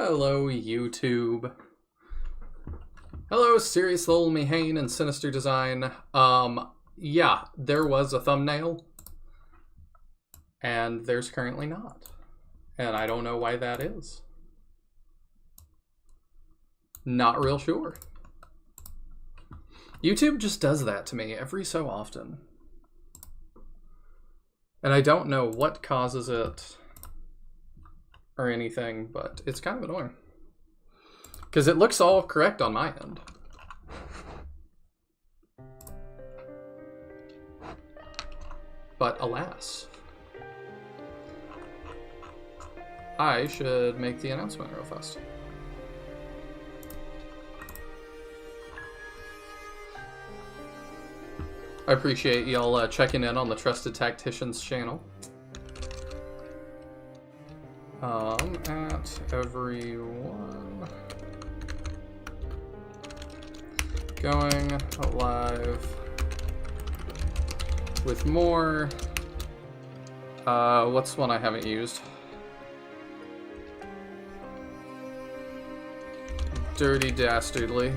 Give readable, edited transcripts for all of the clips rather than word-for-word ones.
Hello, YouTube. Hello, Serious Lol Mihane and Sinister Design. Yeah, there was a thumbnail, and there's currently not. And I don't know why that is. Not real sure. YouTube just does that to me every so often. And I don't know what causes it or anything, but it's kind of annoying. Because it looks all correct on my end. But alas. I should make the announcement real fast. I appreciate y'all checking in on the Trusted Tacticians channel. At everyone going live with more. What's one I haven't used? Dirty Dastardly.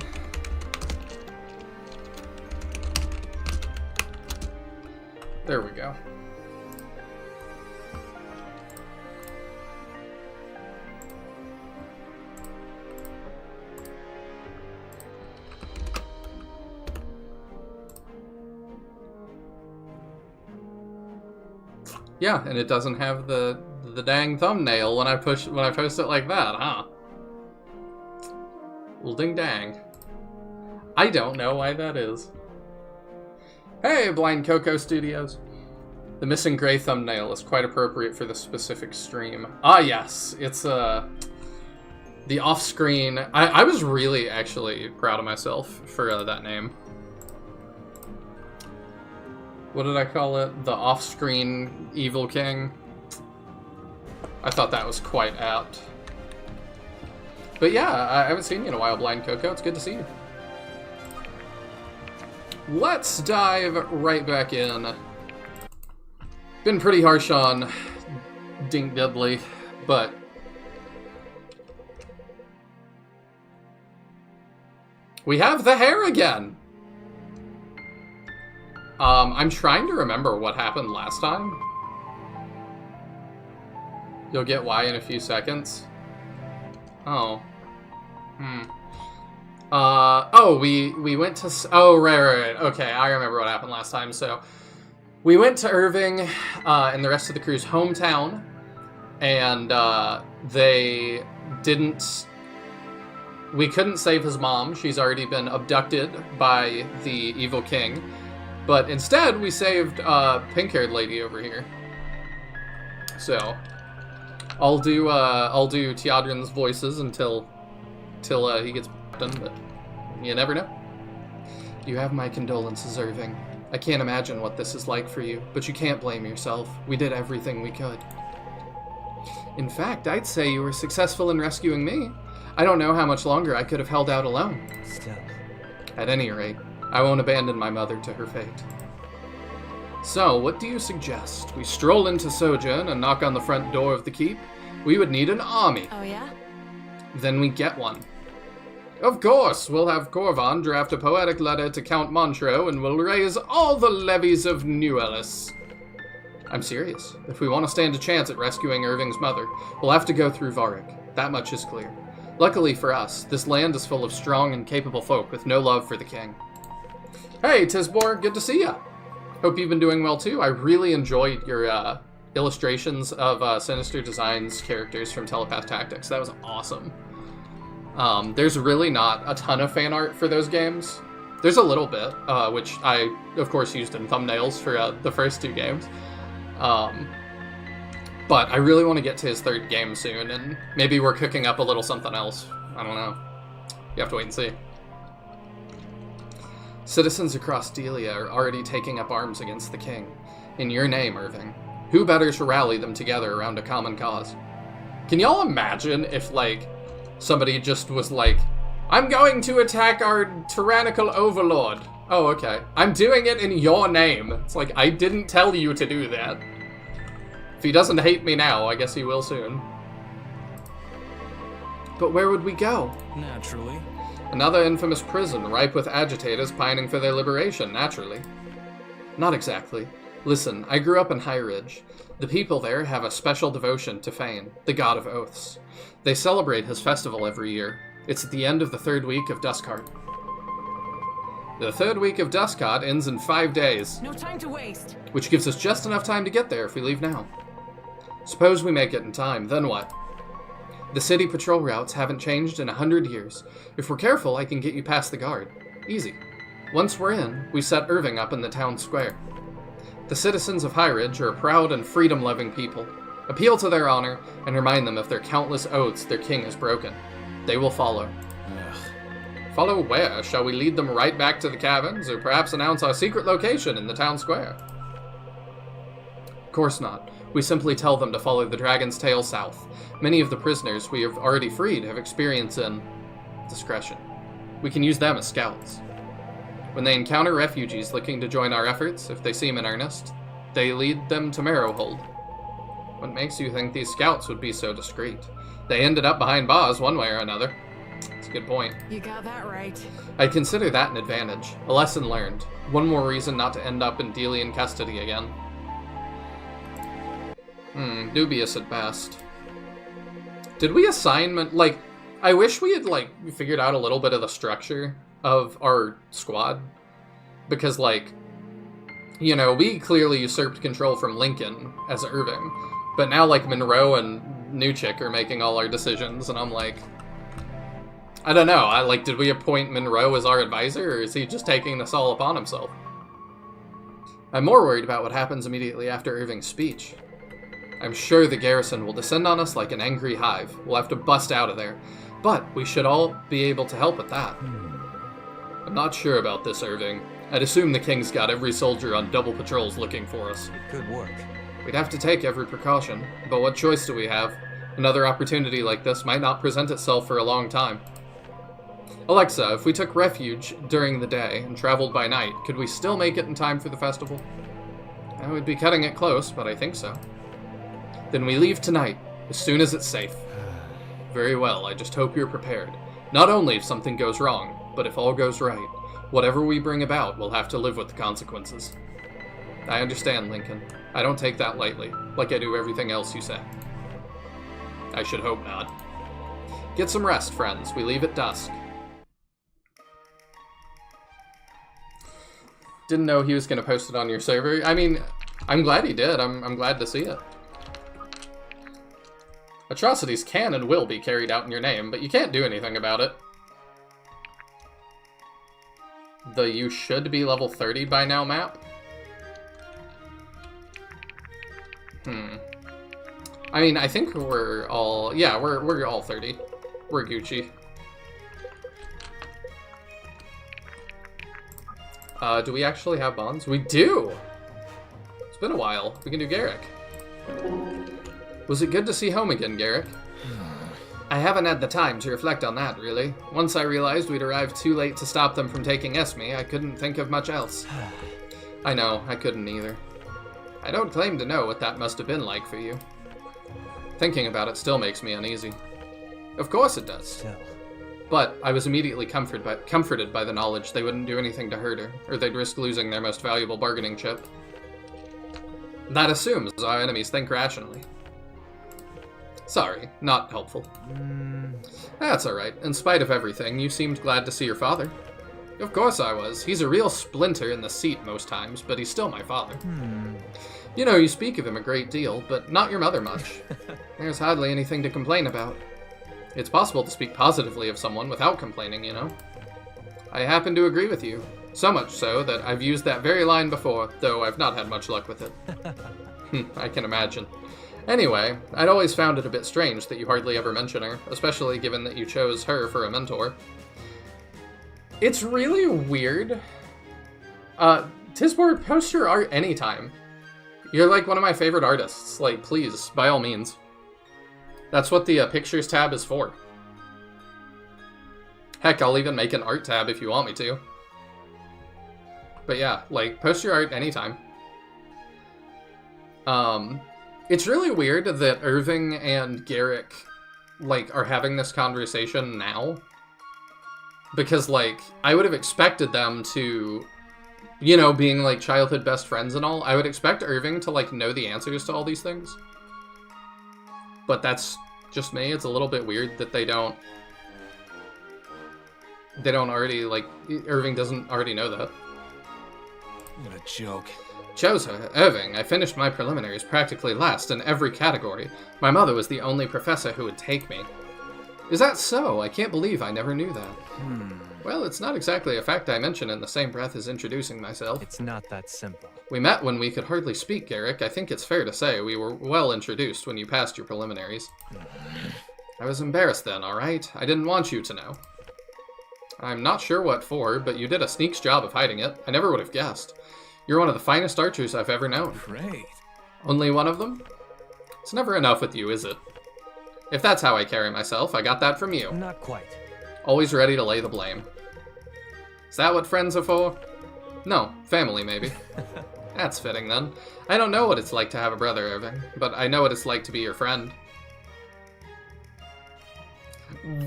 There we go. Yeah, and it doesn't have the dang thumbnail when I post it like that, huh? Well, ding dang. I don't know why that is. Hey, Blind Coco Studios. The missing gray thumbnail is quite appropriate for this specific stream. Ah, yes, it's the off-screen. I was really actually proud of myself for that name. What did I call it? The off-screen Evil King. I thought that was quite apt. But yeah, I haven't seen you in a while, Blind Coco. It's good to see you. Let's dive right back in. Been pretty harsh on Dink Dudley, but we have the hair again. I'm trying to remember what happened last time. You'll get why in a few seconds. Oh. Oh, we went to... Oh, right. Okay, I remember what happened last time. So, we went to Irving and the rest of the crew's hometown, and they didn't... We couldn't save his mom. She's already been abducted by the Evil King. But instead, we saved pink-haired lady over here. So, I'll do Teodrin's voices until he gets done, but you never know. You have my condolences, Irving. I can't imagine what this is like for you, but you can't blame yourself. We did everything we could. In fact, I'd say you were successful in rescuing me. I don't know how much longer I could have held out alone. Still. At any rate, I won't abandon my mother to her fate. So, what do you suggest? We stroll into Sojourn and knock on the front door of the keep? We would need an army. Oh, yeah? Then we get one. Of course, we'll have Corvan draft a poetic letter to Count Montreux and we'll raise all the levies of New Ellis. I'm serious. If we want to stand a chance at rescuing Irving's mother, we'll have to go through Varric. That much is clear. Luckily for us, this land is full of strong and capable folk with no love for the king. Hey, Tisbor, good to see ya. Hope you've been doing well too. I really enjoyed your illustrations of Sinister Design's characters from Telepath Tactics. That was awesome. There's really not a ton of fan art for those games. There's a little bit, which I, of course, used in thumbnails for the first two games. But I really want to get to his third game soon, and maybe we're cooking up a little something else. I don't know. You have to wait and see. Citizens across Delia are already taking up arms against the king. In your name, Irving. Who better to rally them together around a common cause? Can y'all imagine if, like, somebody just was like, I'm going to attack our tyrannical overlord. Oh, okay. I'm doing it in your name. It's like, I didn't tell you to do that. If he doesn't hate me now, I guess he will soon. But where would we go? Naturally. Another infamous prison, ripe with agitators pining for their liberation, naturally. Not exactly. Listen, I grew up in High Ridge. The people there have a special devotion to Fane, the god of oaths. They celebrate his festival every year. It's at the end of the 3rd week of Duskheart. The 3rd week of Duskheart ends in 5 days. No time to waste. Which gives us just enough time to get there if we leave now. Suppose we make it in time, then what? The city patrol routes haven't changed in 100 years. If we're careful, I can get you past the guard. Easy. Once we're in, we set Irving up in the town square. The citizens of High Ridge are a proud and freedom-loving people. Appeal to their honor and remind them of their countless oaths their king has broken. They will follow. Ugh. Follow where? Shall we lead them right back to the caverns, or perhaps announce our secret location in the town square? Of course not. We simply tell them to follow the dragon's tail south. Many of the prisoners we have already freed have experience in discretion. We can use them as scouts. When they encounter refugees looking to join our efforts, if they seem in earnest, they lead them to Marrowhold. What makes you think these scouts would be so discreet? They ended up behind bars one way or another. That's a good point. You got that right. I'd consider that an advantage. A lesson learned. One more reason not to end up in Delian custody again. Dubious at best. Did we assign, like, I wish we had, like, figured out a little bit of the structure of our squad. Because, like, you know, we clearly usurped control from Lincoln as Irving. But now, like, Monroe and Newchick are making all our decisions, and I'm like, I don't know. Did we appoint Monroe as our advisor, or is he just taking this all upon himself? I'm more worried about what happens immediately after Irving's speech. I'm sure the garrison will descend on us like an angry hive. We'll have to bust out of there. But we should all be able to help with that. I'm not sure about this, Irving. I'd assume the king's got every soldier on double patrols looking for us. It could work. We'd have to take every precaution, but what choice do we have? Another opportunity like this might not present itself for a long time. Alexa, if we took refuge during the day and traveled by night, could we still make it in time for the festival? I would be cutting it close, but I think so. Then we leave tonight, as soon as it's safe. Very well, I just hope you're prepared. Not only if something goes wrong, but if all goes right. Whatever we bring about, we'll have to live with the consequences. I understand, Lincoln. I don't take that lightly, like I do everything else you say. I should hope not. Get some rest, friends. We leave at dusk. Didn't know he was going to post it on your server. I mean, I'm glad he did. I'm glad to see it. Atrocities can and will be carried out in your name, but you can't do anything about it. The you should be level 30 by now map? I mean, I think we're all... Yeah, we're all 30. We're Gucci. Do we actually have bonds? We do! It's been a while. We can do Garrick. Was it good to see home again, Garrick? I haven't had the time to reflect on that, really. Once I realized we'd arrived too late to stop them from taking Esme, I couldn't think of much else. I know, I couldn't either. I don't claim to know what that must have been like for you. Thinking about it still makes me uneasy. Of course it does. Still. But I was immediately comforted by the knowledge they wouldn't do anything to hurt her, or they'd risk losing their most valuable bargaining chip. That assumes our enemies think rationally. Sorry, not helpful. That's alright. In spite of everything, you seemed glad to see your father. Of course I was. He's a real splinter in the seat most times, but he's still my father. You know, you speak of him a great deal, but not your mother much. There's hardly anything to complain about. It's possible to speak positively of someone without complaining, you know. I happen to agree with you. So much so that I've used that very line before, though I've not had much luck with it. I can imagine. Anyway, I'd always found it a bit strange that you hardly ever mention her, especially given that you chose her for a mentor. It's really weird. Tisbor, post your art anytime. You're like one of my favorite artists. Like, please, by all means. That's what the pictures tab is for. Heck, I'll even make an art tab if you want me to. But yeah, like, post your art anytime. It's really weird that Irving and Garrick like, are having this conversation now. Because, like, I would have expected them to, you know, being, like, childhood best friends and all, I would expect Irving to, like, know the answers to all these things. But that's just me. It's a little bit weird that they don't already, like, Irving doesn't already know that. What a joke. Chosa, Irving, I finished my preliminaries practically last in every category. My mother was the only professor who would take me. Is that so? I can't believe I never knew that. Well, it's not exactly a fact I mention in the same breath as introducing myself. It's not that simple. We met when we could hardly speak, Garrick. I think it's fair to say we were well introduced when you passed your preliminaries. I was embarrassed then, alright? I didn't want you to know. I'm not sure what for, but you did a sneak's job of hiding it. I never would have guessed. You're one of the finest archers I've ever known. Great. Only one of them? It's never enough with you, is it? If that's how I carry myself, I got that from you. Not quite. Always ready to lay the blame. Is that what friends are for? No, family maybe. That's fitting then. I don't know what it's like to have a brother, Irving, but I know what it's like to be your friend.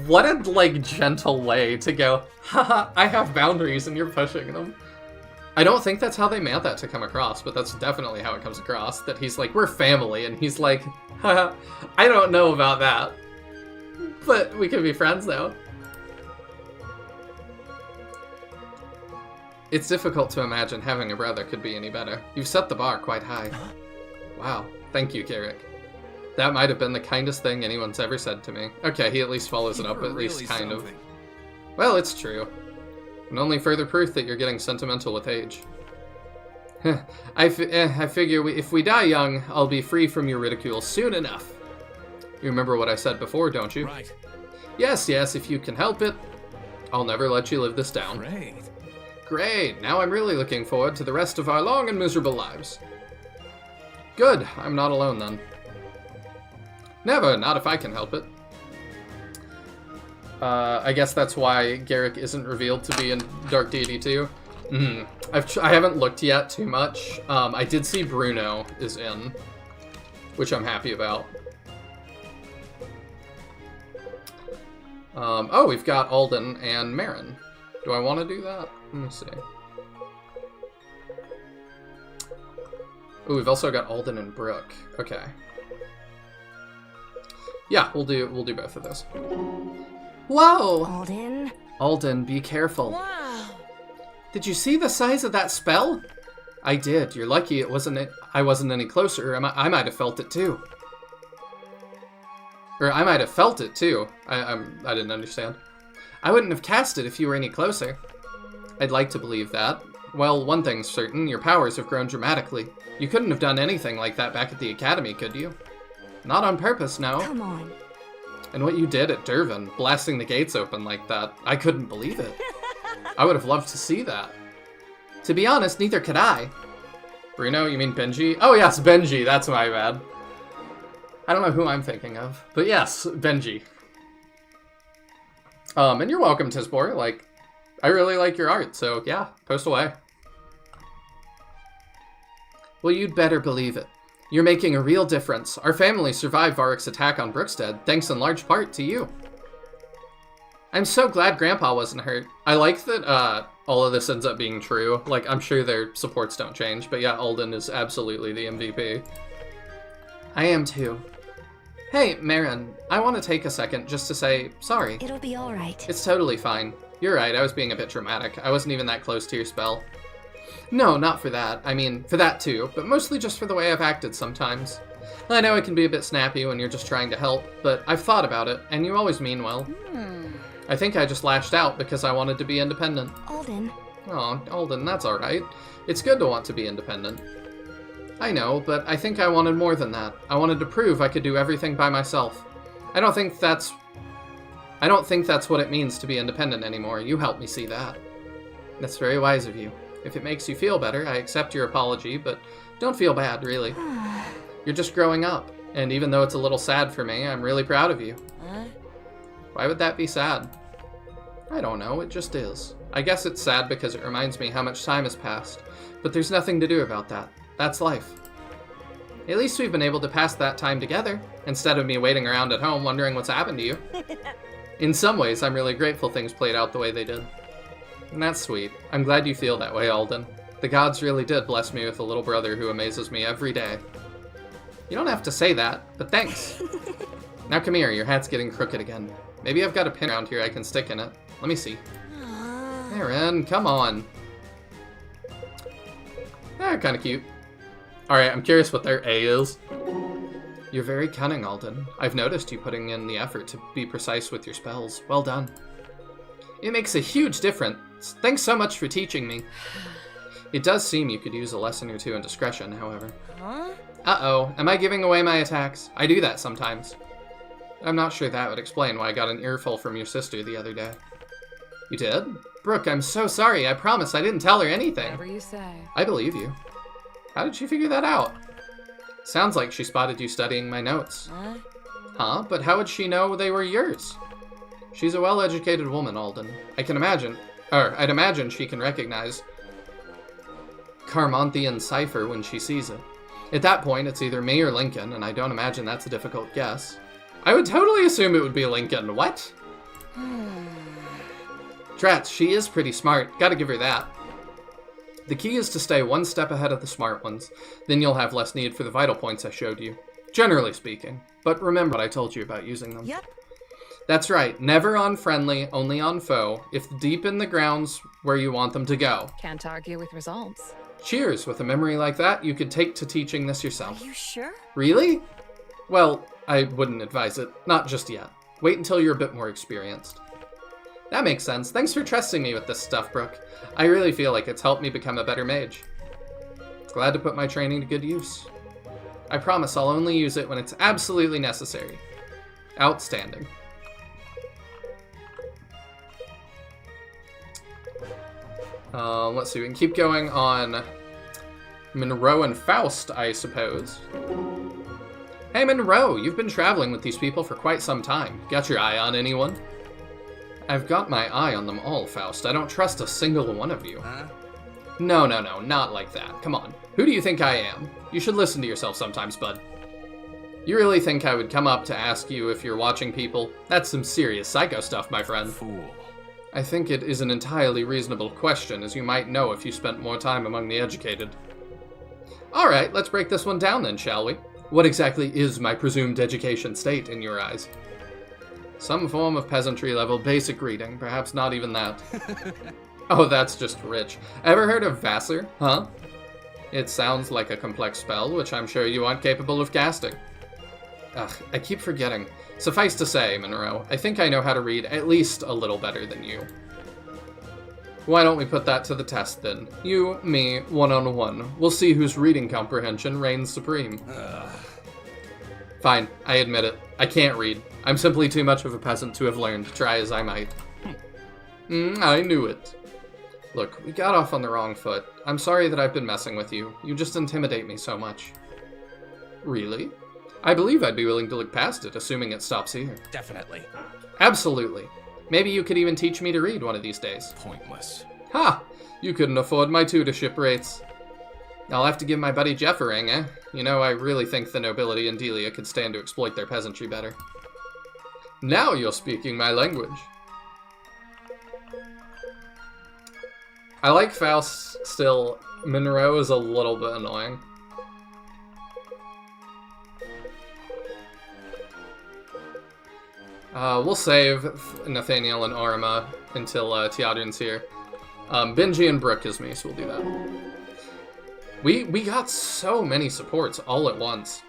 What a, like, gentle way to go, haha, I have boundaries and you're pushing them. I don't think that's how they meant that to come across, but that's definitely how it comes across. That he's like, we're family, and he's like, haha, I don't know about that. But we can be friends now. It's difficult to imagine having a brother could be any better. You've set the bar quite high. Wow, thank you, Garrick. That might have been the kindest thing anyone's ever said to me. Okay, he at least follows it up, at least kind of. Well, it's true. And only further proof that you're getting sentimental with age. I figure if we die young, I'll be free from your ridicule soon enough. You remember what I said before, don't you? Right. Yes, if you can help it. I'll never let you live this down. Great. Great, now I'm really looking forward to the rest of our long and miserable lives. Good, I'm not alone then. Never, not if I can help it. I guess that's why Garrick isn't revealed to be in Dark Deity 2. I haven't looked yet too much. I did see Bruno is in, which I'm happy about. Oh, we've got Alden and Marin. Do I want to do that? Let me see. Oh, we've also got Alden and Brooke. Okay. Yeah, we'll do both of those. Whoa! Alden? Alden, be careful. Wow! Did you see the size of that spell? I did. You're lucky I wasn't any closer. I might have felt it too. Or I might have felt it too. I didn't understand. I wouldn't have cast it if you were any closer. I'd like to believe that. Well, one thing's certain, your powers have grown dramatically. You couldn't have done anything like that back at the academy, could you? Not on purpose, no. Come on. And what you did at Dervin, blasting the gates open like that, I couldn't believe it. I would have loved to see that. To be honest, neither could I. Bruno, you mean Benji? Oh yes, Benji, that's my bad. I don't know who I'm thinking of, but yes, Benji. And you're welcome, Tisbor. Like, I really like your art, so yeah, post away. Well, you'd better believe it. You're making a real difference. Our family survived Varric's attack on Brookstead, thanks in large part to you. I'm so glad Grandpa wasn't hurt. I like that all of this ends up being true. Like, I'm sure their supports don't change, but yeah, Alden is absolutely the MVP. I am too. Hey, Marin, I want to take a second just to say sorry. It'll be alright. It's totally fine. You're right, I was being a bit dramatic. I wasn't even that close to your spell. No, not for that. I mean, for that too, but mostly just for the way I've acted sometimes. I know it can be a bit snappy when you're just trying to help, but I've thought about it, and you always mean well. I think I just lashed out because I wanted to be independent. Alden. Oh, Alden, that's alright. It's good to want to be independent. I know, but I think I wanted more than that. I wanted to prove I could do everything by myself. I don't think that's what it means to be independent anymore. You helped me see that. That's very wise of you. If it makes you feel better, I accept your apology, but don't feel bad, really. You're just growing up, and even though it's a little sad for me, I'm really proud of you. Why would that be sad? I don't know, it just is. I guess it's sad because it reminds me how much time has passed, but there's nothing to do about that. That's life. At least we've been able to pass that time together, instead of me waiting around at home wondering what's happened to you. In some ways, I'm really grateful things played out the way they did. And that's sweet. I'm glad you feel that way, Alden. The gods really did bless me with a little brother who amazes me every day. You don't have to say that, but thanks. Now come here, your hat's getting crooked again. Maybe I've got a pin around here I can stick in it. Let me see. Aaron, come on. They're kind of cute. Alright, I'm curious what their A is. You're very cunning, Alden. I've noticed you putting in the effort to be precise with your spells. Well done. It makes a huge difference. Thanks so much for teaching me. It does seem you could use a lesson or two in discretion, however. Huh? Uh-oh, am I giving away my attacks? I do that sometimes. I'm not sure that would explain why I got an earful from your sister the other day. You did? Brooke, I'm so sorry. I promise I didn't tell her anything. Whatever you say. I believe you. How did she figure that out? Sounds like she spotted you studying my notes. Huh? Huh? But how would she know they were yours? She's a well-educated woman, Alden. I'd imagine she can recognize Carmonthian cipher when she sees it. At that point, it's either me or Lincoln, and I don't imagine that's a difficult guess. I would totally assume it would be Lincoln. What? Drats, she is pretty smart. Gotta give her that. The key is to stay one step ahead of the smart ones. Then you'll have less need for the vital points I showed you. Generally speaking. But remember what I told you about using them. Yep. That's right. Never on friendly, only on foe. If deep in the ground's where you want them to go. Can't argue with results. Cheers. With a memory like that, you could take to teaching this yourself. Are you sure? Really? Well, I wouldn't advise it. Not just yet. Wait until you're a bit more experienced. That makes sense. Thanks for trusting me with this stuff, Brooke. I really feel like it's helped me become a better mage. Glad to put my training to good use. I promise I'll only use it when it's absolutely necessary. Outstanding. Let's see, we can keep going on Monroe and Faust, I suppose. Hey, Monroe, you've been traveling with these people for quite some time. Got your eye on anyone? I've got my eye on them all, Faust. I don't trust a single one of you. Huh? No, not like that. Come on. Who do you think I am? You should listen to yourself sometimes, bud. You really think I would come up to ask you if you're watching people? That's some serious psycho stuff, my friend. Fool. I think it is an entirely reasonable question, as you might know if you spent more time among the educated. Alright, let's break this one down then, shall we? What exactly is my presumed education state in your eyes? Some form of peasantry-level basic reading, perhaps not even that. Oh, that's just rich. Ever heard of Vassar, huh? It sounds like a complex spell, which I'm sure you aren't capable of casting. Ugh, I keep forgetting. Suffice to say, Monroe, I think I know how to read at least a little better than you. Why don't we put that to the test, then? You, me, one-on-one. We'll see whose reading comprehension reigns supreme. Fine, I admit it. I can't read. I'm simply too much of a peasant to have learned, try as I might. I knew it. Look, we got off on the wrong foot. I'm sorry that I've been messing with you. You just intimidate me so much. Really? I believe I'd be willing to look past it, assuming it stops here. Definitely. Absolutely. Maybe you could even teach me to read one of these days. Pointless. Ha! You couldn't afford my tutorship rates. I'll have to give my buddy Jeff a ring, eh? You know, I really think the nobility in Delia could stand to exploit their peasantry better. Now you're speaking my language. I like Faust still. Monroe is a little bit annoying. We'll save Nathaniel and Orma until Teodrin's here. Benji and Brooke is me, so we'll do that. We got so many supports all at once.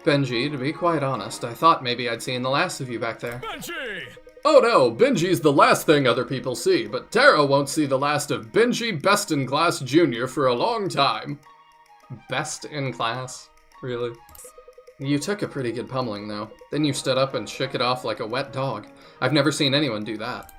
Benji, to be quite honest, I thought maybe I'd seen the last of you back there. Benji! Oh no, Benji's the last thing other people see, but Tara won't see the last of Benji Best in Class Jr. for a long time. Best in class? Really? You took a pretty good pummeling, though. Then you stood up and shook it off like a wet dog. I've never seen anyone do that.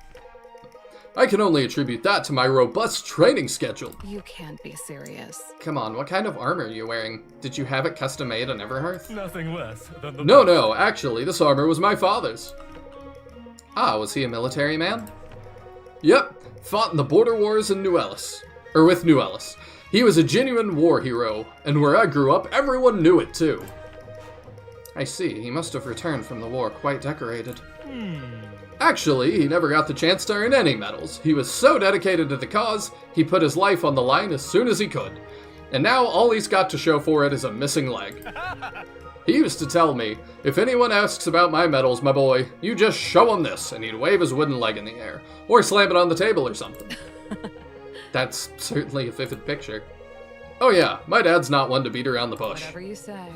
I can only attribute that to my robust training schedule. You can't be serious. Come on, what kind of armor are you wearing? Did you have it custom made on Everhearth? Nothing less than the No, actually, this armor was my father's. Ah, was he a military man? Yep, fought in the border wars in New Ellis. With New Ellis. He was a genuine war hero, and where I grew up, everyone knew it too. I see, he must have returned from the war quite decorated. Actually, he never got the chance to earn any medals. He was so dedicated to the cause, he put his life on the line as soon as he could. And now all he's got to show for it is a missing leg. He used to tell me, if anyone asks about my medals, my boy, you just show him this, and he'd wave his wooden leg in the air, or slam it on the table or something. That's certainly a vivid picture. Oh yeah, my dad's not one to beat around the bush. Whatever you say.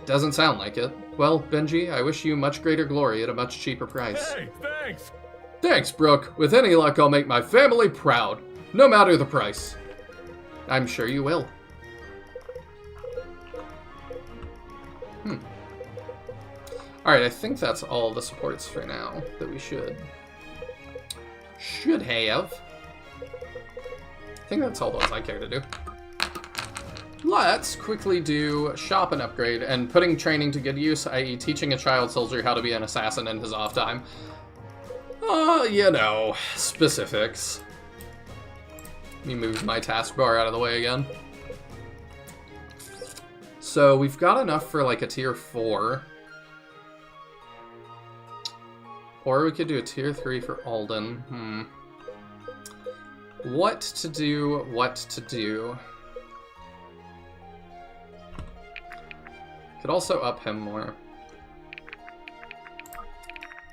Doesn't sound like it. Well, Benji, I wish you much greater glory at a much cheaper price. Hey, thanks! Thanks, Brooke. With any luck, I'll make my family proud, no matter the price. I'm sure you will. Alright, I think that's all the supports for now that we should have. I think that's all the ones I care to do. Let's quickly do shop and upgrade, and putting training to good use, i.e. teaching a child soldier how to be an assassin in his off time. You know, specifics. Let me move my taskbar out of the way again. So we've got enough for like a tier 4. Or we could do a tier 3 for Alden. What to do. Could also up him more.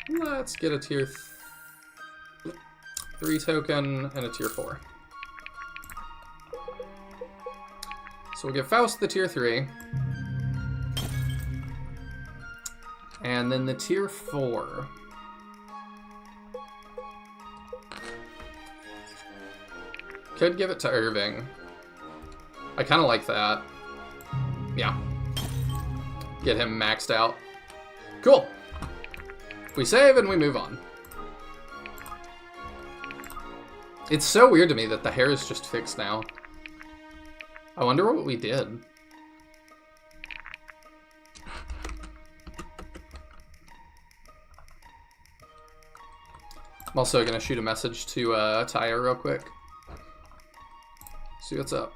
Let's get a tier 3 token and a tier 4. So we'll give Faust the tier 3. And then the tier 4. Could give it to Irving. I kind of like that. Yeah. Get him maxed out. Cool. We save and we move on. It's so weird to me that the hair is just fixed now. I wonder what we did. I'm also gonna shoot a message to Taya real quick. See what's up.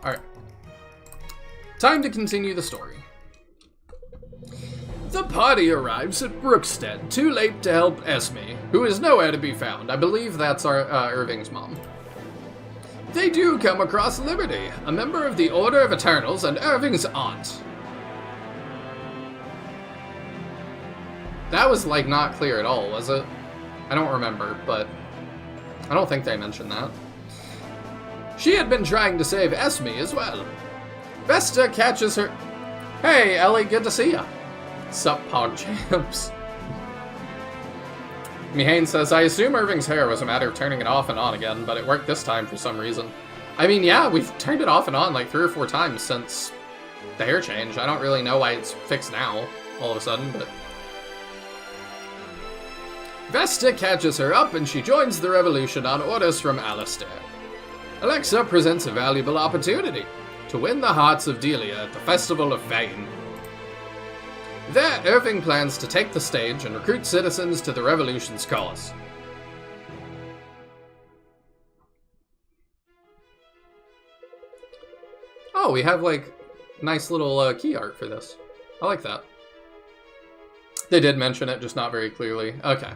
Alright. Time to continue the story. The party arrives at Brookstead, too late to help Esme, who is nowhere to be found. I believe that's our Irving's mom. They do come across Liberty, a member of the Order of Eternals and Irving's aunt. That was, like, not clear at all, was it? I don't remember, but I don't think they mentioned that. She had been trying to save Esme as well. Vesta catches her... Hey, Ellie, good to see ya. Sup, PogChamps. Mihane says, I assume Irving's hair was a matter of turning it off and on again, but it worked this time for some reason. I mean, yeah, we've turned it off and on like 3 or 4 times since the hair change. I don't really know why it's fixed now, all of a sudden, but... Vesta catches her up and she joins the revolution on orders from Alistair. Alexa presents a valuable opportunity to win the hearts of Delia at the Festival of Fame. There, Irving plans to take the stage and recruit citizens to the revolution's cause. Oh, we have, like, nice little key art for this. I like that. They did mention it, just not very clearly. Okay.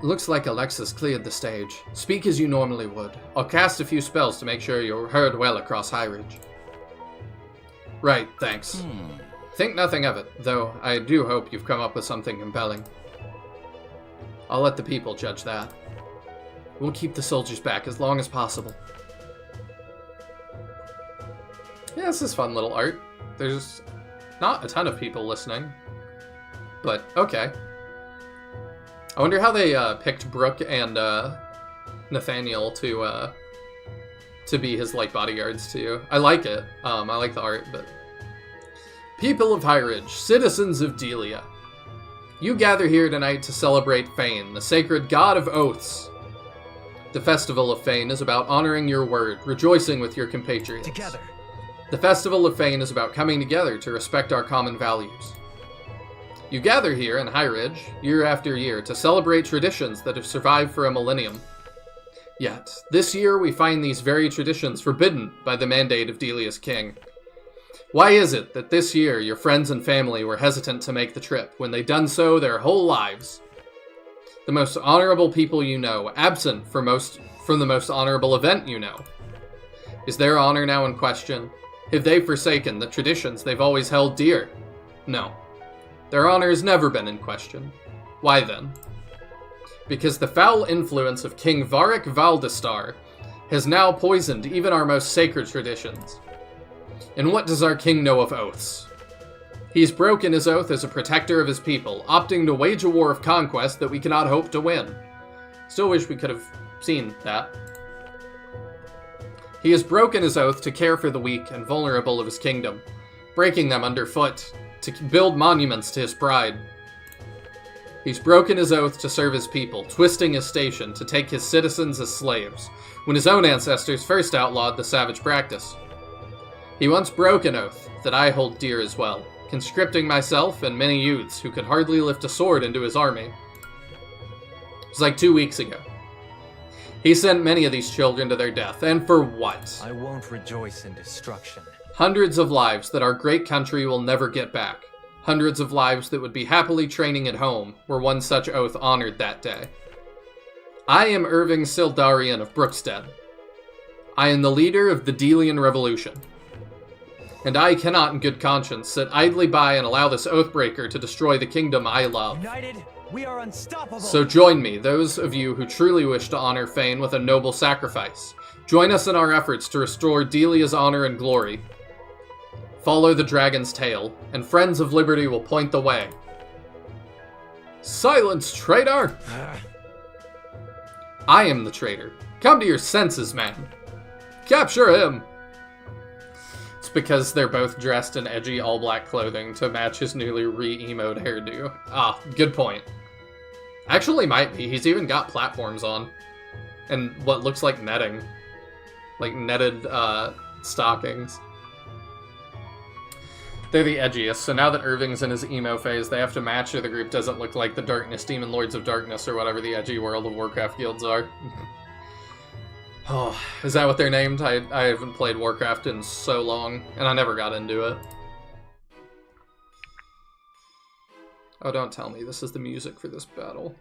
Looks like Alexa's cleared the stage. Speak as you normally would. I'll cast a few spells to make sure you're heard well across High Ridge. Right, thanks. Think nothing of it, though I do hope you've come up with something compelling. I'll let the people judge that. We'll keep the soldiers back as long as possible. Yeah, this is fun little art. There's not a ton of people listening, but okay. I wonder how they picked Brooke and Nathaniel to be his like bodyguards too. I like it. I like the art, but people of High Ridge, citizens of Delia. You gather here tonight to celebrate Fane, the sacred god of oaths. The Festival of Fane is about honoring your word, rejoicing with your compatriots. Together. The Festival of Fane is about coming together to respect our common values. You gather here in High Ridge, year after year, to celebrate traditions that have survived for a millennium. Yet, this year we find these very traditions forbidden by the mandate of Delia's king. Why is it that this year your friends and family were hesitant to make the trip when they'd done so their whole lives? The most honorable people you know, absent from the most honorable event you know. Is their honor now in question? Have they forsaken the traditions they've always held dear? No. Their honor has never been in question. Why then? Because the foul influence of King Varric Valdestar has now poisoned even our most sacred traditions. And what does our king know of oaths? He's broken his oath as a protector of his people, opting to wage a war of conquest that we cannot hope to win. Still wish we could have seen that. He has broken his oath to care for the weak and vulnerable of his kingdom, breaking them underfoot to build monuments to his pride. He's broken his oath to serve his people, twisting his station to take his citizens as slaves, when his own ancestors first outlawed the savage practice. He once broke an oath that I hold dear as well, conscripting myself and many youths who could hardly lift a sword into his army. It was like 2 weeks ago. He sent many of these children to their death, and for what? I won't rejoice in destruction. Hundreds of lives that our great country will never get back. Hundreds of lives that would be happily training at home were one such oath honored that day. I am Irving Sildarian of Brookstead. I am the leader of the Delian Revolution. And I cannot in good conscience sit idly by and allow this oathbreaker to destroy the kingdom I love. United, we are unstoppable. So join me, those of you who truly wish to honor Fane with a noble sacrifice. Join us in our efforts to restore Delia's honor and glory. Follow the dragon's tail, and friends of liberty will point the way. Silence, traitor! I am the traitor. Come to your senses, man. Capture him! It's because they're both dressed in edgy all-black clothing to match his newly re-emoed hairdo. Ah, good point. Actually might be. He's even got platforms on. And what looks like netting. Like netted, stockings. They're the edgiest, so now that Irving's in his emo phase, they have to match or the group doesn't look like the Darkness Demon Lords of Darkness or whatever the edgy World of Warcraft guilds are. Oh, is that what they're named? I haven't played Warcraft in so long, and I never got into it. Oh, don't tell me this is the music for this battle.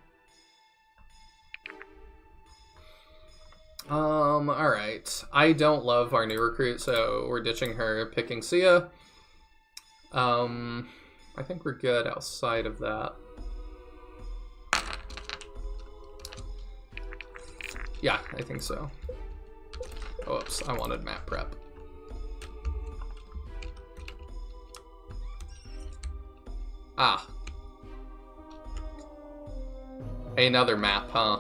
Alright. I don't love our new recruit, so we're ditching her, picking Sia. I think we're good outside of that. Yeah, I think so. Oops, I wanted map prep. Ah. Another map, huh?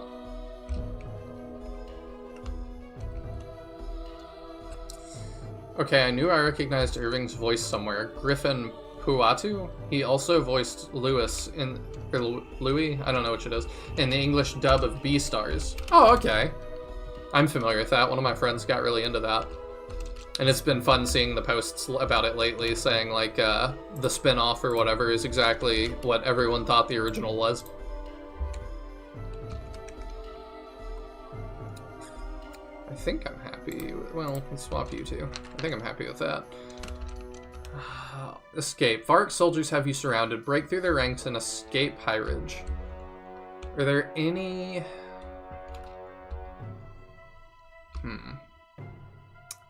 Okay, I knew I recognized Irving's voice somewhere. Griffin Puatu? He also voiced Louis in... or Louis? I don't know which it is. In the English dub of Beastars. Oh, okay. I'm familiar with that. One of my friends got really into that. And it's been fun seeing the posts about it lately, saying, like, the spin-off or whatever is exactly what everyone thought the original was. I think I'm happy with, well, let's swap you two. I think I'm happy with that. Escape. Varric soldiers have you surrounded. Break through their ranks and escape High Ridge. Are there any...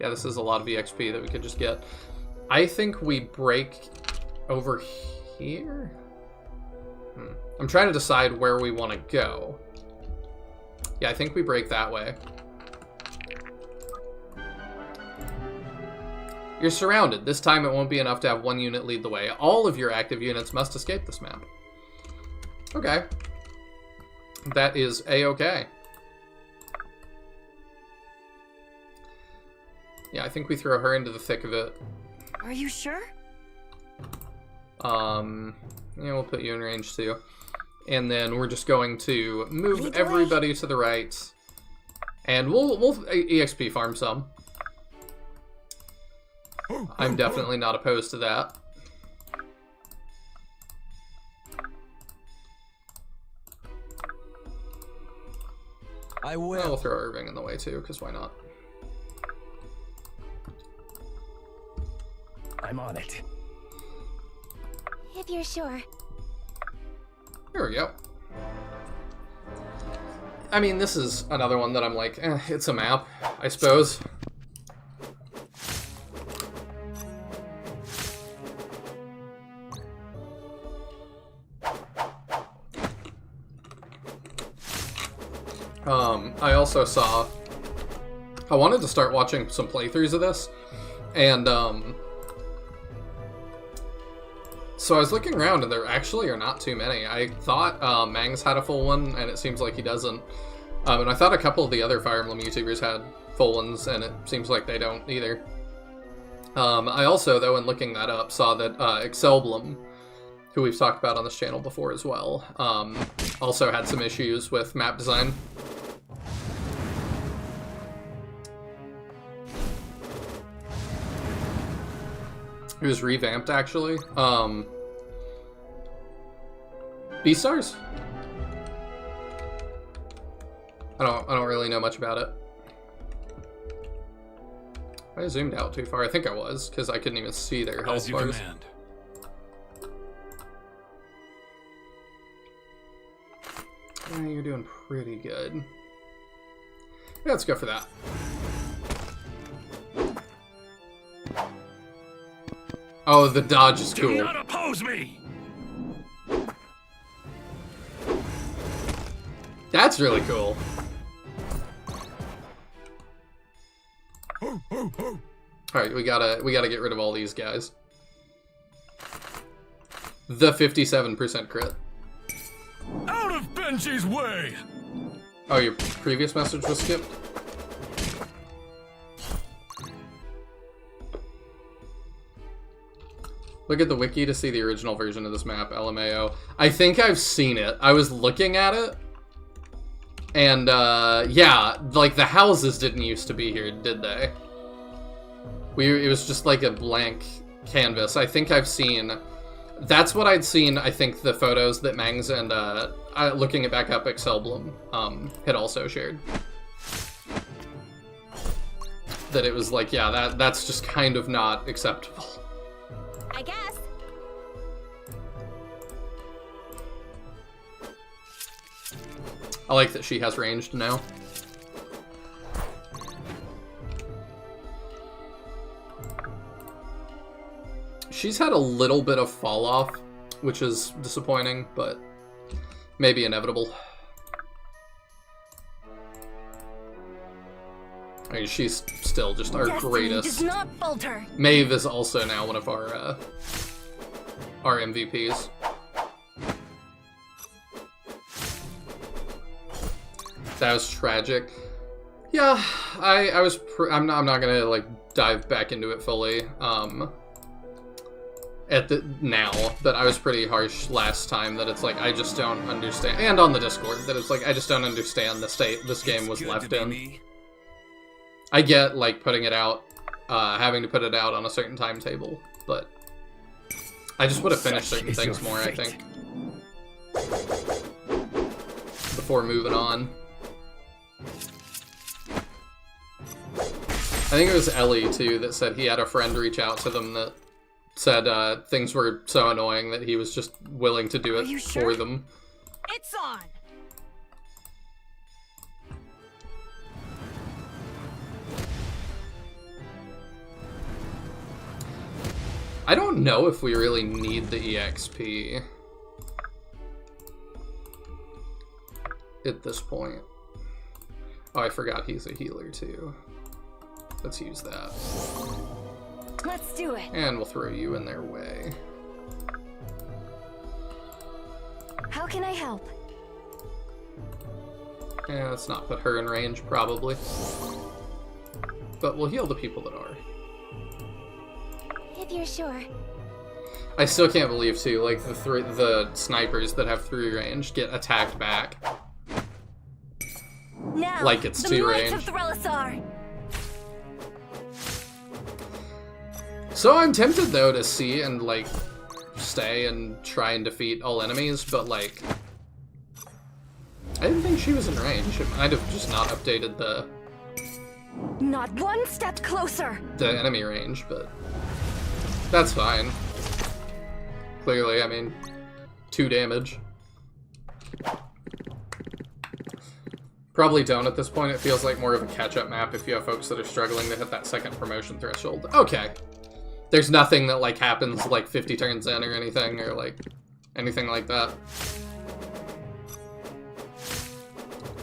Yeah, this is a lot of EXP that we could just get. I think we break over here? I'm trying to decide where we want to go. Yeah, I think we break that way. You're surrounded. This time it won't be enough to have one unit lead the way. All of your active units must escape this map. Okay. That is A-okay. Yeah, I think we throw her into the thick of it. Are you sure? Yeah, we'll put you in range too. And then we're just going to move Lead the everybody to the right. And we'll EXP farm some. I'm definitely not opposed to that. I We'll will. throw Irving in the way too, because why not? I'm on it. If you're sure. There we go. I mean, this is another one that I'm like, it's a map, I suppose. I also saw... I wanted to start watching some playthroughs of this, and, so I was looking around, and there actually are not too many. I thought Mangs had a full one, and it seems like he doesn't. And I thought a couple of the other Fire Emblem YouTubers had full ones, and it seems like they don't either. I also, though, in looking that up, saw that Excelblum, who we've talked about on this channel before as well, also had some issues with map design. It was revamped, actually. B-Stars? I don't really know much about it. I zoomed out too far. I think I was, because I couldn't even see their health As you bars. command. Yeah, you're doing pretty good. Yeah, let's go for that. Oh, the dodge is Do cool. not oppose me! That's really cool. Alright, we gotta get rid of all these guys. The 57% crit. Out of Benji's way! Oh, your previous message was skipped? Look at the wiki to see the original version of this map, LMAO. I think I've seen it. I was looking at it. And, yeah, like, the houses didn't used to be here, did they? It was just like a blank canvas. I think I've seen... That's what I'd seen, I think, the photos that Mangs and, looking it back up, Excelblum, had also shared. That it was like, yeah, that's just kind of not acceptable. I guess. I like that she has ranged now. She's had a little bit of fall off, which is disappointing, but maybe inevitable. I mean, she's still just our Destiny greatest. does not falter. Maeve is also now one of our MVPs. That was tragic. Yeah, I'm not gonna like dive back into it fully. Now, but I was pretty harsh last time that it's like I just don't understand, and on the Discord that it's like I just don't understand the state this game was left in. I get like putting it out, having to put it out on a certain timetable, but I just would have finished certain things more, I think, before moving on. I think it was Ellie, too, that said he had a friend reach out to them that said things were so annoying that he was just willing to do it for them. It's on. I don't know if we really need the EXP at this point. Oh, I forgot he's a healer, too. Let's use that. Let's do it. And we'll throw you in their way. How can I help? Yeah, let's not put her in range, probably. But we'll heal the people that are. If you're sure. I still can't believe too, like the snipers that have 3 range get attacked back. Now, Like it's the 2 might range. of Threllisar. So I'm tempted though to see and like stay and try and defeat all enemies, but like I didn't think she was in range. It might have just not updated the Not one step closer. enemy range, but that's fine. Clearly, I mean, 2 damage. Probably don't at this point. It feels like more of a catch-up map if you have folks that are struggling to hit that 2nd promotion threshold. Okay. There's nothing that, like, happens, like, 50 turns in or anything, or, like, anything like that.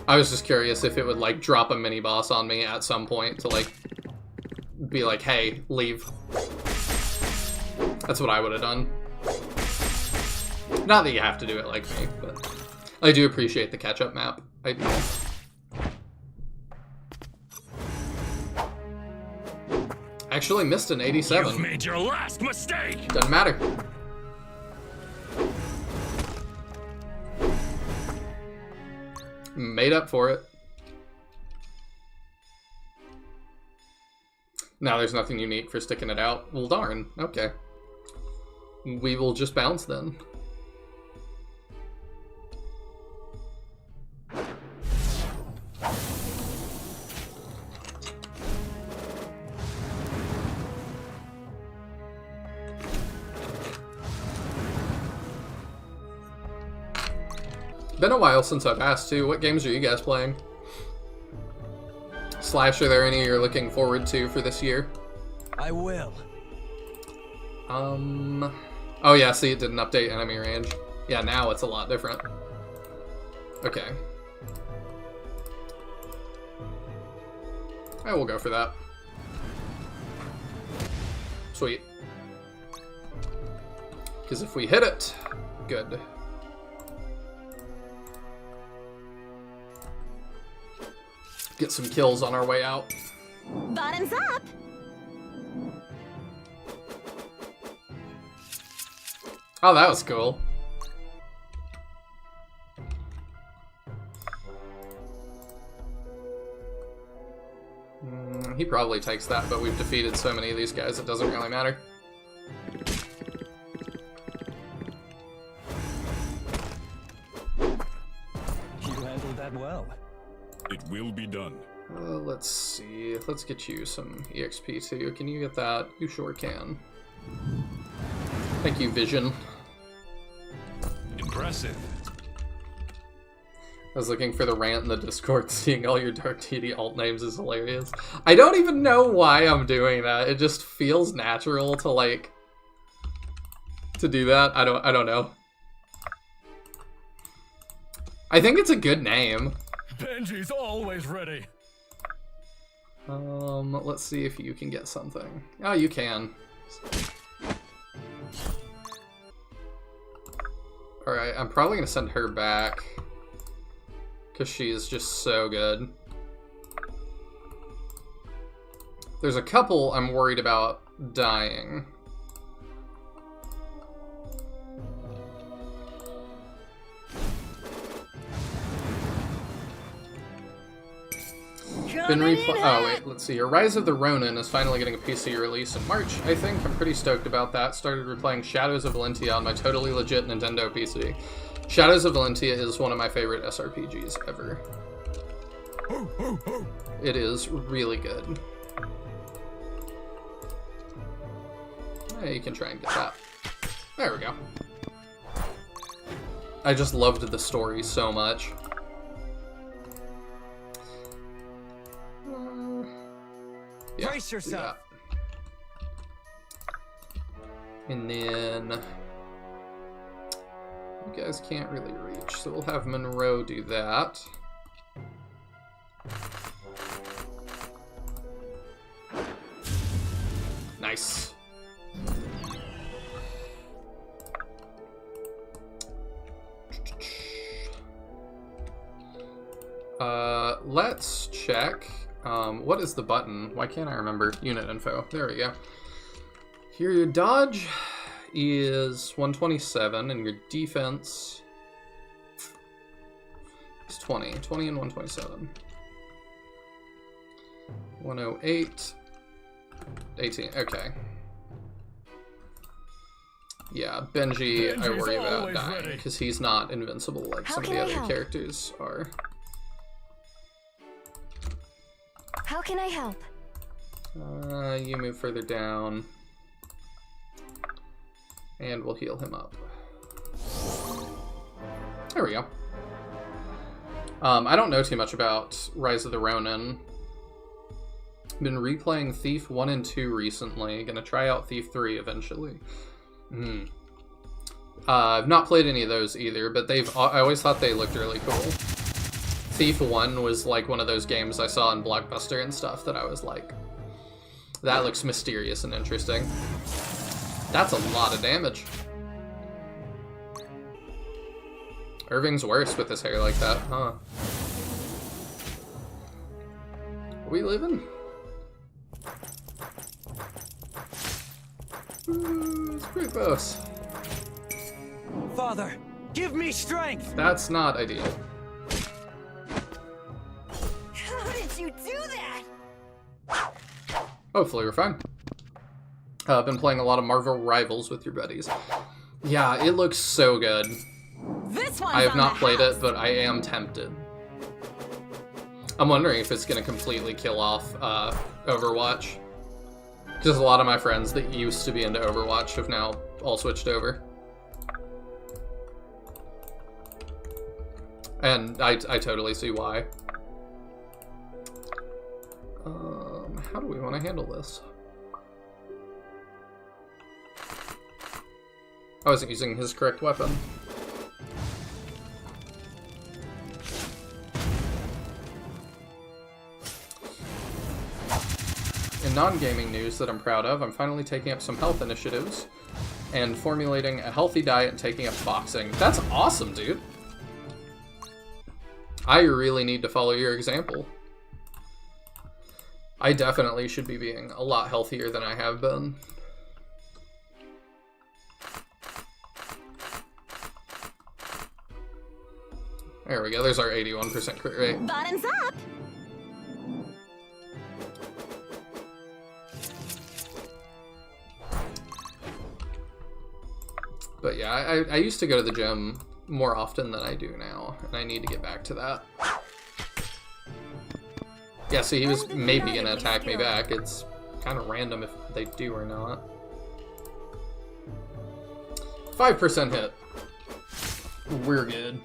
I was just curious if it would, like, drop a mini-boss on me at some point to, like, be like, hey, leave. That's what I would have done. Not that you have to do it like me, but I do appreciate the catch-up map. I do. Actually missed an 87. You've made your last mistake! Doesn't matter. Made up for it. Now there's nothing unique for sticking it out. Well, darn. Okay. We will just bounce then. Been a while since I've asked too. What games are you guys playing? Slash, are there any you're looking forward to for this year? I will. Oh yeah, see, it didn't update enemy range. Yeah, now it's a lot different. Okay. I will go for that. Sweet. Because if we hit it, good. Get some kills on our way out. Bottoms up. Oh, that was cool. He probably takes that, but we've defeated so many of these guys, it doesn't really matter. You handled that well. It will be done. Let's see. Let's get you some EXP too. Can you get that? You sure can. Thank you, Vision. Impressive. I was looking for the rant in the Discord. Seeing all your Dark Deity alt names is hilarious. I don't even know why I'm doing that. It just feels natural to like to do that. I don't know. I think it's a good name. Benji's always ready. Let's see if you can get something. Oh, you can. Alright, I'm probably gonna send her back. Because she's just so good. There's a couple I'm worried about dying. Oh wait, let's see here. Rise of the Ronin is finally getting a PC release in March, I think. I'm pretty stoked about that. Started replaying Shadows of Valentia on my totally legit Nintendo PC. Shadows of Valentia is one of my favorite SRPGs ever. It is really good. Yeah, you can try and get that. There we go. I just loved the story so much. Yeah, Brace yourself. And then you guys can't really reach, so we'll have Monroe do that. Nice. Let's check. What is the button? Why can't I remember? Unit info. There we go. Here you dodge. is 127, and your defense is 20. 20 and 127. 108. 18. Okay. Yeah, Benji, I Benji's worry about always dying, ready. because he's not invincible like How some of can the I other help? characters are. How can I help? You move further down. And we'll heal him up. There we go. I don't know too much about Rise of the Ronin. Been replaying Thief 1 and 2 recently. Gonna try out Thief 3 eventually. I've not played any of those either, but I always thought they looked really cool. Thief 1 was like one of those games I saw in Blockbuster and stuff that I was like, that looks mysterious and interesting. That's a lot of damage. Irving's worse with his hair like that, huh? Are we living? It's pretty close. Father, give me strength! That's not ideal. How did you do that? Hopefully we're fine. I've been playing a lot of Marvel Rivals with your buddies. Yeah, it looks so good. This one's I have on not the played house. it, but I am tempted. I'm wondering if it's going to completely kill off Overwatch. Because a lot of my friends that used to be into Overwatch have now all switched over. And I totally see why. How do we want to handle this? I wasn't using his correct weapon. In non-gaming news that I'm proud of, I'm finally taking up some health initiatives and formulating a healthy diet and taking up boxing. That's awesome, dude. I really need to follow your example. I definitely should be being a lot healthier than I have been. There we go, there's our 81% crit rate. Bottoms up. But yeah, I used to go to the gym more often than I do now, and I need to get back to that. Yeah, see, he was maybe gonna attack me back. It's kind of random if they do or not. 5% hit. We're good.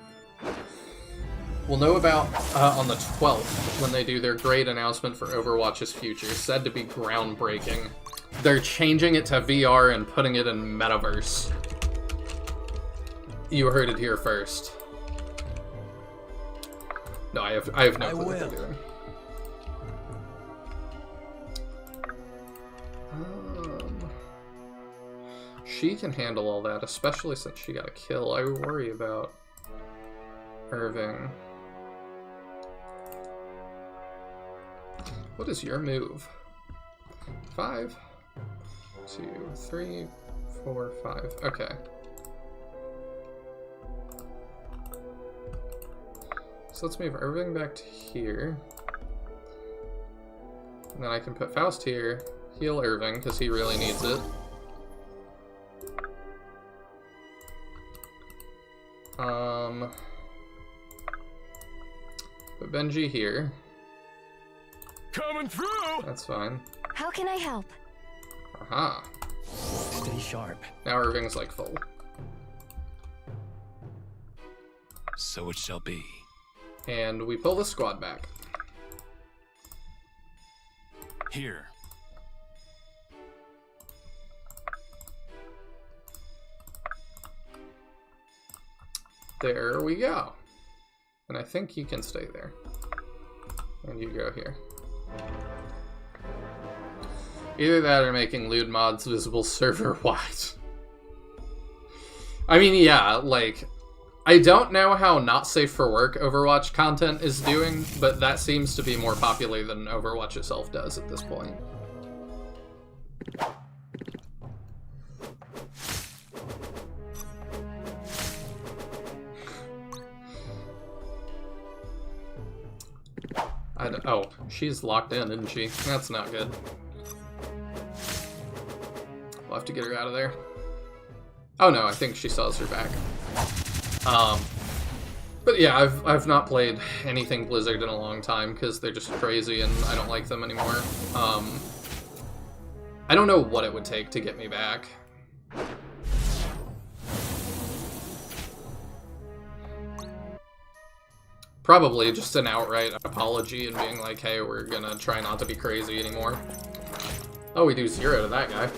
We'll know about on the 12th when they do their great announcement for Overwatch's future, said to be groundbreaking. They're changing it to VR and putting it in Metaverse. You heard it here first. No, I have no clue what they're doing. She can handle all that, especially since she got a kill. I worry about Irving. What is your move? 5, 2, 3, 4, 5. Okay. So let's move Irving back to here. And then I can put Faust here, heal Irving, because he really needs it. Put Benji here. Coming through! That's fine. How can I help? Aha. Stay sharp. Now Irving's like full. So it shall be. And we pull the squad back. Here. There we go. And I think you can stay there. And you go here. Either that or making lewd mods visible server-wide. I mean, yeah, like, I don't know how not safe for work Overwatch content is doing, but that seems to be more popular than Overwatch itself does at this point. Oh, she's locked in, isn't she? That's not good. We'll have to get her out of there. Oh no, I think she still has her back. But yeah, I've not played anything Blizzard in a long time because they're just crazy and I don't like them anymore. I don't know what it would take to get me back. Probably just an outright apology and being like, hey, we're gonna try not to be crazy anymore. Oh, we do 0 to that guy.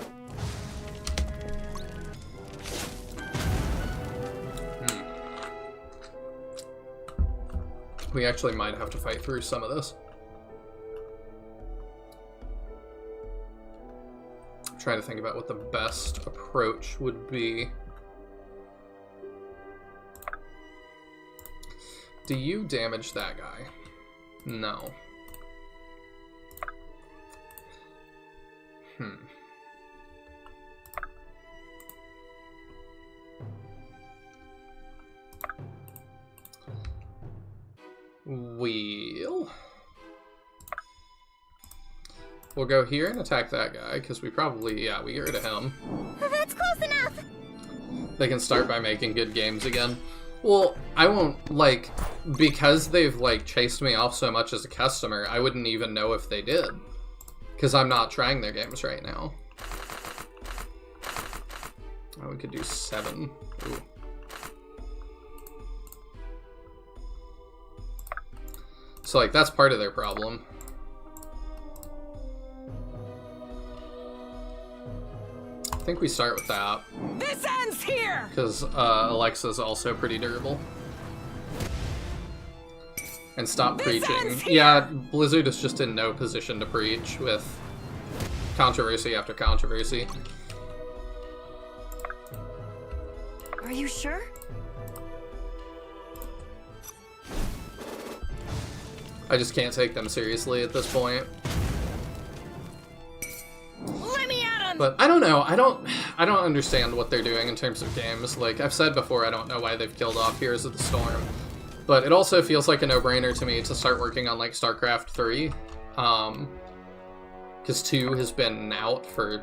We actually might have to fight through some of this. I'm trying to think about what the best approach would be. Do you damage that guy? No. We'll go here and attack that guy, because we probably, yeah, we get rid of him. That's close enough! They can start by making good games again. Well, I won't, like, because they've, like, chased me off so much as a customer, I wouldn't even know if they did. Because I'm not trying their games right now. Oh, we could do 7. Ooh. So, like, that's part of their problem. I think we start with that. This ends here! Because Alexa's also pretty durable. And stop preaching. Yeah, Blizzard is just in no position to preach with controversy after controversy. Are you sure? I just can't take them seriously at this point. Let me at him! But I don't know. I don't understand what they're doing in terms of games. Like I've said before, I don't know why they've killed off Heroes of the Storm. But it also feels like a no-brainer to me to start working on like StarCraft 3. Because 2 has been out for a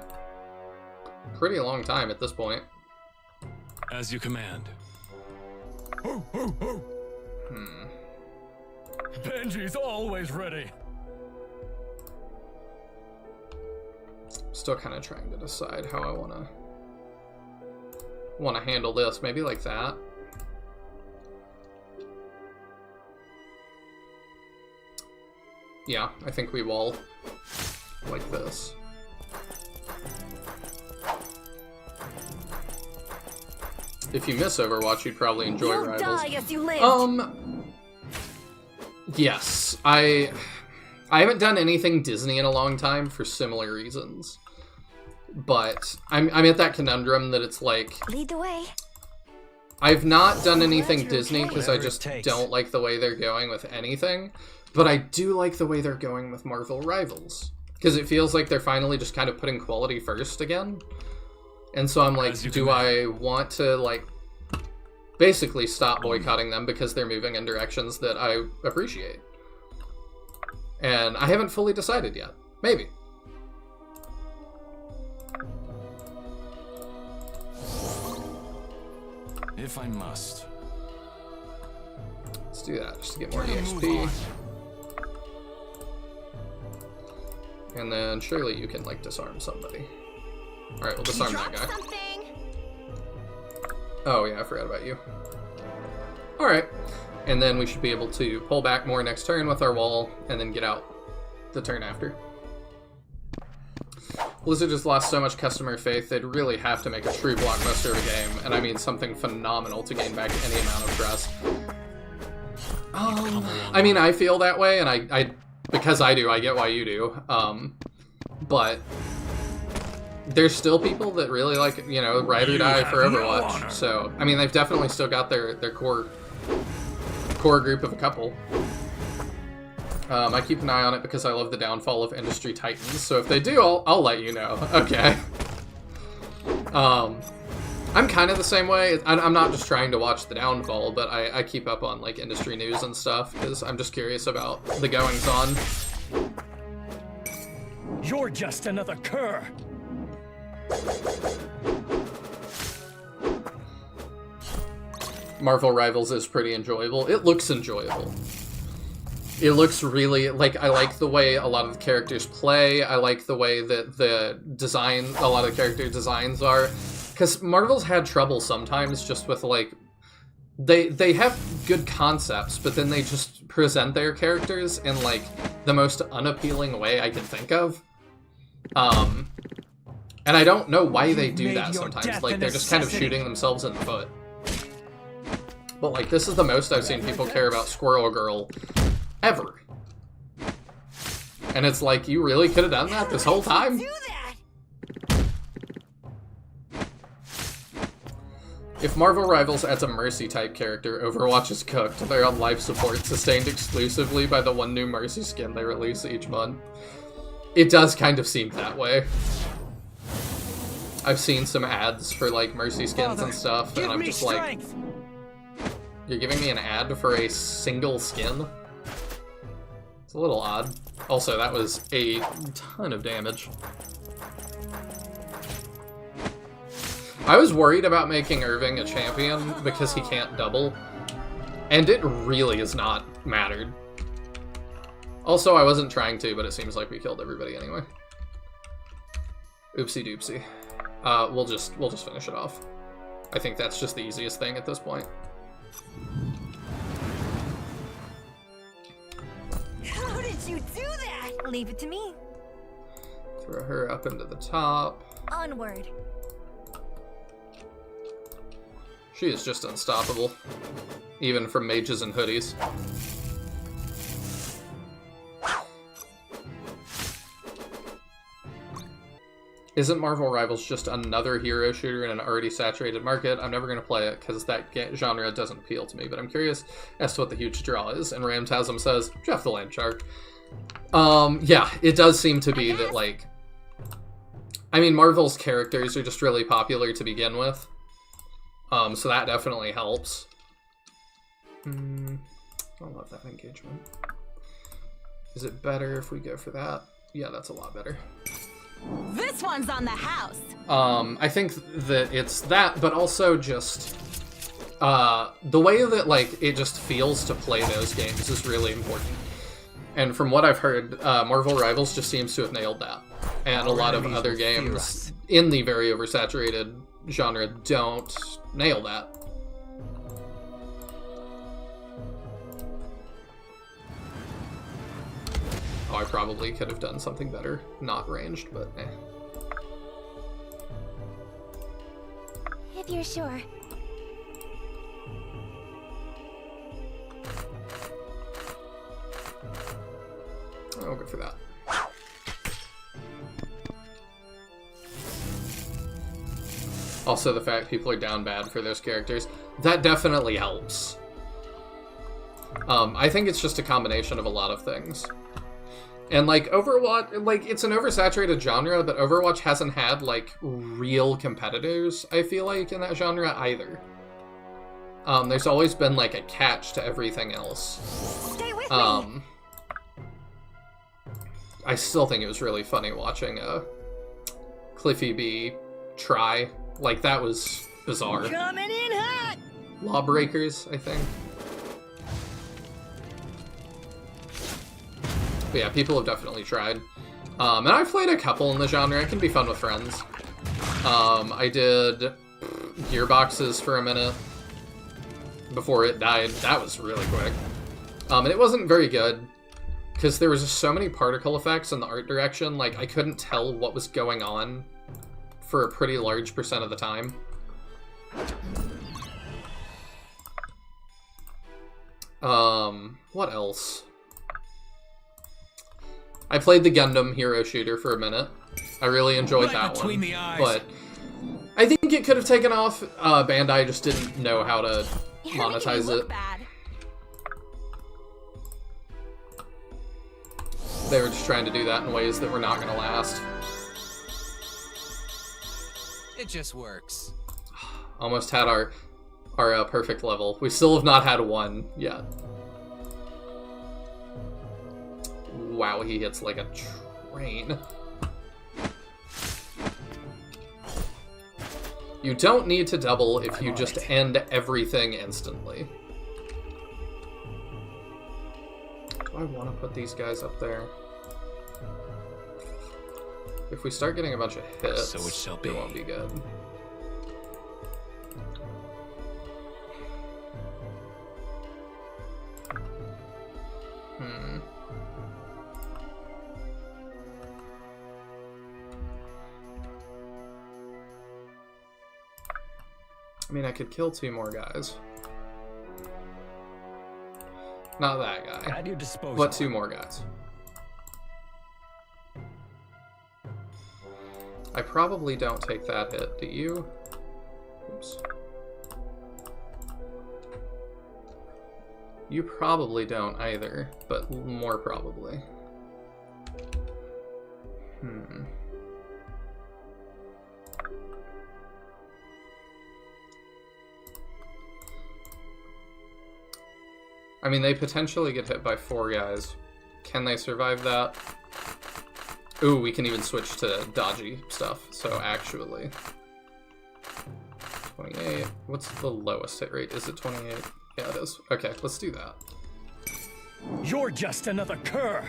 pretty long time at this point. As you command. Benji's always ready. Still kind of trying to decide how I want to handle this. Maybe like that. Yeah, I think we wall like this. If you miss Overwatch, you'd probably enjoy You'll Rivals. die as you live. Yes, I haven't done anything Disney in a long time for similar reasons. But I'm at that conundrum that it's like Lead the way. I've not done anything Disney because I just don't like the way they're going with anything. But I do like the way they're going with Marvel Rivals. Because it feels like they're finally just kind of putting quality first again. And so I'm like, do I want to, like, basically stop boycotting them because they're moving in directions that I appreciate? And I haven't fully decided yet. Maybe. If I must. Let's do that, just to get more EXP. And then surely you can, like, disarm somebody. Alright, we'll disarm that guy. Oh yeah, I forgot about you. Alright. And then we should be able to pull back more next turn with our wall, and then get out the turn after. Blizzard has lost so much customer faith, they'd really have to make a true blockbuster of a game, and I mean something phenomenal to gain back any amount of trust. I mean, I feel that way, and I because I do, I get why you do. But there's still people that really like, you know, ride or die for Overwatch. So, I mean, they've definitely still got their core group of a couple. I keep an eye on it because I love the downfall of industry titans. So if they do, I'll let you know. Okay. I'm kind of the same way. I'm not just trying to watch the downfall, but I keep up on like industry news and stuff because I'm just curious about the goings on. You're just another cur. Marvel Rivals is pretty enjoyable. It looks enjoyable. It looks really, like, I like the way a lot of the characters play. I like the way that the design, a lot of the character designs are. Because Marvel's had trouble sometimes just with, like, they have good concepts, but then they just present their characters in, like, the most unappealing way I can think of. And I don't know why they do that sometimes. Like, they're just kind of shooting themselves in the foot. But, like, this is the most I've seen people care about Squirrel Girl ever. And it's like, you really could have done that this whole time? Do that. If Marvel Rivals adds a Mercy-type character, Overwatch is cooked. They're on life support, sustained exclusively by the one new Mercy skin they release each month. It does kind of seem that way. I've seen some ads for, like, Mercy skins and stuff, and I'm just like... You're giving me an ad for a single skin? It's a little odd. Also, that was a ton of damage. I was worried about making Irving a champion because he can't double, and it really has not mattered. Also, I wasn't trying to, but it seems like we killed everybody anyway. Oopsie doopsie. We'll just finish it off. I think that's just the easiest thing at this point. How did you do that? Leave it to me. Throw her up into the top. Onward. She is just unstoppable, even from mages and hoodies. Isn't Marvel Rivals just another hero shooter in an already saturated market? I'm never going to play it because that genre doesn't appeal to me, but I'm curious as to what the huge draw is. And Ramtasm says, Jeff the Land Shark. Yeah, it does seem to be that, like... I mean, Marvel's characters are just really popular to begin with. So that definitely helps. I love that engagement. Is it better if we go for that? Yeah, that's a lot better. This one's on the house. I think that it's that, but also just the way that, like, it just feels to play those games is really important. And from what I've heard, Marvel Rivals just seems to have nailed that. And a lot of other games in the very oversaturated genre don't nail that. Oh, I probably could have done something better. Not ranged, but eh. If you're sure. I'll go for that. Also, the fact people are down bad for those characters, that definitely helps. I think it's just a combination of a lot of things. And, like, Overwatch, like, it's an oversaturated genre, but Overwatch hasn't had, like, real competitors, I feel like, in that genre either. There's always been, like, a catch to everything else. Stay with me. I still think it was really funny watching Cliffy B try. Like, that was bizarre. Coming in hot. Lawbreakers, I think. But yeah, people have definitely tried. And I've played a couple in the genre. It can be fun with friends. I did Gearboxes for a minute before it died. That was really quick. And it wasn't very good because there was just so many particle effects in the art direction. Like, I couldn't tell what was going on for a pretty large percent of the time. What else? I played the Gundam hero shooter for a minute. I really enjoyed that one, but I think it could have taken off. Bandai just didn't know how to monetize it. They were just trying to do that in ways that were not going to last. It just works. Almost had our perfect level. We still have not had one yet. Wow, he hits like a train. You don't need to double if you just end everything instantly. Do I want to put these guys up there? If we start getting a bunch of hits, So it shall be. It won't be good. I mean, I could kill 2 more guys. Not that guy. At your disposal. But 2 more guys. I probably don't take that hit, do you? Oops. You probably don't either, but more probably. I mean, they potentially get hit by 4 guys. Can they survive that? Ooh, we can even switch to dodgy stuff, so actually... 28. What's the lowest hit rate? Is it 28? Yeah, it is. Okay, let's do that. You're just another cur.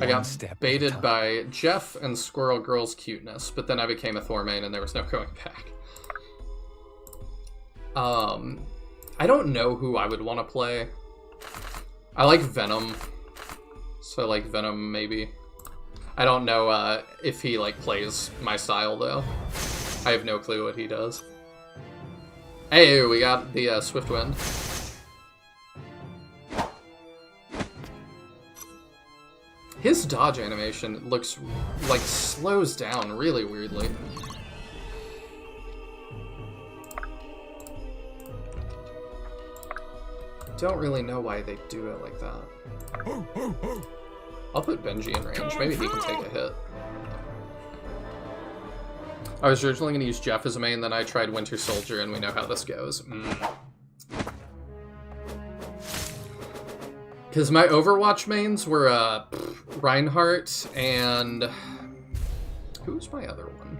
I got baited by Jeff and Squirrel Girl's cuteness, but then I became a Thor main and there was no going back. I don't know who I would want to play. I like Venom, so like Venom maybe. I don't know if he like plays my style though. I have no clue what he does. Hey, we got the Swift Wind. His dodge animation looks like slows down really weirdly. Don't really know why they do it like that. I'll put Benji in range. Maybe he can take a hit. I was originally going to use Jeff as a main, then I tried Winter Soldier, and we know how this goes. Because my Overwatch mains were Reinhardt and... Who's my other one?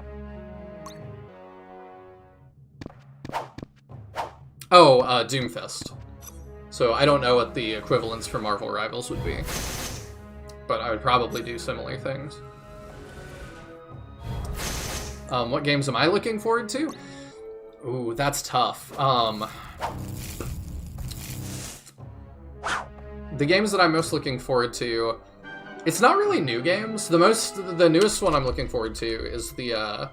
Oh, Doomfist. So I don't know what the equivalents for Marvel Rivals would be. But I would probably do similar things. What games am I looking forward to? Ooh, that's tough. The games that I'm most looking forward to, it's not really new games. The newest one I'm looking forward to is the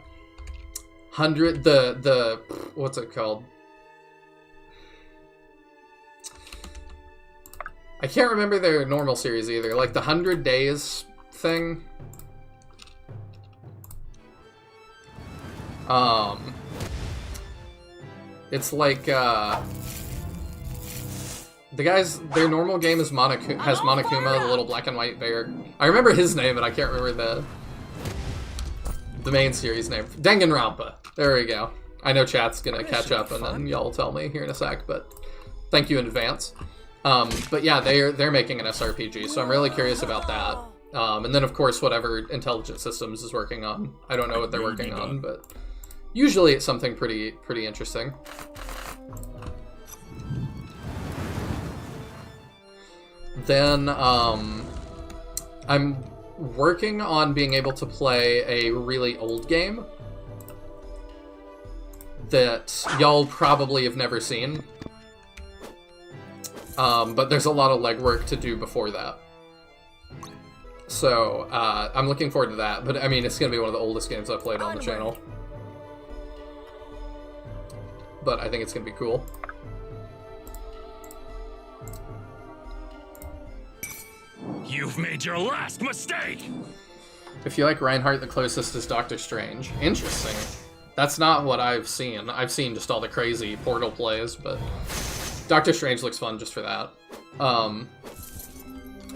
what's it called? I can't remember their normal series either. Like the 100 Days thing. It's like the guys, their normal game is has Monokuma, the little black and white bear. I remember his name, but I can't remember the main series name. Danganronpa. There we go. I know chat's gonna catch up, and then y'all will tell me here in a sec. But thank you in advance. But yeah, they're making an SRPG, so I'm really curious about that. And then of course whatever Intelligent Systems is working on. I don't know what they're working on, but usually it's something pretty interesting. Then I'm working on being able to play a really old game that y'all probably have never seen. But there's a lot of legwork to do before that. So, I'm looking forward to that. But, I mean, it's going to be one of the oldest games I've played on the channel. But I think it's going to be cool. You've made your last mistake! If you like Reinhardt, the closest is Doctor Strange. Interesting. That's not what I've seen. I've seen just all the crazy Portal plays, but... Doctor Strange looks fun just for that.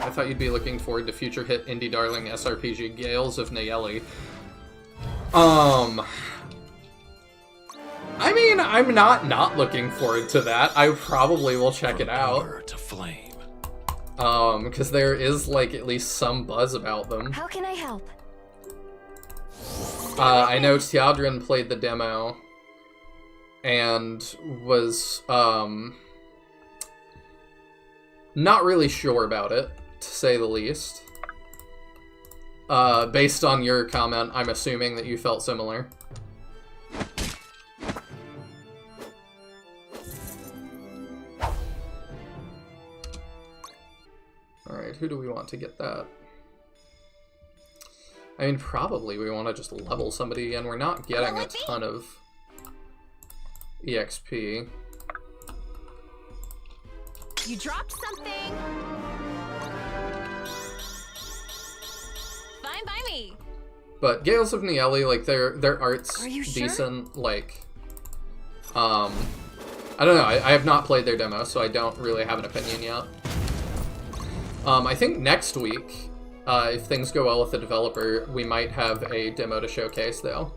I thought you'd be looking forward to future hit indie darling SRPG Gales of Nayeli. I mean, I'm not looking forward to that. I probably will check it out. Ember to flame. Because there is, like, at least some buzz about them. How can I help? I know Tiadrin played the demo and was, not really sure about it, to say the least. Based on your comment, I'm assuming that you felt similar. Alright, who do we want to get that? I mean, probably we want to just level somebody, and we're not getting a ton of EXP. You dropped something. Fine by me. But Gales of Nayeli, like, their art's Are you sure? decent, like, I don't know, I have not played their demo, so I don't really have an opinion yet. I think next week, if things go well with the developer, we might have a demo to showcase, though.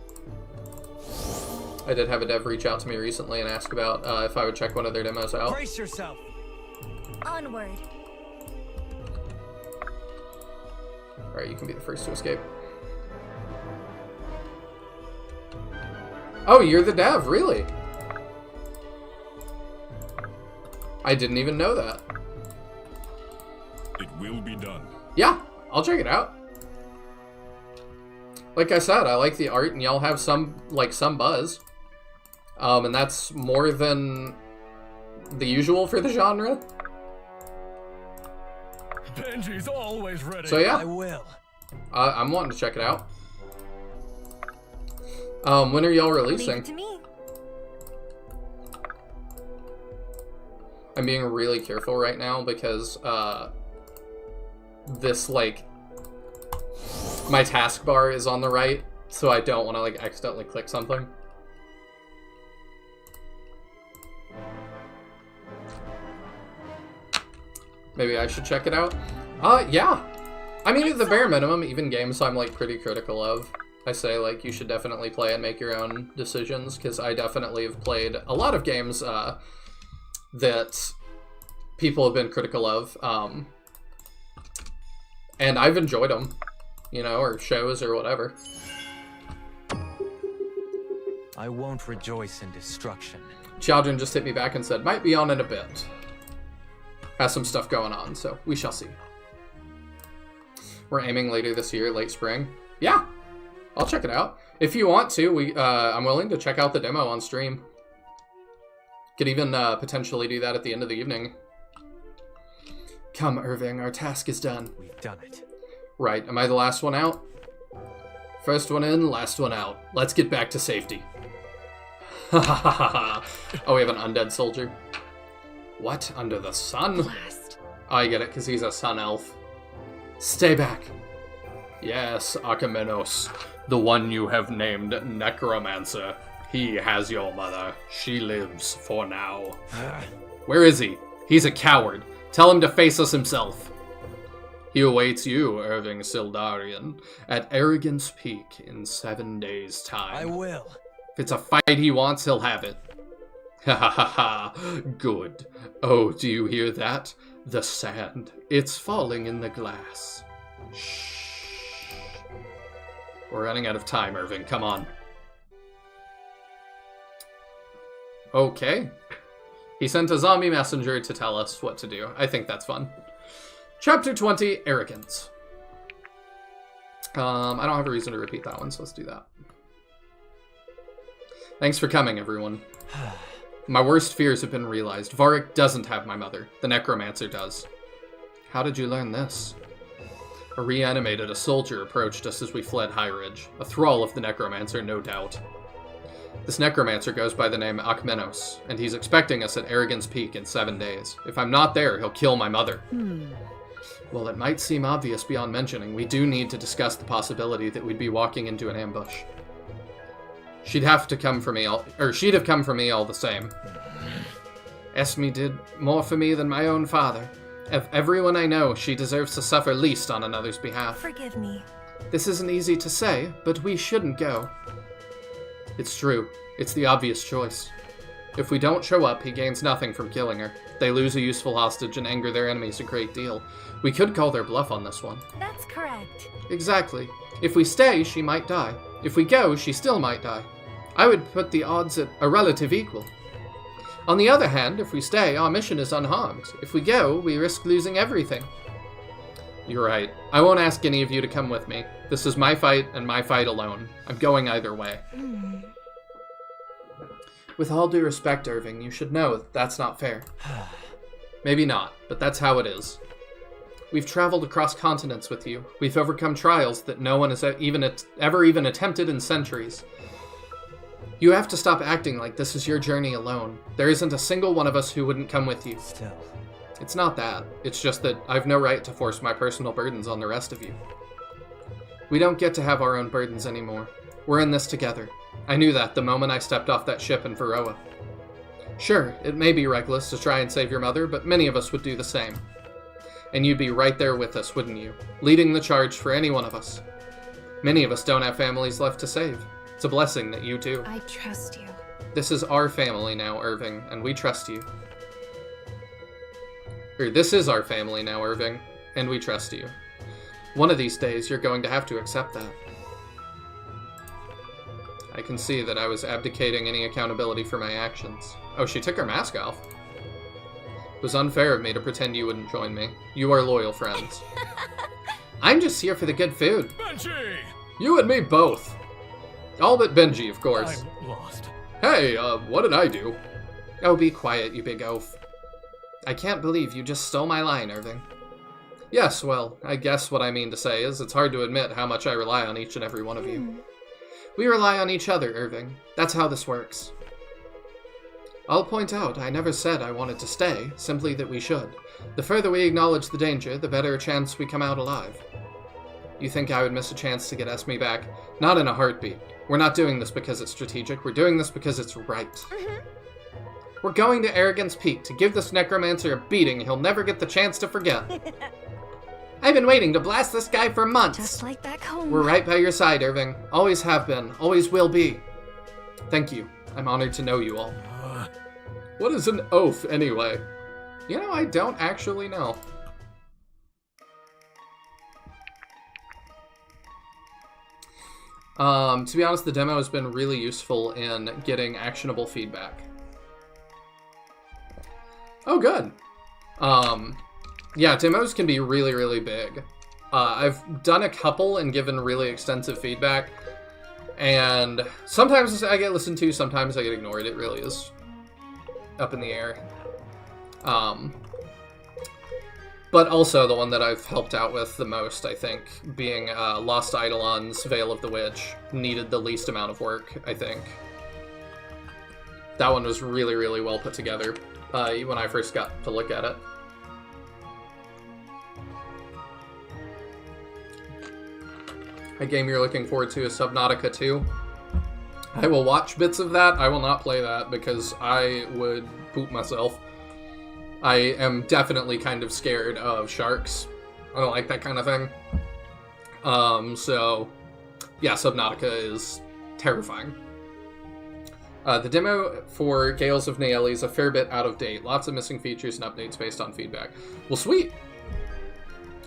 I did have a dev reach out to me recently and ask about if I would check one of their demos out. Brace yourself. Onward. Alright, you can be the first to escape. Oh, you're the dev, really? I didn't even know that. It will be done. Yeah, I'll check it out. Like I said, I like the art, and y'all have some buzz. And that's more than the usual for the genre. Benji's always ready. So yeah, I will. I'm wanting to check it out. When are y'all Leave releasing? it to me. I'm being really careful right now because this, like, my taskbar is on the right, so I don't want to, like, accidentally click something. Maybe I should check it out. Yeah. I mean, at the bare minimum, even games I'm, like, pretty critical of, I say, like, you should definitely play and make your own decisions, because I definitely have played a lot of games that people have been critical of, and I've enjoyed them, you know, or shows or whatever. I won't rejoice in destruction. Children just hit me back and said, might be on in a bit. Has some stuff going on, so we shall see. We're aiming later this year, late spring. Yeah, I'll check it out. If you want to, I'm willing to check out the demo on stream. Could even potentially do that at the end of the evening. Come, Irving, our task is done. We've done it. Right, am I the last one out? First one in, last one out. Let's get back to safety. Ha ha ha ha. Oh, we have an undead soldier. What? Under the sun? Blast. Oh, I get it, because he's a sun elf. Stay back. Yes, Akamenos, the one you have named Necromancer. He has your mother. She lives for now. Where is he? He's a coward. Tell him to face us himself. He awaits you, Irving Sildarian, at Arrogance Peak in 7 days' time. I will. If it's a fight he wants, he'll have it. Ha ha ha ha. Good. Oh, do you hear that? The sand. It's falling in the glass. Shh. We're running out of time, Irving. Come on. Okay. He sent a zombie messenger to tell us what to do. I think that's fun. Chapter 20, Arrogance. I don't have a reason to repeat that one, so let's do that. Thanks for coming, everyone. My worst fears have been realized. Varric doesn't have my mother. The Necromancer does. How did you learn this? A reanimated soldier approached us as we fled High Ridge. A thrall of the Necromancer, no doubt. This Necromancer goes by the name Akmenos, and he's expecting us at Arrogance Peak in 7 days. If I'm not there, he'll kill my mother. Well, it might seem obvious beyond mentioning, we do need to discuss the possibility that we'd be walking into an ambush. She'd have come for me all the same. Esme did more for me than my own father. Of everyone I know, she deserves to suffer least on another's behalf. Forgive me. This isn't easy to say, but we shouldn't go. It's true. It's the obvious choice. If we don't show up, he gains nothing from killing her. They lose a useful hostage and anger their enemies a great deal. We could call their bluff on this one. That's correct. Exactly. If we stay, she might die. If we go, she still might die. I would put the odds at a relative equal. On the other hand, if we stay, our mission is unharmed. If we go, we risk losing everything. You're right. I won't ask any of you to come with me. This is my fight, and my fight alone. I'm going either way. With all due respect, Irving, you should know that that's not fair. Maybe not, but that's how it is. We've traveled across continents with you. We've overcome trials that no one has ever even attempted in centuries. You have to stop acting like this is your journey alone. There isn't a single one of us who wouldn't come with you. Still. It's not that. It's just that I've no right to force my personal burdens on the rest of you. We don't get to have our own burdens anymore. We're in this together. I knew that the moment I stepped off that ship in Varroa. Sure, it may be reckless to try and save your mother, but many of us would do the same. And you'd be right there with us, wouldn't you? Leading the charge for any one of us. Many of us don't have families left to save. It's a blessing that you do. I trust you. This is our family now, Irving, and we trust you. This is our family now, Irving, and we trust you. One of these days, you're going to have to accept that. I can see that I was abdicating any accountability for my actions. Oh, she took her mask off. It was unfair of me to pretend you wouldn't join me. You are loyal friends. I'm just here for the good food. Benji! You and me both. All but Benji, of course. I'm lost. Hey, what did I do? Oh, be quiet, you big oaf. I can't believe you just stole my line, Irving. Yes, well, I guess what I mean to say is it's hard to admit how much I rely on each and every one of you. We rely on each other, Irving. That's how this works. I'll point out, I never said I wanted to stay, simply that we should. The further we acknowledge the danger, the better chance we come out alive. You think I would miss a chance to get Esme back? Not in a heartbeat. We're not doing this because it's strategic, we're doing this because it's right. We're going to Arrogance Peak to give this necromancer a beating he'll never get the chance to forget. I've been waiting to blast this guy for months. Just like back home. We're right by your side, Irving. Always have been, always will be. Thank you. I'm honored to know you all. What is an oath, anyway? You know, I don't actually know. To be honest, the demo has been really useful in getting actionable feedback. Oh, good. Yeah, demos can be really, really big. I've done a couple and given really extensive feedback, and sometimes I get listened to, sometimes I get ignored. It really is up in the air. But also the one that I've helped out with the most, I think, being Lost Eidolon's Veil of the Witch, needed the least amount of work, I think. That one was really, really well put together when I first got to look at it. A game you're looking forward to is Subnautica 2. I will watch bits of that. I will not play that because I would poop myself. I am definitely kind of scared of sharks. I don't like that kind of thing. So, yeah, Subnautica is terrifying. The demo for Gales of Naeli is a fair bit out of date. Lots of missing features and updates based on feedback. Well, sweet.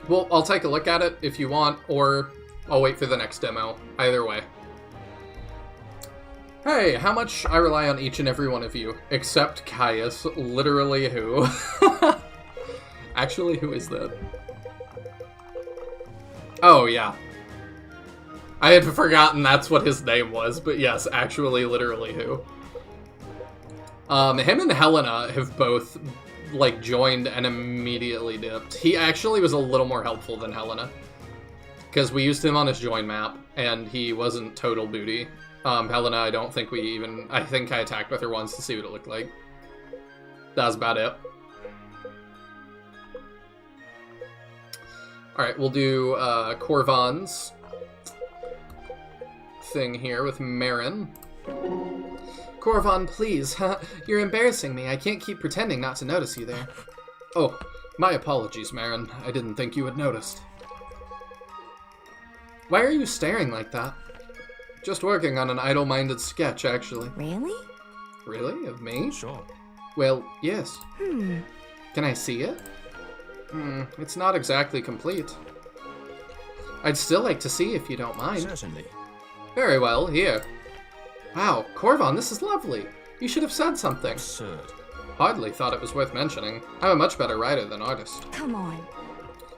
Well, I'll take a look at it if you want, or I'll wait for the next demo. Either way. Hey, how much I rely on each and every one of you, except Caius. Literally who? Actually, who is that? Oh, yeah. I had forgotten that's what his name was, but yes, actually, literally who. Him and Helena have both, like, joined and immediately dipped. He actually was a little more helpful than Helena, because we used him on his join map, and he wasn't total booty. Helena, I don't think we even... I think I attacked with her once to see what it looked like. That was about it. Alright, we'll do Corvan's thing here with Marin. Corvan, please. You're embarrassing me. I can't keep pretending not to notice you there. Oh, My apologies, Marin. I didn't think you had noticed. Why are you staring like that? Just working on an idle-minded sketch, actually. Really? Really? Of me? Sure. Well, yes. Can I see it? It's not exactly complete. I'd still like to see if you don't mind. Certainly. Very well, here. Wow, Corvon, this is lovely. You should have said something. Absurd. Hardly thought it was worth mentioning. I'm a much better writer than artist. Come on.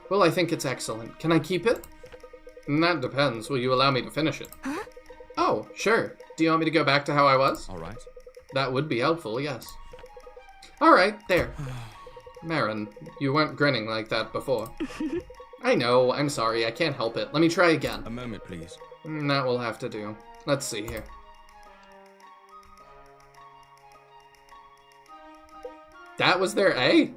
Well, I think it's excellent. Can I keep it? That depends. Will you allow me to finish it? Huh? Oh, sure. Do you want me to go back to how I was? All right. That would be helpful, yes. Alright, there. Marin, you weren't grinning like that before. I know, I'm sorry, I can't help it. Let me try again. A moment, please. That will have to do. Let's see here. That was their A?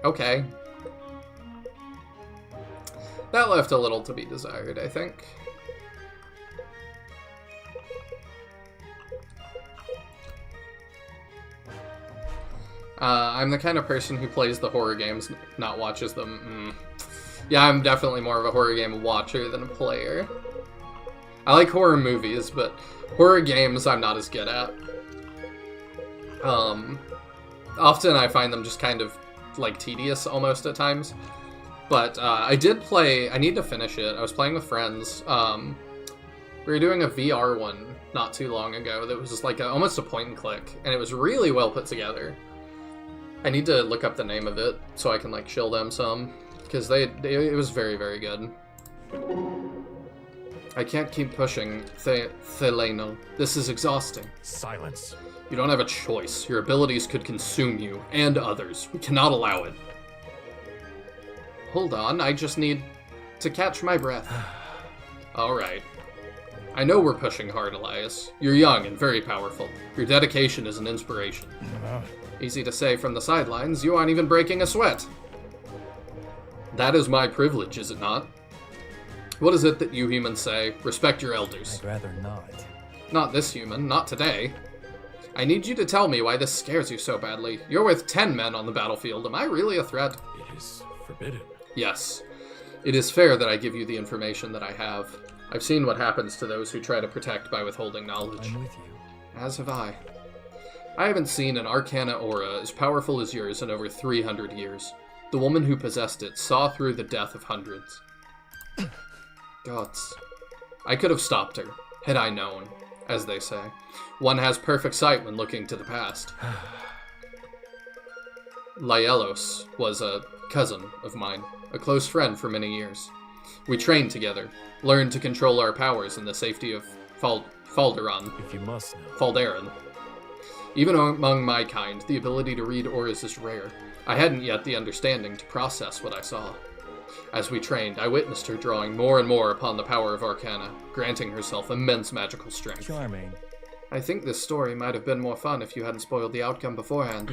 Okay. That left a little to be desired, I think. I'm the kind of person who plays the horror games, not watches them. Yeah, I'm definitely more of a horror game watcher than a player. I like horror movies, but horror games I'm not as good at. Often I find them just kind of, like, tedious almost at times. But I did play, I need to finish it. I was playing with friends. We were doing a VR one not too long ago that was just like almost a point and click, and it was really well put together. I need to look up the name of it so I can like shill them some, because it was very, very good. I can't keep pushing, Theleno. This is exhausting. Silence. You don't have a choice. Your abilities could consume you and others. We cannot allow it. Hold on, I just need to catch my breath. Alright. I know we're pushing hard, Elias. You're young and very powerful. Your dedication is an inspiration. Easy to say from the sidelines, you aren't even breaking a sweat. That is my privilege, is it not? What is it that you humans say? Respect your elders. I'd rather not. Not this human, not today. I need you to tell me why this scares you so badly. You're with 10 men on the battlefield. Am I really a threat? It is forbidden. Yes. It is fair that I give you the information that I have. I've seen what happens to those who try to protect by withholding knowledge. I'm with you. As have I. I haven't seen an arcana aura as powerful as yours in over 300 years. The woman who possessed it saw through the death of hundreds. Gods. I could have stopped her, had I known, as they say. One has perfect sight when looking to the past. Laelos was a cousin of mine, a close friend for many years. We trained together, learned to control our powers in the safety of Falderon. If you must know. Falderon. Even among my kind, the ability to read auras is rare. I hadn't yet the understanding to process what I saw. As we trained, I witnessed her drawing more and more upon the power of Arcana, granting herself immense magical strength. Charming. I think this story might have been more fun if you hadn't spoiled the outcome beforehand.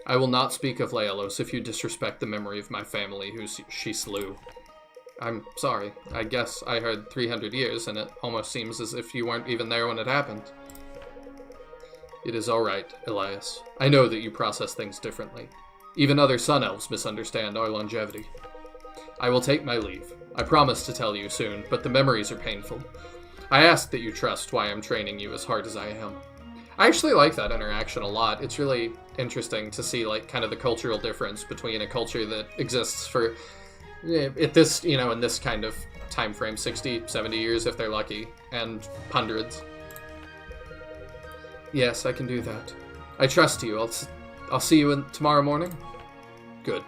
I will not speak of Laelos if you disrespect the memory of my family who she slew. I'm sorry. I guess I heard 300 years, and it almost seems as if you weren't even there when it happened. It is alright, Elias. I know that you process things differently. Even other Sun Elves misunderstand our longevity. I will take my leave. I promise to tell you soon, but the memories are painful. I ask that you trust why I'm training you as hard as I am. I actually like that interaction a lot. It's really interesting to see, like, kind of the cultural difference between a culture that exists for, at this, you know, in this kind of time frame, 60, 70 years if they're lucky, and hundreds. Yes, I can do that. I trust you. I'll see you tomorrow morning. Good.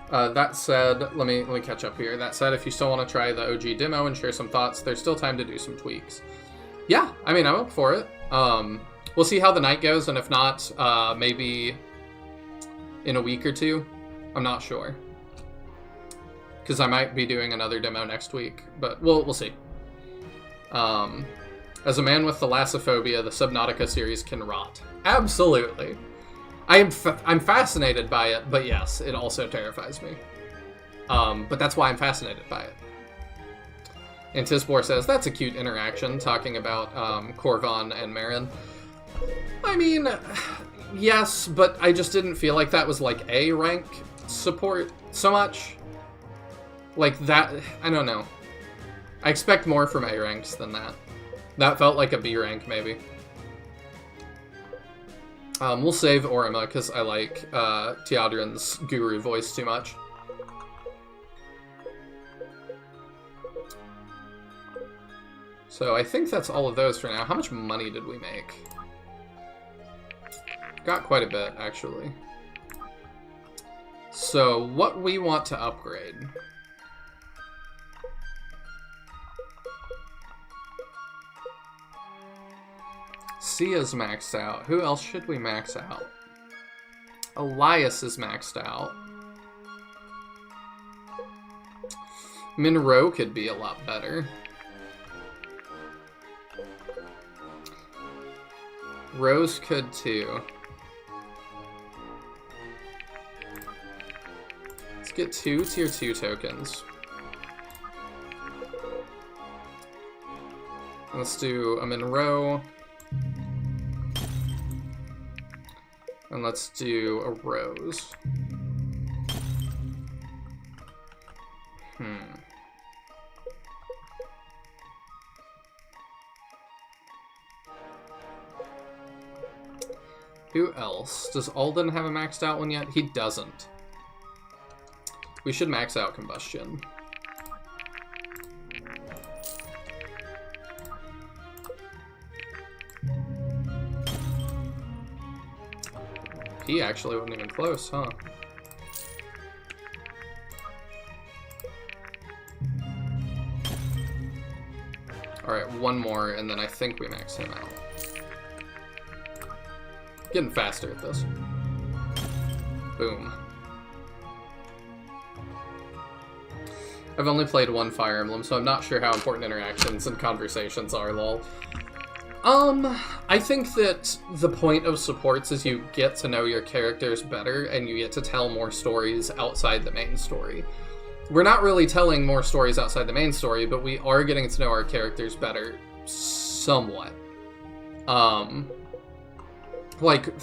That said, let me catch up here. That said, if you still want to try the OG demo and share some thoughts, there's still time to do some tweaks. Yeah, I mean, I'm up for it. We'll see how the night goes, and if not, maybe in a week or two. I'm not sure. Because I might be doing another demo next week, but we'll see. As a man with thalassophobia, the Subnautica series can rot. Absolutely. I'm fascinated by it, but yes, it also terrifies me. But that's why I'm fascinated by it. And Tisbor says, that's a cute interaction, talking about Korvan and Marin. I mean, yes, but I just didn't feel like that was like A rank support so much. Like that, I don't know. I expect more from A ranks than that. That felt like a B rank, maybe. We'll save Orima, because I like Teodrin's guru voice too much. So I think that's all of those for now. How much money did we make? Got quite a bit, actually. So what we want to upgrade... Sia's maxed out. Who else should we max out? Elias is maxed out. Monroe could be a lot better. Rose could too. Let's get 2 tier 2 tokens. Let's do a Monroe. And let's do a Rose. Who else? Does Alden have a maxed out one yet? He doesn't. We should max out Combustion. He actually wasn't even close, huh? Alright, one more, and then I think we max him out. Getting faster at this. Boom. I've only played one Fire Emblem, so I'm not sure how important interactions and conversations are, lol. I think that the point of supports is you get to know your characters better, and you get to tell more stories outside the main story. We're not really telling more stories outside the main story, but we are getting to know our characters better, somewhat. Like,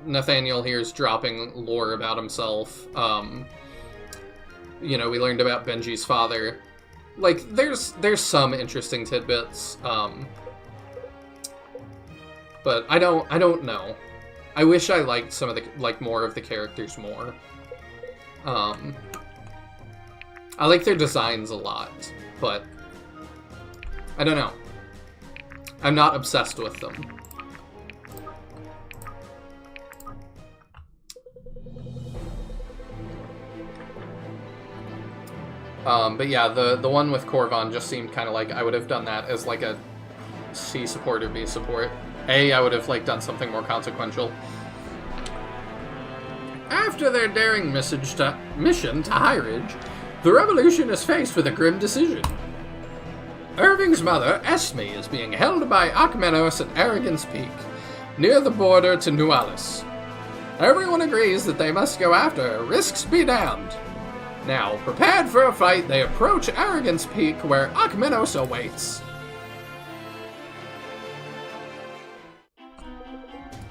Nathaniel here's dropping lore about himself. You know, we learned about Benji's father. Like, there's some interesting tidbits. But I don't know. I wish I liked some of the, like, more of the characters more. I like their designs a lot, but I don't know. I'm not obsessed with them. But yeah, the one with Korvan just seemed kind of like I would have done that as like a C support or B support. I would have like done something more consequential. After their daring mission to High Ridge, the Revolution is faced with a grim decision. Irving's mother, Esme, is being held by Akmenos at Arrogance Peak, near the border to Nualis. Everyone agrees that they must go after her, risks be damned. Now, prepared for a fight, they approach Arrogance Peak, where Akmenos awaits.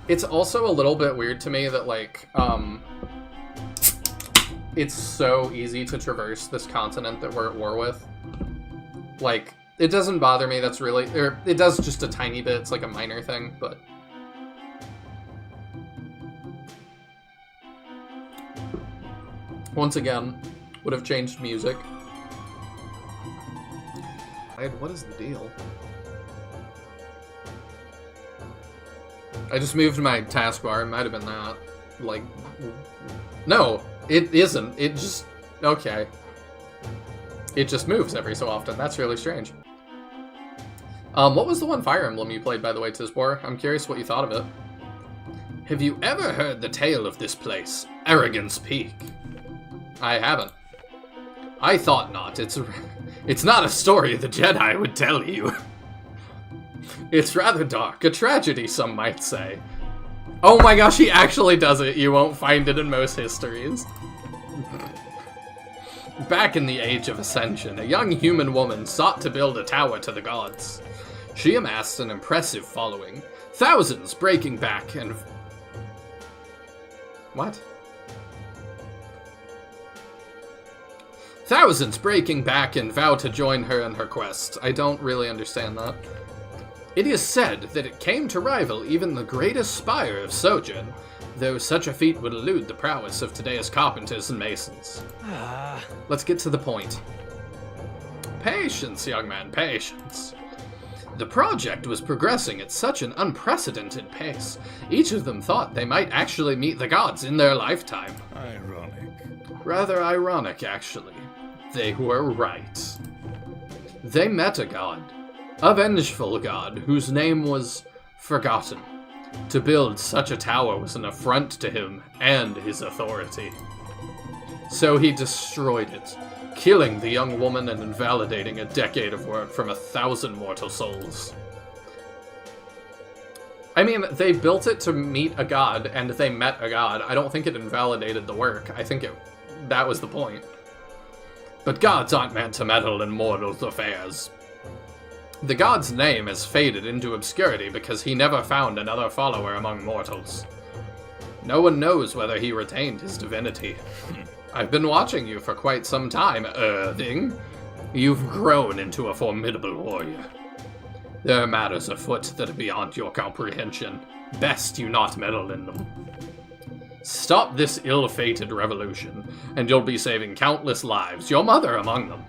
It's also a little bit weird to me that, like, it's so easy to traverse this continent that we're at war with. Like, it doesn't bother me, that's really, or it does just a tiny bit, it's like a minor thing, but... Once again, would have changed music. What is the deal? I just moved my taskbar. It might have been that. Like, no, it isn't. It just, okay. It just moves every so often. That's really strange. What was the one Fire Emblem you played, by the way, Tisbor? I'm curious what you thought of it. Have you ever heard the tale of this place, Arrogance Peak? I haven't. I thought not. It's not a story the Jedi would tell you. It's rather dark, a tragedy, some might say. Oh my gosh, he actually does it. You won't find it in most histories. Back in the Age of Ascension, a young human woman sought to build a tower to the gods. She amassed an impressive following, thousands breaking back and... What? Thousands breaking back and vow to join her in her quest. I don't really understand that. It is said that it came to rival even the greatest spire of Sojourn, though such a feat would elude the prowess of today's carpenters and masons. Let's get to the point. Patience, young man, patience. The project was progressing at such an unprecedented pace. Each of them thought they might actually meet the gods in their lifetime. Ironic. Rather ironic, actually. They were right. They met a god. A vengeful god whose name was forgotten. To build such a tower was an affront to him and his authority. So he destroyed it, killing the young woman and invalidating a decade of work from 1,000 mortal souls. I mean, they built it to meet a god, and they met a god. I don't think it invalidated the work. I think that was the point. But gods aren't meant to meddle in mortals' affairs. The god's name has faded into obscurity because he never found another follower among mortals. No one knows whether he retained his divinity. I've been watching you for quite some time, Irving. You've grown into a formidable warrior. There are matters afoot that are beyond your comprehension. Best you not meddle in them. Stop this ill-fated revolution, and you'll be saving countless lives, your mother among them.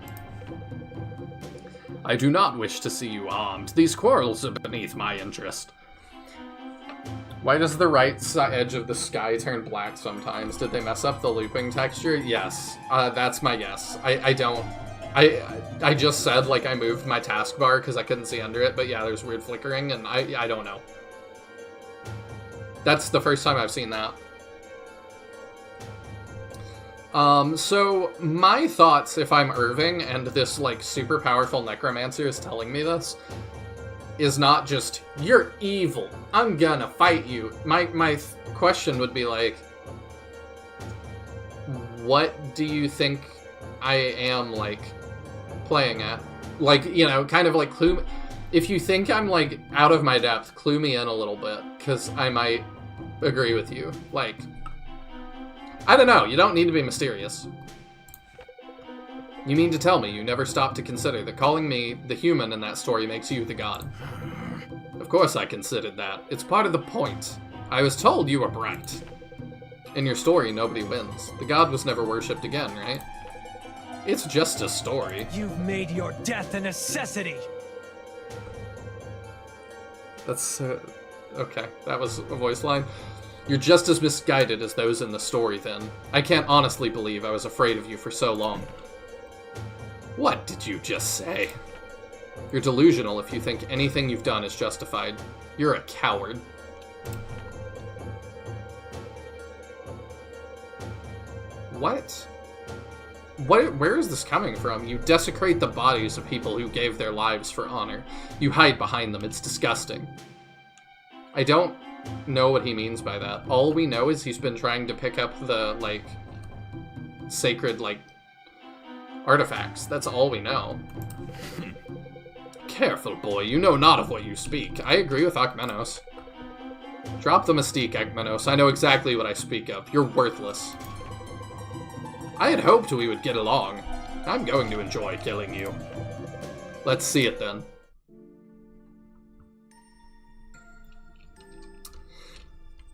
I do not wish to see you armed. These quarrels are beneath my interest. Why does the right edge of the sky turn black sometimes? Did they mess up the looping texture? Yes. That's my guess. I don't... I just said, like, I moved my taskbar because I couldn't see under it, but yeah, there's weird flickering, and I don't know. That's the first time I've seen that. So my thoughts, if I'm Irving, and this, like, super powerful necromancer is telling me this, is not just, you're evil, I'm gonna fight you. My question would be, like, what do you think I am, like, playing at? Like, you know, kind of like, clue... If you think I'm, like, out of my depth, clue me in a little bit, because I might agree with you. Like... I don't know, you don't need to be mysterious. You mean to tell me you never stopped to consider that calling me the human in that story makes you the god? Of course I considered that. It's part of the point. I was told you were bright. In your story, nobody wins. The god was never worshipped again, right? It's just a story. You've made your death a necessity! That's, okay, that was a voice line. You're just as misguided as those in the story, then. I can't honestly believe I was afraid of you for so long. What did you just say? You're delusional if you think anything you've done is justified. You're a coward. What? Where is this coming from? You desecrate the bodies of people who gave their lives for honor. You hide behind them. It's disgusting. I don't know what he means by that. All we know is he's been trying to pick up the, like, sacred, like, artifacts. That's all we know. Careful, boy. You know not of what you speak. I agree with Akmenos. Drop the mystique, Akmenos. I know exactly what I speak of. You're worthless. I had hoped we would get along. I'm going to enjoy killing you. Let's see it, then.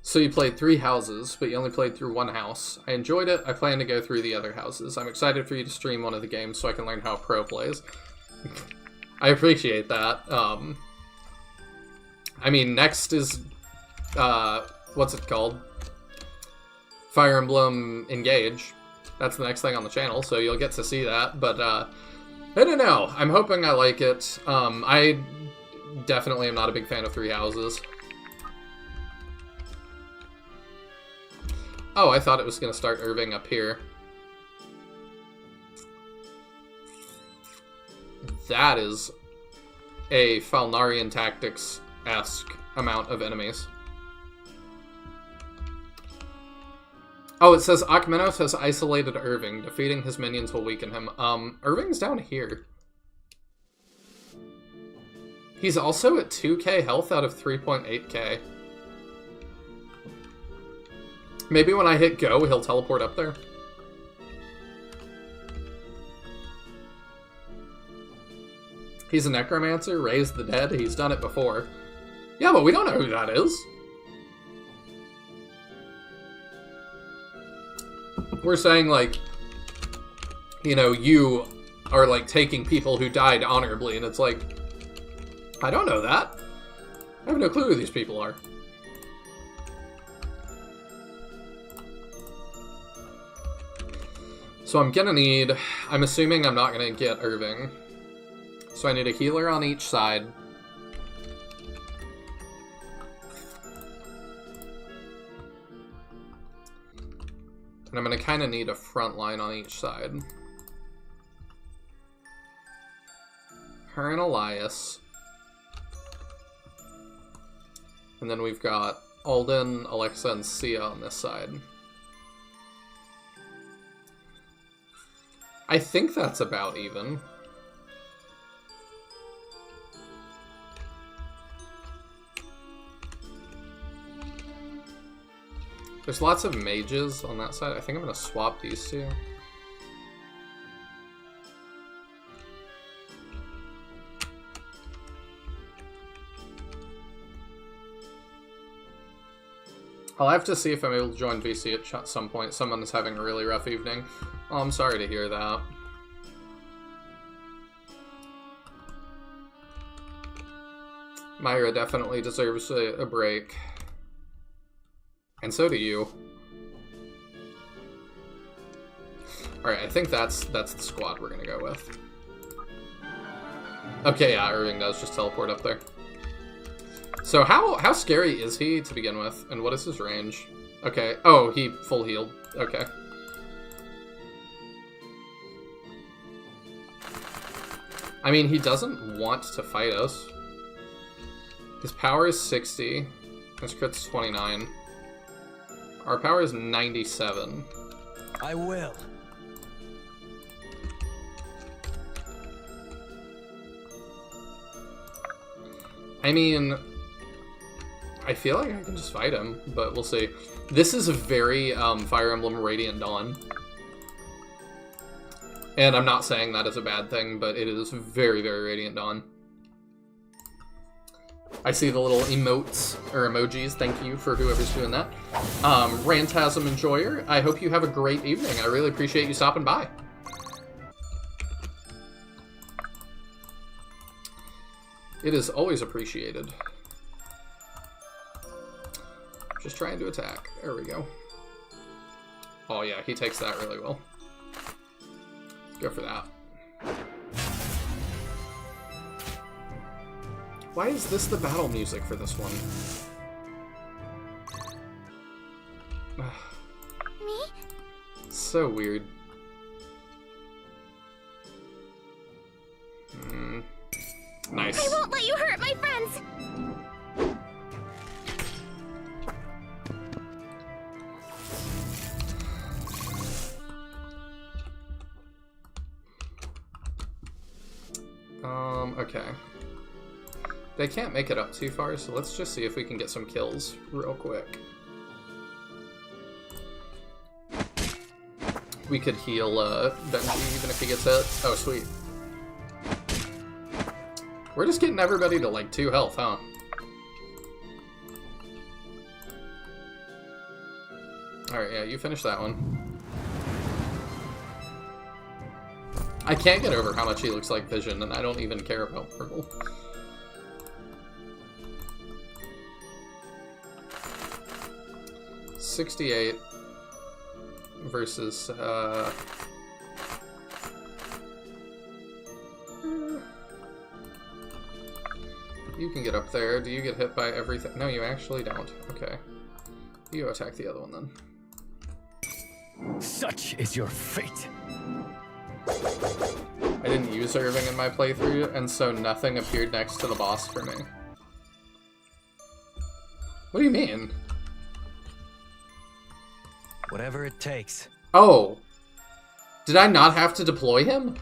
So you played 3 houses, but you only played through 1 house. I enjoyed it. I plan to go through the other houses. I'm excited for you to stream one of the games so I can learn how a pro plays. I appreciate that. I mean, next is, what's it called? Fire Emblem Engage. That's the next thing on the channel, so you'll get to see that. But, I don't know. I'm hoping I like it. I definitely am not a big fan of 3 houses. Oh, I thought it was going to start Irving up here. That is a Falnarian Tactics-esque amount of enemies. Oh, it says Akmenos has isolated Irving. Defeating his minions will weaken him. Irving's down here. He's also at 2k health out of 3.8k. Maybe when I hit go, he'll teleport up there. He's a necromancer, raised the dead. He's done it before. Yeah, but we don't know who that is. We're saying, like, you know, you are, like, taking people who died honorably, and it's like, I don't know that. I have no clue who these people are. So I'm gonna need... I'm assuming I'm not gonna get Irving. So I need a healer on each side. And I'm gonna kind of need a front line on each side. Her and Elias. And then we've got Alden, Alexa, and Sia on this side. I think that's about even. There's lots of mages on that side. I think I'm going to swap these two. I'll have to see if I'm able to join VC at some point. Someone is having a really rough evening. Oh, I'm sorry to hear that. Myra definitely deserves a break. And so do you. Alright, I think that's the squad we're gonna go with. Okay, yeah, Irving does just teleport up there. So how scary is he to begin with? And what is his range? Okay. Oh, he full healed. Okay. I mean, he doesn't want to fight us. His power is 60. His crit's 29. Our power is 97. I will. I mean, I feel like I can just fight him, but we'll see. This is a very Fire Emblem Radiant Dawn. And I'm not saying that is a bad thing, but it is very, very Radiant Dawn. I see the little emotes, or emojis, thank you for whoever's doing that. Rantasm Enjoyer, I hope you have a great evening. I really appreciate you stopping by. It is always appreciated. Just trying to attack. There we go. Oh yeah, he takes that really well. Go for that. Why is this the battle music for this one? Me? So weird. Nice. I won't let you hurt my friends! Okay. They can't make it up too far, so let's just see if we can get some kills real quick. We could heal Benji even if he gets hit. Oh, sweet. We're just getting everybody to like 2 health, huh? Alright, yeah, you finish that one. I can't get over how much he looks like Vision, and I don't even care about purple. $68 versus you can get up there. Do you get hit by everything? No, you actually don't. Okay. You attack the other one then. Such is your fate. I didn't use Irving in my playthrough, and so nothing appeared next to the boss for me. What do you mean? Whatever it takes. Oh. Did I not have to deploy him?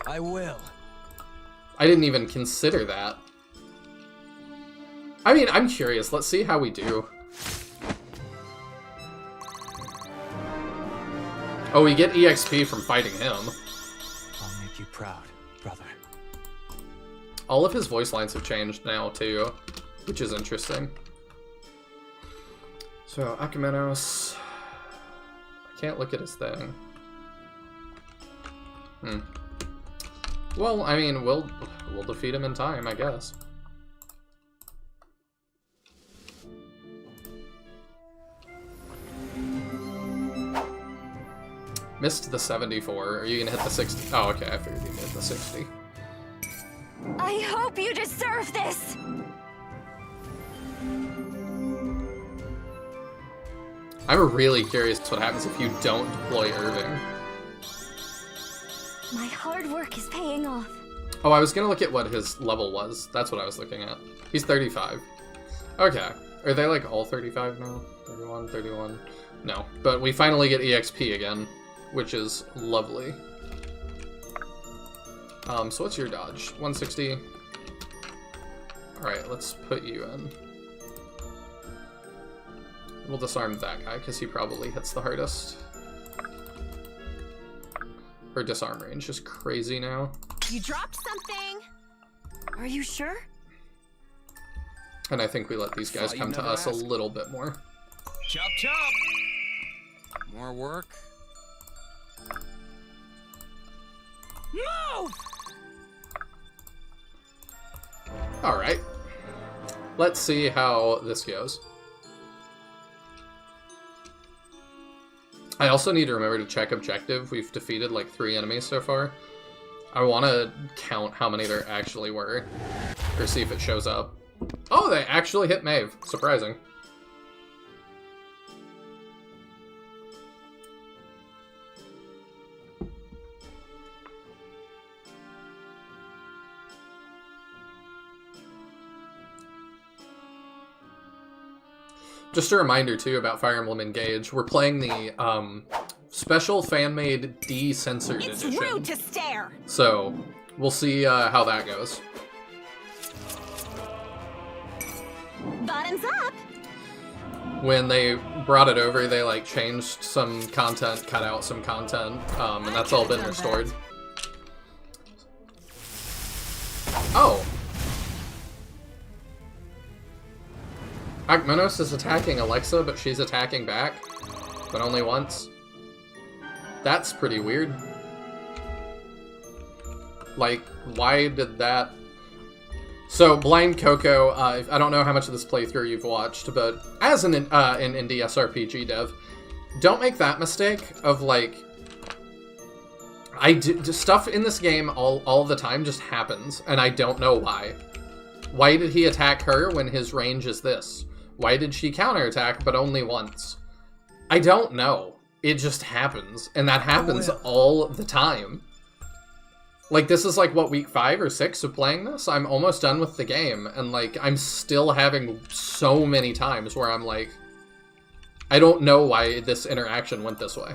I will. I didn't even consider that. I mean, I'm curious. Let's see how we do. Oh, we get EXP from fighting him. I'll make you proud, brother. All of his voice lines have changed now, too, which is interesting. So, Akamenos... I can't look at his thing. Well, I mean, we'll defeat him in time, I guess. Missed the 74. Are you gonna hit the 60? Oh, okay, I figured you hit the 60. I hope you deserve this! I'm really curious what happens if you don't deploy Irving. My hard work is paying off. Oh, I was gonna look at what his level was. That's what I was looking at. He's 35. Okay. Are they like all 35 now? 31, 31? No. But we finally get EXP again, which is lovely. So what's your dodge? 160? Alright, let's put you in. We'll disarm that guy, because he probably hits the hardest. Her disarm range is crazy now. You dropped something! Are you sure? And I think we let these guys come to us a little bit more. Chop chop! More work? Move! Alright. Let's see how this goes. I also need to remember to check objective. We've defeated like 3 enemies so far. I want to count how many there actually were, or see if it shows up. Oh, they actually hit Maeve. Surprising. Just a reminder, too, about Fire Emblem Engage. We're playing the special fan-made D-censored edition. It's rude to stare! So, we'll see how that goes. Bottoms up! When they brought it over, they, like, changed some content, cut out some content, and that's all been restored. Oh! Akmenos is attacking Alexa, but she's attacking back. But only once. That's pretty weird. Like, why did that... So, Blind Coco, I don't know how much of this playthrough you've watched, but as an indie SRPG dev, don't make that mistake of, like... Stuff in this game all the time just happens, and I don't know why. Why did he attack her when his range is this? Why did she counterattack, but only once? I don't know. It just happens, and that happens all the time. Like, this is like, what, week 5 or 6 of playing this? I'm almost done with the game, and, like, I'm still having so many times where I'm like, I don't know why this interaction went this way.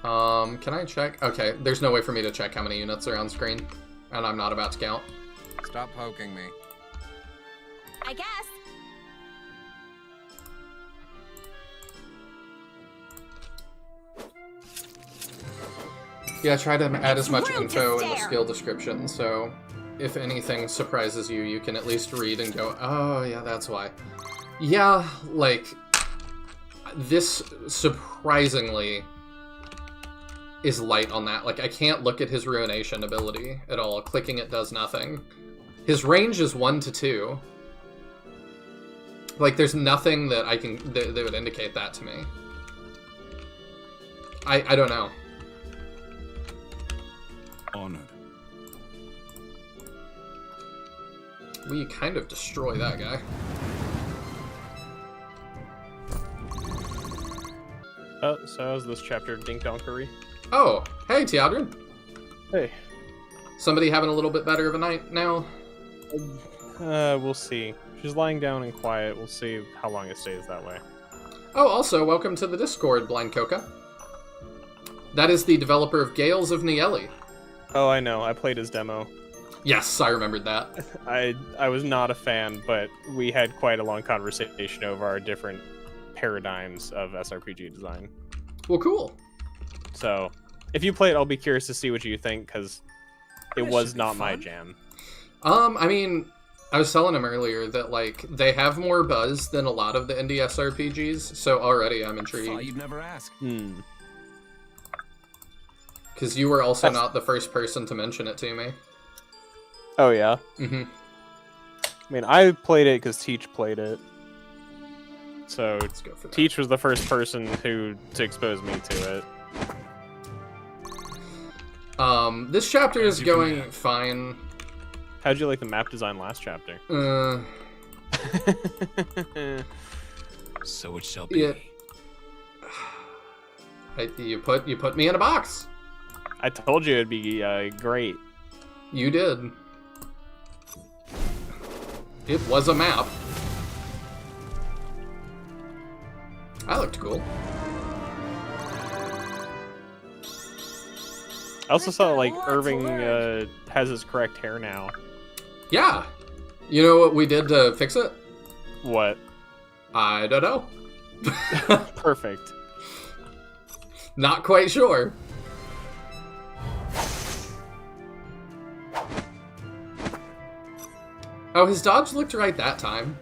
Can I check? Okay, there's no way for me to check how many units are on screen, and I'm not about to count. Stop poking me. I guess. Yeah, try to add as much rude to info in the stare. skill description, so if anything surprises you, you can at least read and go, oh, yeah, that's why. Yeah, like, this surprisingly is light on that. Like, I can't look at his Ruination ability at all. Clicking it does nothing. His range is 1 to 2. Like, there's nothing that I can that would indicate that to me. I don't know. Honored. We kind of destroy that guy. So how's this chapter Dink Donkery? Oh, hey, Teodrin. Hey. Somebody having a little bit better of a night now? We'll see. She's lying down and quiet. We'll see how long it stays that way. Oh, also, welcome to the Discord, Blind Coca. That is the developer of Gales of Nieli. Oh, I know. I played his demo. Yes, I remembered that. I was not a fan, but we had quite a long conversation over our different paradigms of SRPG design. Well, cool. So, if you play it, I'll be curious to see what you think, because it was not my jam. I mean, I was telling him earlier that, like, they have more buzz than a lot of the indie SRPGs, so already I'm intrigued. Thought you'd never ask. Because you were also not the first person to mention it to me. Oh, yeah? Mm-hmm. I mean, I played it because Teach played it. So, Let's go for that. Teach was the first person to expose me to it. This chapter is you going command. fine. How'd you like the map design last chapter? So it shall be. Yeah. You put me in a box. I told you it'd be great. You did. It was a map. That looked cool. I also saw, like, Irving has his correct hair now. Yeah. You know what we did to fix it? What? I don't know. Perfect. Not quite sure. Oh, his dodge looked right that time.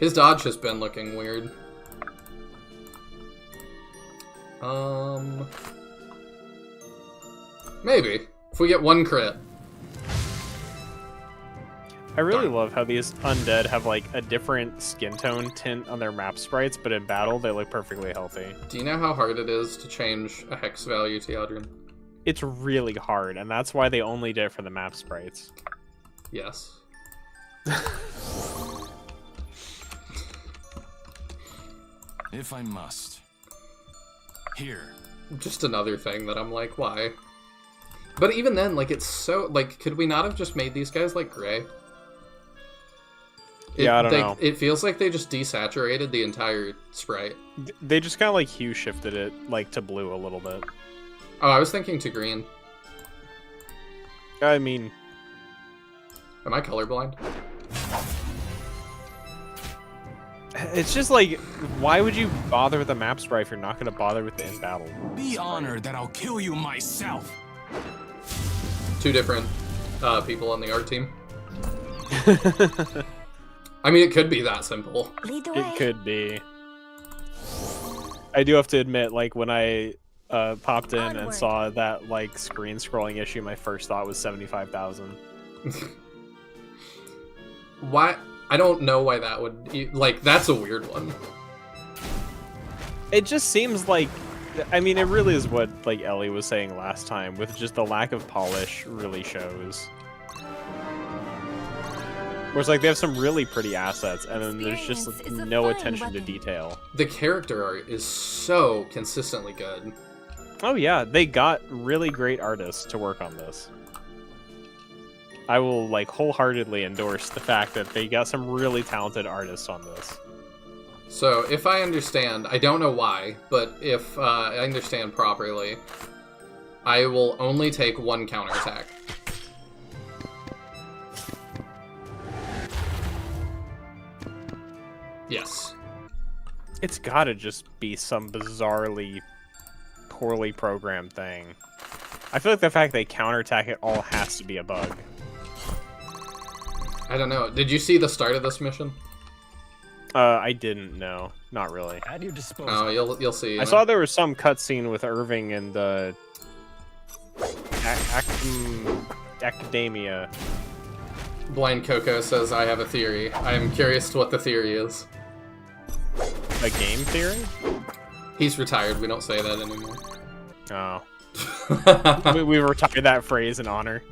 His dodge has been looking weird. Maybe. If we get one crit. I really love how these undead have, like, a different skin tone tint on their map sprites, but in battle they look perfectly healthy. Do you know how hard it is to change a hex value, Teodrin? It's really hard, and that's why they only did it for the map sprites. Yes. If I must. Here. Just another thing that I'm like, why? But even then, like, it's so... Like, could we not have just made these guys, like, gray? Yeah, I don't know. It feels like they just desaturated the entire sprite. They just kind of, like, hue shifted it, like, to blue a little bit. Oh, I was thinking to green. I mean... Am I colorblind? It's just like, why would you bother with the map sprite if you're not going to bother with the in-battle? Be honored that I'll kill you myself. Two different people on the art team. I mean, it could be that simple. Lead the way. It could be. I do have to admit, like, when I popped in and Onward. saw that, like, screen scrolling issue, my first thought was 75,000. Why? I don't know why that would... Like, that's a weird one. It just seems like... I mean, it really is what, like, Ellie was saying last time, with just the lack of polish really shows. Where it's like, they have some really pretty assets, and then there's just Experience is a no fine attention to weapon. detail. The character art is so consistently good. Oh yeah, they got really great artists to work on this. I will, like, wholeheartedly endorse the fact that they got some really talented artists on this. So, if I understand, I don't know why, but if I understand properly, I will only take one counterattack. Yes. It's gotta just be some bizarrely poorly programmed thing. I feel like the fact they counterattack it all has to be a bug. I don't know. Did you see the start of this mission? I didn't know. Not really. At your disposal. Oh, you'll see. I saw there was some cutscene with Irving and the Academia. Blind Coco says, I have a theory. I am curious to what the theory is. A game theory? He's retired. We don't say that anymore. Oh. we retired that phrase in honor.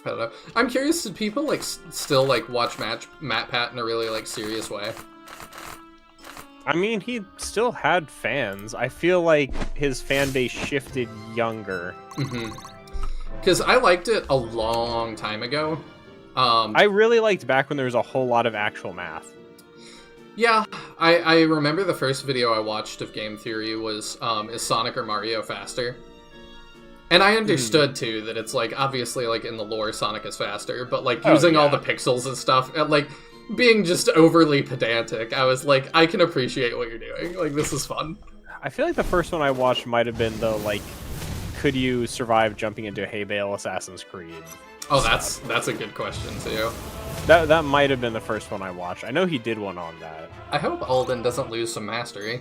I don't know. I'm curious, did people, like, still, like, watch Matt Pat in a really, like, serious way? I mean, he still had fans. I feel like his fan base shifted younger. Because I liked it a long time ago. I really liked back when there was a whole lot of actual math. Yeah, I remember the first video I watched of game theory was, is Sonic or Mario faster? And I understood, too, that it's, like, obviously, like, in the lore, Sonic is faster, but, like, using all the pixels and stuff, and, like, being just overly pedantic, I was like, I can appreciate what you're doing. Like, this is fun. I feel like the first one I watched might have been the, like, could you survive jumping into a hay bale Assassin's Creed? Oh, that's a good question, too. That might have been the first one I watched. I know he did one on that. I hope Alden doesn't lose some mastery.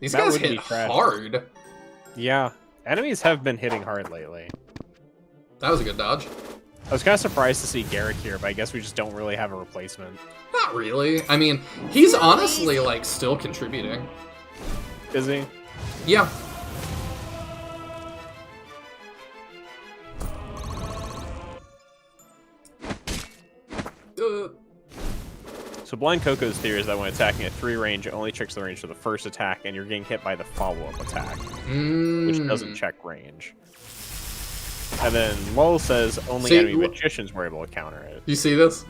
These That guys would be hit tragic. hard. Yeah, enemies have been hitting hard lately. That was a good dodge. I was kind of surprised to see Garrick here, but I guess we just don't really have a replacement. Not really. I mean, he's honestly, like, still contributing. Is he? Yeah. So Blind Coco's theory is that when attacking at 3 range, it only checks the range for the first attack, and you're getting hit by the follow-up attack, which doesn't check range. And then Lowell says only enemy magicians were able to counter it. You see this?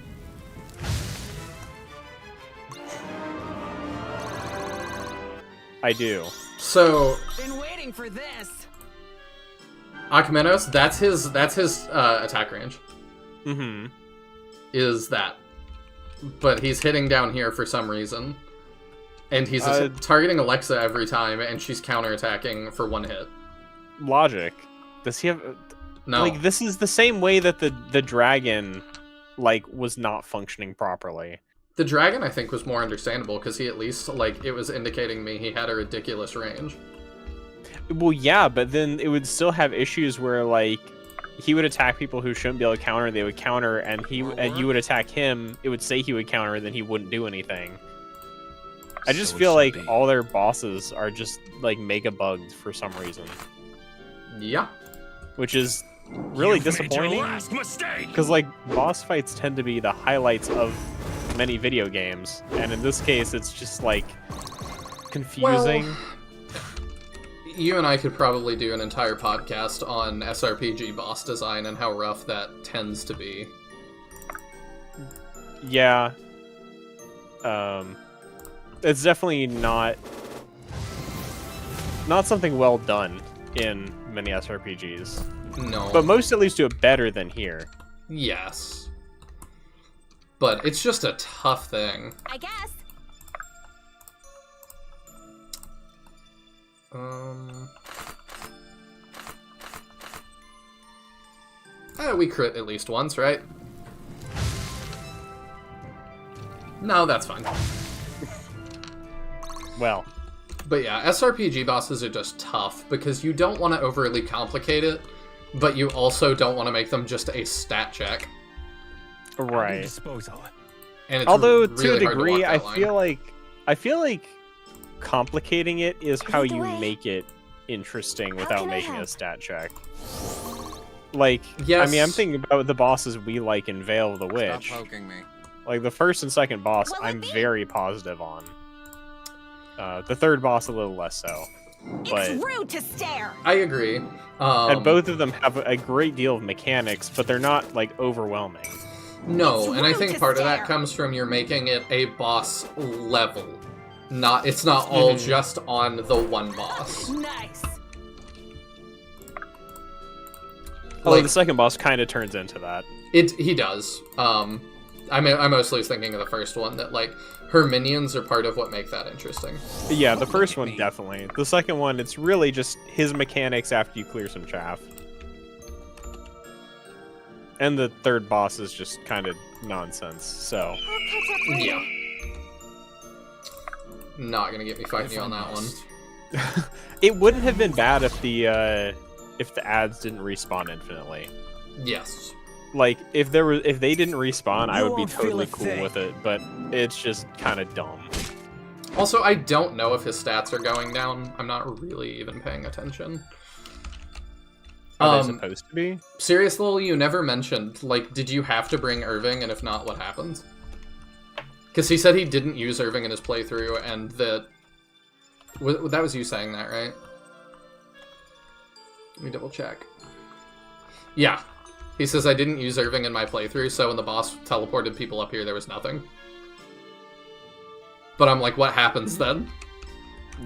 I do. So, Been waiting for this. Akmenos, that's his attack range. Mm-hmm. Is that. But he's hitting down here for some reason. And he's targeting Alexa every time, and she's counterattacking for 1 hit. Logic. Does he have... No. Like, this is the same way that the dragon, like, was not functioning properly. The dragon, I think, was more understandable, because he at least, like, it was indicating me he had a ridiculous range. Well, yeah, but then it would still have issues where, like, he would attack people who shouldn't be able to counter, they would counter, and you would attack him, it would say he would counter, and then he wouldn't do anything. I just feel like all their bosses are just, like, mega bugged for some reason. Yeah. Which is really You've made disappointing. your last mistake. Because, like, boss fights tend to be the highlights of many video games, and in this case, it's just, like, confusing. Well, you and I could probably do an entire podcast on SRPG boss design and how rough that tends to be. Yeah. It's definitely not something well done in many SRPGs. No. But most at least do it better than here. Yes. But it's just a tough thing. I guess. We crit at least once, right? No, that's fine. Well. But yeah, SRPG bosses are just tough, because you don't want to overly complicate it, but you also don't want to make them just a stat check. Right. Disposal. And it's Although, really to a hard degree, walk I that line. feel like complicating it is how you way. make it interesting without can I making a help? stat check. Like, Yes. I mean, I'm thinking about the bosses we like in Veil of the Witch. Stop poking me. Like, the first and second boss, Will it I'm be? very positive on. The third boss, a little less so. But, It's rude to stare. I agree. and both of them have a great deal of mechanics, but they're not, like, overwhelming. No, It's and I rude think to part of that stare. comes from you're making it a boss level. It's not all Mhm. just on the one boss. Nice. Although Like, the second boss kind of turns into that. he does. I mostly was thinking of the first one, that, like, her minions are part of what make that interesting. Yeah, the first one, definitely. The second one, it's really just his mechanics after you clear some chaff. And the third boss is just kind of nonsense, so... I'll catch up later. Yeah. Not gonna get me fighting you on that one. It wouldn't have been bad if the ads didn't respawn infinitely. Yes. Like, if they didn't respawn, I You would be won't feel totally a cool thing. with it, but it's just kind of dumb. Also, I don't know if his stats are going down. I'm not really even paying attention. Are they supposed to be? Seriously, you never mentioned, like, did you have to bring Irving, and if not, what happens? Because he said he didn't use Irving in his playthrough, and that was you saying that, right? Let me double check. Yeah. He says, I didn't use Irving in my playthrough, so when the boss teleported people up here, there was nothing. But I'm like, what happens then?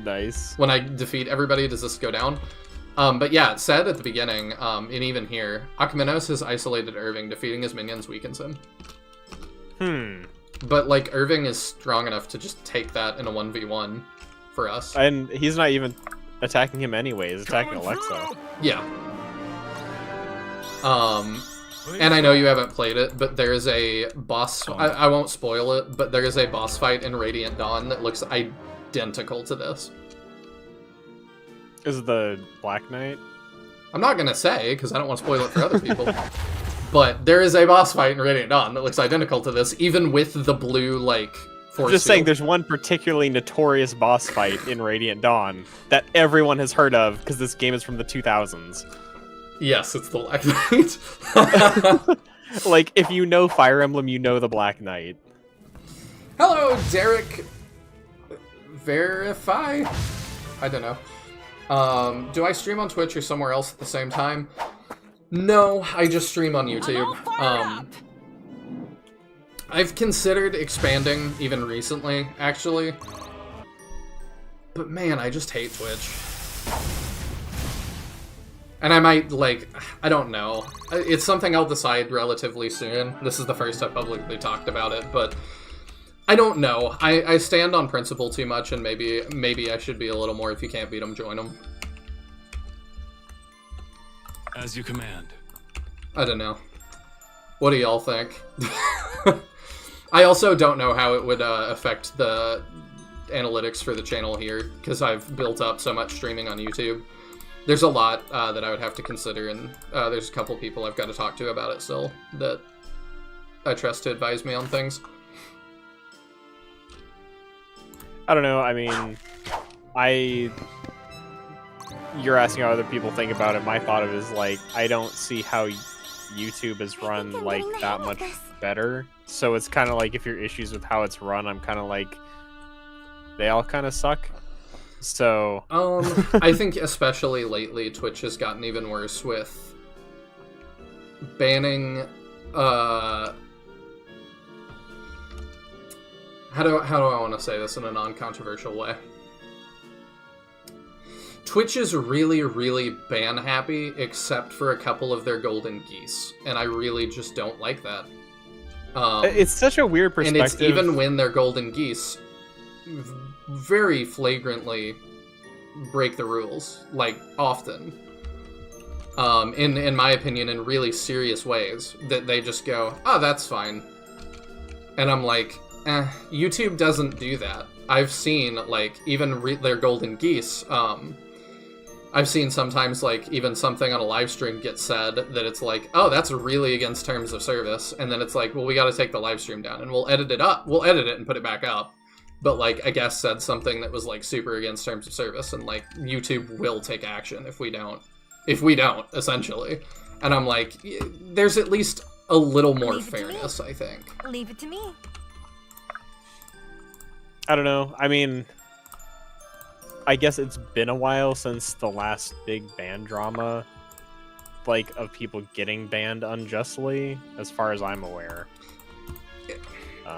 Nice. When I defeat everybody, does this go down? But yeah, it said at the beginning, and even here, Akmenos has isolated Irving, defeating his minions weakens him. But, like, Irving is strong enough to just take that in a 1v1 for us. And he's not even attacking him anyway, he's attacking Alexa. Yeah. And I know you haven't played it, but there is a boss... I won't spoil it, but there is a boss fight in Radiant Dawn that looks identical to this. Is it the Black Knight? I'm not gonna say, because I don't want to spoil it for other people. But there is a boss fight in Radiant Dawn that looks identical to this, even with the blue, like, force Just saying, field. there's one particularly notorious boss fight in Radiant Dawn that everyone has heard of, because this game is from the 2000s. Yes, it's the Black Knight. Like, if you know Fire Emblem, you know the Black Knight. Hello, Derek. Verify? I don't know. Do I stream on Twitch or somewhere else at the same time? No, I just stream on YouTube. I've considered expanding even recently, actually. But man, I just hate Twitch. And I might, like, I don't know. It's something I'll decide relatively soon. This is the first I've publicly talked about it, but I don't know. I stand on principle too much, and maybe I should be a little more. If you can't beat them, join them. As you command. I don't know. What do y'all think? I also don't know how it would affect the analytics for the channel here, because I've built up so much streaming on YouTube. There's a lot that I would have to consider, and there's a couple people I've got to talk to about it still that I trust to advise me on things. I don't know, I mean, you're asking how other people think about it. My thought of it is, like, I don't see how YouTube is run, like, that much better. So it's kind of like, if your issues with how it's run, I'm kind of like, they all kind of suck. So... I think especially lately, Twitch has gotten even worse with banning, how do I want to say this in a non-controversial way? Twitch is really, really ban happy, except for a couple of their golden geese, and I really just don't like that. It's such a weird perspective. And it's even when their golden geese very flagrantly break the rules, like, often. In my opinion, in really serious ways, that they just go, oh, that's fine. And I'm like, YouTube doesn't do that. I've seen, like, even their golden geese, I've seen sometimes, like, even something on a live stream get said that it's like, oh, that's really against terms of service, and then it's like, well, we gotta take the live stream down, and we'll edit it and put it back up. But, like, a guest said something that was, like, super against terms of service, and, like, YouTube will take action if we don't, essentially. And I'm like, there's at least a little more fairness, I think. Leave it to me. I don't know. I mean, I guess it's been a while since the last big ban drama, like, of people getting banned unjustly, as far as I'm aware.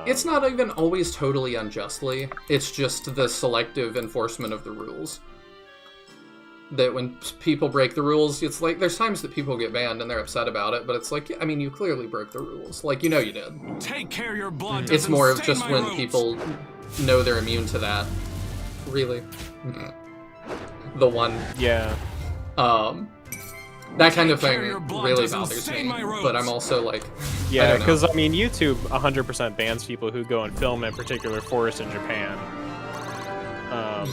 It's not even always totally unjustly. It's just the selective enforcement of the rules. That when people break the rules, it's like, there's times that people get banned and they're upset about it, but it's like, I mean, you clearly broke the rules. Like, you know you did. Take care your blood. It's more of just when people know they're immune to that. Really. The one. Yeah. That kind of thing really bothers me, but I'm also like, yeah, because I mean, YouTube 100% bans people who go and film in particular forests in Japan.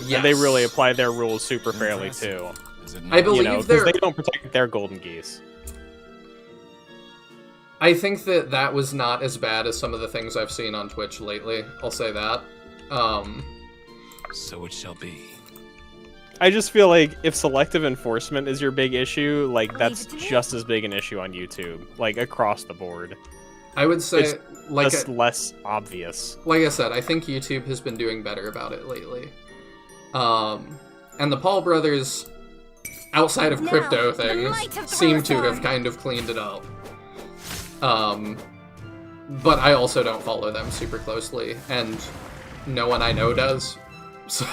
yes. And they really apply their rules super fairly too. I believe because they don't protect their golden geese. I think that was not as bad as some of the things I've seen on Twitch lately. I'll say that. So it shall be. I just feel like if selective enforcement is your big issue, like, that's just as big an issue on YouTube, like, across the board. I would say, It's like just less obvious. like I said, I think YouTube has been doing better about it lately. And the Paul brothers, outside of Now, crypto the things, might of seem to have Arthur. kind of cleaned it up. But I also don't follow them super closely, and no one I know does. So,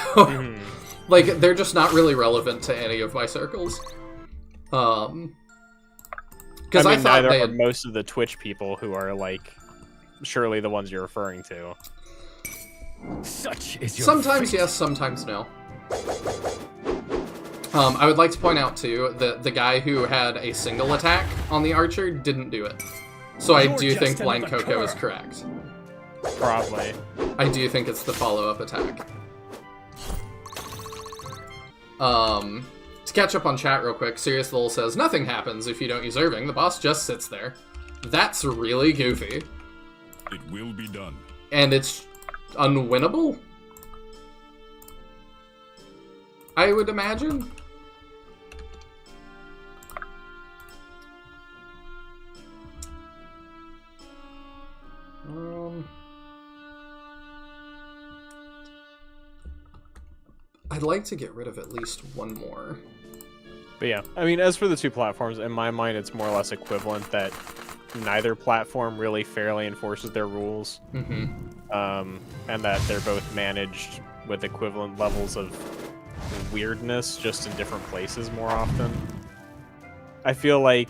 like, they're just not really relevant to any of my circles. Because I thought neither they are had... most of the Twitch people who are like, surely the ones you're referring to. Such is your Sometimes fate. yes, sometimes no. I would like to point out, too, that the guy who had a single attack on the archer didn't do it. So I You're do just think Blind another Coco is cur. correct. Probably. I do think it's the follow-up attack. To catch up on chat real quick, Serious Lowell says, nothing happens if you don't use Irving, the boss just sits there. That's really goofy. It will be done. And it's unwinnable? I would imagine? I'd like to get rid of at least one more. But yeah, I mean, as for the two platforms, in my mind, it's more or less equivalent that neither platform really fairly enforces their rules. And that they're both managed with equivalent levels of weirdness, just in different places more often. I feel like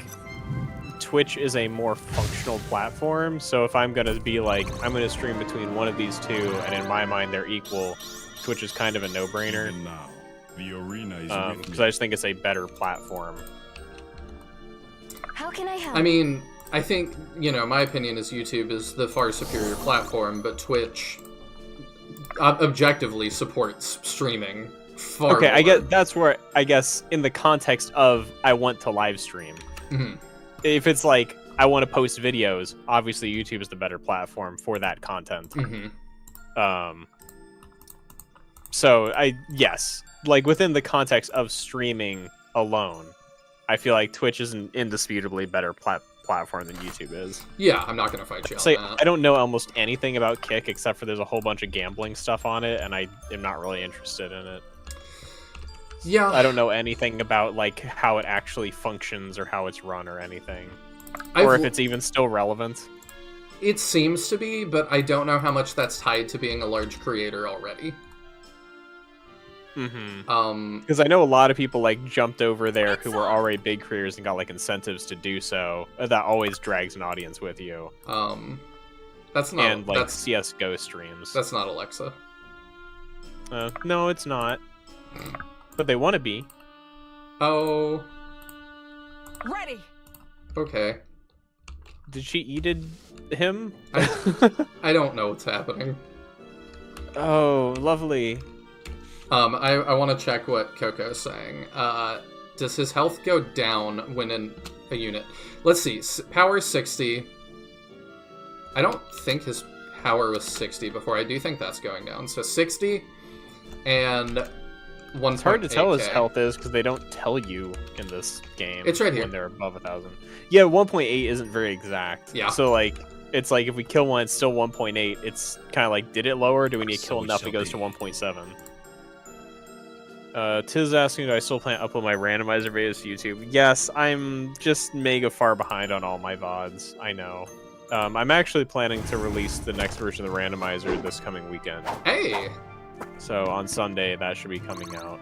Twitch is a more functional platform, so if I'm gonna be like, I'm gonna stream between one of these two, and in my mind they're equal, Twitch is kind of a no-brainer. And now, the arena is with Because me. I just think it's a better platform. How can I help? I mean, I think, you know, my opinion is YouTube is the far superior platform, but Twitch objectively supports streaming far Okay, more. I get that's where I guess in the context of I want to live stream. Mhm. If it's like I want to post videos, obviously YouTube is the better platform for that content. Mhm. So yes, like within the context of streaming alone, I feel like Twitch is an indisputably better platform than YouTube is. Yeah, I'm not gonna fight you on Say that. I don't know almost anything about Kick except for there's a whole bunch of gambling stuff on it, and I am not really interested in it. Yeah, I don't know anything about like how it actually functions or how it's run or anything, I've or if it's even still relevant. It seems to be, but I don't know how much that's tied to being a large creator already. Because I know a lot of people like jumped over there who were already big creators and got like incentives to do so. That always drags an audience with you. That's not And like that's CS:GO streams. that's not Alexa. No, it's not. But they want to be. Oh, Ready. okay. Did she eated him? I don't know what's happening. Oh, lovely. I want to check what Coco's saying. Does his health go down when in a unit? Let's see. Power 60. I don't think his power was 60 before. I do think that's going down. So 60 and 1. It's hard to tell his health is because they don't tell you in this game. It's right here. When they're above 1,000. Yeah, 1.8 isn't very exact. Yeah. So like, it's like if we kill one, it's still 1.8. It's kind of like, did it lower? Do we need to kill So it enough? shall It goes to be. 1.7. Tiz asking, do I still plan to upload my randomizer videos to YouTube? Yes, I'm just mega far behind on all my VODs. I know. I'm actually planning to release the next version of the randomizer this coming weekend. Hey, So on Sunday, that should be coming out.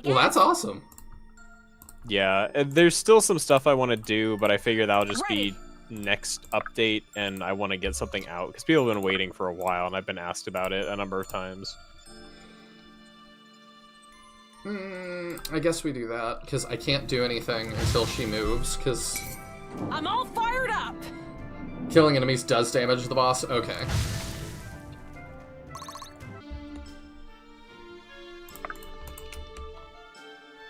well that's awesome. Yeah, there's still some stuff I want to do, but I figure that'll just be next update, and I want to get something out, because people have been waiting for a while, and I've been asked about it a number of times. I guess we do that, because I can't do anything until she moves, because I'm all fired up. killing enemies does damage the boss. Okay.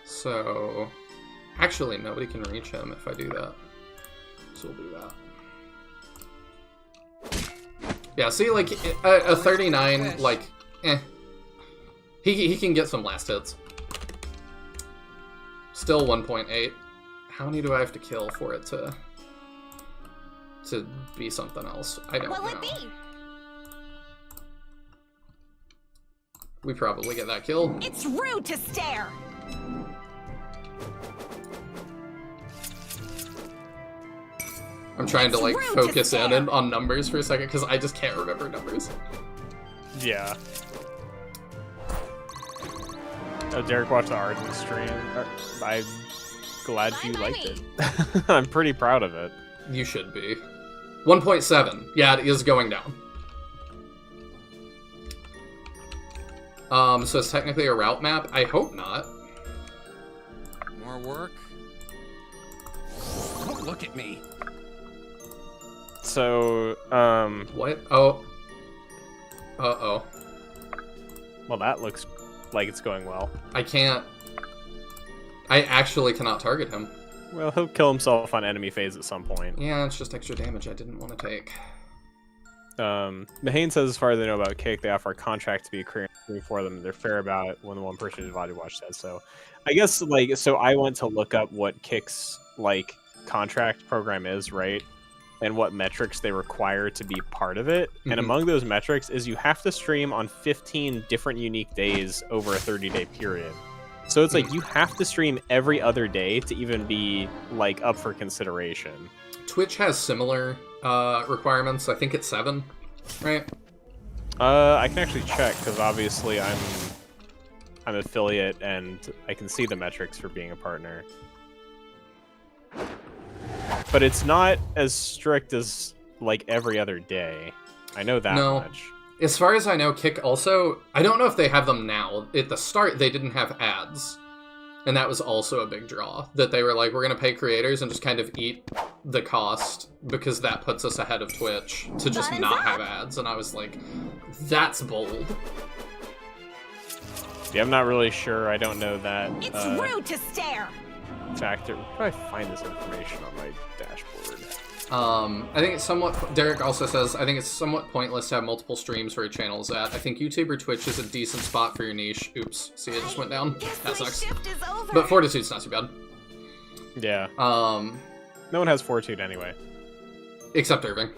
So, actually, nobody can reach him if I do that. So we'll do that. Yeah, see, like, a 39, like, eh. He can get some last hits. Still 1.8. How many do I have to kill for it to... to be something else. I don't What'll know. it be? We probably get that kill. It's rude to stare. I'm trying to It's like rude to focus in stare. on numbers for a second because I just can't remember numbers. Yeah. Oh, Derek watched the art in the stream. I'm glad you liked it. I'm pretty proud of it. You should be. 1.7. Yeah, it is going down. So it's technically a route map? I hope not. More work? Don't look at me. So, What? Oh. Uh-oh. well, that looks like it's going well. I can't... I actually cannot target him. Well, he'll kill himself on enemy phase at some point. Yeah, it's just extra damage I didn't want to take. Mahane says, as far as they know about Kick, they offer a contract to be created for them. They're fair about it when the one person who's body watch says so. I guess, like, so I went to look up what Kick's, like, contract program is, right? And what metrics they require to be part of it. And among those metrics is you have to stream on 15 different unique days over a 30-day period. So it's like you have to stream every other day to even be, like, up for consideration. Twitch has similar requirements. I think it's 7, right? I can actually check because obviously I'm affiliate and I can see the metrics for being a partner. But it's not as strict as like every other day. I know that much. As far as I know, Kick also... I don't know if they have them now. At the start, they didn't have ads. And that was also a big draw. That they were like, we're going to pay creators and just kind of eat the cost because that puts us ahead of Twitch to just not have ads. And I was like, that's bold. Yeah, I'm not really sure. I don't know that It's rude to stare. factor. Where do I find this information on my dashboard? I think it's somewhat... Derek also says, I think it's somewhat pointless to have multiple streams where your channel is at. I think YouTube or Twitch is a decent spot for your niche. Oops. See, it just went down. Guess That my sucks. shift is over. But Fortitude's not too bad. Yeah. No one has Fortitude anyway. Except Irving,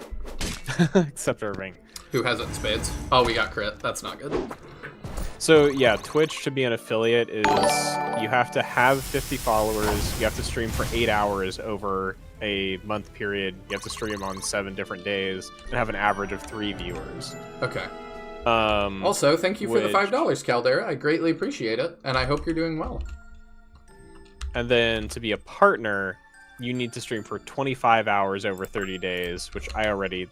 Except Irving. who has it in spades. Oh, we got crit. That's not good. So yeah, Twitch to be an affiliate is you have to have 50 followers, you have to stream for 8 hours over a month period, you have to stream on 7 different days, and have an average of 3 viewers. Okay. Also, thank you for the which- $5, Caldera. I greatly appreciate it, and I hope you're doing well. And then to be a partner, you need to stream for 25 hours over 30 days, which I already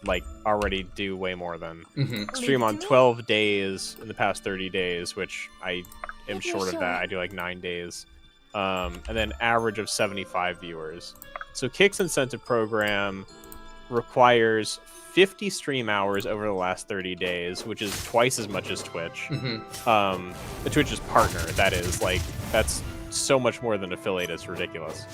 do way more than. Stream on 12 days in the past 30 days, which I am short of that. I do like 9 days. And then average of 75 viewers. So Kick's incentive program requires 50 stream hours over the last 30 days, which is twice as much as Twitch. The Twitch's partner, that is, like, that's so much more than affiliate. It's ridiculous.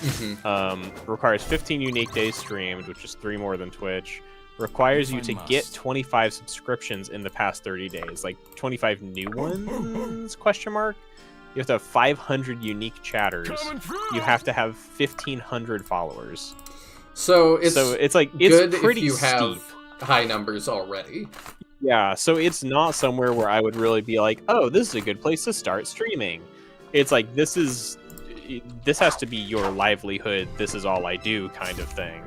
Requires 15 unique days streamed, which is 3 more than Twitch. Requires you to get 25 subscriptions in the past 30 days, like 25 new ones? Question mark. You have to have 500 unique chatters. You have to have 1,500 followers. So it's like good it's pretty if you steep. have high numbers already. Yeah, so it's not somewhere where I would really be like, oh, this is a good place to start streaming. It's like, this has to be your livelihood, this is all I do kind of thing.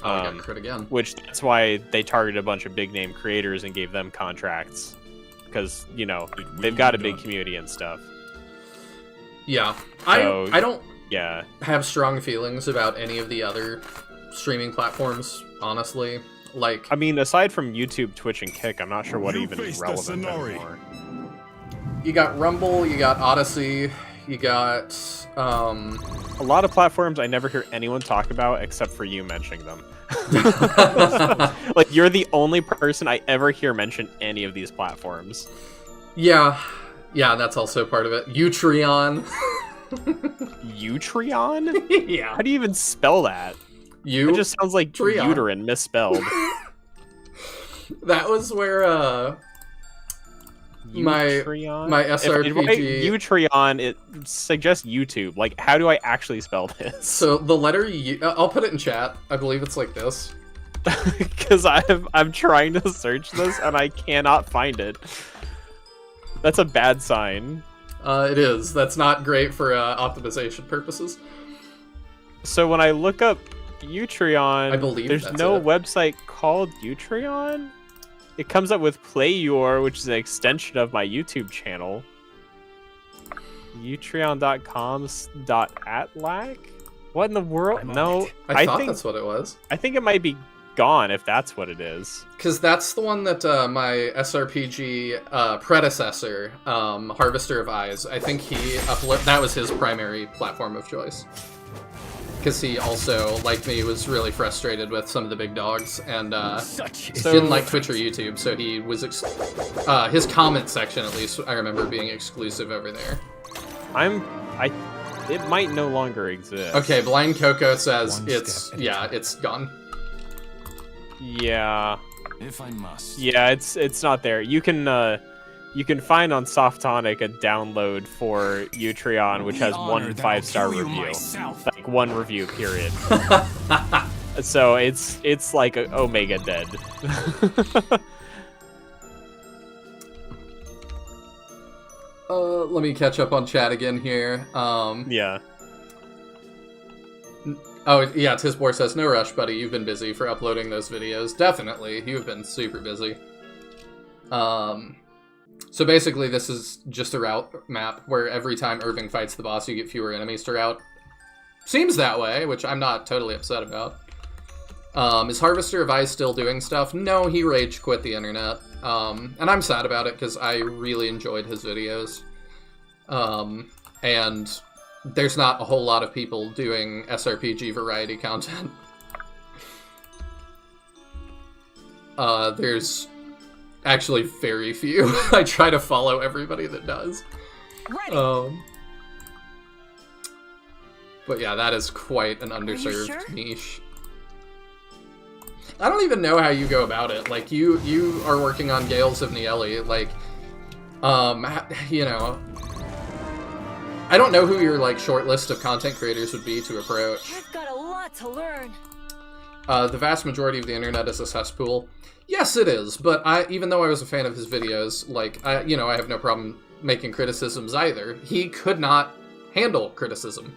Oh, I got crit again. Which, that's why they targeted a bunch of big name creators and gave them contracts. Because, you know, they've got a big community and stuff. Yeah. So, I don't Yeah. have strong feelings about any of the other streaming platforms, honestly. Like, I mean, aside from YouTube, Twitch, and Kick, I'm not sure what You even is face the relevant Sonori. anymore. you got Rumble, you got Odyssey, you got, A lot of platforms I never hear anyone talk about except for you mentioning them. Like, you're the only person I ever hear mention any of these platforms. yeah, that's also part of it. Utreon. Utreon? Yeah. How do you even spell that? It just sounds like Treon. uterine misspelled. That was where, Utreon? my If I SRPG... write Utreon, it suggests YouTube. Like, how do I actually spell this? So the letter U... I'll put it in chat. I believe it's like this. because I'm trying to search this and I cannot find it. That's a bad sign. It is. That's not great for optimization purposes. So when I look up Utreon, I believe there's that's no it. website called Utreon. It comes up with PlayYour, which is an extension of my YouTube channel. Utreon.com.atlac? What in the world? I'm on No, it. I thought think that's what it was. I think it might be gone if that's what it is. Because that's the one that my SRPG predecessor, Harvester of Eyes, I think that was his primary platform of choice. Because he also, like me, was really frustrated with some of the big dogs and didn't like Twitch or YouTube, so he was his comment section, at least, I remember being exclusive over there. It might no longer exist. Okay, Blind Coco says One it's step at a time. it's gone. Yeah. If I must. Yeah, it's not there. You can find on Softonic a download for Utreon, which has one 5-star review. Like one review, period. So it's like Omega dead. Let me catch up on chat again here. Yeah. Oh, yeah, Tisbor says, no rush, buddy. You've been busy for uploading those videos. Definitely. You've been super busy. So basically, this is just a route map where every time Irving fights the boss, you get fewer enemies to route. Seems that way, which I'm not totally upset about. Is Harvester of Eyes still doing stuff? No, he rage quit the internet. And I'm sad about it because I really enjoyed his videos. And there's not a whole lot of people doing SRPG variety content. There's actually very few. I try to follow everybody that does. Ready. But yeah, that is quite an underserved sure? niche. I don't even know how you go about it. Like, you are working on Gales of Nieli, like, you know, I don't know who your, like, short list of content creators would be to approach. I've got a lot to learn. The vast majority of the internet is a cesspool. Yes, it is, but even though I was a fan of his videos, like, I have no problem making criticisms either. He could not handle criticism,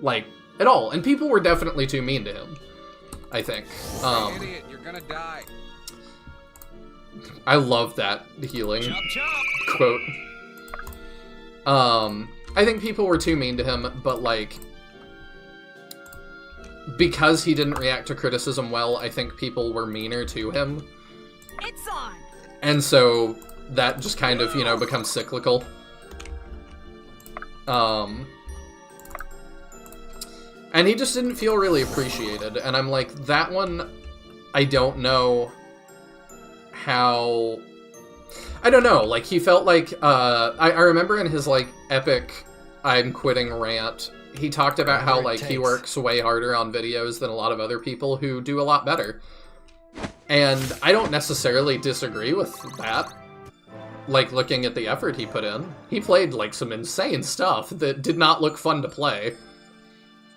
like, at all, and people were definitely too mean to him, I think. Idiot, you're gonna die. I love that healing Chop chop. quote. I think people were too mean to him, but, like, because he didn't react to criticism well, I think people were meaner to him. It's on. And so that just kind of, becomes cyclical. And he just didn't feel really appreciated. And I'm like, that one, I don't know how... I don't know, like, he felt like, I remember in his, like, epic I'm quitting rant, he talked about how, like, he works way harder on videos than a lot of other people who do a lot better. And I don't necessarily disagree with that. Like, looking at the effort he put in. He played, like, some insane stuff that did not look fun to play.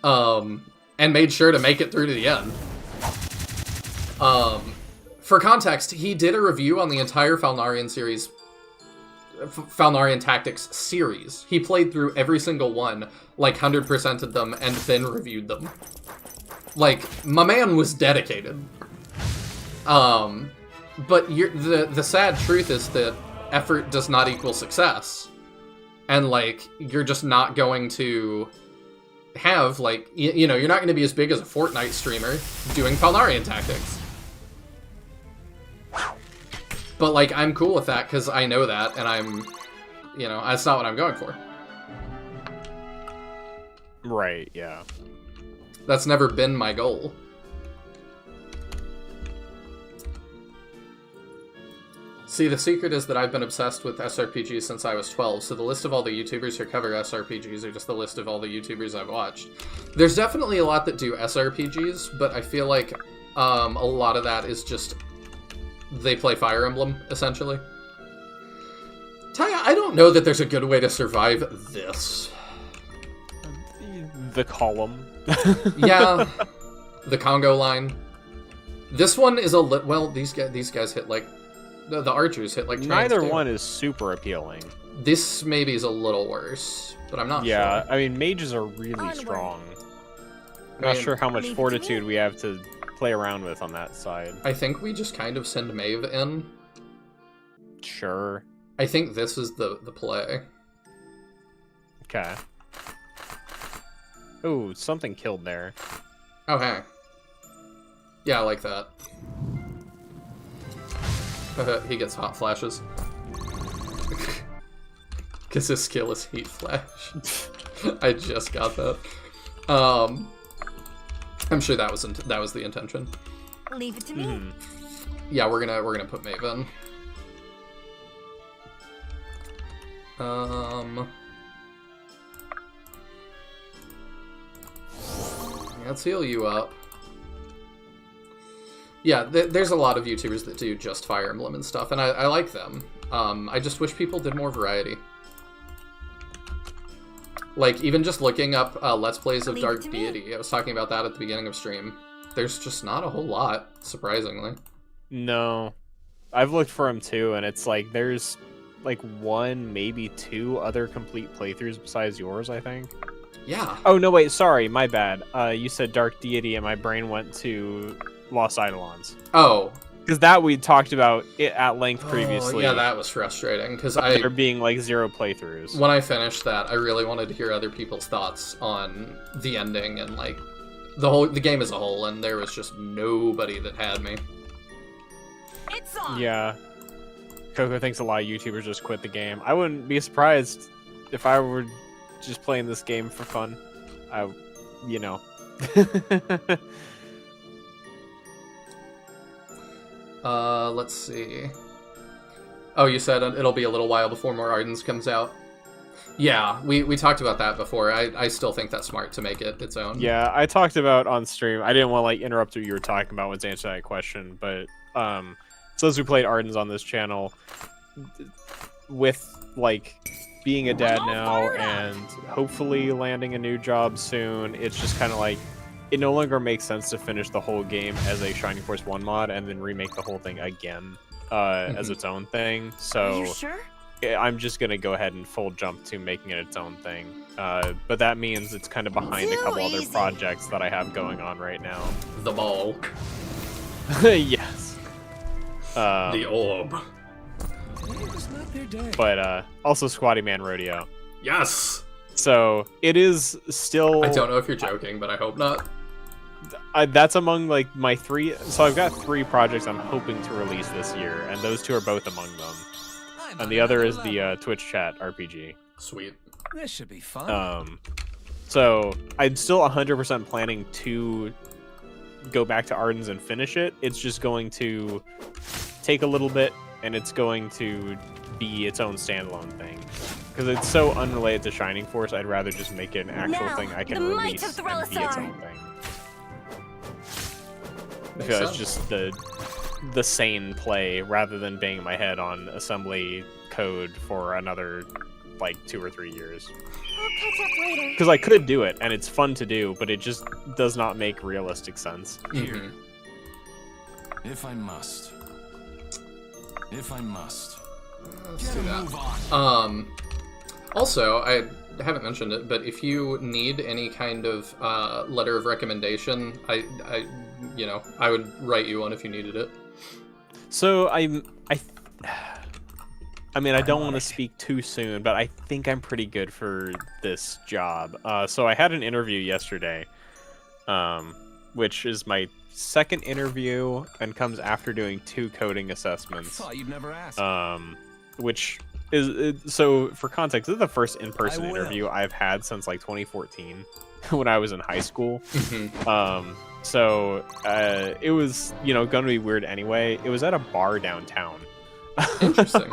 And made sure to make it through to the end. For context, he did a review on the entire Falnarian series, Falnarian Tactics series. He played through every single one, like 100%ed them, and then reviewed them. Like, my man was dedicated. But the sad truth is that effort does not equal success. And, like, you're just not going to have, like, you're not going to be as big as a Fortnite streamer doing Falnarian Tactics. But, like, I'm cool with that because I know that, and I'm, that's not what I'm going for. Right, yeah. That's never been my goal. See, the secret is that I've been obsessed with SRPGs since I was 12, so the list of all the YouTubers who cover SRPGs are just the list of all the YouTubers I've watched. There's definitely a lot that do SRPGs, but I feel like a lot of that is just... they play Fire Emblem, essentially. Taya, I don't know that there's a good way to survive this. The column. Yeah, the Congo line. This one is a well. These guys hit like the archers hit like trains, Neither too. one is super appealing. This maybe is a little worse, but I'm not Yeah, sure. I mean, mages are really Onward. strong. I Not mean, sure how much leave it to fortitude me. we have to play around with on that side. I think we just kind of send Maeve in. Sure. I think this is the play. Okay. Ooh, something killed there. Oh, hey. Yeah, I like that. He gets hot flashes. Because his skill is heat flash. I just got that. I'm sure that was the intention. Leave it to me. Mhm. Yeah, we're gonna put Maeve in. Let's heal you up. Yeah, there's a lot of YouTubers that do just Fire Emblem and stuff, and I like them. I just wish people did more variety. Like, even just looking up Let's Plays of Leave it Dark to me. Deity, I was talking about that at the beginning of stream. There's just not a whole lot, surprisingly. No. I've looked for them too, and it's like there's like one, maybe two other complete playthroughs besides yours, I think. Yeah. Oh, no, wait, sorry, my bad. You said Dark Deity, and my brain went to Lost Eidolons. Oh. Because that we talked about it at length previously. Oh, yeah, that was frustrating, because There being like 0 playthroughs. when I finished that, I really wanted to hear other people's thoughts on the ending and, like, the game as a whole, and there was just nobody that had me. It's on. Yeah. Coco thinks a lot of YouTubers just quit the game. I wouldn't be surprised if I were just playing this game for fun. You know. Let's see. Oh, you said it'll be a little while before more Ardens comes out. Yeah, we talked about that before. I still think that's smart to make it its own. Yeah, I talked about on stream. I didn't want to like interrupt what you were talking about to answer that question, but so as we played Ardens on this channel, with like being a dad now and hopefully landing a new job soon, it's just kind of like it no longer makes sense to finish the whole game as a Shining Force 1 mod and then remake the whole thing again as its own thing. Are So you sure? I'm just gonna go ahead and full jump to making it its own thing. But that means it's kind of behind a Too couple other easy. projects that I have going on right now. The ball. Yes. The orb. But also Squatty Man Rodeo. Yes! So it is still. I don't know if you're joking, but I hope not. That's among like my 3. So I've got 3 projects I'm hoping to release this year, and those 2 are both among them. And the other is the Twitch chat RPG. Sweet. This should be fun. So I'm still 100% planning to go back to Ardens and finish it. It's just going to take a little bit, and it's going to be its own standalone thing. Because it's so unrelated to Shining Force, I'd rather just make it an actual Now, thing I can the might release of and be its Threllasar. own thing. I Makes feel it's sense. just the sane play rather than banging my head on assembly code for another like 2 or 3 years. I'll catch up later. Because I could do it and it's fun to do, but it just does not make realistic sense. Mhm. If I must. If I must. Let's do that. Also, I haven't mentioned it, but if you need any kind of letter of recommendation, I would write you one if you needed it. So I mean, I don't want to speak too soon, but I think I'm pretty good for this job. So I had an interview yesterday, which is my 2nd interview and comes after doing 2 coding assessments. Thought you'd never ask. Which is so for context, this is the first in-person I will. interview I've had since like 2014 when I was in high school. Mhm. So it was, going to be weird anyway. It was at a bar downtown. Interesting.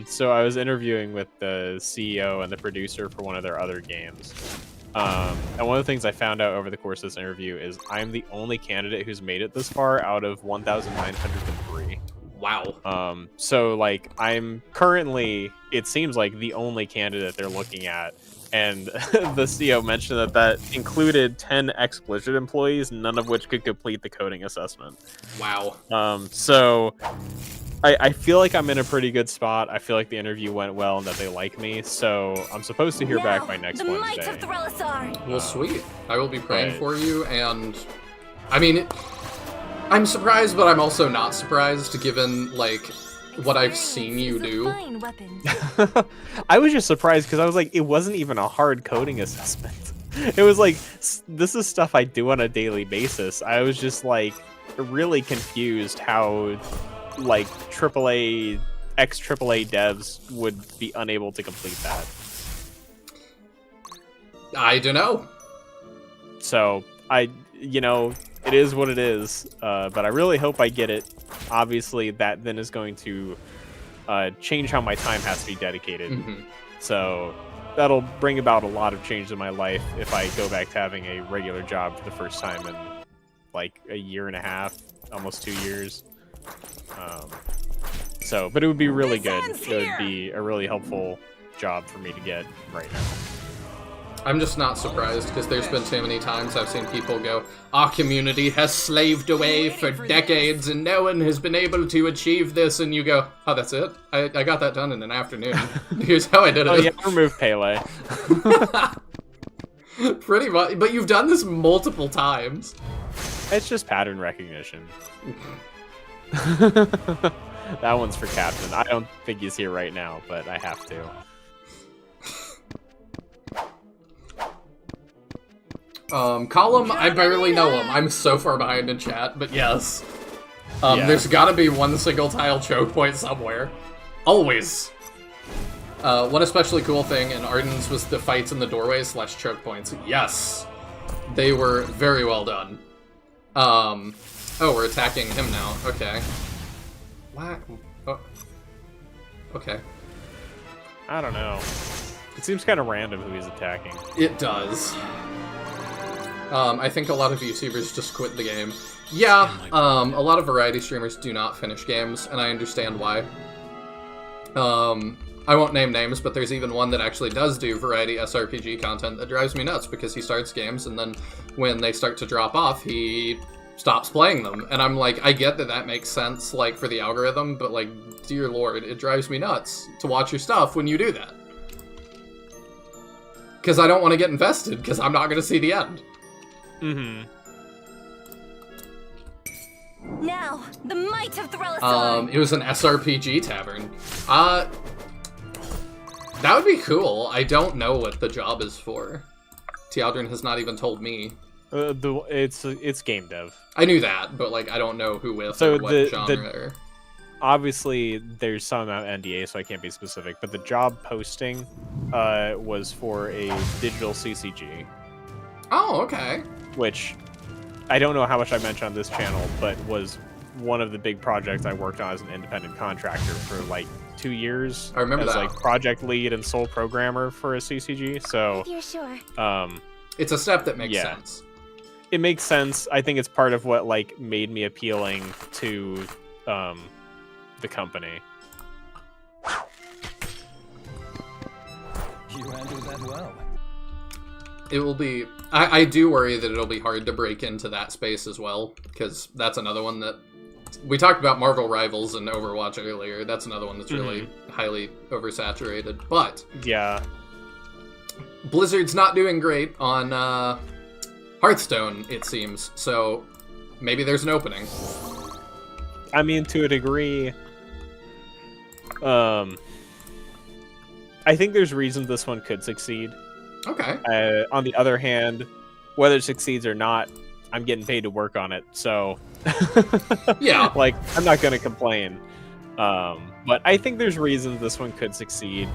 So I was interviewing with the CEO and the producer for one of their other games. And one of the things I found out over the course of this interview is I'm the only candidate who's made it this far out of 1,903. Wow. So like I'm currently, it seems like the only candidate they're looking at, and the CEO mentioned that included 10 ex-Blizzard employees, none of which could complete the coding assessment. Wow. So I feel like I'm in a pretty good spot. I feel like the interview went well and that they like me. So I'm supposed to hear back by next the might Wednesday. of Threllasar. Well, sweet. I will be praying Right. for you, and I mean, I'm surprised, but I'm also not surprised given like what I've seen you Experience is a do. fine weapon. I was just surprised because I was like, it wasn't even a hard coding assessment. It was like, this is stuff I do on a daily basis. I was just like really confused how like AAA, ex-AAA devs would be unable to complete that. I don't know. So it is what it is, but I really hope I get it. Obviously, that then is going to change how my time has to be dedicated. Mhm. So that'll bring about a lot of change in my life if I go back to having a regular job for the first time in like a year and a half, almost 2 years. But it would be really good. It would be a really helpful job for me to get right now. I'm just not surprised because there's been too many times I've seen people go, our community has slaved away for decades and no one has been able to achieve this, and you go, oh, that's it? I got that done in an afternoon. Here's how I did it. Oh yeah, remove Pele. Pretty much, but you've done this multiple times. It's just pattern recognition. That one's for Captain. I don't think he's here right now, but I have to. Column, I barely know him. I'm so far behind in chat, but yes. Yeah. There's gotta be one single tile choke point somewhere. Always. One especially cool thing in Arden's was the fights in the doorways / choke points. Yes. They were very well done. Oh, we're attacking him now. Okay. What? Oh. Okay. I don't know. It seems kind of random who he's attacking. It does. I think a lot of YouTubers just quit the game. Yeah, a lot of variety streamers do not finish games, and I understand why. I won't name names, but there's even one that actually does do variety SRPG content that drives me nuts because he starts games, and then when they start to drop off, he stops playing them. And I'm like, I get that that makes sense, like, for the algorithm, but, like, dear lord, it drives me nuts to watch your stuff when you do that. Because I don't want to get invested, because I'm not going to see the end. Mm-hmm. Now, the might of Threllasar. It was an SRPG tavern. That would be cool. I don't know what the job is for. Tealdrin has not even told me. It's game dev. I knew that, but like I don't know who with So or what genre. Obviously, there's some amount of NDA, so I can't be specific. But the job posting was for a digital CCG. Oh, okay. Which I don't know how much I mentioned on this channel, but was one of the big projects I worked on as an independent contractor for like 2 years. I remember as that. like project lead and sole programmer for a CCG. So If you're sure. It's a step that makes Yeah. sense. It makes sense. I think it's part of what like made me appealing to the company. You handled that well. It will be... I do worry that it'll be hard to break into that space as well, because that's another one that... We talked about Marvel Rivals and Overwatch earlier. That's another one that's really highly oversaturated. But Yeah. Blizzard's not doing great on Hearthstone, it seems. So maybe there's an opening. I mean, to a degree, I think there's reasons this one could succeed. Okay. On the other hand, whether it succeeds or not, I'm getting paid to work on it, so Yeah. like I'm not gonna complain. But I think there's reasons this one could succeed.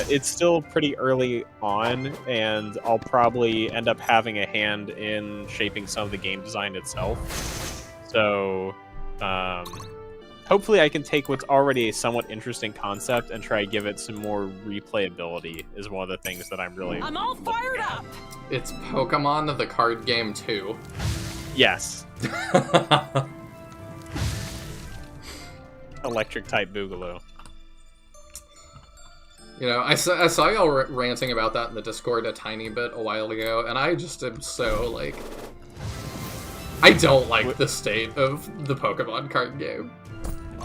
It's still pretty early on, and I'll probably end up having a hand in shaping some of the game design itself. So hopefully I can take what's already a somewhat interesting concept and try to give it some more replayability is one of the things that I'm really... I'm all fired up. It's Pokemon the card game 2. Yes. electric type Boogaloo. You know, I saw y'all ranting about that in the Discord a tiny bit a while ago, and I just am so, like... I don't like the state of the Pokemon card game.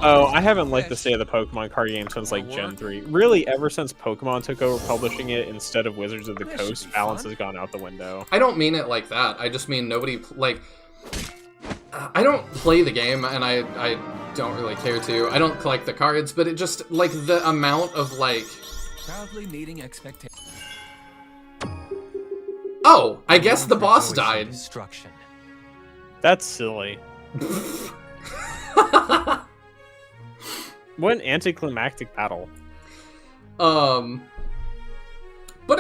Oh, I haven't liked the state of the Pokemon card game since, like, Gen 3. Really, ever since Pokemon took over publishing it instead of Wizards of the Coast, balance has gone out the window. I don't mean it like that. I just mean nobody, like... I don't play the game, and I don't really care to. I don't collect the cards, but it just, like, the amount of, like... Proudly meeting expectations. Oh, I guess the boss died. Destruction. That's silly. What an anticlimactic battle. But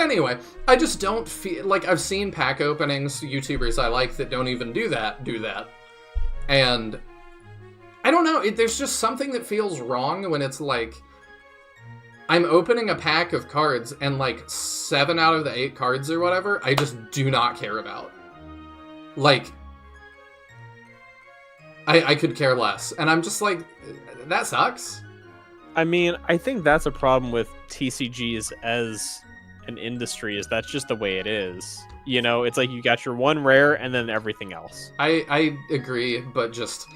anyway, I just don't feel like I've seen pack openings, YouTubers I like that don't even do that. And I don't know, there's just something that feels wrong when it's like I'm opening a pack of cards and like 7 out of the 8 cards or whatever I just do not care about. Like I could care less. And I'm just like, that sucks. I mean, I think that's a problem with TCGs as an industry, is that's just the way it is. You know, it's like you got your one rare and then everything else. I agree, but just...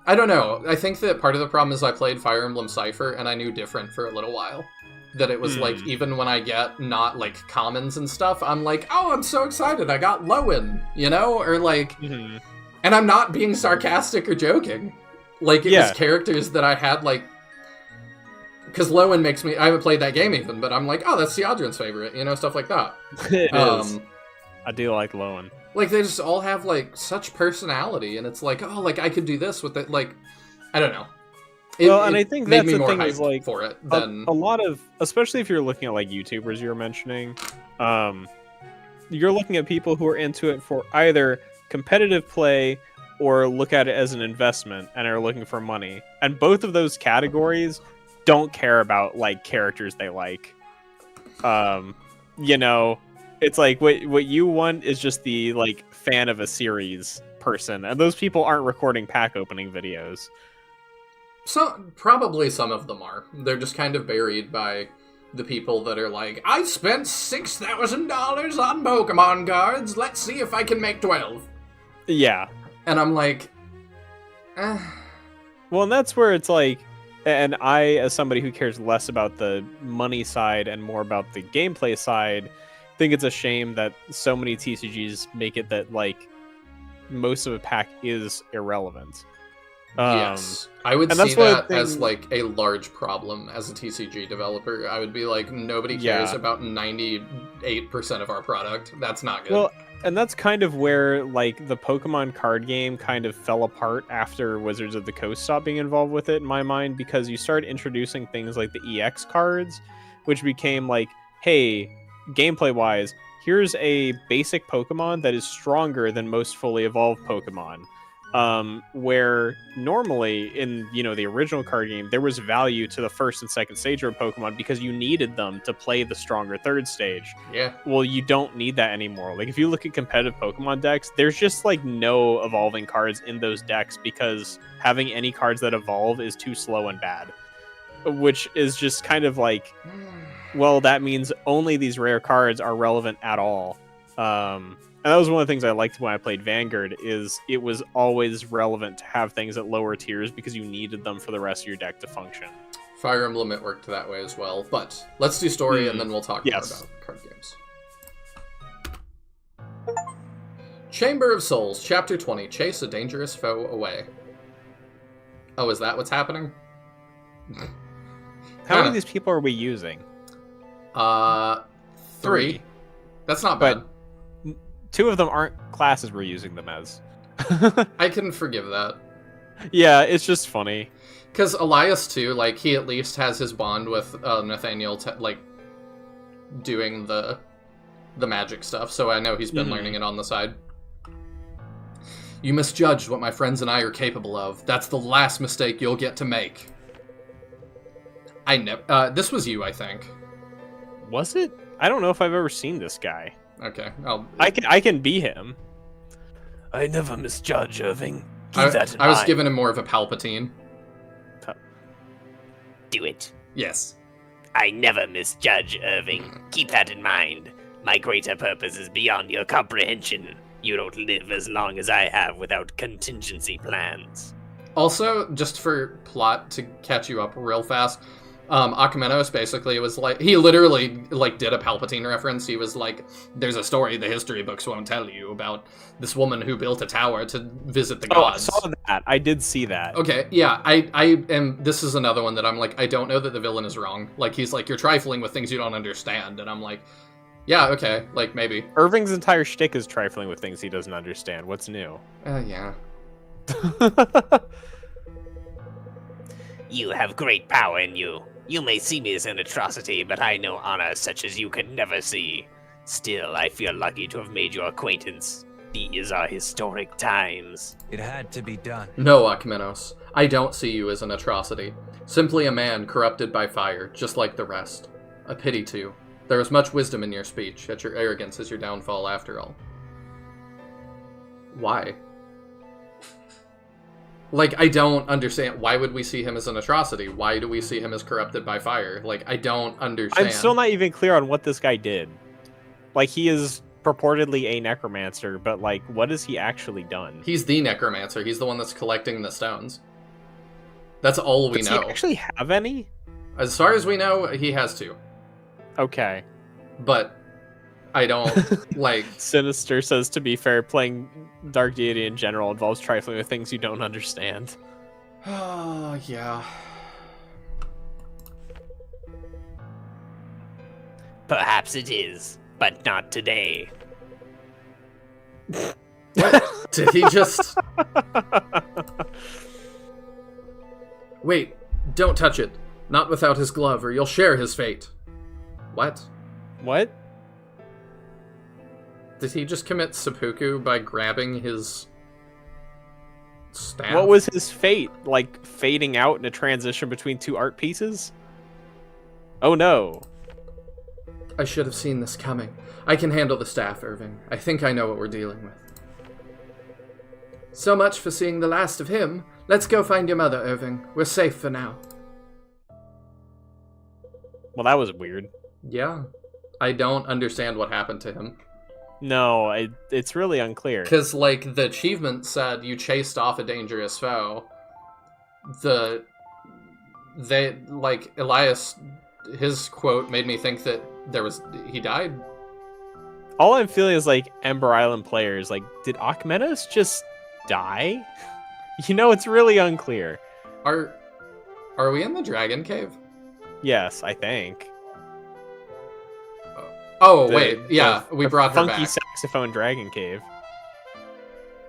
I don't know. I think that part of the problem is I played Fire Emblem Cypher and I knew different for a little while. That it was like, even when I get not like commons and stuff, I'm like, oh, I'm so excited, I got Lowen, you know? Or like... And I'm not being sarcastic or joking. Like, it was characters that I had, like... Because Lowen makes me... I haven't played that game even, but I'm like, oh, that's Theodrin's favorite, you know, stuff like that. It is. I do like Lowen. Like, they just all have, like, such personality, and it's like, oh, like, I could do this with it, like... I don't know. And I think made that's me the more thing is, hyped like, for it than... a lot of... Especially if you're looking at, like, YouTubers you were mentioning, you're looking at people who are into it for either competitive play or look at it as an investment and are looking for money. And both of those categories don't care about, like, characters they like. You know, it's like what you want is just the, like, fan of a series person, and those people aren't recording pack opening videos. So, probably some of them are. They're just kind of buried by the people that are like, I spent $6,000 on Pokemon cards, let's see if I can make 12. Yeah. And I'm like, Well, and that's where it's like, and I, as somebody who cares less about the money side and more about the gameplay side, think it's a shame that so many TCGs make it that, like, most of a pack is irrelevant. yes. I would see that as, like, a large problem as a TCG developer. I would be like, nobody cares about 98% of our product. That's not good. Well, and that's kind of where, like, the Pokemon card game kind of fell apart after Wizards of the Coast stopped being involved with it, in my mind, because you started introducing things like the EX cards, which became like, hey, gameplay-wise, here's a basic Pokemon that is stronger than most fully evolved Pokemon. Where normally in, you know, the original card game, there was value to the first and second stage of a Pokemon because you needed them to play the stronger third stage. Yeah. Well, you don't need that anymore. Like, if you look at competitive Pokemon decks, there's just, like, no evolving cards in those decks because having any cards that evolve is too slow and bad. Which is just kind of like, well, that means only these rare cards are relevant at all. And that was one of the things I liked when I played Vanguard, is it was always relevant to have things at lower tiers because you needed them for the rest of your deck to function. Fire Emblem, it worked that way as well. But let's do story and then we'll talk more about card games. Chamber of Souls, Chapter 20, Chase a Dangerous Foe Away. Oh, is that what's happening? How many of these people are we using? 3. That's not bad. 2 of them aren't classes we're using them as. I can forgive that. Yeah, it's just funny. Because Elias, too, like, he at least has his bond with Nathaniel, like, doing the magic stuff, so I know he's been learning it on the side. You misjudged what my friends and I are capable of. That's the last mistake you'll get to make. I never... this was you, I think. Was it? I don't know if I've ever seen this guy. Okay, I can be him. I never misjudge Irving. I was giving him more of a Palpatine. do it. Yes. I never misjudge, Irving. Keep that in mind. My greater purpose is beyond your comprehension. You don't live as long as I have without contingency plans. Also, just for plot to catch you up real fast, Akamenos basically was like, he literally like did a Palpatine reference. He was like, there's a story the history books won't tell you about this woman who built a tower to visit the gods. I saw that. I did see that. Okay, yeah, I am, this is another one that I'm like, I don't know that the villain is wrong. Like, he's like, you're trifling with things you don't understand, and I'm like, yeah, okay, like, maybe. Irving's entire shtick is trifling with things he doesn't understand. What's new? Yeah. You have great power in you. You may see me as an atrocity, but I know honor such as you could never see. Still, I feel lucky to have made your acquaintance. These are historic times. It had to be done. No, Akamenos. I don't see you as an atrocity. Simply a man corrupted by fire, just like the rest. A pity, too. There is much wisdom in your speech, yet your arrogance is your downfall after all. Why? Like, I don't understand. Why would we see him as an atrocity? Why do we see him as corrupted by fire? Like, I don't understand. I'm still not even clear on what this guy did. Like, he is purportedly a necromancer, but, like, what has he actually done? He's the necromancer. He's the one that's collecting the stones. That's all we know. Does he actually have any? As far as we know, he has two. Okay. But I don't, like... Sinister says, to be fair, playing Dark Deity in general involves trifling with things you don't understand. Oh, yeah. Perhaps it is, but not today. What? Did he just... Wait, don't touch it. Not without his glove, or you'll share his fate. What? What? Did he just commit seppuku by grabbing his staff? What was his fate? Like, fading out in a transition between two art pieces? Oh no. I should have seen this coming. I can handle the staff, Irving. I think I know what we're dealing with. So much for seeing the last of him. Let's go find your mother, Irving. We're safe for now. Well, that was weird. Yeah. I don't understand what happened to him. No, it's really unclear. Because, like, the achievement said you chased off a dangerous foe. Elias, his quote made me think that he died. All I'm feeling is, like, Ember Island players, like, did Akmenos just die? You know, it's really unclear. Are we in the Dragon Cave? Yes, I think. Oh, wait, yeah, we brought her back. Funky saxophone dragon cave.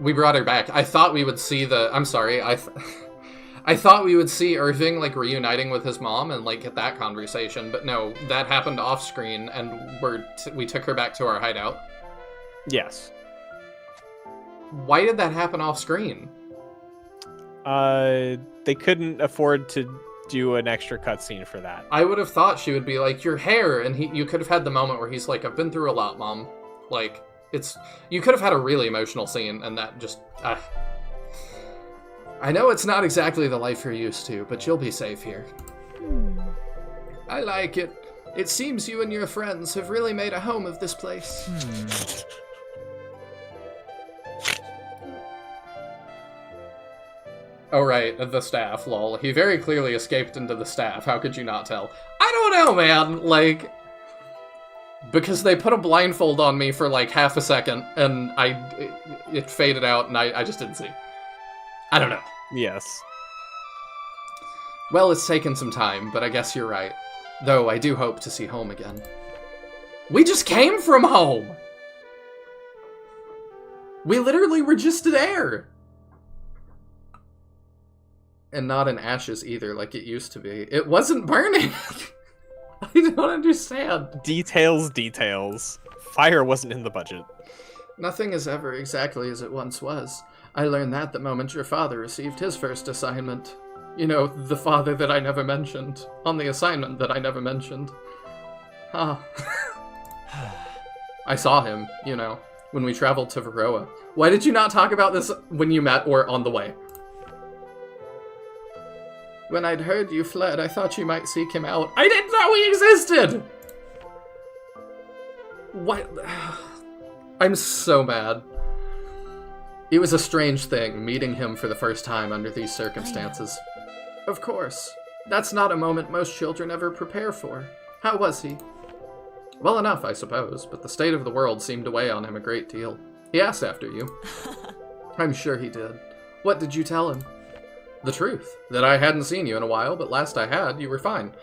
We brought her back. I thought we would see I'm sorry, I thought we would see Irving, like, reuniting with his mom and, like, get that conversation, but no, that happened off-screen, and we took her back to our hideout. Yes. Why did that happen off-screen? They couldn't afford to do an extra cutscene for that. I would have thought she would be like, your hair, and you could have had the moment where he's like, I've been through a lot, Mom. Like, you could have had a really emotional scene, and that just, I know it's not exactly the life you're used to, but you'll be safe here. I like it. It seems you and your friends have really made a home of this place. Oh, right, the staff, lol. He very clearly escaped into the staff. How could you not tell? I don't know, man. Like, because they put a blindfold on me for, like, half a second, and it faded out, and I just didn't see. I don't know. Yes. Well, it's taken some time, but I guess you're right. Though I do hope to see home again. We just came from home! We literally were just there! And not in ashes either, like it used to be. It wasn't burning! I don't understand. Details. Fire wasn't in the budget. Nothing is ever exactly as it once was. I learned that the moment your father received his first assignment. You know, the father that I never mentioned. On the assignment that I never mentioned. Ah. I saw him, you know, when we traveled to Varroa. Why did you not talk about this when you met or on the way? When I'd heard you fled, I thought you might seek him out. I didn't know he existed! What? I'm so mad. It was a strange thing, meeting him for the first time under these circumstances. Of course. That's not a moment most children ever prepare for. How was he? Well enough, I suppose, but the state of the world seemed to weigh on him a great deal. He asked after you. I'm sure he did. What did you tell him? The truth. That I hadn't seen you in a while, but last I had, you were fine.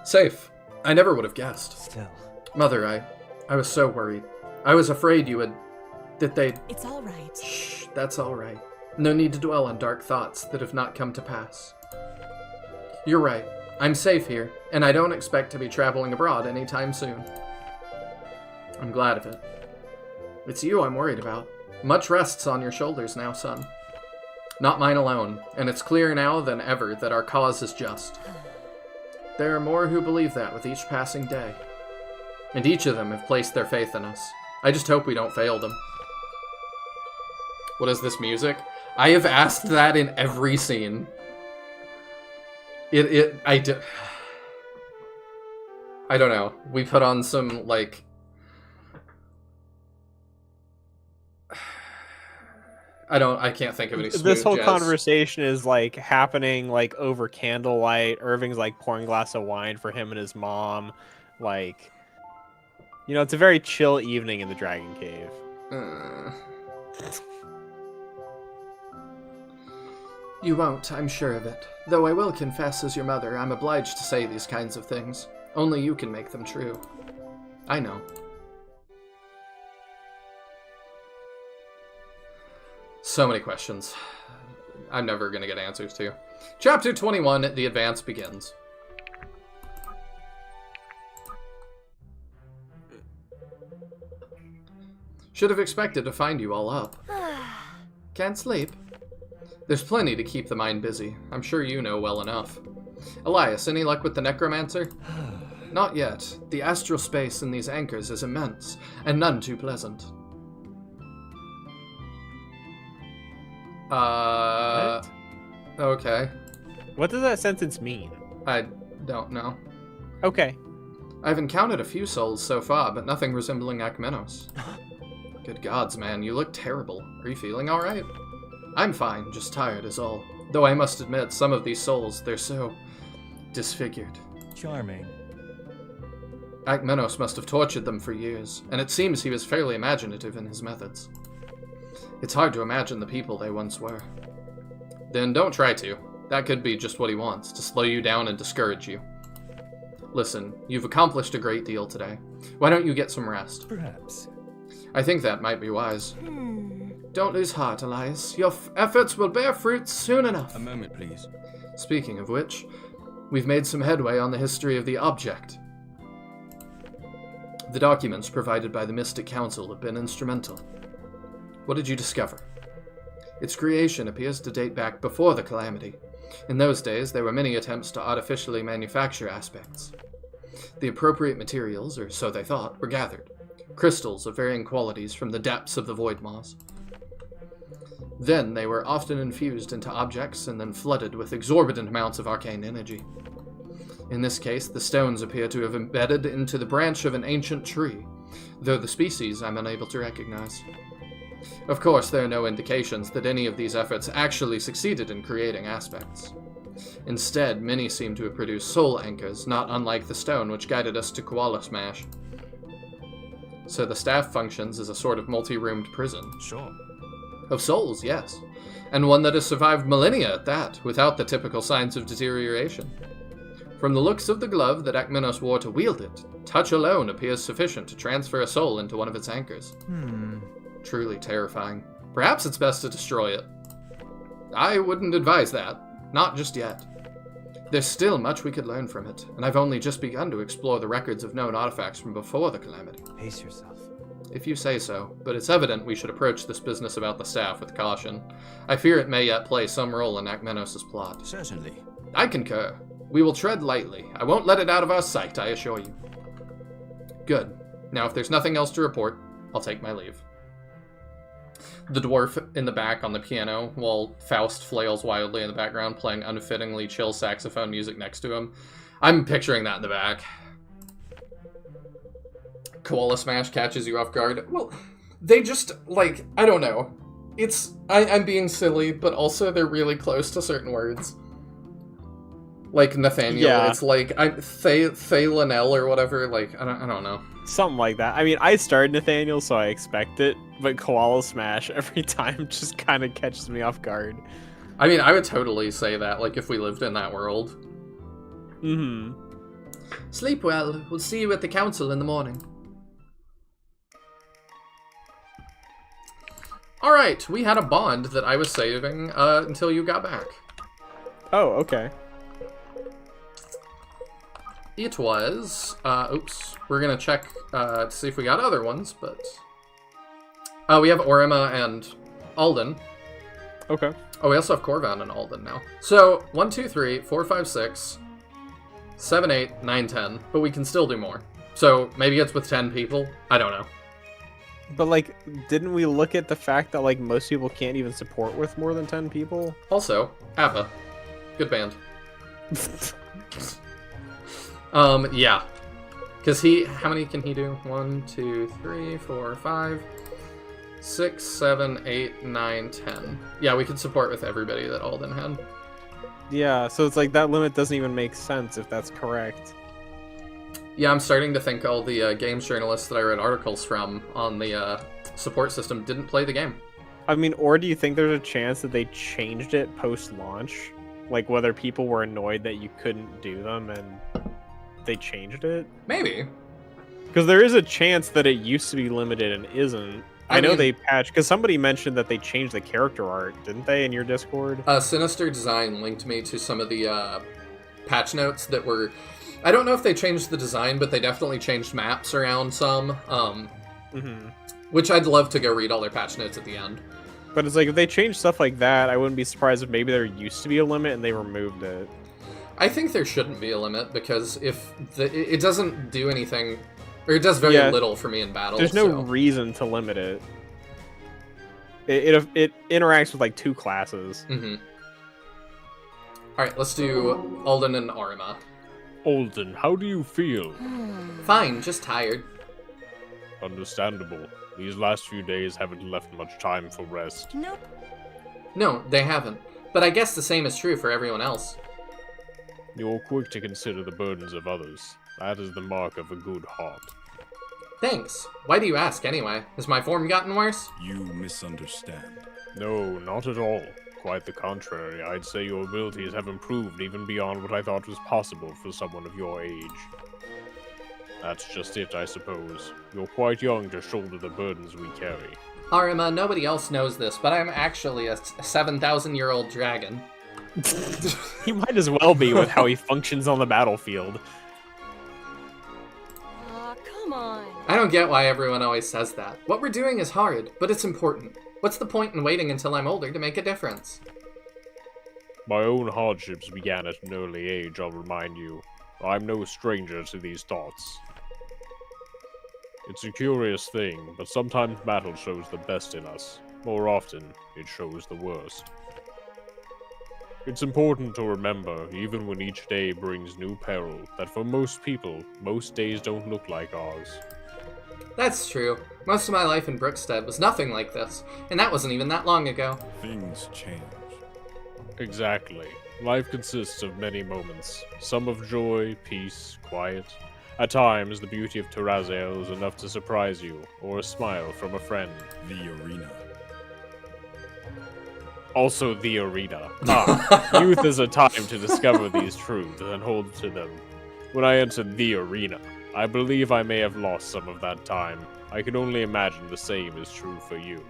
Safe. I never would have guessed. Still. Mother, I was so worried. I was afraid you would... that they'd... It's all right. Shh, that's all right. No need to dwell on dark thoughts that have not come to pass. You're right. I'm safe here, and I don't expect to be traveling abroad anytime soon. I'm glad of it. It's you I'm worried about. Much rests on your shoulders now, son. Not mine alone, and it's clearer now than ever that our cause is just. There are more who believe that with each passing day. And each of them have placed their faith in us. I just hope we don't fail them. What is this music? I have asked that in every scene. I don't know. We put on some, like... I can't think of any smooth This whole jazz. conversation is, like, happening, like, over candlelight. Irving's, like, pouring a glass of wine for him and his mom. Like, you know, it's a very chill evening in the Dragon Cave. You won't, I'm sure of it. Though I will confess as your mother, I'm obliged to say these kinds of things. Only you can make them true. I know. So many questions. I'm never gonna get answers to. Chapter 21, The Advance begins. Should have expected to find you all up. Can't sleep? There's plenty to keep the mind busy. I'm sure you know well enough. Elias, any luck with the necromancer? Not yet. The astral space in these anchors is immense, and none too pleasant. What? Okay. What does that sentence mean? I don't know. Okay. I've encountered a few souls so far, but nothing resembling Akmenos. Good gods, man, you look terrible. Are you feeling alright? I'm fine, just tired is all. Though I must admit, some of these souls, they're so... disfigured. Charming. Akmenos must have tortured them for years, and it seems he was fairly imaginative in his methods. It's hard to imagine the people they once were. Then don't try to. That could be just what he wants, to slow you down and discourage you. Listen, you've accomplished a great deal today. Why don't you get some rest? Perhaps. I think that might be wise. Don't lose heart, Elias. Your efforts will bear fruit soon enough. A moment, please. Speaking of which, we've made some headway on the history of the object. The documents provided by the Mystic Council have been instrumental. What did you discover? Its creation appears to date back before the Calamity. In those days, there were many attempts to artificially manufacture aspects. The appropriate materials, or so they thought, were gathered. Crystals of varying qualities from the depths of the void maws. Then they were often infused into objects and then flooded with exorbitant amounts of arcane energy. In this case, the stones appear to have embedded into the branch of an ancient tree, though the species I'm unable to recognize. Of course, there are no indications that any of these efforts actually succeeded in creating aspects. Instead, many seem to have produced soul anchors, not unlike the stone which guided us to Koala Smash. So the staff functions as a sort of multi-roomed prison. Sure. Of souls, yes. And one that has survived millennia at that, without the typical signs of deterioration. From the looks of the glove that Akmenos wore to wield it, touch alone appears sufficient to transfer a soul into one of its anchors. Truly terrifying. Perhaps it's best to destroy it. I wouldn't advise that. Not just yet. There's still much we could learn from it, and I've only just begun to explore the records of known artifacts from before the Calamity. Pace yourself. If you say so, but it's evident we should approach this business about the staff with caution. I fear it may yet play some role in Akmenos' plot. Certainly. I concur. We will tread lightly. I won't let it out of our sight, I assure you. Good. Now, if there's nothing else to report, I'll take my leave. The dwarf in the back on the piano, while Faust flails wildly in the background, playing unfittingly chill saxophone music next to him. I'm picturing that in the back. Koala Smash catches you off guard. Well, they just, like, I don't know. I'm being silly, but also they're really close to certain words. Like Nathaniel, it's like, Thalanel or whatever, like, I don't know. Something like that. I mean, I started Nathaniel, so I expect it, but Koala Smash every time just kind of catches me off guard. I mean, I would totally say that, like, if we lived in that world. Mm-hmm. Sleep well. We'll see you at the council in the morning. Alright, we had a bond that I was saving until you got back. Oh, okay. It was, oops, we're gonna check to see if we got other ones, but... we have Orima and Alden. Okay. Oh, we also have Corvan and Alden now. So, 1, 2, 3, 4, 5, 6, 7, 8, 9, 10, but we can still do more. So, maybe it's with 10 people? I don't know. But, like, didn't we look at the fact that, like, most people can't even support with more than 10 people? Also, ABBA. Good band. Yeah. Because how many can he do? 1, 2, 3, 4, 5, 6, 7, 8, 9, 10. Yeah, we could support with everybody that Alden had. Yeah, so it's like that limit doesn't even make sense if that's correct. Yeah, I'm starting to think all the games journalists that I read articles from on the support system didn't play the game. I mean, or do you think there's a chance that they changed it post-launch? Like, whether people were annoyed that you couldn't do them and they changed it? Maybe. Because there is a chance that it used to be limited and isn't. I know mean, they patched, because somebody mentioned that they changed the character art, didn't they, in your Discord? Sinister Design linked me to some of the patch notes that were... I don't know if they changed the design, but they definitely changed maps around some. Which I'd love to go read all their patch notes at the end. But it's like, if they changed stuff like that, I wouldn't be surprised if maybe there used to be a limit and they removed it. I think there shouldn't be a limit, because if it doesn't do anything, or it does very little for me in battle. There's no reason to limit it. It interacts with like 2 classes. Alright, let's do Alden and Arima. Alden, how do you feel? Fine, just tired. Understandable. These last few days haven't left much time for rest. Nope. No, they haven't. But I guess the same is true for everyone else. You're quick to consider the burdens of others. That is the mark of a good heart. Thanks. Why do you ask, anyway? Has my form gotten worse? You misunderstand. No, not at all. Quite the contrary. I'd say your abilities have improved even beyond what I thought was possible for someone of your age. That's just it, I suppose. You're quite young to shoulder the burdens we carry. Arima, nobody else knows this, but I'm actually a 7,000-year-old dragon. He might as well be with how he functions on the battlefield. Aw, come on. I don't get why everyone always says that. What we're doing is hard, but it's important. What's the point in waiting until I'm older to make a difference? My own hardships began at an early age, I'll remind you. I'm no stranger to these thoughts. It's a curious thing, but sometimes battle shows the best in us. More often, it shows the worst. It's important to remember, even when each day brings new peril, that for most people, most days don't look like ours. That's true. Most of my life in Brookstead was nothing like this, and that wasn't even that long ago. Things change. Exactly. Life consists of many moments, some of joy, peace, quiet. At times, the beauty of Terrazel is enough to surprise you, or a smile from a friend. The arena. Also the arena. Youth is a time to discover these truths and hold to them. When I entered the arena, I believe I may have lost some of that time. I can only imagine the same is true for you.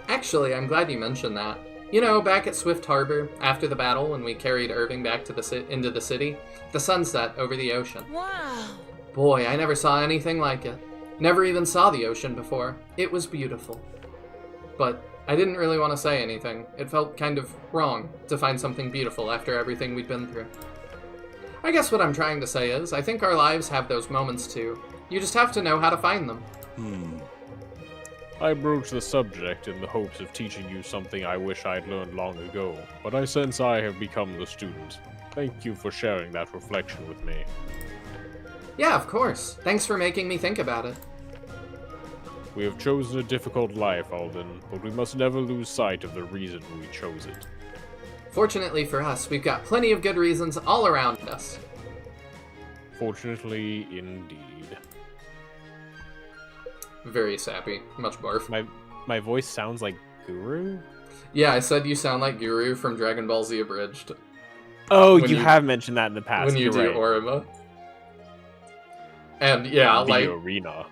Actually, I'm glad you mentioned that. You know, back at Swift Harbor, after the battle, when we carried Irving back to into the city, the sunset over the ocean. Wow. Boy, I never saw anything like it. Never even saw the ocean before. It was beautiful. But I didn't really want to say anything. It felt kind of wrong to find something beautiful after everything we'd been through. I guess what I'm trying to say is, I think our lives have those moments too. You just have to know how to find them. I broached the subject in the hopes of teaching you something I wish I'd learned long ago, but I sense I have become the student. Thank you for sharing that reflection with me. Yeah, of course. Thanks for making me think about it. We have chosen a difficult life, Alden, but we must never lose sight of the reason we chose it. Fortunately for us, we've got plenty of good reasons all around us. Fortunately, indeed. Very sappy. Much barf. My voice sounds like Guru? Yeah, I said you sound like Guru from Dragon Ball Z Abridged. Oh, When you you- have mentioned that in the past. When you You're do right. Orima. And yeah, The like... arena.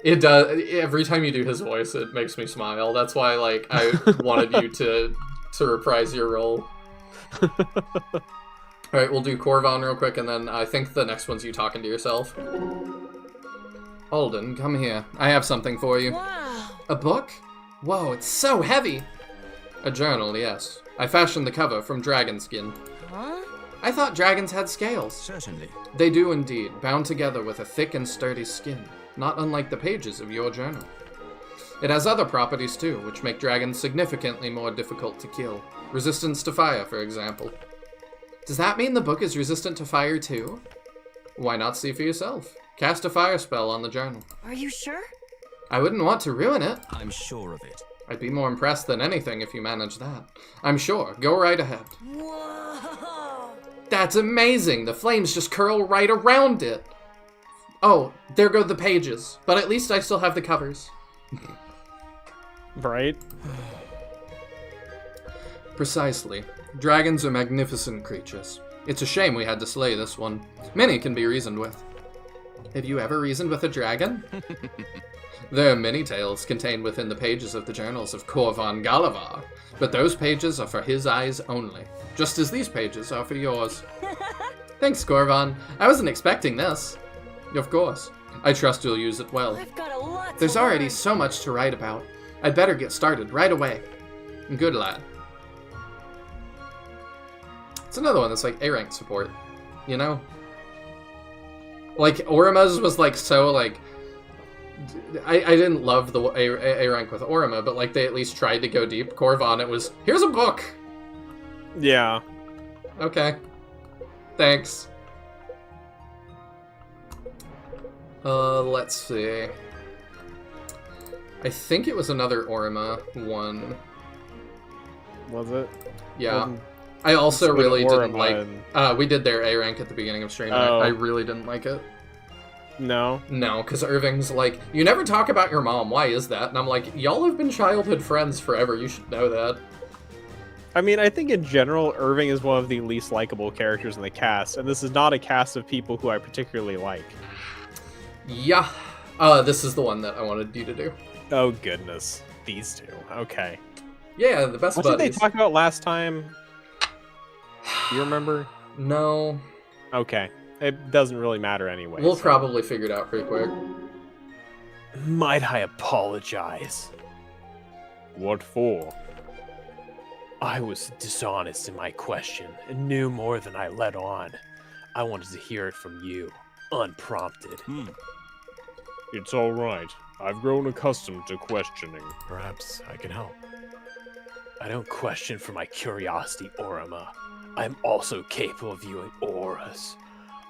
It does. Every time you do his voice, it makes me smile. That's why, like, I wanted you to reprise your role. Alright, we'll do Korvan real quick, and then I think the next one's you talking to yourself. Alden, come here. I have something for you. Wow. A book? Whoa, it's so heavy! A journal, yes. I fashioned the cover from dragon skin. Huh? I thought dragons had scales. Certainly. They do indeed, bound together with a thick and sturdy skin, not unlike the pages of your journal. It has other properties too, which make dragons significantly more difficult to kill. Resistance to fire, for example. Does that mean the book is resistant to fire too? Why not see for yourself? Cast a fire spell on the journal. Are you sure? I wouldn't want to ruin it. I'm sure of it. I'd be more impressed than anything if you managed that. I'm sure. Go right ahead. Whoa! That's amazing! The flames just curl right around it! Oh, there go the pages. But at least I still have the covers. Right? Precisely. Dragons are magnificent creatures. It's a shame we had to slay this one. Many can be reasoned with. Have you ever reasoned with a dragon? There are many tales contained within the pages of the journals of Korvan Galavar, but those pages are for his eyes only, just as these pages are for yours. Thanks, Korvan. I wasn't expecting this. Of course. I trust you'll use it well. I've got a lot to There's already learn. so much to write about. I'd better get started right away. Good lad. It's another one that's like A-rank support, you know? Like, Orima's was like so like... I didn't love the A-rank with Orima, but like they at least tried to go deep. Korvan, it was, here's a book! Yeah. Okay. Thanks. Let's see. I think it was another Orima one. Was it? Yeah. Um, I also it's been really didn't Orima like... we did their A rank at the beginning of stream, and Oh. I really didn't like it. No. No, because Irving's like, you never talk about your mom, why is that? And I'm like, y'all have been childhood friends forever, you should know that. I mean, I think in general, Irving is one of the least likable characters in the cast, and this is not a cast of people who I particularly like. Yeah. This is the one that I wanted you to do. Oh, goodness. These two. Okay. Yeah, the best What did buddies. they talk about last time? Do you remember? No. Okay. It doesn't really matter anyway. We'll so. probably figure it out pretty quick. Might I apologize? What for? I was dishonest in my question and knew more than I let on. I wanted to hear it from you, unprompted. It's all right. I've grown accustomed to questioning. Perhaps I can help. I don't question for my curiosity, Orima. I'm also capable of viewing auras.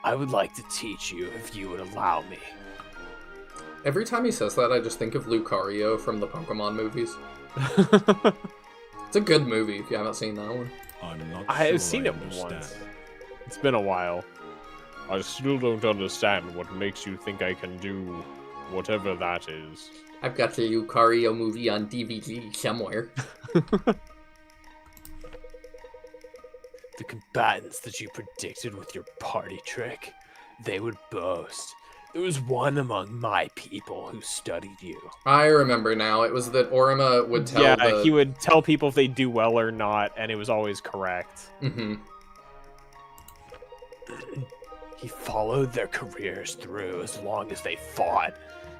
I would like to teach you if you would allow me. Every time he says that, I just think of Lucario from the Pokemon movies. It's a good movie if you haven't seen that one. I'm not I've sure seen I it understand. once. It's been a while. I still don't understand what makes you think I can do whatever that is. I've got the Lucario movie on DVD somewhere. The combatants that you predicted with your party trick, they would boast. There was one among my people who studied you. I remember now. It was that Orima would tell Yeah, he would tell people if they do well or not, and it was always correct. Mm-hmm. He followed their careers through as long as they fought.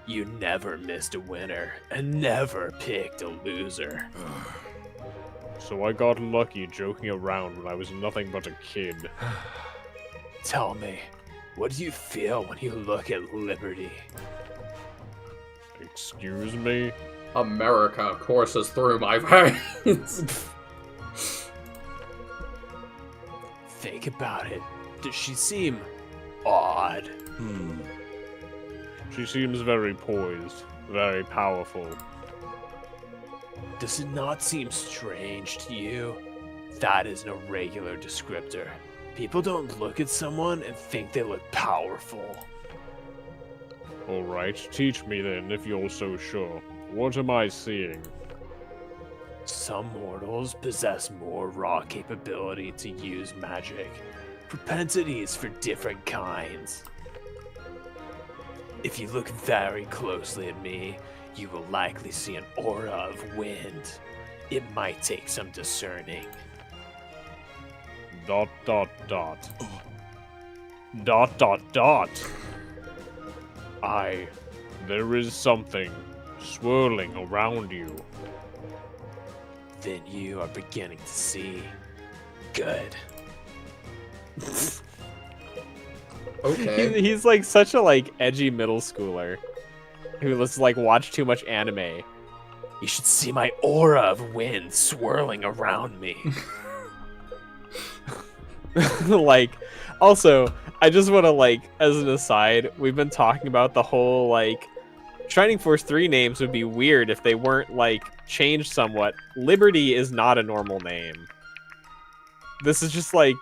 You never missed a winner and never picked a loser. So I got lucky joking around when I was nothing but a kid. Tell me, what do you feel when you look at Liberty? Excuse me? America courses through my veins. Think about it. Does she seem odd? She seems very poised, very powerful. Does it not seem strange to you? That isn't a regular descriptor. People don't look at someone and think they look powerful. Alright, teach me then, if you're so sure. What am I seeing? Some mortals possess more raw capability to use magic. Propensities for different kinds. If you look very closely at me, you will likely see an aura of wind. It might take some discerning. ... There is something swirling around you. Then you are beginning to see. Good. Okay. He's like such a like edgy middle schooler who was like watch too much anime. You should see my aura of wind swirling around me. Like, also, I just want to like, as an aside, we've been talking about the whole like Shining Force 3 names would be weird if they weren't like changed somewhat. Liberty is not a normal name. This is just like,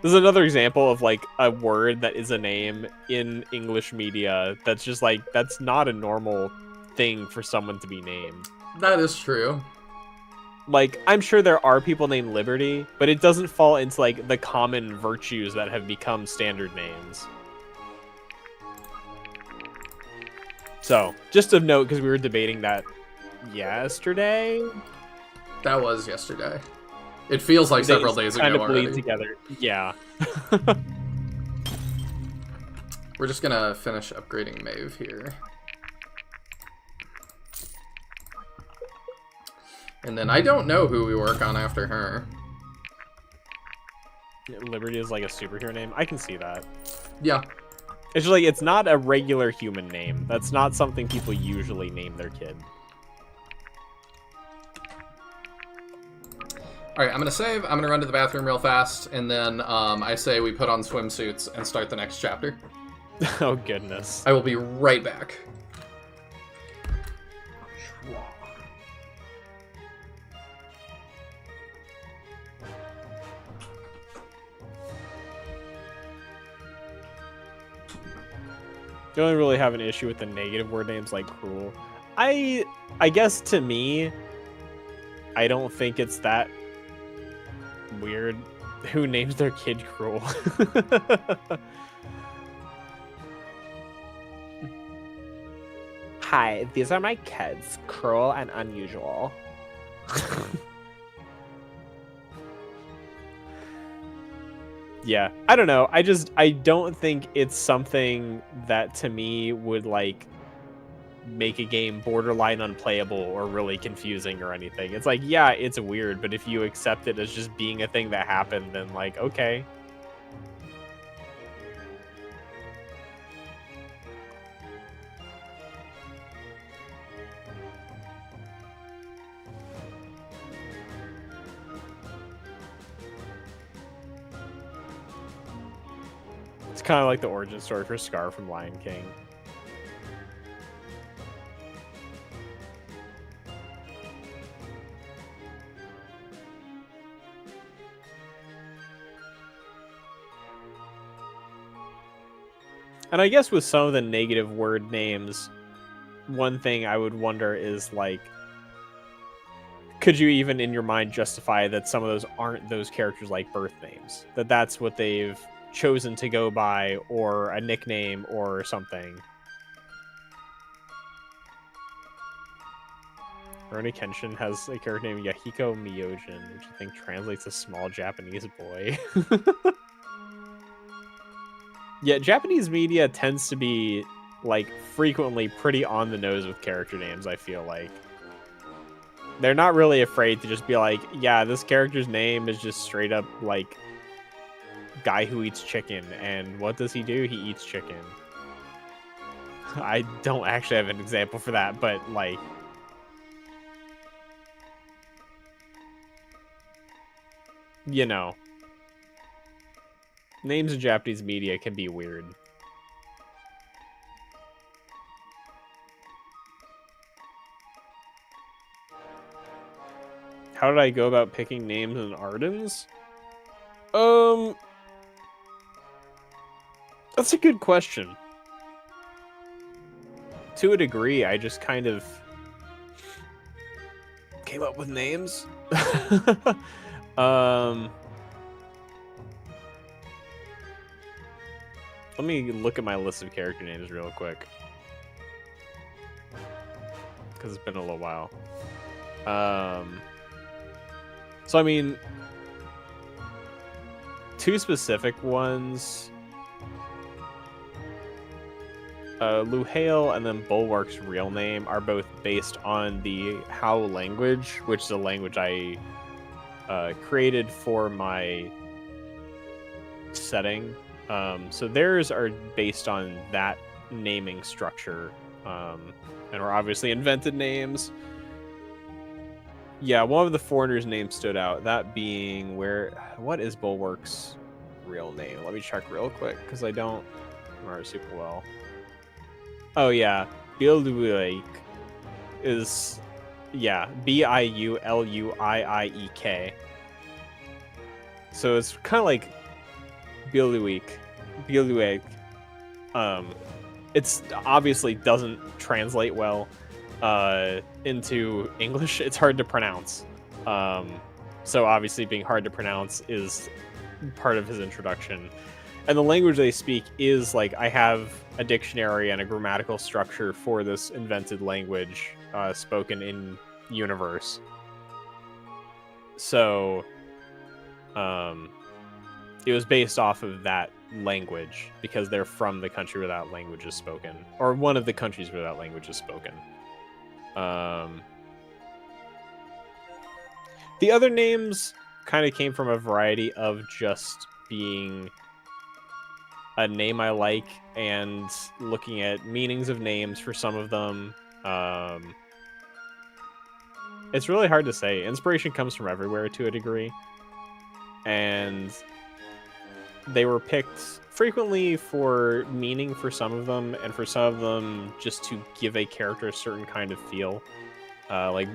this is another example of like a word that is a name in English media that's just like, that's not a normal thing for someone to be named. That is true. Like, I'm sure there are people named Liberty, but it doesn't fall into like the common virtues that have become standard names. So, just of note, because we were debating that yesterday. That was yesterday. It feels like several days ago kind of already. bleed together. Yeah. We're just gonna finish upgrading Maeve here. And then I don't know who we work on after her. Liberty is like a superhero name. I can see that. Yeah. It's just like, it's not a regular human name. That's not something people usually name their kid. Alright, I'm gonna save, I'm gonna run to the bathroom real fast, and then I say we put on swimsuits and start the next chapter. Oh, goodness. I will be right back. You only really have an issue with the negative word names like cruel. I guess to me, I don't think it's that weird. Who names their kid cruel? Hi, these are my kids, cruel and unusual. Yeah, I don't know. I don't think it's something that to me would like make a game borderline unplayable or really confusing or anything. It's like, yeah, it's weird, but if you accept it as just being a thing that happened, then like, okay. It's kind of like the origin story for Scar from Lion King. And I guess with some of the negative word names, one thing I would wonder is like, could you even in your mind justify that some of those aren't those characters like birth names? That that's what they've chosen to go by, or a nickname or something. Rurouni Kenshin has a character named Yahiko Myojin, which I think translates to small Japanese boy. Yeah, Japanese media tends to be like frequently pretty on the nose with character names, I feel like. They're not really afraid to just be like, yeah, this character's name is just straight up like guy who eats chicken, and what does he do? He eats chicken. I don't actually have an example for that, but like, you know, names in Japanese media can be weird. How did I go about picking names in Ardens? That's a good question. To a degree, I just kind of came up with names. Let me look at my list of character names real quick. Because it's been a little while. So, I mean, two specific ones. Luhale and then Bulwark's real name are both based on the How language, which is a language I created for my setting. So theirs are based on that naming structure, and were obviously invented names. Yeah, one of the foreigners' names stood out. That being what is Bulwark's real name? Let me check real quick because I don't remember super well. Oh yeah, Biuluiik is Biuluiiek. So it's kind of like Biuluiik. It's obviously doesn't translate well into English. It's hard to pronounce. So obviously being hard to pronounce is part of his introduction. And the language they speak is like, I have a dictionary and a grammatical structure for this invented language spoken in universe. So it was based off of that language because they're from the country where that language is spoken, or one of the countries where that language is spoken. The other names kind of came from a variety of just being a name I like and looking at meanings of names for some of them. It's really hard to say. Inspiration comes from everywhere to a degree. And they were picked frequently for meaning for some of them, and for some of them just to give a character a certain kind of feel. Like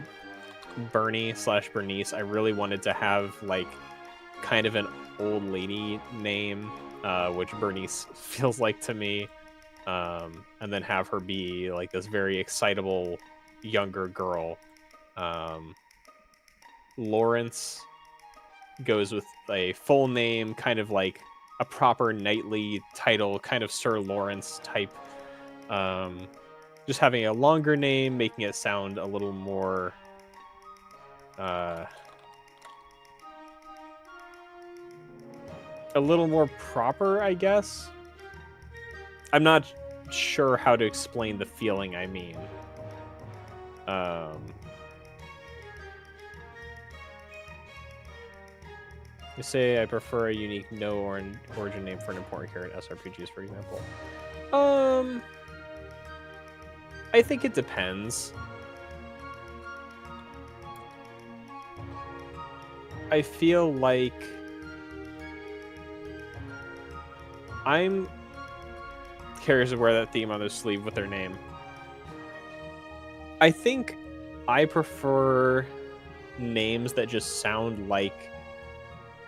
Bernie/Bernice, I really wanted to have like kind of an old lady name, which Bernice feels like to me, and then have her be like this very excitable younger girl. Lawrence goes with a full name, kind of like a proper knightly title, kind of Sir Lawrence type. Just having a longer name, making it sound a little more proper, I guess. I'm not sure how to explain the feeling I mean. You say I prefer a unique origin name for an important character in SRPGs, for example. I think it depends. I feel like I'm curious to wear that theme on their sleeve with their name. I think I prefer names that just sound like,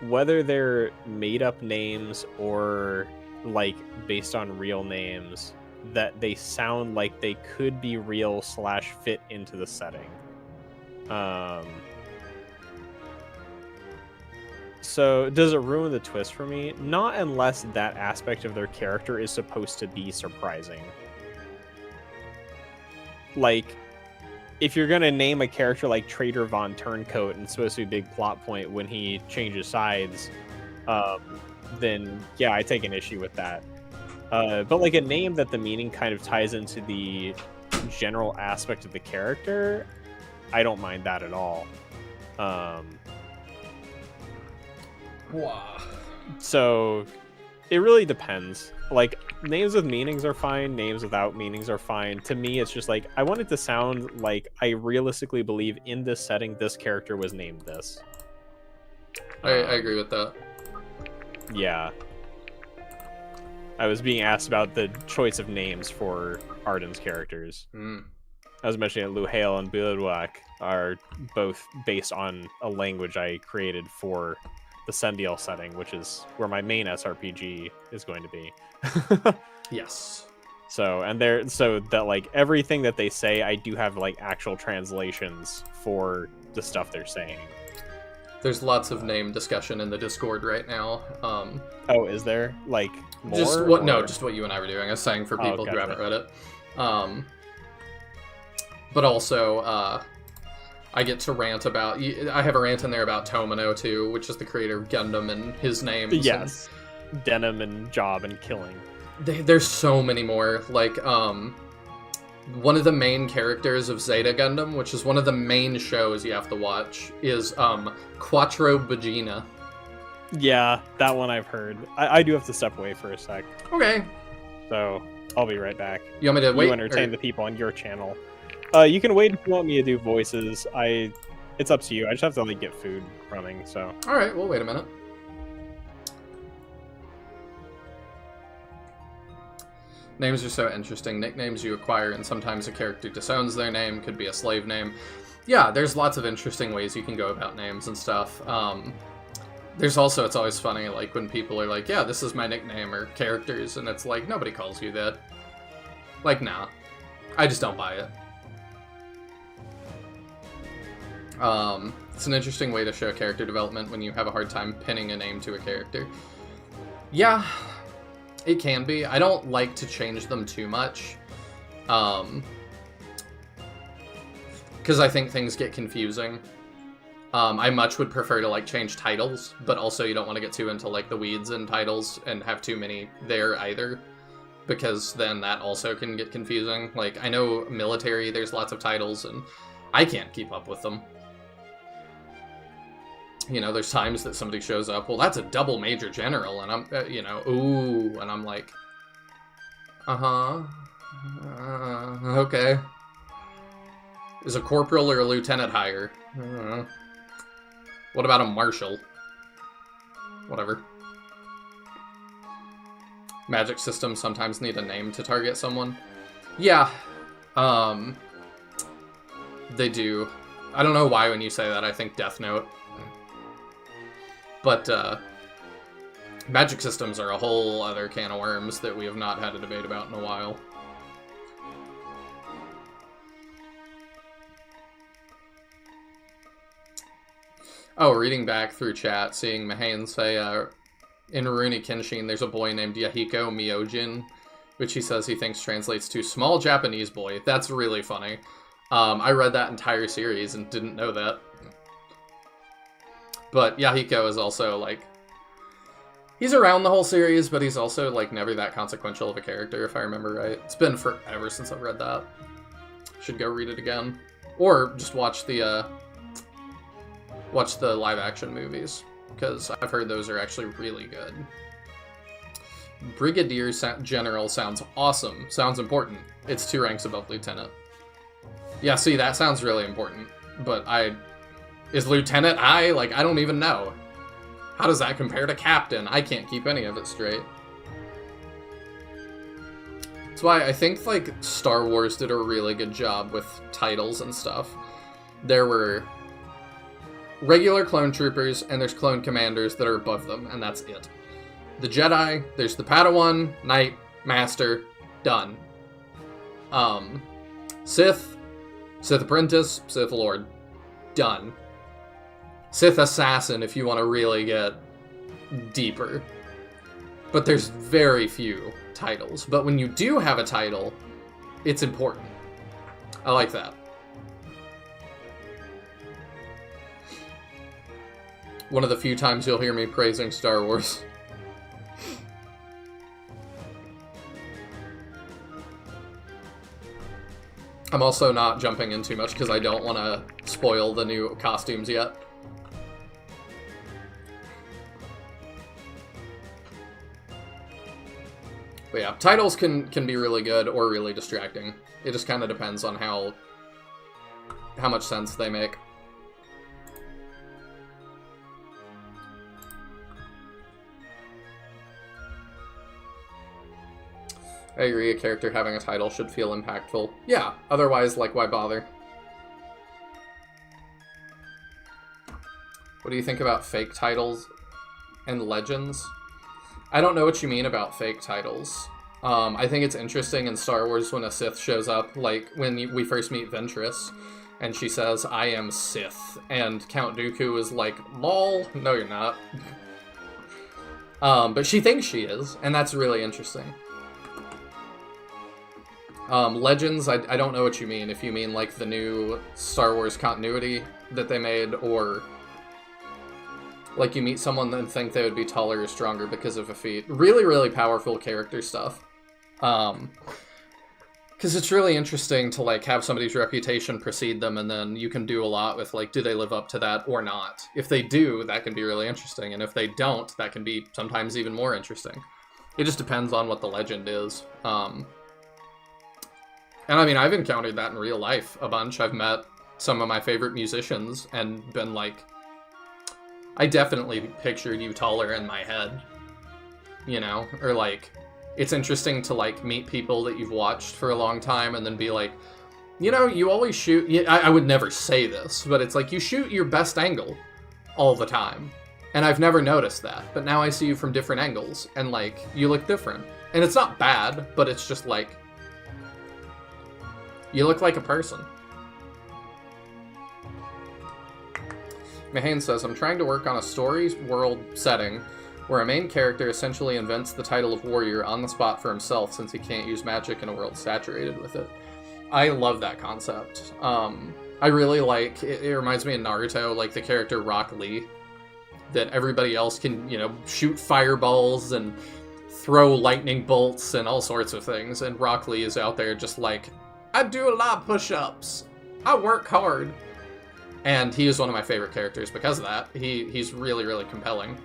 whether they're made up names or like based on real names, that they sound like they could be real / fit into the setting. So does it ruin the twist for me? Not unless that aspect of their character is supposed to be surprising. Like, if you're gonna name a character like Trader Von Turncoat and it's supposed to be a big plot point when he changes sides, then yeah, I take an issue with that. But like a name that the meaning kind of ties into the general aspect of the character, I don't mind that at all. Wow. So It really depends. Like, names with meanings are fine, names without meanings are fine. To me, it's just like, I want it to sound like I realistically believe in this setting, this character was named this. I agree with that. Yeah. I was being asked about the choice of names for Arden's characters. I was mentioning that Luhail and Bilduak are both based on a language I created for the Sendiel setting, which is where my main SRPG is going to be. Yes. So that like everything that they say, I do have like actual translations for the stuff they're saying. There's lots of name discussion in the Discord right now. Oh, is there like more? Just what? No, just what you and I were doing. I was saying for people who gotcha. haven't read it. But also, I get to rant about. I have a rant in there about Tomino too, which is the creator of Gundam and his names. Yes, Denim and Job and Killing. There's so many more. Like, one of the main characters of Zeta Gundam, which is one of the main shows you have to watch, is Quattro Bagina. Yeah, that one I've heard. I do have to step away for a sec. Okay. So I'll be right back. You want me to wait? You entertain the people on your channel. You can wait if you want me to do voices. It's up to you. I just have to like get food running. So. All right. Well, wait a minute. Names are so interesting. Nicknames you acquire, and sometimes a character disowns their name. Could be a slave name. Yeah, there's lots of interesting ways you can go about names and stuff. There's also, it's always funny, like, when people are like, yeah, this is my nickname, or characters, and it's like, nobody calls you that. Like, nah. I just don't buy it. It's an interesting way to show character development when you have a hard time pinning a name to a character. Yeah, it can be. I don't like to change them too much. Because I think things get confusing. I much would prefer to, like, change titles, but also you don't want to get too into, like, the weeds in titles and have too many there either, because then that also can get confusing. Like, I know military, there's lots of titles, and I can't keep up with them. You know, there's times that somebody shows up, well, that's a double major general, and I'm, you know, ooh, and I'm like, okay. Is a corporal or a lieutenant higher? What about a marshal? Whatever. Magic systems sometimes need a name to target someone. Yeah. They do. I don't know why when you say that I think Death Note. But, magic systems are a whole other can of worms that we have not had a debate about in a while. Oh, reading back through chat, seeing Mahane say, in Rurouni Kenshin, there's a boy named Yahiko Myojin, which he says he thinks translates to small Japanese boy. That's really funny. I read that entire series and didn't know that. But Yahiko is also, like, he's around the whole series, but he's also, like, never that consequential of a character, if I remember right. It's been forever since I've read that. Should go read it again. Or just watch the live-action movies, because I've heard those are actually really good. Brigadier General sounds awesome. Sounds important. It's 2 ranks above Lieutenant. Yeah, see, that sounds really important, but is Lieutenant high? Like, I don't even know. How does that compare to Captain? I can't keep any of it straight. That's why I think, like, Star Wars did a really good job with titles and stuff. There were regular clone troopers, and there's clone commanders that are above them, and that's it. The Jedi, there's the Padawan, Knight, Master, done. Sith, Sith Apprentice, Sith Lord, done. Sith Assassin, if you want to really get deeper. But there's very few titles. But when you do have a title, it's important. I like that. One of the few times you'll hear me praising Star Wars. I'm also not jumping in too much because I don't want to spoil the new costumes yet. But yeah, titles can be really good or really distracting. It just kind of depends on how much sense they make. I agree, a character having a title should feel impactful. Yeah, otherwise, like, why bother? What do you think about fake titles and legends? I don't know what you mean about fake titles. I think it's interesting in Star Wars when a Sith shows up, like when we first meet Ventress, and she says, "I am Sith," and Count Dooku is like, "Lol, no you're not." But she thinks she is, and that's really interesting. Legends, I don't know what you mean. If you mean like the new Star Wars continuity that they made, or like you meet someone and think they would be taller or stronger because of a feat. Really, really powerful character stuff. Because it's really interesting to like have somebody's reputation precede them, and then you can do a lot with like, do they live up to that or not? If they do, that can be really interesting, and if they don't, that can be sometimes even more interesting. It just depends on what the legend is. And I mean, I've encountered that in real life a bunch. I've met some of my favorite musicians and been like, I definitely pictured you taller in my head, you know? Or like, it's interesting to like meet people that you've watched for a long time and then be like, you know, you always shoot, I would never say this, but it's like you shoot your best angle all the time. And I've never noticed that, but now I see you from different angles and like, you look different. And it's not bad, but it's just like, you look like a person. Mahane says, I'm trying to work on a story world setting where a main character essentially invents the title of warrior on the spot for himself since he can't use magic in a world saturated with it. I love that concept. I really like, it reminds me of Naruto, like the character Rock Lee, that everybody else can, you know, shoot fireballs and throw lightning bolts and all sorts of things, and Rock Lee is out there just like, I do a lot of push-ups. I work hard. And he is one of my favorite characters because of that. He's really, really compelling.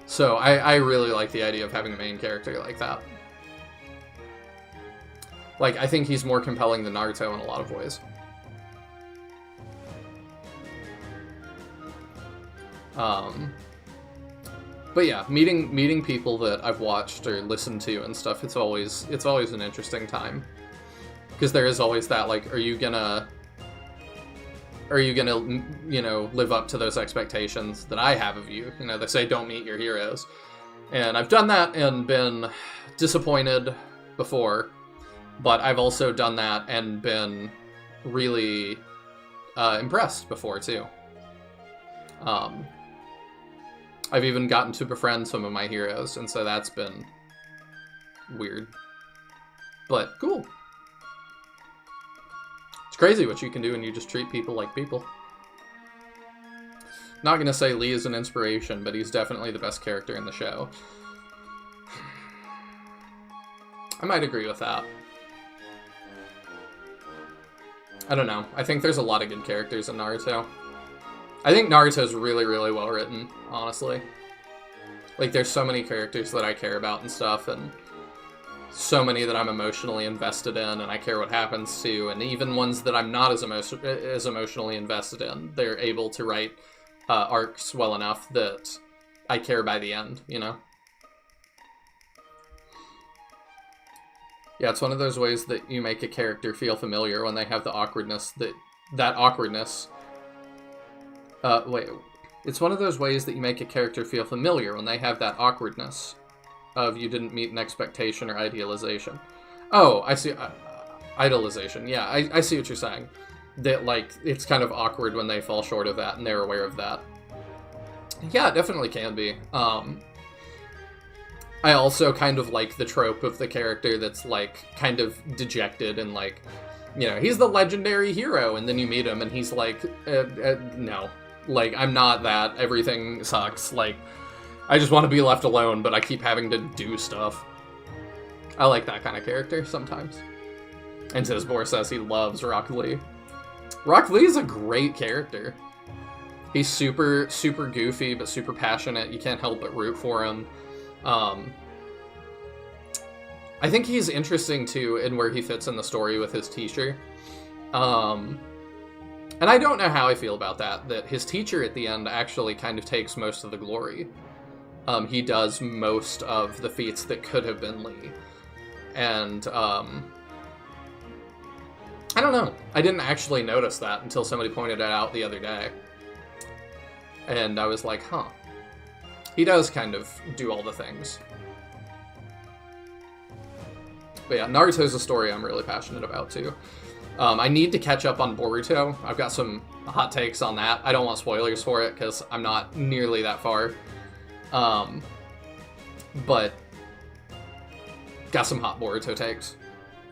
So I really like the idea of having a main character like that. Like, I think he's more compelling than Naruto in a lot of ways. But yeah, meeting people that I've watched or listened to and stuff, it's always an interesting time. Because there is always that, like, are you gonna, you know, live up to those expectations that I have of you? You know, they say don't meet your heroes. And I've done that and been disappointed before, but I've also done that and been really impressed before, too. I've even gotten to befriend some of my heroes, and so that's been weird. But cool. It's crazy what you can do when you just treat people like people. Not gonna say Lee is an inspiration, but he's definitely the best character in the show. I might agree with that. I don't know. I think there's a lot of good characters in Naruto. I think Naruto's really, really well written, honestly. Like, there's so many characters that I care about and stuff, and so many that I'm emotionally invested in, and I care what happens to, and even ones that I'm not as emotionally invested in, they're able to write arcs well enough that I care by the end, you know? Yeah, it's one of those ways that you make a character feel familiar when they have the awkwardness that awkwardness. It's one of those ways that you make a character feel familiar when they have that awkwardness of you didn't meet an expectation or idealization. Oh, I see. Idolization. Yeah, I see what you're saying. That, like, it's kind of awkward when they fall short of that and they're aware of that. Yeah, it definitely can be. I also kind of like the trope of the character that's, like, kind of dejected and, like, you know, he's the legendary hero, and then you meet him and he's like, no. Like, I'm not that. Everything sucks. Like, I just want to be left alone, but I keep having to do stuff. I like that kind of character sometimes. And Zizbor says he loves Rock Lee. Rock Lee is a great character. He's super, super goofy, but super passionate. You can't help but root for him. I think he's interesting too in where he fits in the story with his teacher. And I don't know how I feel about that his teacher at the end actually kind of takes most of the glory. He does most of the feats that could have been Lee. And, I don't know. I didn't actually notice that until somebody pointed it out the other day. And I was like, huh. He does kind of do all the things. But yeah, Naruto's a story I'm really passionate about, too. I need to catch up on Boruto. I've got some hot takes on that. I don't want spoilers for it, because I'm not nearly that far. But got some hot Boruto takes.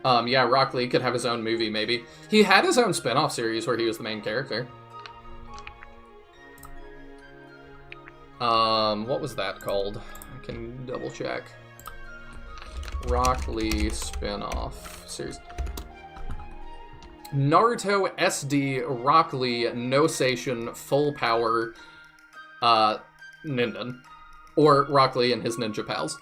Yeah, Rock Lee could have his own movie, maybe. He had his own spin-off series where he was the main character. What was that called? I can double check. Rock Lee spin-off series. Naruto SD Rock Lee No Station Full Power Ninden. Or Rock Lee and his ninja pals.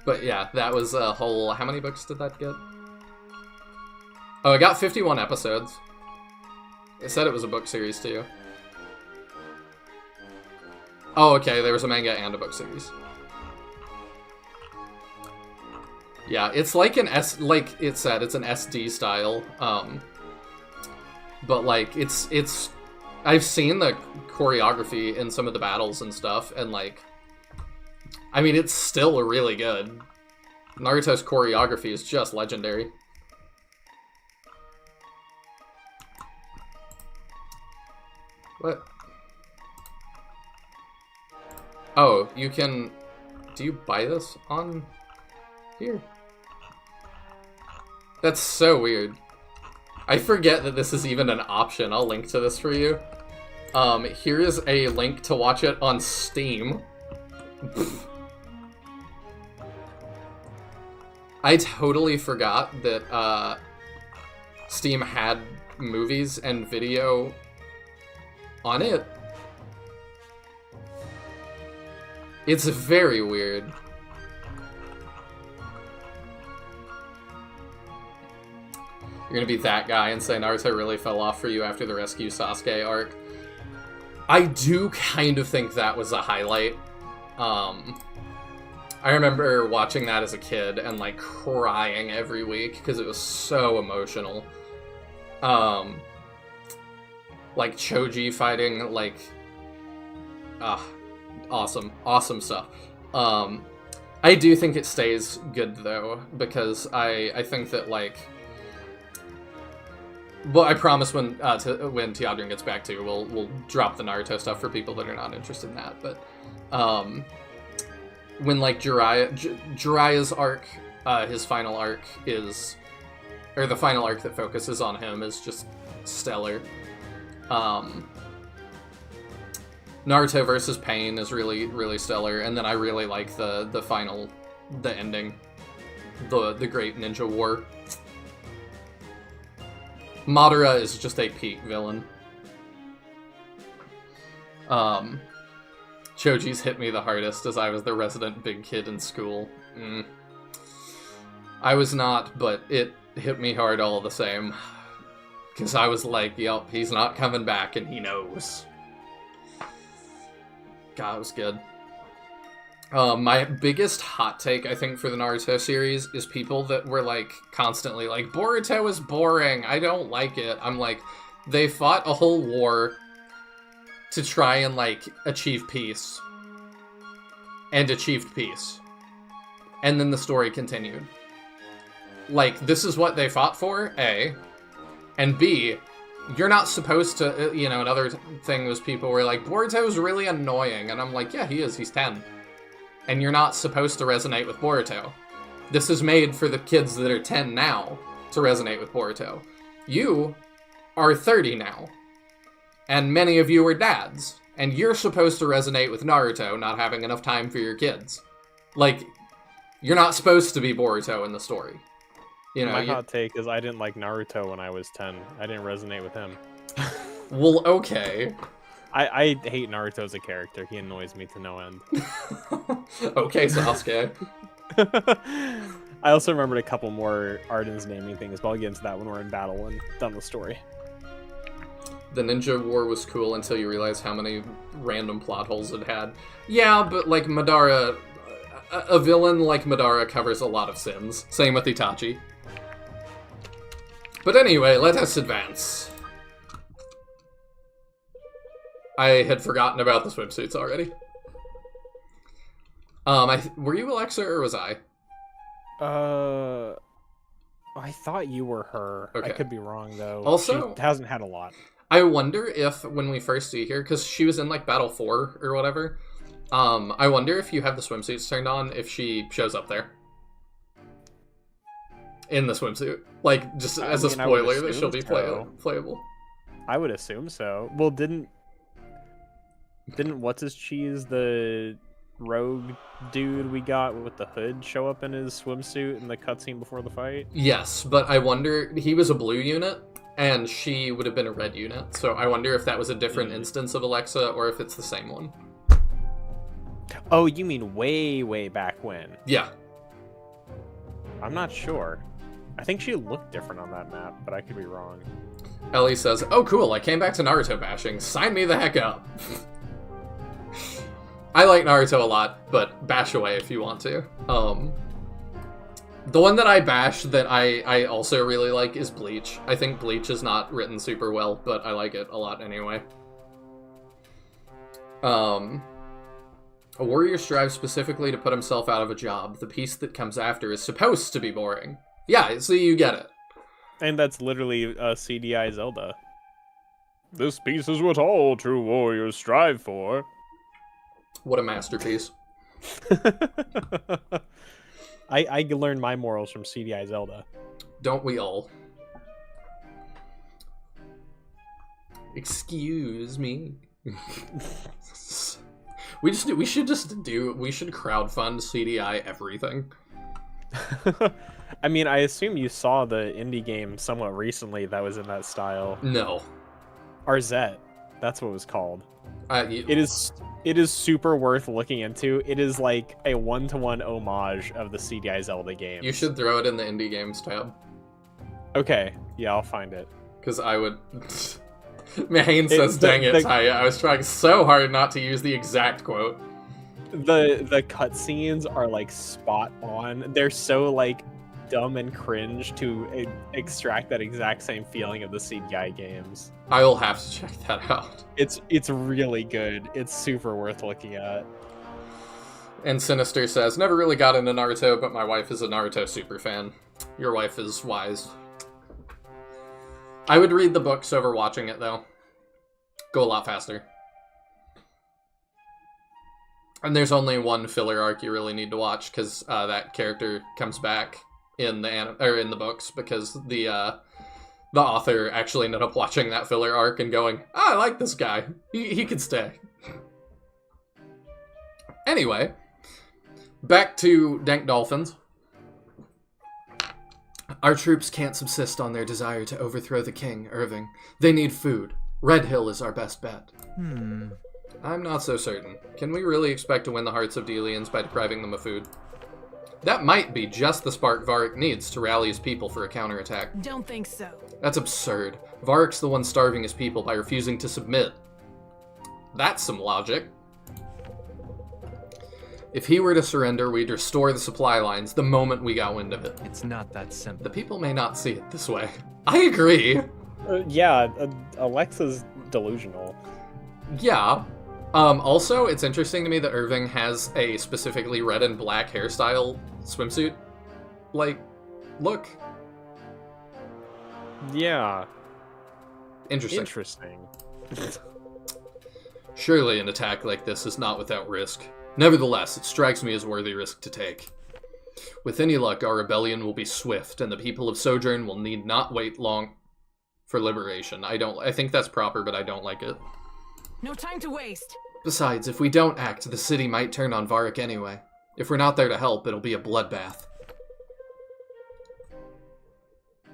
But yeah, that was a whole... How many books did that get? Oh, it got 51 episodes. It said it was a book series, too. Oh, okay, there was a manga and a book series. Yeah, it's like an like it said, it's an SD style. But like, it's... I've seen the choreography in some of the battles and stuff, and like... I mean, it's still really good. Naruto's choreography is just legendary. What? Oh, you can... Do you buy this on here? That's so weird. I forget that this is even an option. I'll link to this for you. Here is a link to watch it on Steam. I totally forgot that Steam had movies and video on it. It's very weird. You're gonna be that guy and say Naruto really fell off for you after the Rescue Sasuke arc. I do kind of think that was a highlight. I remember watching that as a kid and like crying every week because it was so emotional. Like Choji fighting, like, awesome stuff. I do think it stays good though, because I think that like, well, I promise when Teodrin gets back to, we'll drop the Naruto stuff for people that are not interested in that. But when like Jiraiya's arc, his final arc is, or the final arc that focuses on him is just stellar. Naruto versus Pain is really, really stellar, and then I really like the ending, the Great Ninja War. Madara is just a peak villain. Choji's hit me the hardest as I was the resident big kid in school. I was not, but it hit me hard all the same. Because I was like, yep, he's not coming back, and he knows. God, it was good. My biggest hot take, I think, for the Naruto series is people that were, like, constantly like, Boruto is boring, I don't like it. I'm like, they fought a whole war to try and, like, achieve peace. And achieved peace. And then the story continued. Like, this is what they fought for, A. And B, you're not supposed to, you know, another thing was people were like, Boruto's really annoying. And I'm like, yeah, he is, he's 10. And you're not supposed to resonate with Boruto. This is made for the kids that are 10 now to resonate with Boruto. You are 30 now. And many of you are dads. And you're supposed to resonate with Naruto not having enough time for your kids. Like, you're not supposed to be Boruto in the story. You know, my hot take is I didn't like Naruto when I was 10. I didn't resonate with him. Well, okay. I hate Naruto as a character. He annoys me to no end. Okay, Sasuke. I also remembered a couple more Arden's naming things, but I'll get into that when we're in battle and done with story. The Ninja War was cool until you realize how many random plot holes it had. Yeah, but like Madara, a villain like Madara covers a lot of sins. Same with Itachi. But anyway, let us advance. I had forgotten about the swimsuits already. Were you Alexa or was I? I thought you were her. Okay. I could be wrong though. Also, she hasn't had a lot. I wonder if when we first see her, because she was in like Battle 4 or whatever, I wonder if you have the swimsuits turned on, if she shows up there. In the swimsuit. Like, just as a spoiler that she'll be playable. I would assume so. Well, didn't what's his cheese, the rogue dude we got with the hood, show up in his swimsuit in the cutscene before the fight? Yes, but I wonder, he was a blue unit, and she would have been a red unit, so I wonder if that was a different instance of Alexa, or if it's the same one. Oh, you mean way, way back when? Yeah. I'm not sure. I think she looked different on that map, but I could be wrong. Ellie says, "Oh cool, I came back to Naruto bashing. Sign me the heck up." I like Naruto a lot, but bash away if you want to. The one that I bash that I also really like is Bleach. I think Bleach is not written super well, but I like it a lot anyway. A warrior strives specifically to put himself out of a job. The piece that comes after is supposed to be boring. Yeah, so you get it. And that's literally CDI Zelda. This piece is what all true warriors strive for. What a masterpiece. I learned my morals from CDI Zelda. Don't we all? Excuse me. We should crowdfund CDI everything. I mean, I assume you saw the indie game somewhat recently that was in that style. No. Arzette. That's what it was called. It is super worth looking into. It is like a one-to-one homage of the CDI Zelda game. You should throw it in the indie games tab. Okay, yeah, I'll find it. Because I would... Mahane says, dang it, Taya. I was trying so hard not to use the exact quote. The cutscenes are like spot on. They're so like dumb and cringe to extract that exact same feeling of the CDI games. I will have to check that out. It's really good. It's super worth looking at. And Sinister says, never really got into Naruto, but my wife is a Naruto super fan. Your wife is wise. I would read the books over watching it, though. Go a lot faster. And there's only one filler arc you really need to watch, because that character comes back in the books, because the author actually ended up watching that filler arc and going, I like this guy. He could stay. Anyway, back to Dank Dolphins. Our troops can't subsist on their desire to overthrow the king, Irving. They need food. Red Hill is our best bet. I'm not so certain. Can we really expect to win the hearts of Delians by depriving them of food? That might be just the spark Varric needs to rally his people for a counterattack. Don't think so. That's absurd. Varric's the one starving his people by refusing to submit. That's some logic. If he were to surrender, we'd restore the supply lines the moment we got wind of it. It's not that simple. The people may not see it this way. I agree. Yeah, Alexa's delusional. Yeah. Also, it's interesting to me that Irving has a specifically red and black hairstyle swimsuit. Like, look. Yeah. Interesting. Surely an attack like this is not without risk. Nevertheless, it strikes me as a worthy risk to take. With any luck, our rebellion will be swift, and the people of Sojourn will need not wait long for liberation. I think that's proper, but I don't like it. No time to waste. Besides, if we don't act, the city might turn on Varric anyway. If we're not there to help, it'll be a bloodbath.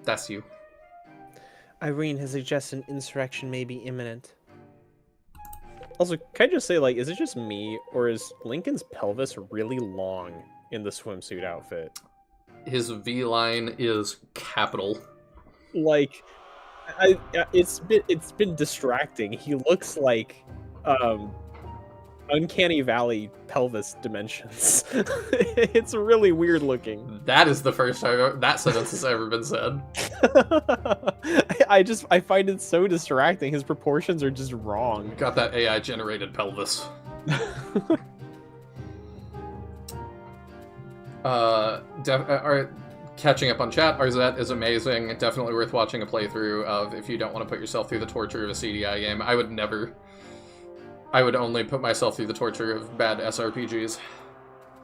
That's you. Irene has suggested insurrection may be imminent. Also, can I just say, like, is it just me, or is Lincoln's pelvis really long in the swimsuit outfit? His V-line is capital. Like, it's been distracting. He looks like Uncanny Valley pelvis dimensions. It's really weird looking. That is the first time that sentence has ever been said. I find it so distracting. His proportions are just wrong. Got that AI-generated pelvis. Catching up on chat, Arzette is amazing. Definitely worth watching a playthrough of if you don't want to put yourself through the torture of a CDI game. I would never. I would only put myself through the torture of bad SRPGs.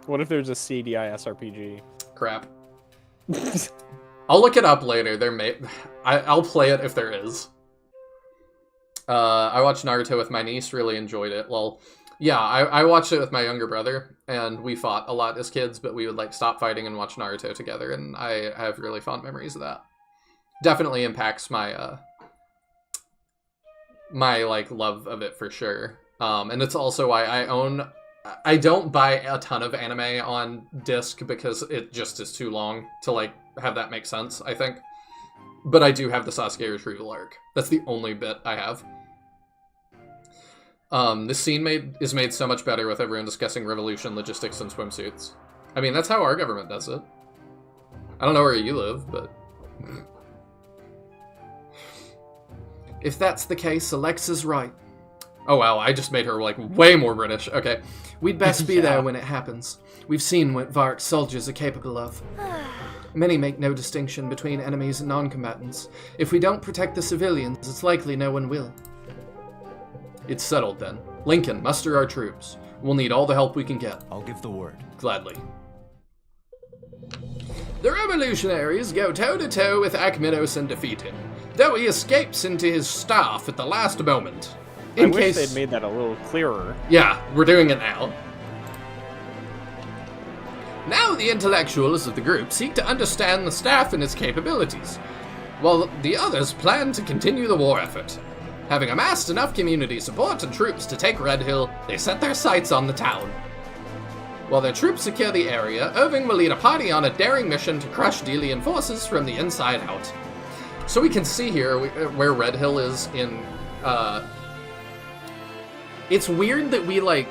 What if there's a CDI SRPG? Crap. I'll look it up later. I'll play it if there is. I watched Naruto with my niece, really enjoyed it. Well, yeah, I watched it with my younger brother, and we fought a lot as kids, but we would like stop fighting and watch Naruto together, and I have really fond memories of that. Definitely impacts my my like love of it for sure. And it's also why I don't buy a ton of anime on disc because it just is too long to like have that make sense, I think. But I do have the Sasuke retrieval arc. That's the only bit I have. This scene is made so much better with everyone discussing revolution, logistics, and swimsuits. I mean, that's how our government does it. I don't know where you live, but... If that's the case, Alexa's right. Oh wow, I just made her, like, way more British. Okay. We'd best be there when it happens. We've seen what Vark's soldiers are capable of. Many make no distinction between enemies and non-combatants. If we don't protect the civilians, it's likely no one will. It's settled then. Lincoln, muster our troops. We'll need all the help we can get. I'll give the word. Gladly. The revolutionaries go toe-to-toe with Akminos and defeat him, though he escapes into his staff at the last moment. I wish they'd made that a little clearer. Yeah, we're doing it now. Now the intellectuals of the group seek to understand the staff and its capabilities, while the others plan to continue the war effort. Having amassed enough community support and troops to take Red Hill, they set their sights on the town. While their troops secure the area, Irving will lead a party on a daring mission to crush Delian forces from the inside out. So we can see here where Red Hill is in... It's weird that we, like...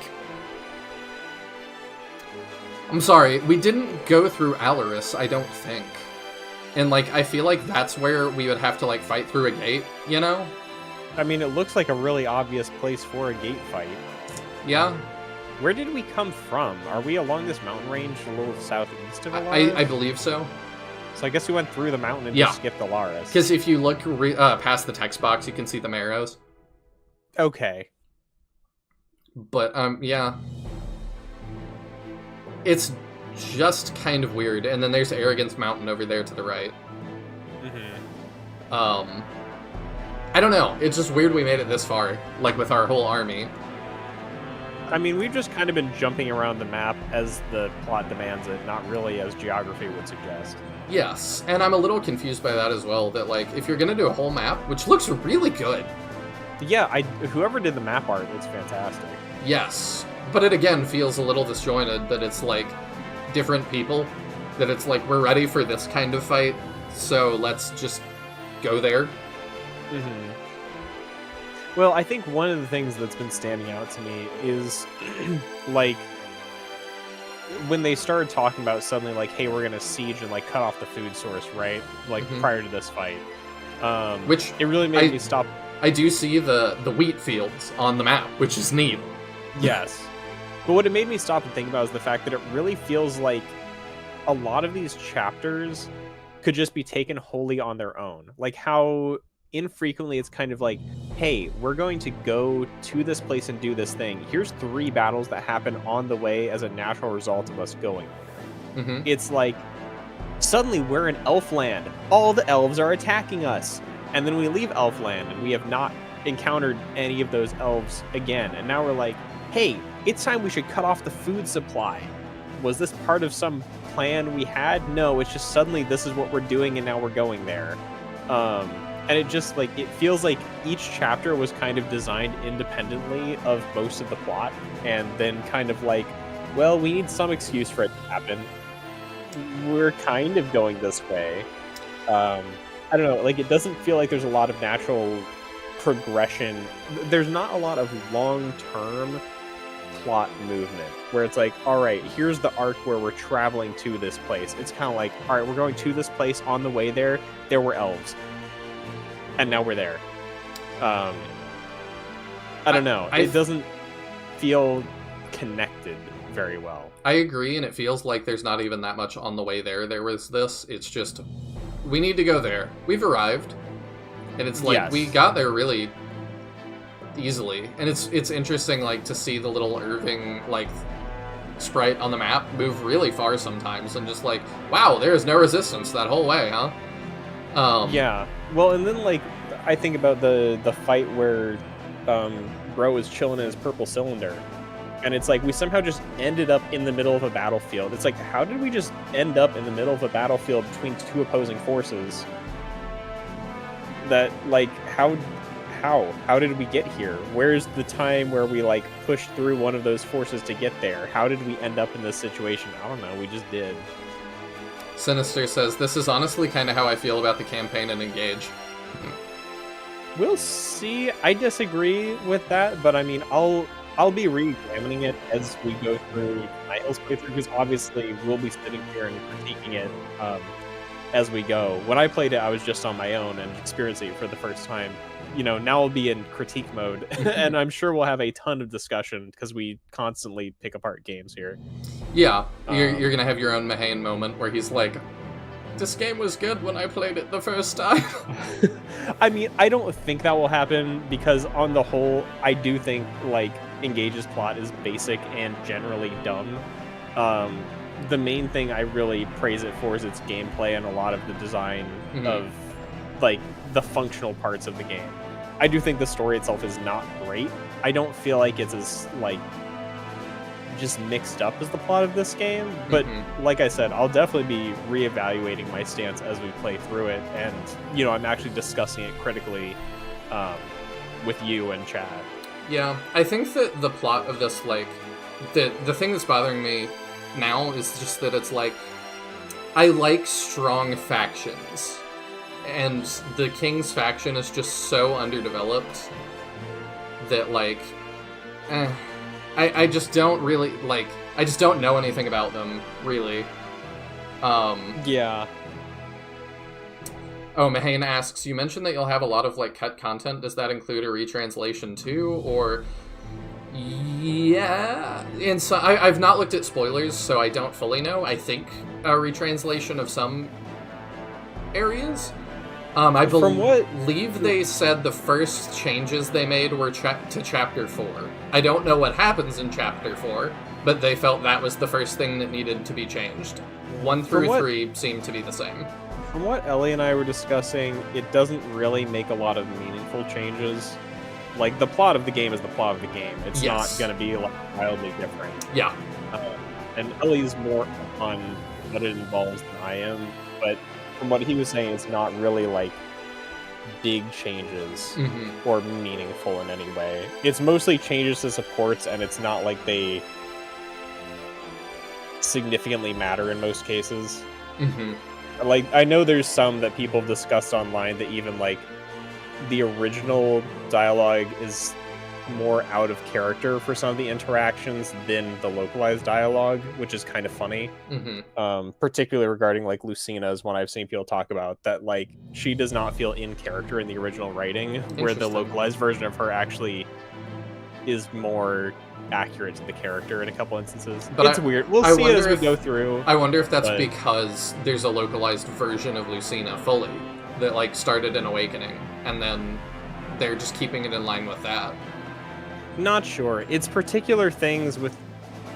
I'm sorry, we didn't go through Alaris, I don't think. And, like, I feel like that's where we would have to, like, fight through a gate, you know? I mean, it looks like a really obvious place for a gate fight. Yeah. Where did we come from? Are we along this mountain range a little southeast of Alaris? I believe so. So I guess we went through the mountain and just skipped Alaris. Because if you look past the text box, you can see the arrows. Okay. But, yeah. It's just kind of weird. And then there's Arrogance Mountain over there to the right. Mm-hmm. I don't know. It's just weird we made it this far, like with our whole army. I mean, we've just kind of been jumping around the map as the plot demands it, not really as geography would suggest. Yes, and I'm a little confused by that as well, that, like, if you're gonna do a whole map, which looks really good. Yeah, whoever did the map art, it's fantastic. Yes, but it again feels a little disjointed that it's, like, different people. That it's like, we're ready for this kind of fight, so let's just go there. Mm-hmm. Well, I think one of the things that's been standing out to me is, like, when they started talking about suddenly, like, hey, we're gonna siege and, like, cut off the food source, right? Like, prior to this fight. Which it really made me stop. I do see the wheat fields on the map, which is neat. Yes. But what it made me stop and think about is the fact that it really feels like a lot of these chapters could just be taken wholly on their own. Like how infrequently it's kind of like, hey, we're going to go to this place and do this thing. Here's 3 battles that happen on the way as a natural result of us going there. Mm-hmm. It's like, suddenly we're in Elfland. All the elves are attacking us. And then we leave Elfland and we have not encountered any of those elves again. And now we're like, hey, it's time we should cut off the food supply. Was this part of some plan we had? No, it's just suddenly this is what we're doing and now we're going there. And it just like it feels like each chapter was kind of designed independently of most of the plot, and then kind of like, well, we need some excuse for it to happen. We're kind of going this way. I don't know, like it doesn't feel like there's a lot of natural progression. There's not a lot of long-term plot movement where it's like, all right, here's the arc where we're traveling to this place. It's kind of like, all right, we're going to this place. On the way there were elves, and now we're there. I don't know. It doesn't feel connected very well. I agree, and it feels like there's not even that much on the way there. There was this. It's just, we need to go there. We've arrived, and it's like we got there really easily. And it's interesting, like, to see the little Irving like sprite on the map move really far sometimes, and just like, wow, there is no resistance that whole way, huh? Yeah. Well, and then like I think about the fight where Bro was chilling in his purple cylinder. And it's like we somehow just ended up in the middle of a battlefield. It's like, how did we just end up in the middle of a battlefield between two opposing forces? That, like, how did we get here? Where's the time where we, like, pushed through one of those forces to get there? How did we end up in this situation? I don't know, we just did. Sinister says, this is honestly kind of how I feel about the campaign and Engage. We'll see. I disagree with that, but I mean, I'll be re-examining it as we go through Nihil's playthrough, because obviously we'll be sitting here and critiquing it as we go. When I played it, I was just on my own and experiencing it for the first time. You know, now I'll be in critique mode, and I'm sure we'll have a ton of discussion, because we constantly pick apart games here. Yeah, you're going to have your own Mahane moment where he's like, this game was good when I played it the first time. I mean, I don't think that will happen, because on the whole, I do think, like, Engage's plot is basic and generally dumb. The main thing I really praise it for is its gameplay and a lot of the design of, like, the functional parts of the game. I do think the story itself is not great. I don't feel like it's as, like, just mixed up as the plot of this game, but like I said, I'll definitely be reevaluating my stance as we play through it, and, you know, I'm actually discussing it critically with you and Chad. Yeah, I think that the plot of this, like, the thing that's bothering me now is just that it's like, I like strong factions, and the King's faction is just so underdeveloped that, like, I just don't really, like, I just don't know anything about them, really. Yeah. Oh, Mahane asks, you mentioned that you'll have a lot of, like, cut content. Does that include a retranslation, too? Or... Yeah... And so, I've not looked at spoilers, so I don't fully know. I think a retranslation of some areas. I believe they said the first changes they made were to Chapter 4. I don't know what happens in Chapter 4, but they felt that was the first thing that needed to be changed. 1 through 3 seem to be the same. From what Ellie and I were discussing, it doesn't really make a lot of meaningful changes. Like, the plot of the game is the plot of the game. It's not going to be, like, wildly different. Yeah. And Ellie's more on what it involves than I am, but from what he was saying, it's not really, like, big changes or meaningful in any way. It's mostly changes to supports, and it's not like they significantly matter in most cases. Like, I know there's some that people have discussed online that even, like, the original dialogue is more out of character for some of the interactions than the localized dialogue, which is kind of funny. Particularly regarding, like, Lucina is one I've seen people talk about, that, like, she does not feel in character in the original writing, where the localized version of her actually is more accurate to the character in a couple instances. But it's weird. We'll see it as we go through. I wonder if that's because there's a localized version of Lucina fully that, like, started in Awakening, and then they're just keeping it in line with that. Not sure. It's particular things with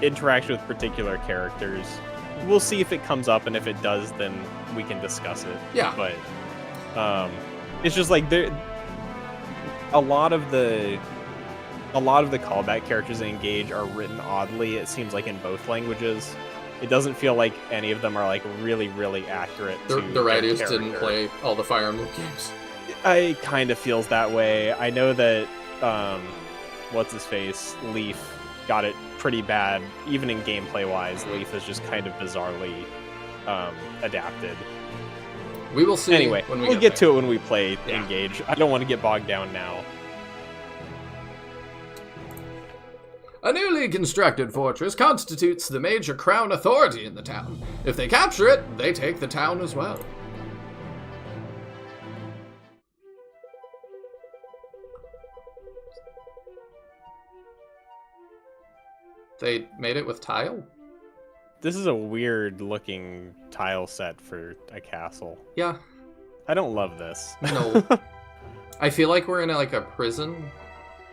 interaction with particular characters. We'll see if it comes up, and if it does, then we can discuss it. Yeah. But it's just like a lot of the callback characters in Engage are written oddly, it seems like, in both languages. It doesn't feel like any of them are, like, really, really accurate to the writers their didn't play all the Fire Emblem games. I kind of feels that way. I know that, what's his face, Leaf, got it pretty bad. Even in gameplay-wise, Leaf is just kind of bizarrely adapted. We will see. Anyway, when we'll get to it when we play Yeah. Engage. I don't want to get bogged down now. A newly constructed fortress constitutes the major crown authority in the town. If they capture it, they take the town as well. They made it with tile? This is a weird-looking tile set for a castle. Yeah. I don't love this. No. I feel like we're in like a prison,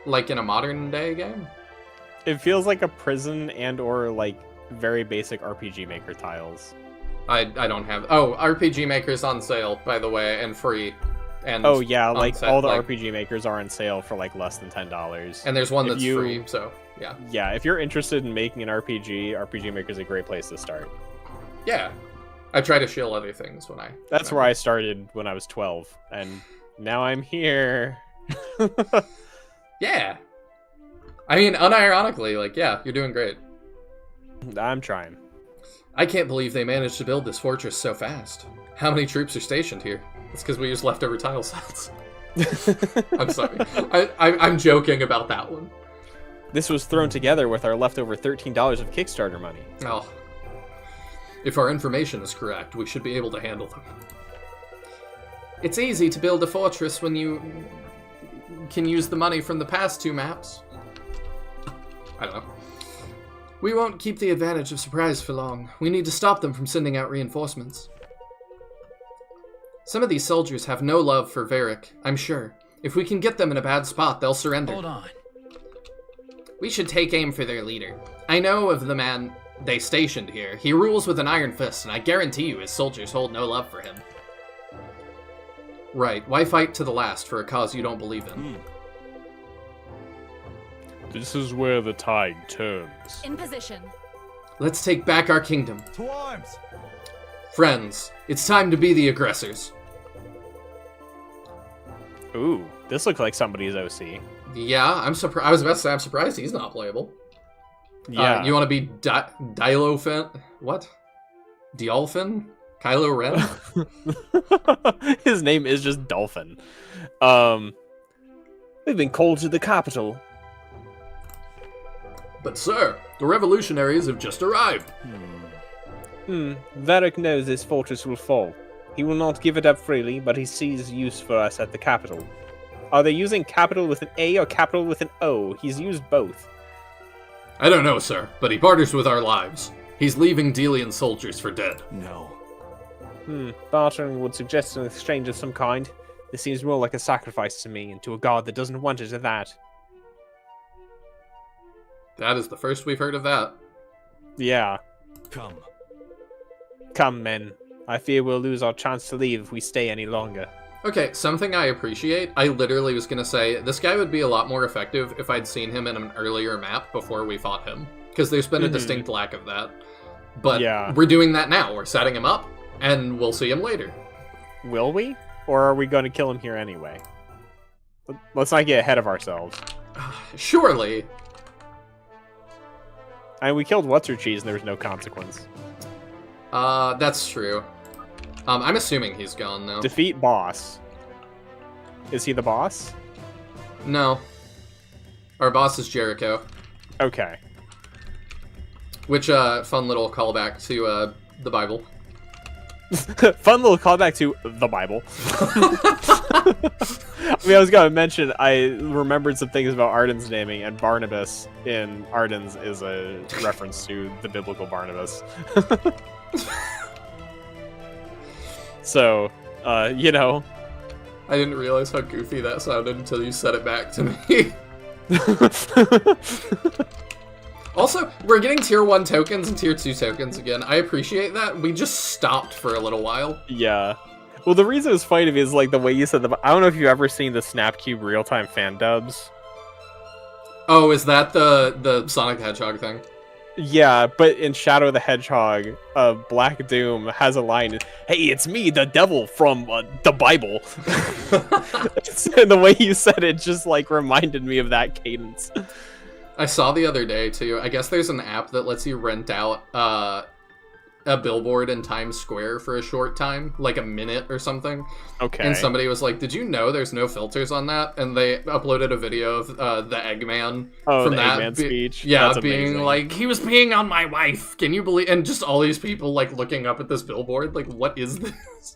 like in a modern day game. It feels like a prison and or like very basic RPG Maker tiles. I don't have. Oh, RPG Maker's on sale, by the way, and free. And Oh yeah, like set, all the like- RPG Makers are on sale for like less than $10. And there's one If that's you- free, so yeah. Yeah, if you're interested in making an RPG Maker is a great place to start. Yeah. I try to shill other things when I. That's where I started when I was 12, and now I'm here. Yeah. I mean, unironically, like, yeah, you're doing great. I'm trying. I can't believe they managed to build this fortress so fast. How many troops are stationed here? It's because we used leftover tile sets. I'm sorry. I'm joking about that one. This was thrown together with our leftover $13 of Kickstarter money. Oh. If our information is correct, we should be able to handle them. It's easy to build a fortress when you can use the money from the past two maps. I don't know. We won't keep the advantage of surprise for long. We need to stop them from sending out reinforcements. Some of these soldiers have no love for Varric, I'm sure. If we can get them in a bad spot, they'll surrender. Hold on. We should take aim for their leader. I know of the man they stationed here. He rules with an iron fist, and I guarantee you his soldiers hold no love for him. Right, why fight to the last for a cause you don't believe in? This is where the tide turns. In position. Let's take back our kingdom. To arms. Friends, it's time to be the aggressors. Ooh, this looks like somebody's OC. Yeah, I'm surprised. I was about to say I'm surprised he's not playable. Yeah. You want to be Dilophin? What? Diolphin? Kylo Ren? His name is just Dolphin. We've been called to the capital. But sir, the revolutionaries have just arrived. Varric knows this fortress will fall. He will not give it up freely, but he sees use for us at the capital. Are they using capital with an A or capital with an O? He's used both. I don't know, sir, but he barters with our lives. He's leaving Delian soldiers for dead. No. Bartering would suggest an exchange of some kind. This seems more like a sacrifice to me, and to a god that doesn't want it at that. That is the first we've heard of that. Yeah. Come. Come, men. I fear we'll lose our chance to leave if we stay any longer. Okay, something I appreciate, I literally was going to say, this guy would be a lot more effective if I'd seen him in an earlier map before we fought him. Because there's been a distinct lack of that. But Yeah. we're doing that now. We're setting him up, and we'll see him later. Will we? Or are we going to kill him here anyway? Let's not get ahead of ourselves. Surely. I mean, we killed What's-Her-Cheese and there was no consequence. That's true. I'm assuming he's gone, though. Defeat boss. Is he the boss? No. Our boss is Jericho. Okay. Which, fun little callback to, the Bible. Fun little callback to the Bible. I mean, I was going to mention, I remembered some things about Arden's naming, and Barnabas in Arden's is a reference to the biblical Barnabas. So, you know. I didn't realize how goofy that sounded until you said it back to me. Also, we're getting tier 1 tokens and tier 2 tokens again. I appreciate that. We just stopped for a little while. Yeah. Well, the reason it was funny to me is like the way you said I don't know if you've ever seen the Snapcube real-time fan dubs. Oh, is that the Sonic the Hedgehog thing? Yeah, but in Shadow the Hedgehog, Black Doom has a line, "Hey, it's me, the devil from the Bible." And the way you said it just like reminded me of that cadence. I saw the other day too. I guess there's an app that lets you rent out a billboard in Times Square for a short time, like a minute or something. Okay. And somebody was like, "Did you know there's no filters on that?" And they uploaded a video of the Eggman from the that Eggman speech. Yeah, That's being amazing. like, "He was peeing on my wife. Can you believe?" And just all these people like looking up at this billboard, like, "What is this?"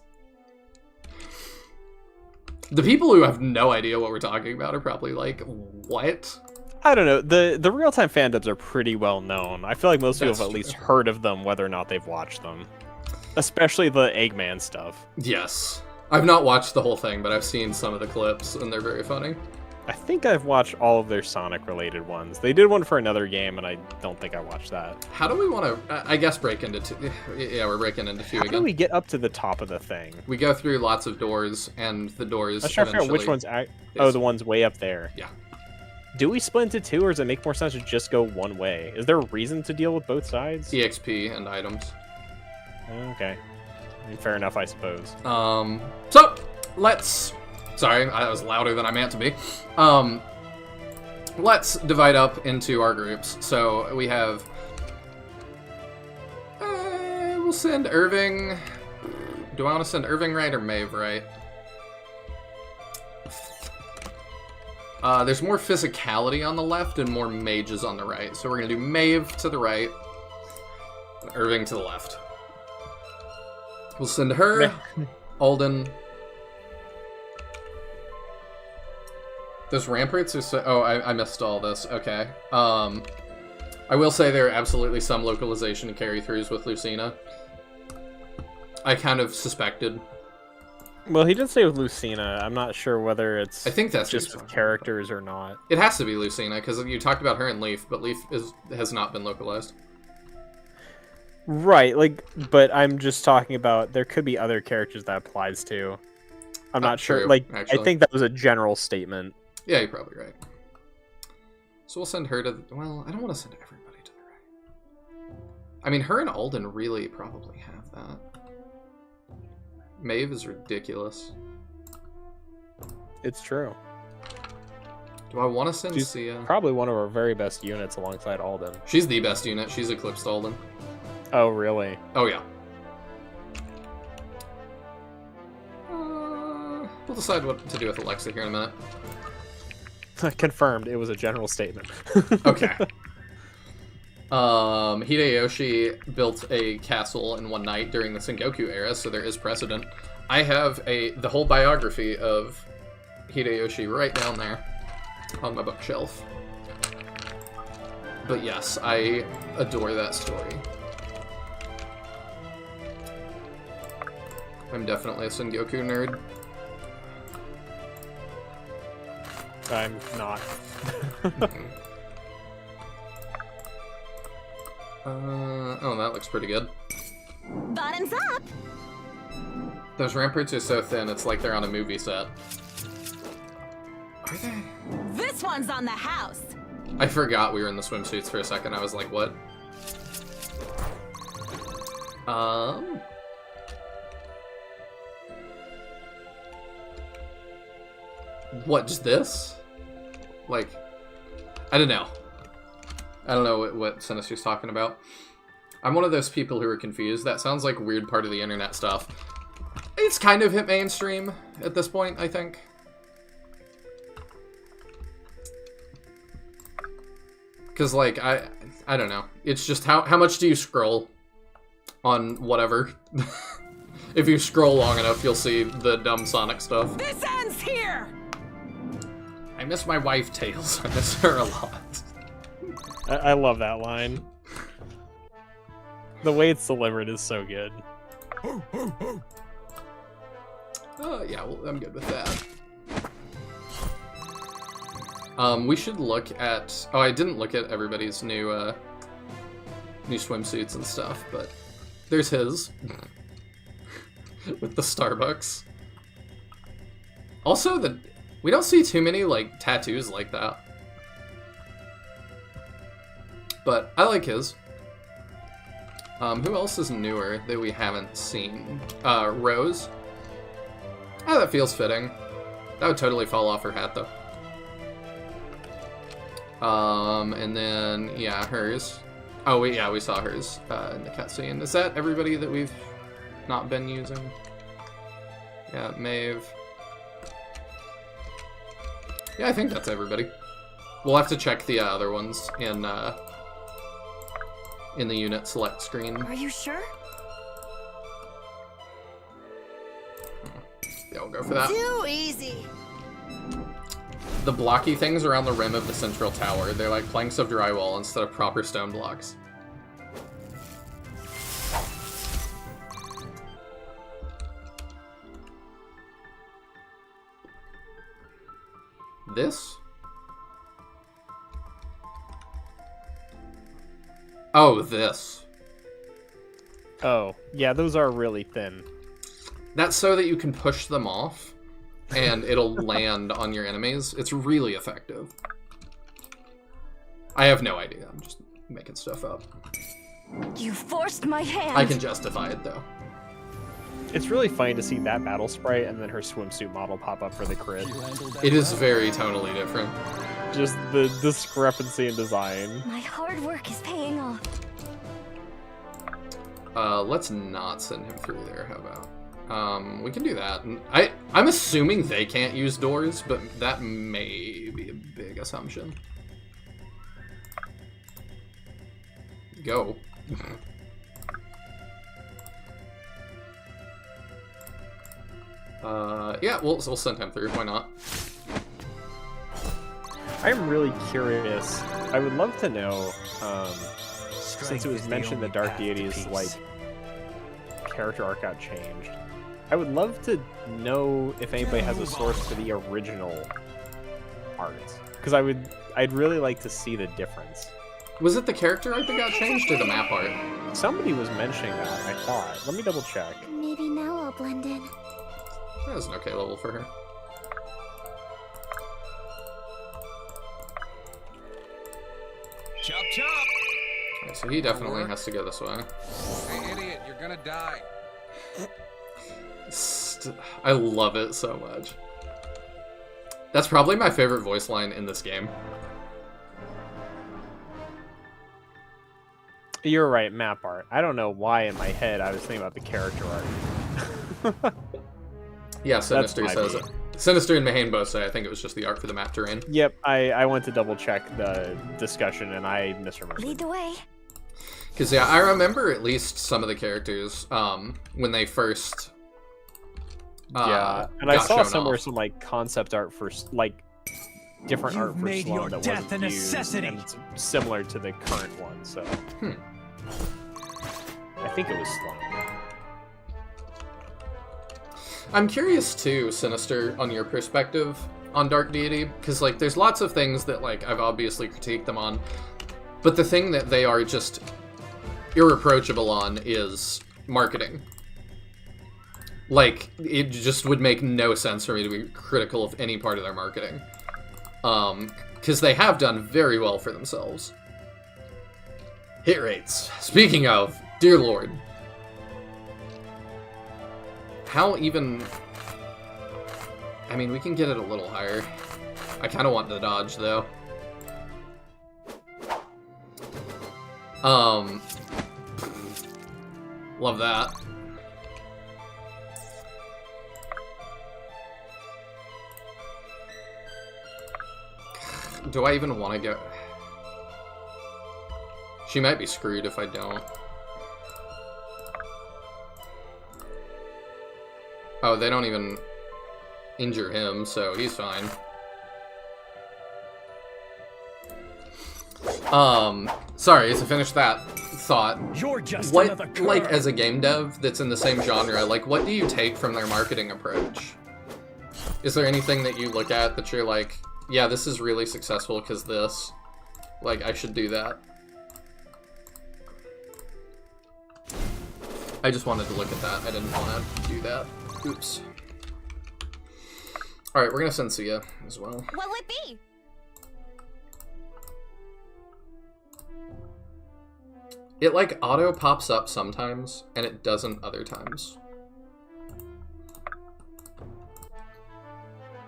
The people who have no idea what we're talking about are probably like, "What?" I don't know. The real-time fandoms are pretty well known. I feel like most people That's have at least true. heard of them, whether or not they've watched them. Especially the Eggman stuff. Yes. I've not watched the whole thing, but I've seen some of the clips, and they're very funny. I think I've watched all of their Sonic-related ones. They did one for another game, and I don't think I watched that. How do we want to, I guess, break into two? Yeah, we're breaking into two How again. do we get up to the top of the thing? We go through lots of doors, and the doors Let's try to figure out which one's... Oh, the one's way up there. Yeah. Do we split into two, or does it make more sense to just go one way? Is there a reason to deal with both sides? EXP and items. Okay. I mean, fair enough, I suppose. So, let's... Sorry, that was louder than I meant to be. Let's divide up into our groups. So, we have... we'll send Irving... Do I want to send Irving right or Maeve right? There's more physicality on the left and more mages on the right. So we're going to do Maeve to the right and Irving to the left. We'll send her, Alden. Those ramparts are so... Oh, I missed all this. Okay. I will say there are absolutely some localization and carry-throughs with Lucina. I kind of suspected. Well, he did say with Lucina. I'm not sure whether it's I think that's just with characters or not. It has to be Lucina, because you talked about her in Leaf, but Leaf has not been localized. Right, like, but I'm just talking about there could be other characters that applies to. I'm not sure. True, Like, actually. I think that was a general statement. Yeah, you're probably right. So we'll send her to... Well, I don't want to send everybody to the right. I mean, her and Alden really probably have that. Maeve is ridiculous. It's true. Do I want to send She's Sia? probably one of our very best units alongside Alden. She's the best unit. She's eclipsed Alden. Oh, really? Oh, yeah. We'll decide what to do with Alexa here in a minute. Confirmed. It was a general statement. Okay. Hideyoshi built a castle in one night during the Sengoku era, so there is precedent. I have the whole biography of Hideyoshi right down there on my bookshelf. But yes, I adore that story. I'm definitely a Sengoku nerd. I'm not. Oh, that looks pretty good. Bottoms up! Those ramparts are so thin, it's like they're on a movie set. Are they? This one's on the house! I forgot we were in the swimsuits for a second. I was like, what? What, just this? Like, I don't know. I don't know what Sinister's talking about. I'm one of those people who are confused. That sounds like weird part of the internet stuff. It's kind of hit mainstream at this point, I think. Because, like, I don't know. It's just how much do you scroll on whatever? If you scroll long enough, you'll see the dumb Sonic stuff. This ends here! I miss my wife, Tails. I miss her a lot. I love that line. The way it's delivered is so good. Yeah, well, I'm good with that. We should look at... Oh, I didn't look at everybody's new swimsuits and stuff, but there's his. With the Starbucks. Also, we don't see too many, like, tattoos like that. But I like his. Who else is newer that we haven't seen? Rose. Oh, that feels fitting. That would totally fall off her hat, though. And then, yeah, hers. Oh, we saw hers in the cutscene. Is that everybody that we've not been using? Yeah, Maeve. Yeah, I think that's everybody. We'll have to check the other ones in the unit select screen. Are you sure? Yeah, we'll go for that. Too easy. The blocky things around the rim of the central tower, they're like planks of drywall instead of proper stone blocks. This? Oh, this. Oh, yeah, those are really thin. That's so that you can push them off, and it'll land on your enemies. It's really effective. I have no idea. I'm just making stuff up. You forced my hand. I can justify it, though. It's really funny to see that battle sprite and then her swimsuit model pop up for the crit. It is very tonally different. Just the discrepancy in design. My hard work is paying off. Let's not send him through there. How about? We can do that. I'm assuming they can't use doors, but that may be a big assumption. Go. Yeah, we'll send him through. Why not? I'm really curious. I would love to know, since it was mentioned that Dark Deity's like character arc got changed. I would love to know if anybody has a source for the original art, because I'd really like to see the difference. Was it the character art that got changed or the map art? Somebody was mentioning that, I thought. Let me double check. Maybe now I'll blend in. That was an okay level for her. Chop chop! Alright, so he definitely has to go this way. Hey idiot, you're gonna die. I love it so much. That's probably my favorite voice line in this game. You're right, map art. I don't know why in my head I was thinking about the character art. Yeah, Sinister That's says my it. Sinister and Mahane both say I think it was just the art for the map terrain. Yep, I went to double check the discussion and I misremembered. Lead the way. Because, yeah, I remember at least some of the characters when they first yeah, and I got saw shown somewhere off. some like concept art for like different art for made your Sloan that death wasn't a used, necessity. and it's similar to the current one. So I think it was Sloan. I'm curious too, Sinister, on your perspective on Dark Deity, because like there's lots of things that like I've obviously critiqued them on, but the thing that they are just irreproachable on is marketing. Like, it just would make no sense for me to be critical of any part of their marketing. Because they have done very well for themselves. Hit rates. Speaking of, dear lord. How even... I mean, we can get it a little higher. I kind of want the dodge, though. Love that. Do I even want to go? She might be screwed if I don't. Oh, they don't even injure him, so he's fine. Sorry, to finish that thought. You're just What, another cur. like, as a game dev that's in the same genre, like, what do you take from their marketing approach? Is there anything that you look at that you're like, yeah, this is really successful because this, like, I should do that? I just wanted to look at that. I didn't want to do that. Oops. Alright, we're gonna send Sia as well. What will it be? It, like, auto pops up sometimes, and it doesn't other times.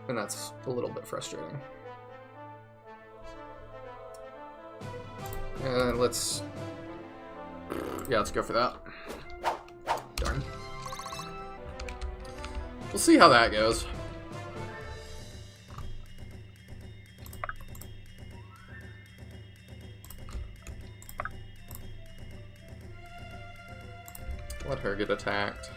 And that's a little bit frustrating. Let's go for that. Darn. We'll see how that goes. Let her get attacked.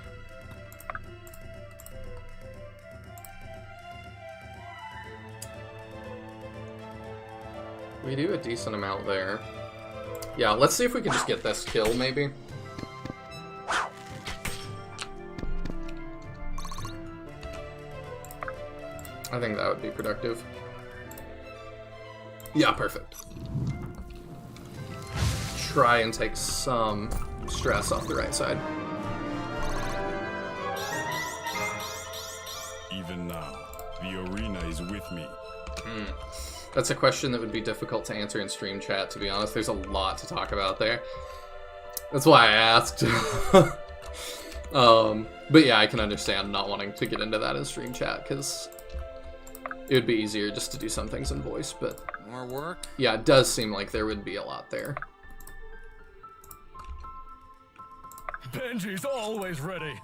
We do a decent amount there. Yeah, let's see if we can just get this kill, maybe. I think that would be productive. Yeah, perfect. Try and take some stress off the right side. Even now, the arena is with me. That's a question that would be difficult to answer in stream chat, to be honest. There's a lot to talk about there. That's why I asked. But yeah, I can understand not wanting to get into that in stream chat, because it would be easier just to do some things in voice, but... More work? Yeah, it does seem like there would be a lot there. Benji's always ready.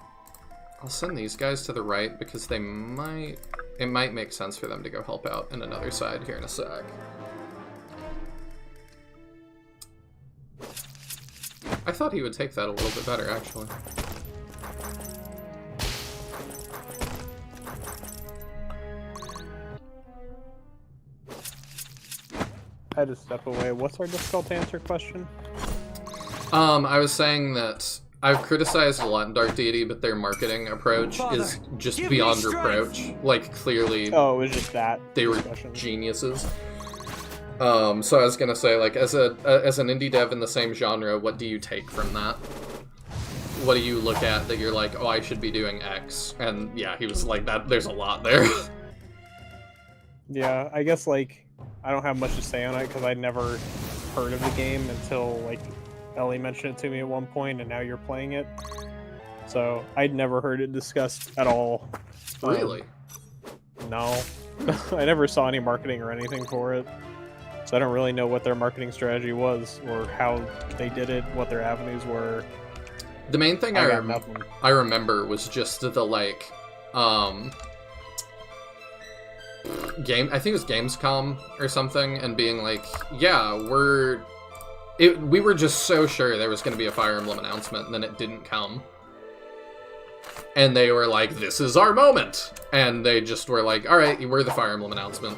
I'll send these guys to the right because they might... It might make sense for them to go help out in another side here in a sec. I thought he would take that a little bit better, actually. I had to step away. What's our difficult to answer question? I was saying that I've criticized a lot in Dark Deity, but their marketing approach is just beyond reproach. Like, clearly... Oh, it was just that. They were geniuses. So I was gonna say, like, as an indie dev in the same genre, what do you take from that? What do you look at that you're like, oh, I should be doing X? And yeah, he was like, that. There's a lot there. Yeah, I guess, like, I don't have much to say on it because I'd never heard of the game until, like, Ellie mentioned it to me at one point, and now you're playing it. So I'd never heard it discussed at all. Really? No. I never saw any marketing or anything for it. So I don't really know what their marketing strategy was, or how they did it, what their avenues were. The main thing I remember was just the, like, I think it was Gamescom or something, and being like, yeah, we were just so sure there was going to be a Fire Emblem announcement, and then it didn't come. And they were like, this is our moment! And they just were like, alright, we're the Fire Emblem announcement.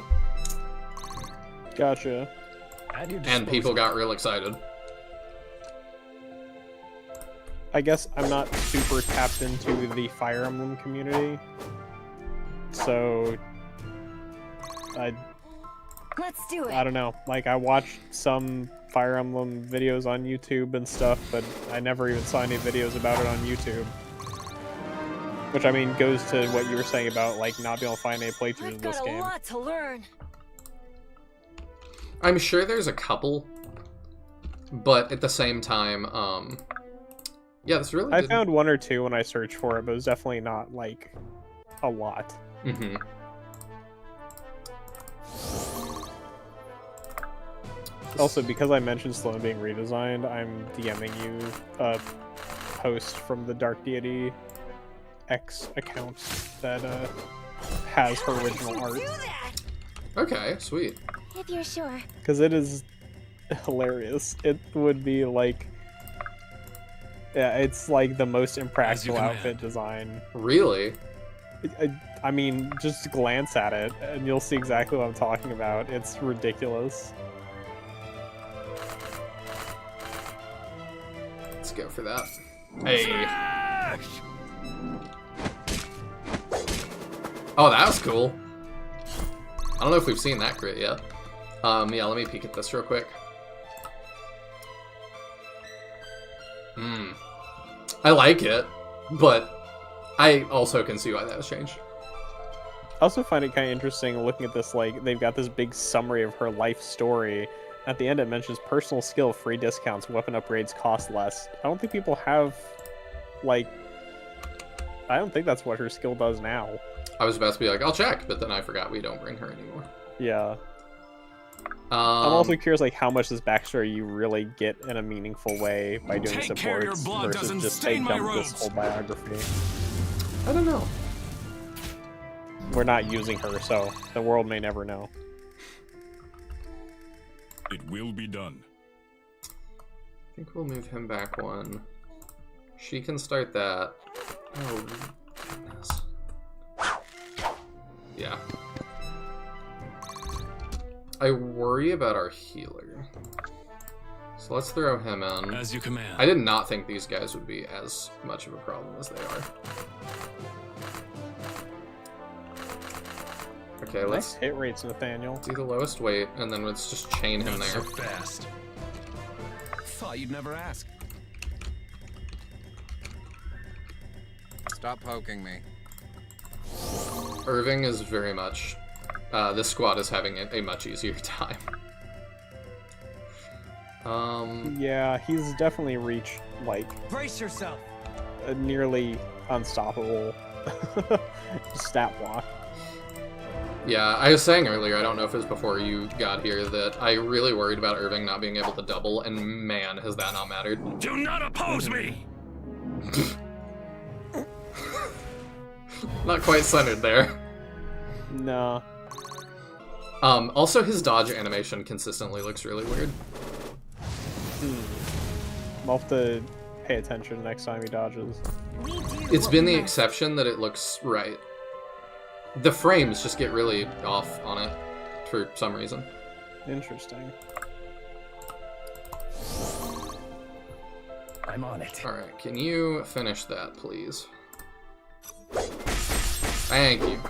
Gotcha. And people got real excited. I guess I'm not super tapped into the Fire Emblem community. So... Let's do it. I don't know. Like, I watched some Fire Emblem videos on YouTube and stuff, but I never even saw any videos about it on YouTube. Which, I mean, goes to what you were saying about, like, not being able to find any playthroughs of this game. I've got a lot to learn. I'm sure there's a couple, but at the same time, yeah, this really I found one or two when I searched for it, but it was definitely not, like, a lot. Mm-hmm. Also, because I mentioned Sloan being redesigned, I'm DMing you a post from the Dark Deity X account that has her original art. Okay, sweet. If you're sure. Because it is hilarious. It would be like... Yeah, it's like the most impractical outfit design. Really? I mean, just glance at it, and you'll see exactly what I'm talking about. It's ridiculous. Let's go for that. Hey. Oh, that was cool. I don't know if we've seen that crit yet. Yeah, let me peek at this real quick. I like it, but I also can see why that has changed. I also find it kind of interesting looking at this, like, they've got this big summary of her life story, At the end, it mentions personal skill, free discounts, weapon upgrades cost less. I don't think people have, like, I don't think that's what her skill does now. I was about to be like, I'll check, but then I forgot we don't bring her anymore. Yeah. I'm also curious, like, how much this backstory you really get in a meaningful way by doing Take care your supports blood versus doesn't just stain take my dump this robes. whole biography. I don't know. We're not using her, so the world may never know. It will be done. I think we'll move him back one. She can start that. Oh, goodness. Yeah. I worry about our healer. So let's throw him in. As you command. I did not think these guys would be as much of a problem as they are. Okay, Nice let's hit rates, Nathaniel. do the lowest weight, and then let's just chain him Not there. so fast. Thought you'd never ask. Stop poking me. Irving is very much... this squad is having a much easier time. Yeah, he's definitely reached, like, Brace yourself. a nearly unstoppable stat block. Yeah, I was saying earlier, I don't know if it was before you got here, that I really worried about Irving not being able to double, and man, has that not mattered. Do not oppose me! Not quite centered there. No. Also, his dodge animation consistently looks really weird. I'll have to pay attention next time he dodges. We do It's what been we the must. exception that it looks right. The frames just get really off on it for some reason. Interesting. I'm on it. Alright, can you finish that, please? Thank you.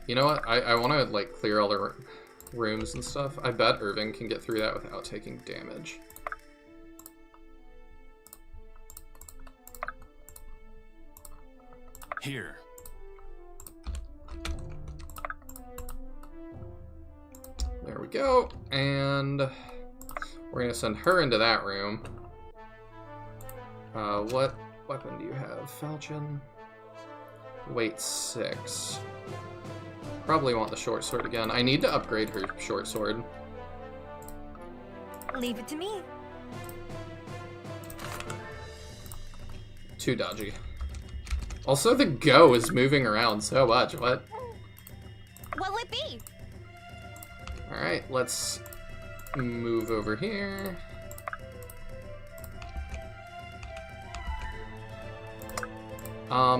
You know what? I want to, like, clear all the rooms and stuff. I bet Irving can get through that without taking damage. Here. There we go. And we're going to send her into that room. What weapon do you have? Falchion? Weight 6. Probably want the short sword again. I need to upgrade her short sword. Leave it to me. Too dodgy. Also, the go is moving around so much. What? What'll it be? Alright, let's move over here.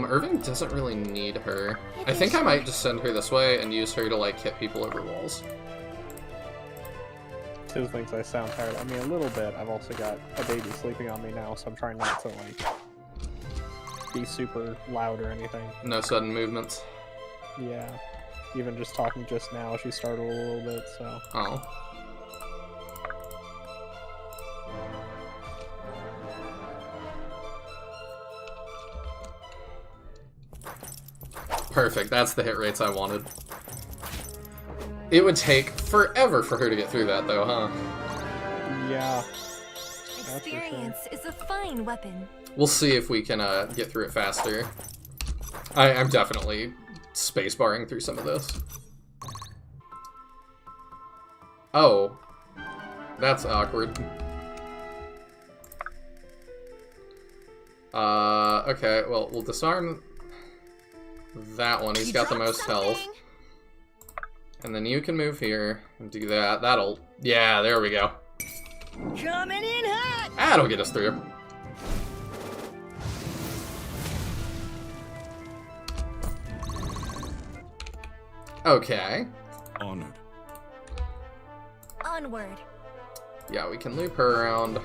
Irving doesn't really need her. I think I might just send her this way and use her to, like, hit people over walls. Tiz thinks I sound tired. I mean, a little bit. I've also got a baby sleeping on me now, so I'm trying not to, like, be super loud or anything. No sudden movements. Yeah. Even just talking just now, she startled a little bit, so... Oh. Perfect, that's the hit rates I wanted. It would take forever for her to get through that, though, huh? Yeah. Experience is a fine weapon. We'll see if we can get through it faster. I'm definitely spacebarring through some of this. Oh. That's awkward. Okay, well, we'll disarm that one. He's got the most health. And then you can move here and do that. That'll... Yeah, there we go. Coming in hot! That'll get us through. Okay. Honored. Onward. Yeah, we can loop her around.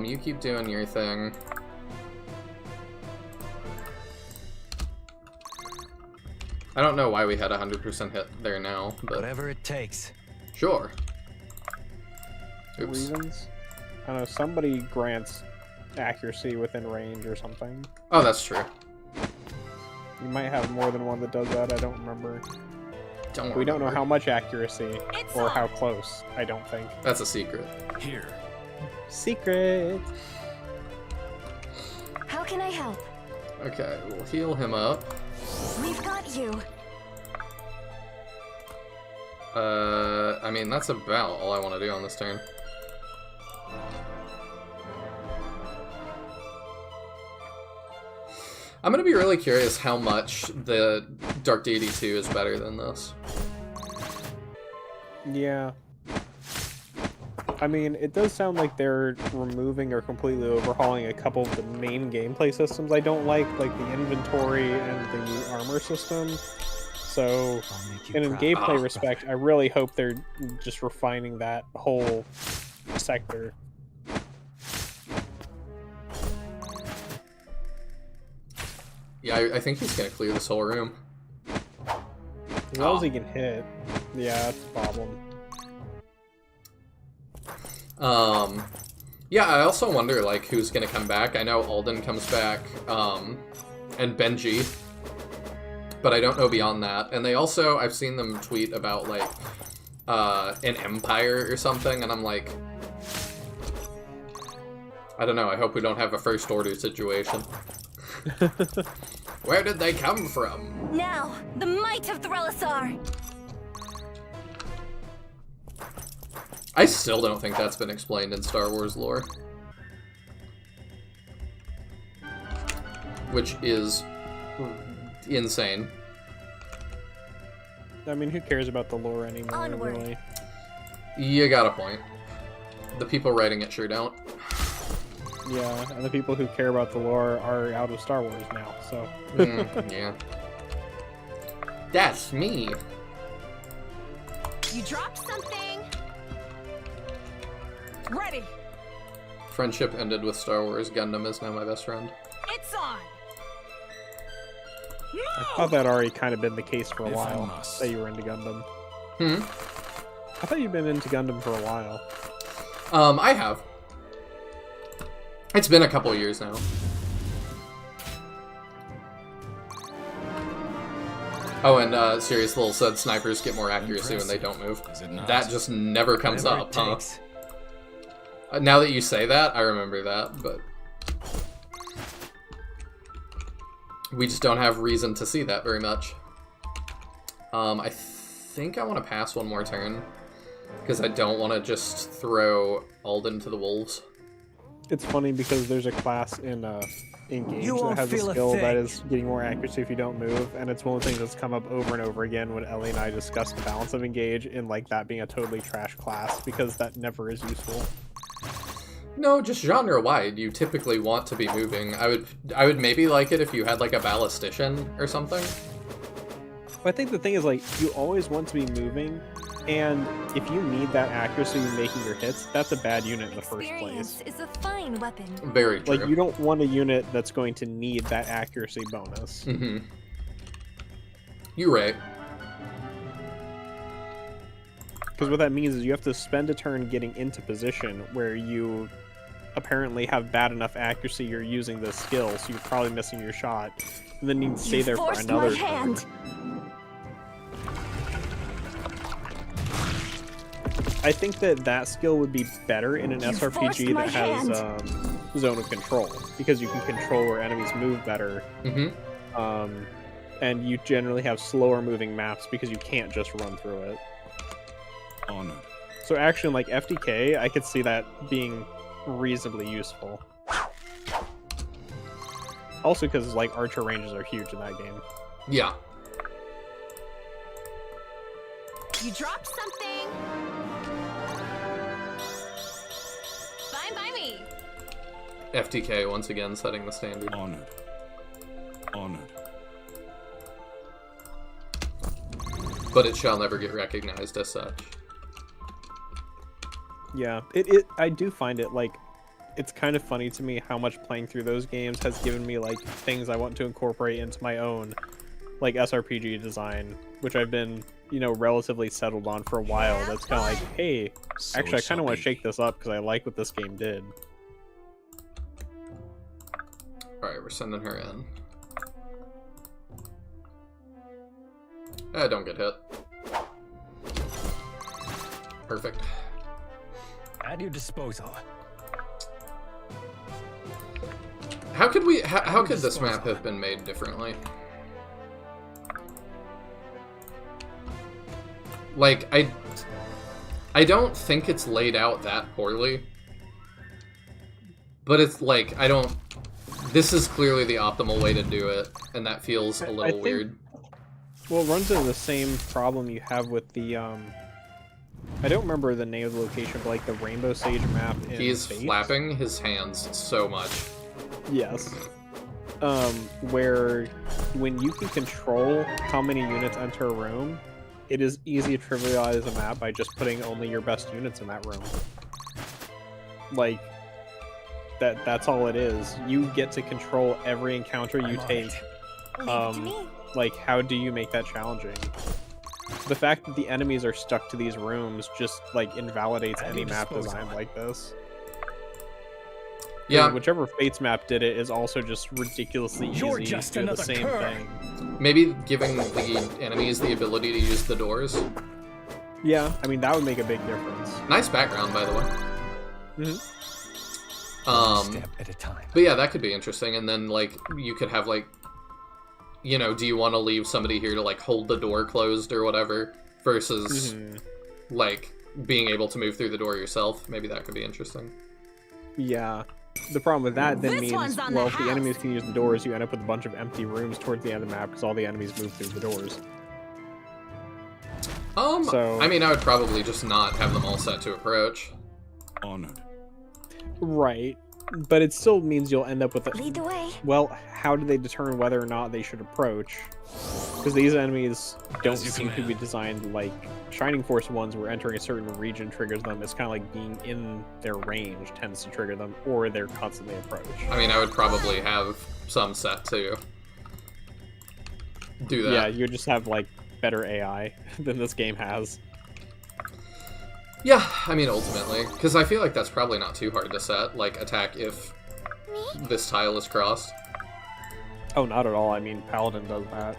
You keep doing your thing. I don't know why we had 100% hit there now, but Whatever it takes. sure. Oops. Reasons? I don't know, somebody grants accuracy within range or something. Oh, that's true. You might have more than one that does that. I don't remember. We don't know how much accuracy It's or on. how close. I don't think. That's a secret. Here. Secret. How can I help? Okay, we'll heal him up. We've got you. I mean, that's about all I want to do on this turn. I'm gonna be really curious how much the Dark Deity 2 is better than this. Yeah. I mean, it does sound like they're removing or completely overhauling a couple of the main gameplay systems I don't like the inventory and the new armor system. So, in a gameplay respect, I really hope they're just refining that whole sector. Yeah, I think he's gonna clear this whole room. As well as he can hit. Yeah, that's the problem. Yeah, I also wonder, like, who's gonna come back. I know Alden comes back, and Benji, but I don't know beyond that. And they also, I've seen them tweet about, like, an Empire or something, and I'm like, I don't know, I hope we don't have a First Order situation. Where did they come from? Now, the might of Threlisar. I still don't think that's been explained in Star Wars lore. Which is insane. I mean, who cares about the lore anymore, Onward. really? You got a point. The people writing it sure don't. Yeah, and the people who care about the lore are out of Star Wars now, so... Yeah. That's me. You dropped something. Ready. Friendship ended with Star Wars. Gundam is now my best friend. It's on. I thought that already kind of been the case for a If I while, must. that you were into Gundam. Hmm? I thought you'd been into Gundam for a while. I have. It's been a couple years now. Oh, and Serious Little said snipers get more accuracy when they don't move. Is it not? That just never comes Whatever up, it huh? takes. Now that you say that, I remember that, but... we just don't have reason to see that very much. I think I want to pass one more turn, because I don't want to just throw Alden to the wolves. It's funny because there's a class in Engage You that won't has a feel a skill that thing. is getting more accuracy if you don't move, and it's one of the things that's come up over and over again when Ellie and I discuss the balance of Engage in like that being a totally trash class, because that never is useful. No, just genre-wide, you typically want to be moving. I would maybe like it if you had like a ballistician or something. But I think the thing is, like, you always want to be moving, and if you need that accuracy in making your hits, that's a bad unit in the first Experience place. is a fine weapon. Very true. Like, you don't want a unit that's going to need that accuracy bonus. Mm-hmm. You're right. Because what that means is you have to spend a turn getting into position where you apparently have bad enough accuracy you're using this skill, so you're probably missing your shot, and then you can stay You there for forced another my turn. hand. I think that skill would be better in an You forced SRPG my that has hand. zone of control, because you can control where enemies move better, Mm-hmm. and you generally have slower moving maps because you can't just run through it. Honored. So actually, in, like, FDK, I could see that being reasonably useful. Also because, like, archer ranges are huge in that game. Yeah. You dropped something. Fine by me. FTK once again setting the standard. Honored. Honored. But it shall never get recognized as such. Yeah, I do find it, like, it's kind of funny to me how much playing through those games has given me, like, things I want to incorporate into my own, like, SRPG design, which I've been, you know, relatively settled on for a while. That's kind of like, hey, So actually, I kind of want to shall shake this up because I like what this game did. Alright, we're sending her in. Don't get hit. Perfect. At your disposal. How could we? How could this map have been made differently? Like, I don't think it's laid out that poorly. But it's like, I don't... This is clearly the optimal way to do it, and that feels a little weird. Well, it runs into the same problem you have with the, I don't remember the name of the location, but like the Rainbow Sage map in He's Fates. flapping his hands so much. Yes. Where when you can control how many units enter a room, it is easy to trivialize a map by just putting only your best units in that room. Like, that's all it is. You get to control every encounter you take. Leave it to me. Like, how do you make that challenging? The fact that the enemies are stuck to these rooms just, like, invalidates any map designed like this. Yeah. Whichever Fates map did it is also just ridiculously easy You're to just do the another same cur. thing. Maybe giving the enemies the ability to use the doors. Yeah, I mean, that would make a big difference. Nice background, by the way. Mm-hmm. Step at a time. But yeah, that could be interesting. And then, like, you could have, like, you know, do you want to leave somebody here to, like, hold the door closed or whatever, versus, like, being able to move through the door yourself? Maybe that could be interesting. Yeah. The problem with that then This means, one's on well, the if the enemies house. can use the doors, you end up with a bunch of empty rooms towards the end of the map because all the enemies move through the doors. So- I mean, I would probably just not have them all set to approach. Honored. Right. But it still means you'll end up with Lead the way. Well, how do they determine whether or not they should approach? Because these enemies don't As you seem to be command. designed like Shining Force ones where entering a certain region triggers them. It's kind of like being in their range tends to trigger them, or they're constantly approached. I mean, I would probably have some set to do that. Yeah, you just have like better AI than this game has. Yeah, I mean, ultimately. Because I feel like that's probably not too hard to set. Like, attack if this tile is crossed. Oh, not at all. I mean, Paladin does that.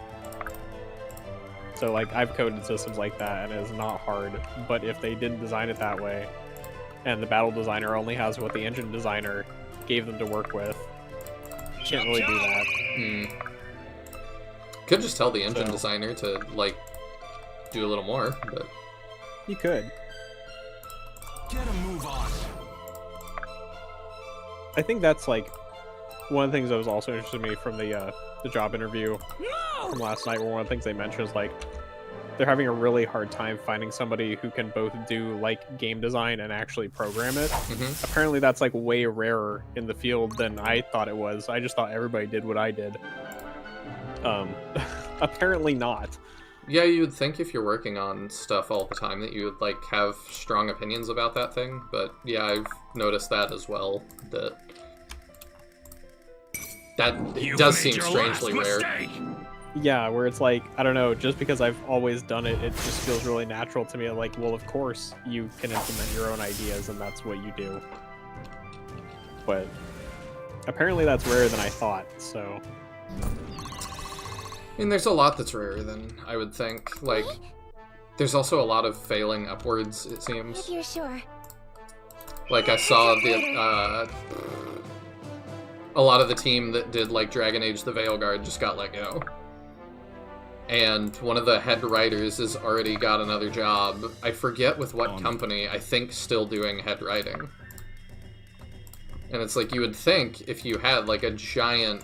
So, like, I've coded systems like that, and it is not hard. But if they didn't design it that way, and the battle designer only has what the engine designer gave them to work with, you can't really do that. Could just tell the engine So- designer to, like, do a little more, but... You could. Get a move on. I think that's, like, one of the things that was also interesting to me from the job interview from last night, where one of the things they mentioned is, like, they're having a really hard time finding somebody who can both do, like, game design and actually program it. Apparently that's, like, way rarer in the field than I thought it was. I just thought everybody did what I did. Apparently not. Yeah, you would think if you're working on stuff all the time that you would, like, have strong opinions about that thing, but yeah, I've noticed that as well, that it does seem strangely rare. Yeah, where it's like, I don't know, just because I've always done it, it just feels really natural to me. Like, well, of course, you can implement your own ideas, and that's what you do. But apparently that's rarer than I thought, so... I mean, there's a lot that's rarer than I would think. Like, there's also a lot of failing upwards, it seems. If you're sure. Like, I saw the, a lot of the team that did, like, Dragon Age the Veilguard just got let go. And one of the head writers has already got another job. I forget with what company, I think still doing head writing. And it's like, you would think if you had, like, a giant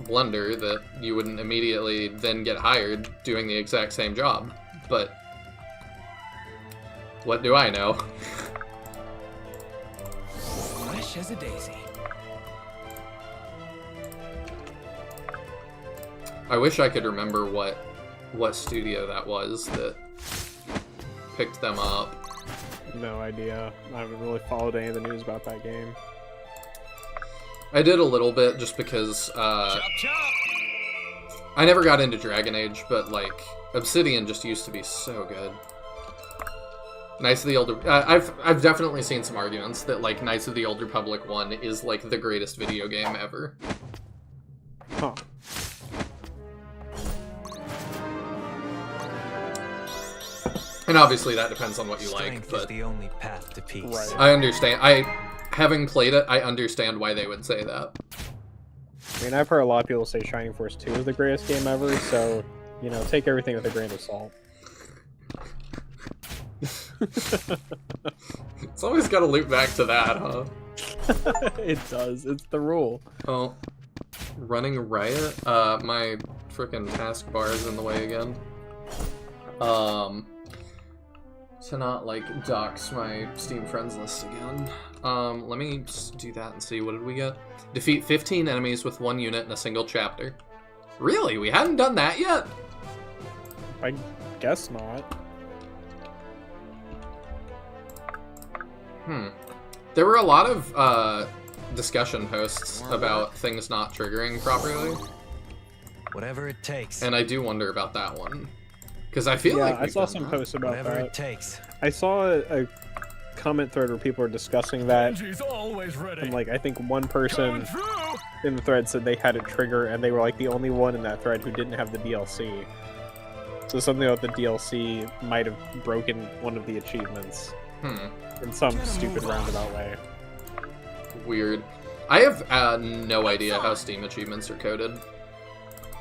blunder that you wouldn't immediately then get hired doing the exact same job. But what do I know? Fresh as a daisy. I wish I could remember what studio that was that picked them up. No idea. I haven't really followed any of the news about that game. I did a little bit just because Chop chop. I never got into Dragon Age, but like Obsidian just used to be so good. Knights of the Old... I've definitely seen some arguments that, like, Knights of the Old Republic 1 is, like, the greatest video game ever. Huh. And obviously that depends on what you like, Strength but... is the only path to peace. Right. I understand. Having played it, I understand why they would say that. I mean, I've heard a lot of people say Shining Force 2 is the greatest game ever, so, you know, take everything with a grain of salt. It's always got to loop back to that, huh? It does. It's the rule. Oh, running riot? My frickin' taskbar is in the way again. To not, like, dox my Steam friends list again. Let me just do that and see, what did we get? Defeat 15 enemies with 1 unit in a single chapter. Really? We hadn't done that yet? I guess not. There were a lot of, discussion posts about things not triggering properly. Whatever it takes. And I do wonder about that one. Because I feel Yeah, like I saw some posts about Whatever it that. takes. I saw a comment thread where people were discussing that, She's always ready. and, like, I think one person Through. in the thread said they had a trigger, and they were, like, the only one in that thread who didn't have the DLC. So something about the DLC might have broken one of the achievements. In some stupid roundabout way. Weird. I have no idea how Steam achievements are coded.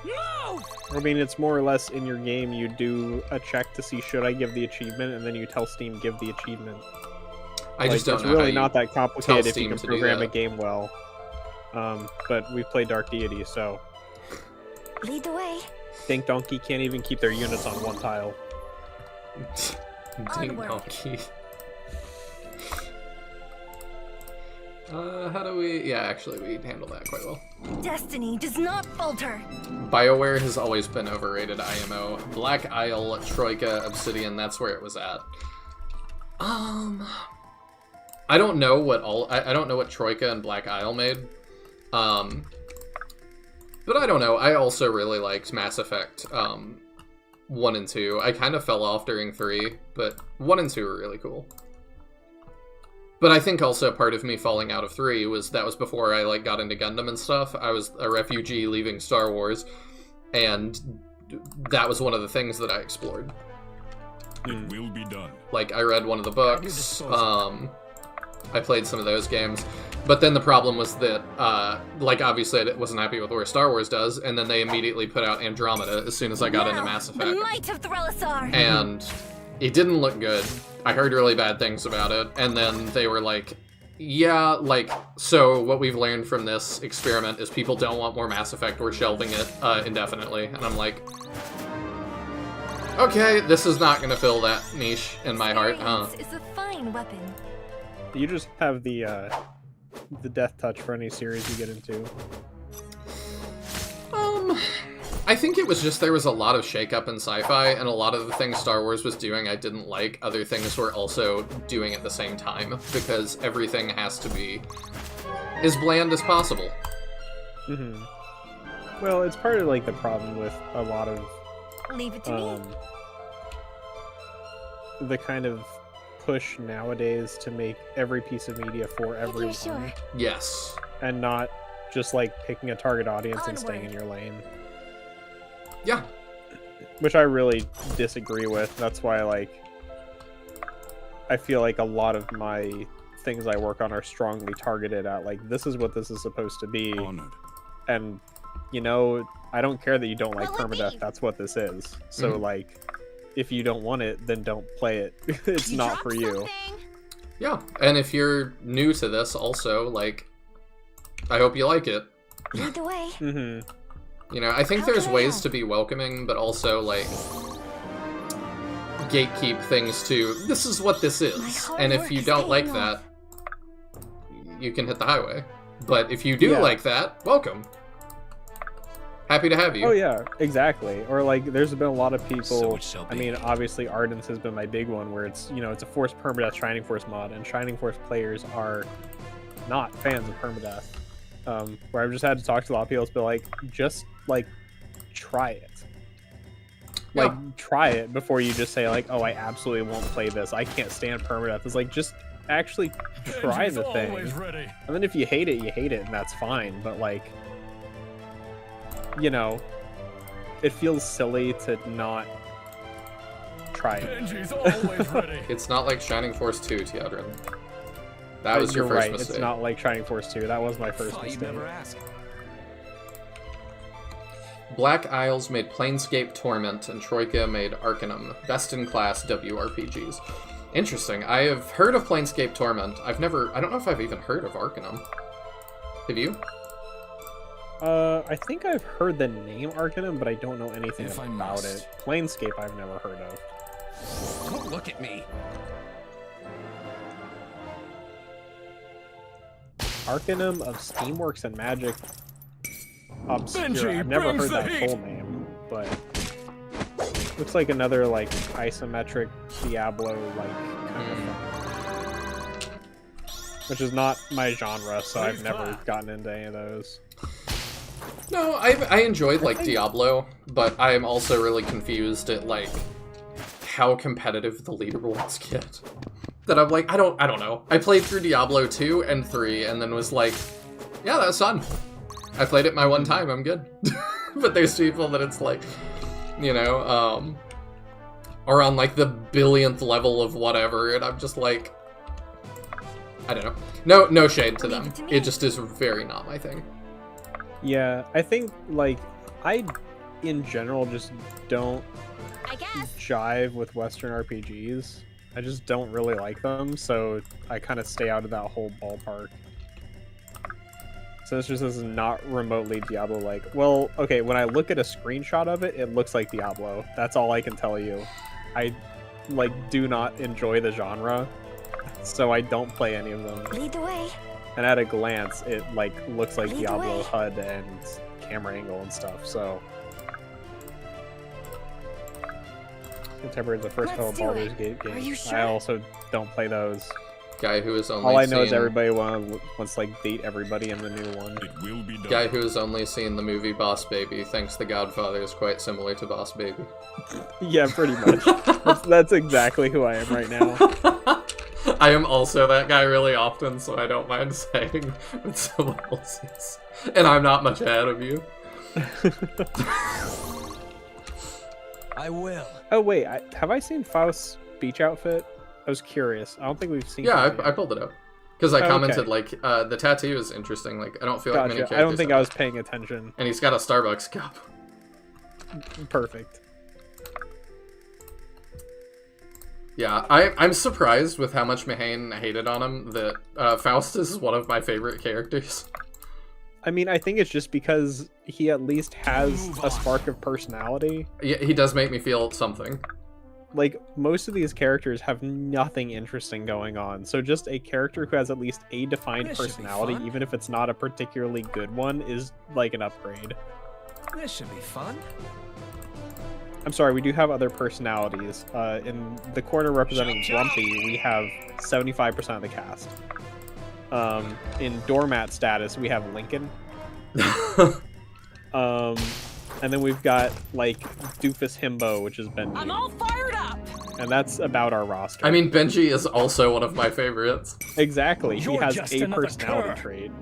No! I mean, it's more or less in your game, you do a check to see should I give the achievement, and then you tell Steam give the achievement. I just don't it's know really how you not that complicated tell if you Steam can to do program a that. game well. But we've played Dark Deity, so Lead the way. Dink Donkey can't even keep their units on one tile. Ding Onward. donkey. How do we... Yeah, actually, we handle that quite well. Destiny does not falter. BioWare has always been overrated IMO. Black Isle, Troika, Obsidian, that's where it was at. I don't know what I don't know what Troika and Black Isle made. But I don't know. I also really liked Mass Effect 1 and 2. I kind of fell off during 3, but 1 and 2 were really cool. But I think also part of me falling out of 3 was that was before I like got into Gundam and stuff. I was a refugee leaving Star Wars, and that was one of the things that I explored. It will be done. Like, I read one of the books, I played some of those games, but then the problem was that, like, obviously I wasn't happy with where Star Wars does, and then they immediately put out Andromeda as soon as I got into Mass Effect. The might of Threllasar. And it didn't look good. I heard really bad things about it, and then they were like, yeah, like, so what we've learned from this experiment is people don't want more Mass Effect, we're shelving it indefinitely. And I'm like, okay, this is not gonna fill that niche in my heart, huh? Experience is a fine weapon. You just have the death touch for any series you get into. I think it was just there was a lot of shakeup in sci-fi, and a lot of the things Star Wars was doing I didn't like. Other things were also doing at the same time, because everything has to be as bland as possible. Mm-hmm. Well, it's part of, like, the problem with a lot of Leave it to me. the kind of push nowadays to make every piece of media for If you're everyone, sure. Yes. and not just, like, picking a target audience and staying in Onward. your lane. Yeah. Which I really disagree with. That's why, like, I feel like a lot of my things I work on are strongly targeted at, like, this is what this is supposed to be. Honored. And, you know, I don't care that you don't like Well, permadeath, leave. that's what this is. So, Mhm. like, if you don't want it, then don't play it. It's You not dropped for you. something. Yeah. And if you're new to this also, like, I hope you like it. Lead the way. Mm-hmm. You know, I think How there's can I ways help? to be welcoming, but also, like, gatekeep things to, this is what this My is. hard And if work you is don't like paying that, off. you can hit the highway. But if you do Yeah. like that, welcome. Happy to have you. Oh yeah, exactly. Or, like, there's been a lot of people. So it shall I be. mean, obviously, Ardence has been my big one, where it's, you know, it's a forced permadeath Shining Force mod, and Shining Force players are not fans of permadeath. Where I've just had to talk to a lot of people, it's been like, just, like, try it. Like, Yeah. try it before you just say, like, oh, I absolutely won't play this. I can't stand permadeath. It's like, just actually try the thing. And then if you hate it, and that's fine. But, like, you know, it feels silly to not try it. It's not like Shining Force 2, Teodrin. That was your You're first right. mistake. It's not like Shining Force 2. That was my first Thought you'd mistake. never ask. Black Isles made Planescape Torment, and Troika made Arcanum. Best-in-class WRPGs. Interesting. I have heard of Planescape Torment. I don't know if I've even heard of Arcanum. Have you? I think I've heard the name Arcanum, but I don't know anything If I about must. it. Planescape I've never heard of. Don't look at me. Arcanum of Steamworks and Magic. Obscure. Benji I've never brings heard the that heat. full name, but looks like another like isometric Diablo like kind of thing. Which is not my genre, so I've never gotten into any of those. No, I enjoyed like Diablo, but I am also really confused at like how competitive the leaderboards get. That I'm like, I don't know. I played through Diablo 2 and 3 and then was like, yeah, that's fun. I played it my one time, I'm good. But there's people that it's like, you know, are on like the billionth level of whatever, and I'm just like, I don't know. No shade to them. It just is very not my thing. Yeah, I think like I in general just don't jive with Western RPGs. I just don't really like them, so I kind of stay out of that whole ballpark. So this just is not remotely Diablo-like. Well, okay, when I look at a screenshot of it, it looks like Diablo. That's all I can tell you. I, like, do not enjoy the genre, so I don't play any of them. Lead the way. And at a glance, it, like, looks like Lead the Diablo way. HUD and camera angle and stuff, so... Contemporary is the first Let's couple do Baldur's it. Gate Are games. you I sure? also don't play those. Guy who has only All I know is seen- everybody wants to, like, date everybody in the new one. It will be done. Guy who has only seen the movie Boss Baby thinks The Godfather is quite similar to Boss Baby. Yeah, pretty much. that's exactly who I am right now. I am also that guy really often, so I don't mind saying what someone else is. And I'm not much ahead of you. I will. Oh wait, have I seen Faust's beach outfit? I was curious. I don't think we've seen. Yeah, it yet. I pulled it up. Because I Oh, commented, okay. like, the tattoo is interesting. Like, I don't feel like many Gotcha. characters I don't think have I was that. paying attention. And he's got a Starbucks cup. Perfect. Yeah, I'm surprised with how much Mahane hated on him that Faust is one of my favorite characters. I mean, I think it's just because he at least has a spark of personality. Yeah, he does make me feel something. Like, most of these characters have nothing interesting going on, so just a character who has at least a defined This should be personality, fun. even if it's not a particularly good one, is like an upgrade. This should be fun. I'm sorry, we do have other personalities. In the corner representing Grumpy, we have 75% of the cast. In doormat status, we have Lincoln. And then we've got, like, Doofus Himbo, which is Benji. I'm all fired up. And that's about our roster. I mean, Benji is also one of my favorites. Exactly, he You're has just a another personality cur. trait.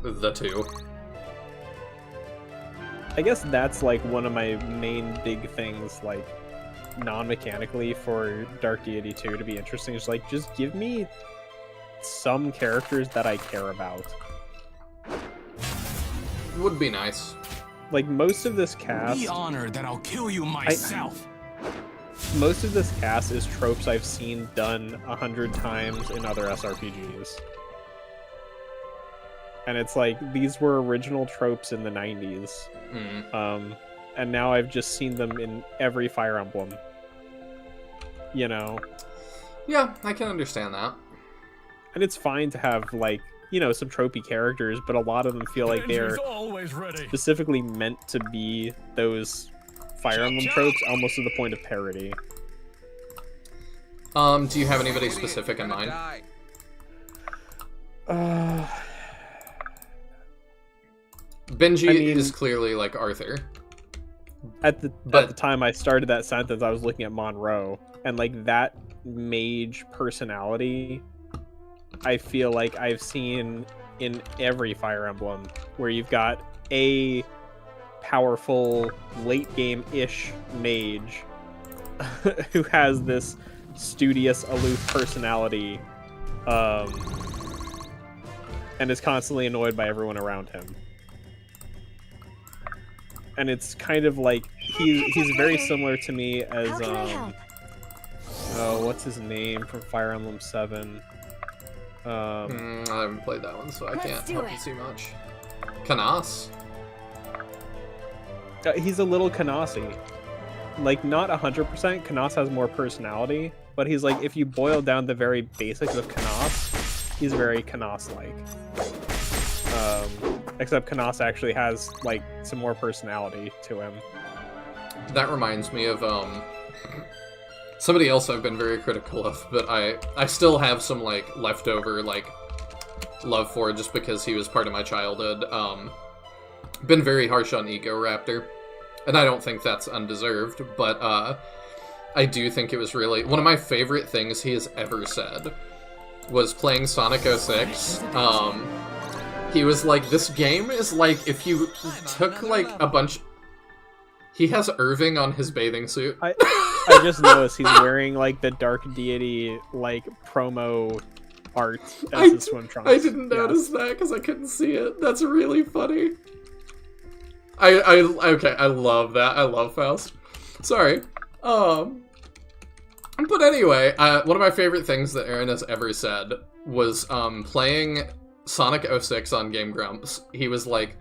The two. I guess that's, like, one of my main big things, like, non-mechanically for Dark Deity 2 to be interesting. Is, like, just give me some characters that I care about. Would be nice. Like, most of this cast... Be honored that I'll kill you myself. Most of this cast is tropes I've seen done 100 times in other SRPGs. And it's like, these were original tropes in the 90s. And now I've just seen them in every Fire Emblem. You know? Yeah, I can understand that. And it's fine to have, like, you know, some tropey characters, but a lot of them feel like they're always ready. specifically meant to be those Fire Emblem tropes, almost to the point of parody. Do you have anybody Idiot, specific in you're gonna mind? die. Benji I mean- is clearly like Arthur. At the But- time I started that sentence, I was looking at Monroe, and like that mage personality, I feel like I've seen in every Fire Emblem, where you've got a powerful late game-ish mage who has this studious, aloof personality, and is constantly annoyed by everyone around him. And it's kind of like he's very similar to me as How can I help? oh, what's his name from Fire Emblem 7? I haven't played that one, so I Let's can't do help it. you too much. Canas? He's a little Kanasi. Like, not 100%. Canas has more personality, but he's like, if you boil down the very basics of Canas, he's very Canas-like. Except Canas actually has, like, some more personality to him. That reminds me of somebody else I've been very critical of, but I still have some like leftover like love for just because he was part of my childhood. Been very harsh on Ego Raptor, and I don't think that's undeserved, but I do think it was really one of my favorite things he has ever said was playing Sonic 06. He was like, this game is like if you took like a bunch. He has Irving on his bathing suit. I just noticed he's wearing like the Dark Deity like promo art as his swim trunks. I didn't notice that because I couldn't see it. That's really funny. Okay, I love that. I love Faust. Sorry. But anyway, one of my favorite things that Aaron has ever said was playing Sonic 06 on Game Grumps. He was like,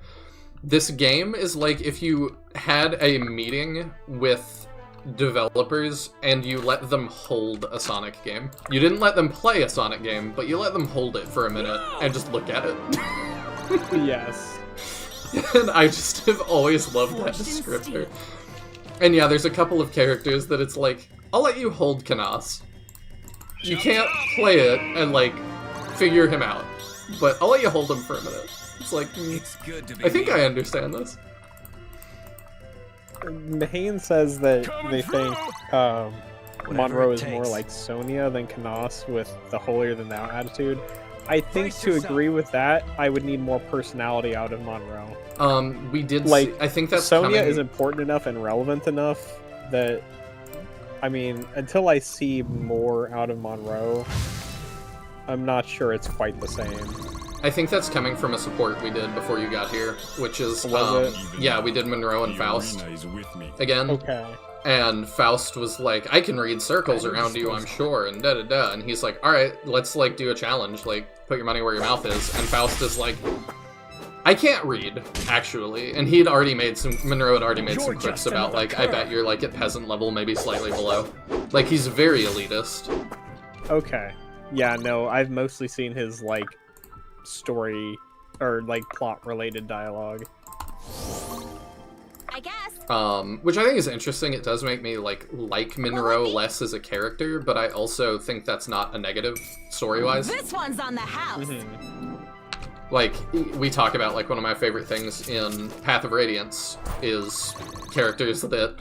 this game is like if you had a meeting with developers and you let them hold a Sonic game. You didn't let them play a Sonic game, but you let them hold it for a minute and just look at it. Yes. And I just have always loved that descriptor. And yeah, there's a couple of characters that it's like, I'll let you hold Canas. You can't play it and like figure him out, but I'll let you hold him for a minute. It's like, It's good to be I think here. I understand this. Mahane says that they think Monroe it is more takes. like Sonia than Canas with the holier-than-thou attitude. I think Brace to yourself. agree with that, I would need more personality out of Monroe. We did Like, see, I think that's Sonia coming. is important enough and relevant enough that, I mean, until I see more out of Monroe, I'm not sure it's quite the same. I think that's coming from a support we did before you got here, which is, Was it? yeah, we did Monroe and The Faust arena is with me. again. Okay. And Faust was like, I can read circles around you, I'm sure, and da-da-da. And he's like, alright, let's, like, do a challenge. Like, put your money where your mouth is. And Faust is like, I can't read, actually. And he'd already made some, Monroe had already made some You're quips just about, another like, I bet you're, like, at peasant level, maybe slightly below. Like, he's very elitist. Okay. Yeah, no, I've mostly seen his, like, story or, like, plot-related dialogue. I guess. Which I think is interesting. It does make me, like Monroe less as a character, but I also think that's not a negative, story-wise. This one's on the house. Like, we talk about, like, one of my favorite things in Path of Radiance is characters that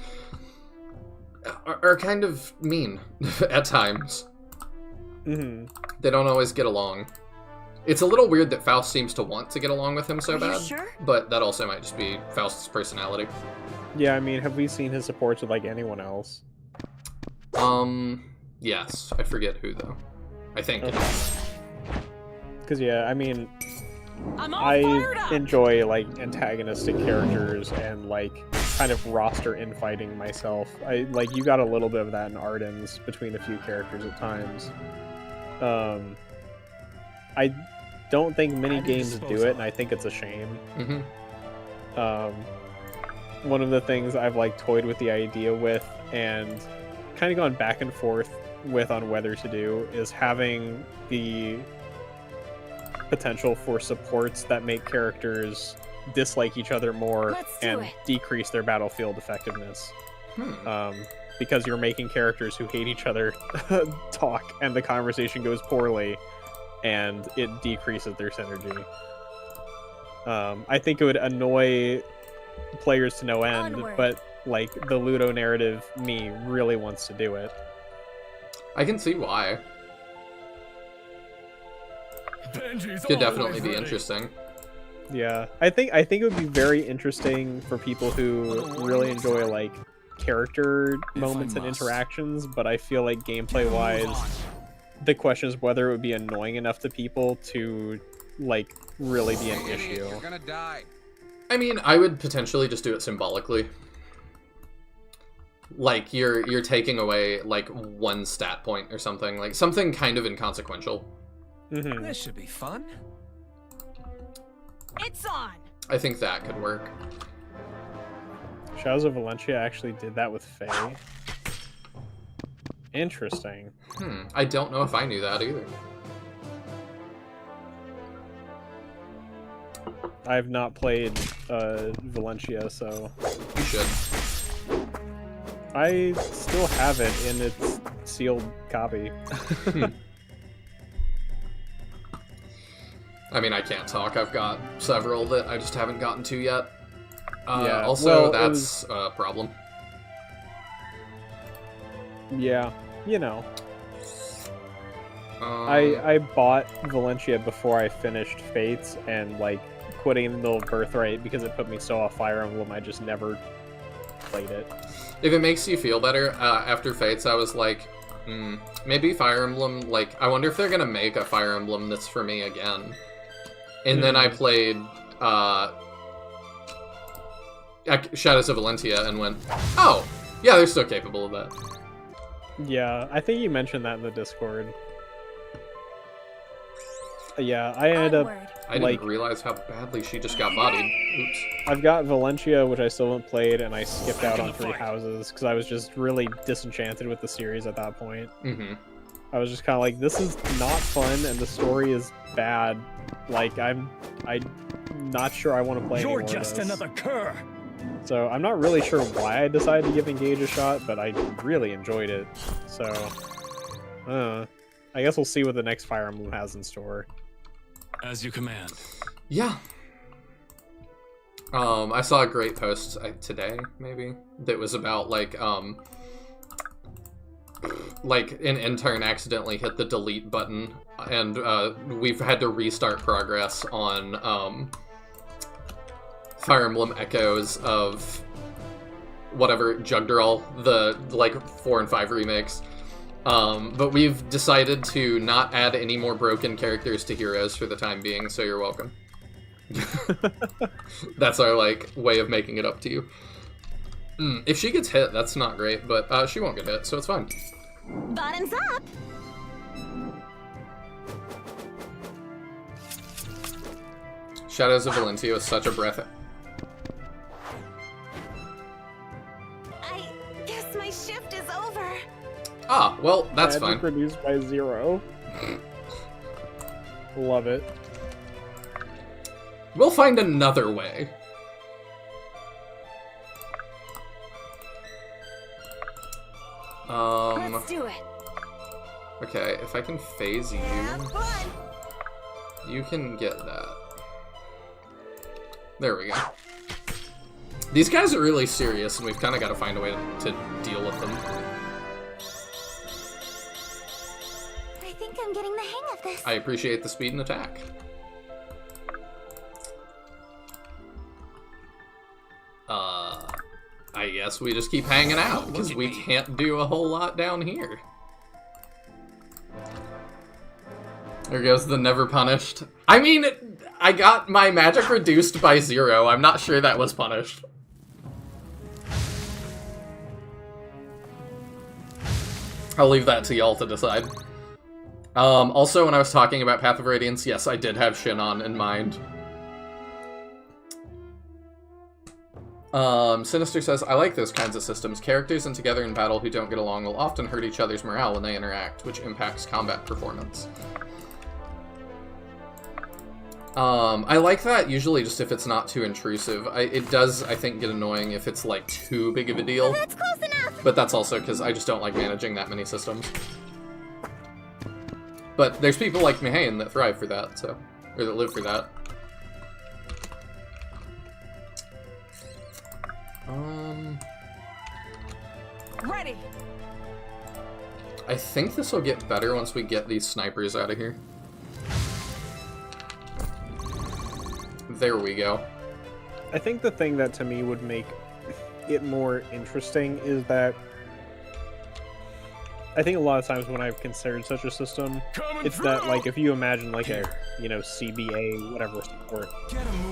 are kind of mean at times. They don't always get along. It's a little weird that Faust seems to want to get along with him so Are you bad, sure? but that also might just be Faust's personality. Yeah, I mean, have we seen his supports with, like, anyone else? Yes. I forget who, though. I think. Because, yeah, I mean, I'm all fired I up. enjoy, like, antagonistic characters and, like, kind of roster infighting myself. Like, you got a little bit of that in Ardens between a few characters at times. I don't think many At your games do disposal. it, and I think it's a shame. Mm-hmm. One of the things I've, like, toyed with the idea with and kind of gone back and forth with on whether to do is having the potential for supports that make characters dislike each other more Let's do and it. decrease their battlefield effectiveness. Because you're making characters who hate each other talk and the conversation goes poorly and it decreases their synergy. I think it would annoy players to no end, Onward. but like the Ludo narrative me really wants to do it. I can see why. Could definitely be interesting. Yeah, I think it would be very interesting for people who really enjoy like character moments and interactions, but I feel like gameplay wise, the question is whether it would be annoying enough to people to like really be an Hey, idiot, issue. You're gonna die. I mean, I would potentially just do it symbolically. Like you're taking away like one stat point or something, like something kind of inconsequential. Mm-hmm. This should be fun. It's on. I think that could work. Shadows of Valencia actually did that with Faye. Interesting. I don't know if I knew that either. I have not played Valencia, so You should. I still have it in its sealed copy. I mean, I can't talk. I've got several that I just haven't gotten to yet. Yeah, Also, well, that's a problem. Yeah, you know. Um, I bought Valencia before I finished Fates, and like quitting in the middle of Birthright because it put me so off Fire Emblem, I just never played it. If it makes you feel better, after Fates, I was like, maybe Fire Emblem, like, I wonder if they're gonna make a Fire Emblem that's for me again. And then I played Shadows of Valentia and went, oh, yeah, they're still capable of that. Yeah, I think you mentioned that in the Discord. Yeah, I ended up... Onward. I Like- didn't realize how badly she just got bodied. Oops. I've got Valencia, which I still haven't played, and I skipped out on Three Houses because I was just really disenchanted with the series at that point. Mm-hmm. I was just kind of like, this is not fun, and the story is bad. Like, I'm not sure I want to play You're anymore just of this. another cur. So I'm not really sure why I decided to give Engage a shot, but I really enjoyed it. So, I guess we'll see what the next Fire Emblem has in store. As you command. Yeah. I saw a great post today, maybe, that was about, like an intern accidentally hit the delete button, and we've had to restart progress on Fire Emblem Echoes of whatever, Jugdural, the, like, 4 and 5 remakes. But we've decided to not add any more broken characters to heroes for the time being, so you're welcome. That's our, like, way of making it up to you. If she gets hit, that's not great, but she won't get hit, so it's fine. Bottoms up. Shadows of Valentia was such a breath. I guess my shift is over. Ah, well, that's Magic fine. reduced by 0. Love it. We'll find another way. Let's do it. Okay, if I can phase you, Have fun. you can get that. There we go. These guys are really serious, and we've kind of got to find a way to deal with them. I think I'm getting the hang of this. I appreciate the speed and attack. I guess we just keep hanging out, because we can't do a whole lot down here. There goes the never punished. I mean, I got my magic reduced by 0. I'm not sure that was punished. I'll leave that to y'all to decide. Also, when I was talking about Path of Radiance, yes, I did have Shinon in mind. Sinister says, I like those kinds of systems. Characters and together in battle who don't get along will often hurt each other's morale when they interact, which impacts combat performance. I like that usually just if it's not too intrusive. It does, I think, get annoying if it's, like, too big of a deal. That's close enough. But that's also because I just don't like managing that many systems. But there's people like Mahane that thrive for that, so... Or that live for that. Ready. I think this will get better once we get these snipers out of here. There we go. I think the thing that to me would make it more interesting is that I think a lot of times when I've considered such a system, it's that, like, if you imagine, like, a, you know, CBA, whatever, or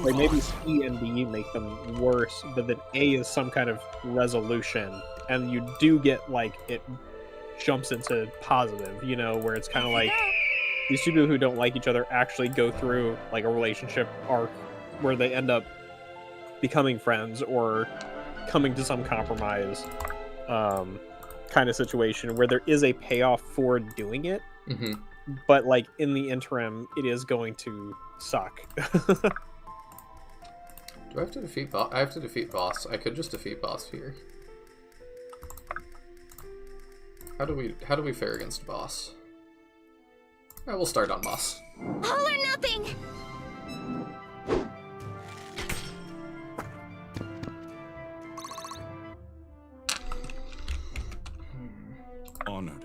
like maybe C and B make them worse, but then A is some kind of resolution, and you do get, like, it jumps into positive, you know, where it's kind of like these two people who don't like each other actually go through, like, a relationship arc where they end up becoming friends or coming to some compromise, kind of situation where there is a payoff for doing it, but like in the interim, it is going to suck. Do I have to defeat boss? I have to defeat boss. I could just defeat boss here. How do we fare against boss? Alright, we'll start on boss. All or nothing. Honored.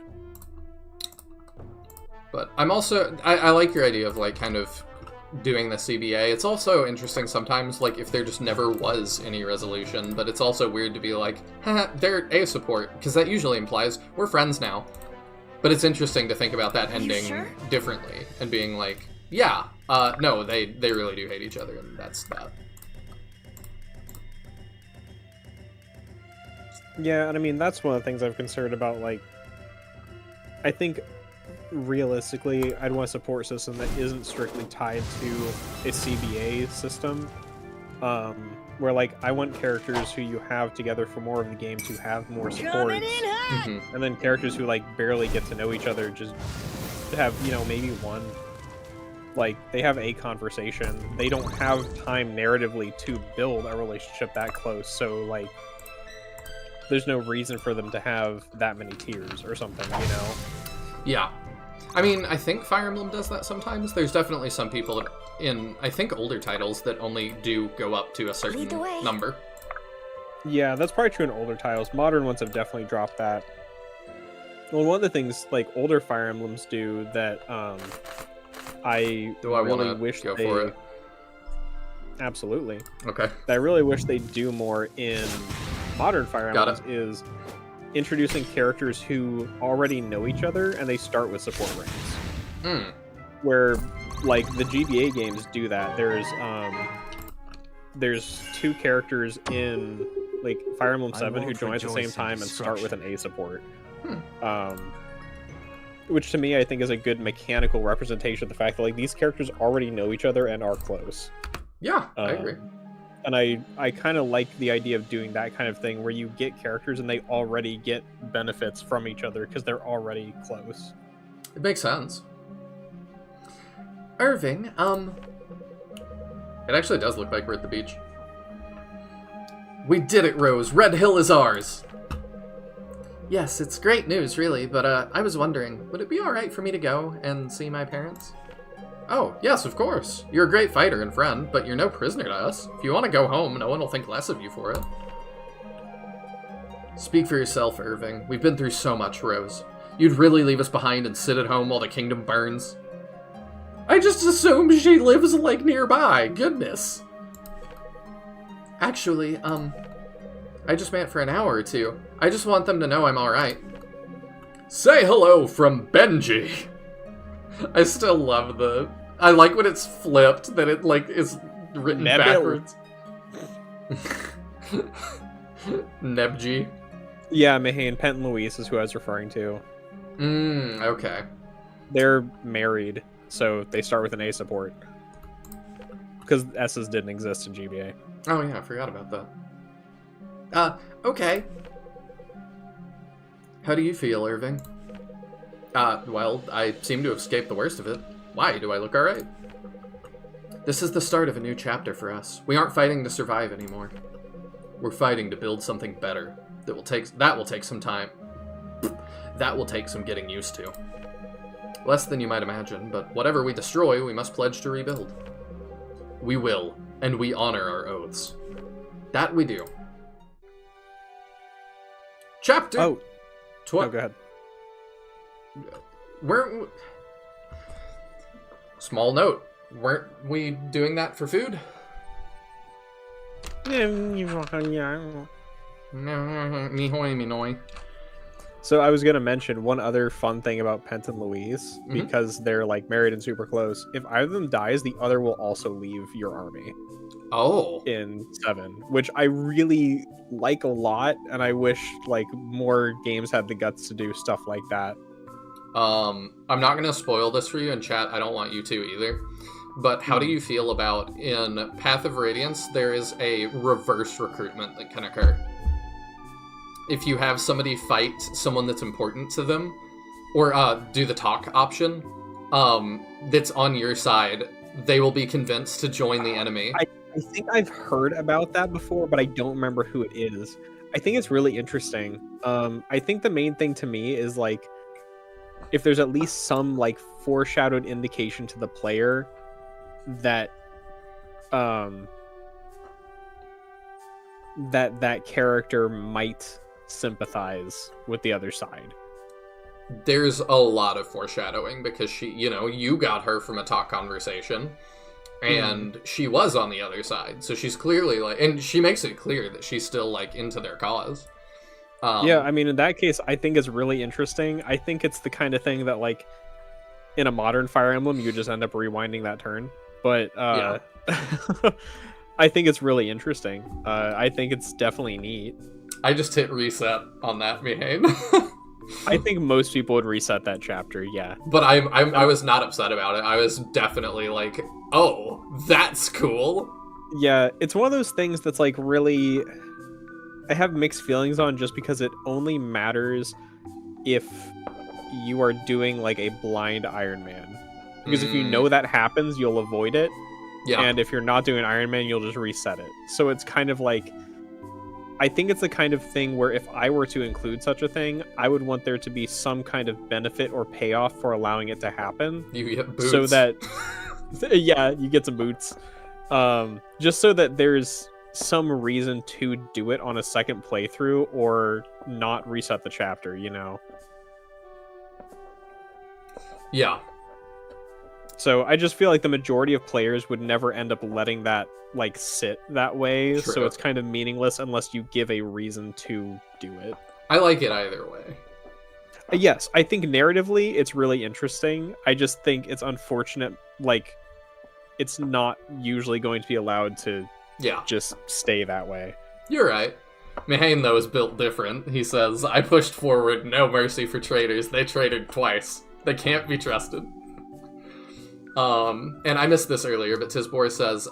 But I'm also, I like your idea of, like, kind of doing the CBA. It's also interesting sometimes, like, if there just never was any resolution, but it's also weird to be like, haha, they're A support, because that usually implies we're friends now. But it's interesting to think about that ending differently, and being like, yeah, no, they really do hate each other, and that's that. Yeah, and I mean, that's one of the things I've considered about, like, I think realistically, I'd want a support system that isn't strictly tied to a CBA system, where, like, I want characters who you have together for more of the game to have more supports, and then characters who, like, barely get to know each other just to have, you know, maybe one, like, they have a conversation. They don't have time narratively to build a relationship that close, so, like, there's no reason for them to have that many tiers or something, you know? Yeah. I mean, I think Fire Emblem does that sometimes. There's definitely some people in, I think, older titles that only do go up to a certain number. Yeah, that's probably true in older titles. Modern ones have definitely dropped that. Well, one of the things, like, older Fire Emblems do that I really wish go they... for it? Absolutely. Okay. I really wish they do more in modern Fire Emblems is introducing characters who already know each other and they start with support ranks. Where, like, the GBA games do that. There's two characters in, like, Fire Emblem 7 who join at the same time and start with an A support. Which to me I think is a good mechanical representation of the fact that, like, these characters already know each other and are close. Yeah, I agree. And I kind of like the idea of doing that kind of thing where you get characters and they already get benefits from each other because they're already close. It makes sense. Irving, it actually does look like we're at the beach. We did it, Rose. Red Hill is ours. Yes, it's great news, really, but I was wondering, would it be alright for me to go and see my parents? Oh, yes, of course. You're a great fighter and friend, but you're no prisoner to us. If you want to go home, no one will think less of you for it. Speak for yourself, Irving. We've been through so much, Rose. You'd really leave us behind and sit at home while the kingdom burns? I just assumed she lives, like, nearby. Goodness. Actually, I just meant for an hour or two. I just want them to know I'm alright. Say hello from Benji. I still love I like when it's flipped, that it, like, is written backwards. Nebji. Yeah, Mahane, Pent and Louise is who I was referring to. Okay. They're married, so they start with an A support. Because S's didn't exist in GBA. Oh yeah, I forgot about that. Okay. How do you feel, Irving? Well, I seem to have escaped the worst of it. Why? Do I look alright? This is the start of a new chapter for us. We aren't fighting to survive anymore. We're fighting to build something better. That will take some time. That will take some getting used to. Less than you might imagine, but whatever we destroy, we must pledge to rebuild. We will, and we honor our oaths. That we do. Chapter. Oh, Go go ahead. Weren't. Small note. Weren't we doing that for food? Mihoy, minoi. So I was gonna mention one other fun thing about Pent and Louise, because they're like married and super close. If either of them dies, the other will also leave your army. Oh. In 7, which I really like a lot, and I wish like more games had the guts to do stuff like that. I'm not gonna spoil this for you in chat. I don't want you to either. But how do you feel about in Path of Radiance? There is a reverse recruitment that can occur. If you have somebody fight someone that's important to them, or do the talk option, that's on your side, they will be convinced to join the enemy. I think I've heard about that before, but I don't remember who it is. I think it's really interesting. I think the main thing to me is like, if there's at least some like foreshadowed indication to the player that that character might sympathize with the other side. There's a lot of foreshadowing because she, you got her from a talk conversation, and she was on the other side, so she's clearly like, and she makes it clear that she's still like into their cause. Yeah, I mean, in that case, I think it's really interesting. I think it's the kind of thing that like in a modern Fire Emblem, you just end up rewinding that turn. But yeah. I think it's really interesting. I think it's definitely neat. I just hit reset on that, Mihane. I think most people would reset that chapter, yeah. But I was not upset about it. I was definitely like, oh, that's cool. Yeah, it's one of those things that's like really... I have mixed feelings on, just because it only matters if you are doing like a blind Iron Man. Because if you know that happens, you'll avoid it. Yeah. And if you're not doing Iron Man, you'll just reset it. So it's kind of like... I think it's the kind of thing where if I were to include such a thing, I would want there to be some kind of benefit or payoff for allowing it to happen. You get boots. So that... yeah, you get some boots. Just so that there's some reason to do it on a second playthrough or not reset the chapter, Yeah. So I just feel like the majority of players would never end up letting that like sit that way. True. So it's kind of meaningless unless you give a reason to do it. I like it either way. Yes, I think narratively it's really interesting. I just think it's unfortunate, like it's not usually going to be allowed to just stay that way. You're right. Mihane, though, is built different. He says, I pushed forward, no mercy for traitors. They traited twice. They can't be trusted. And I missed this earlier, but Tisbor says,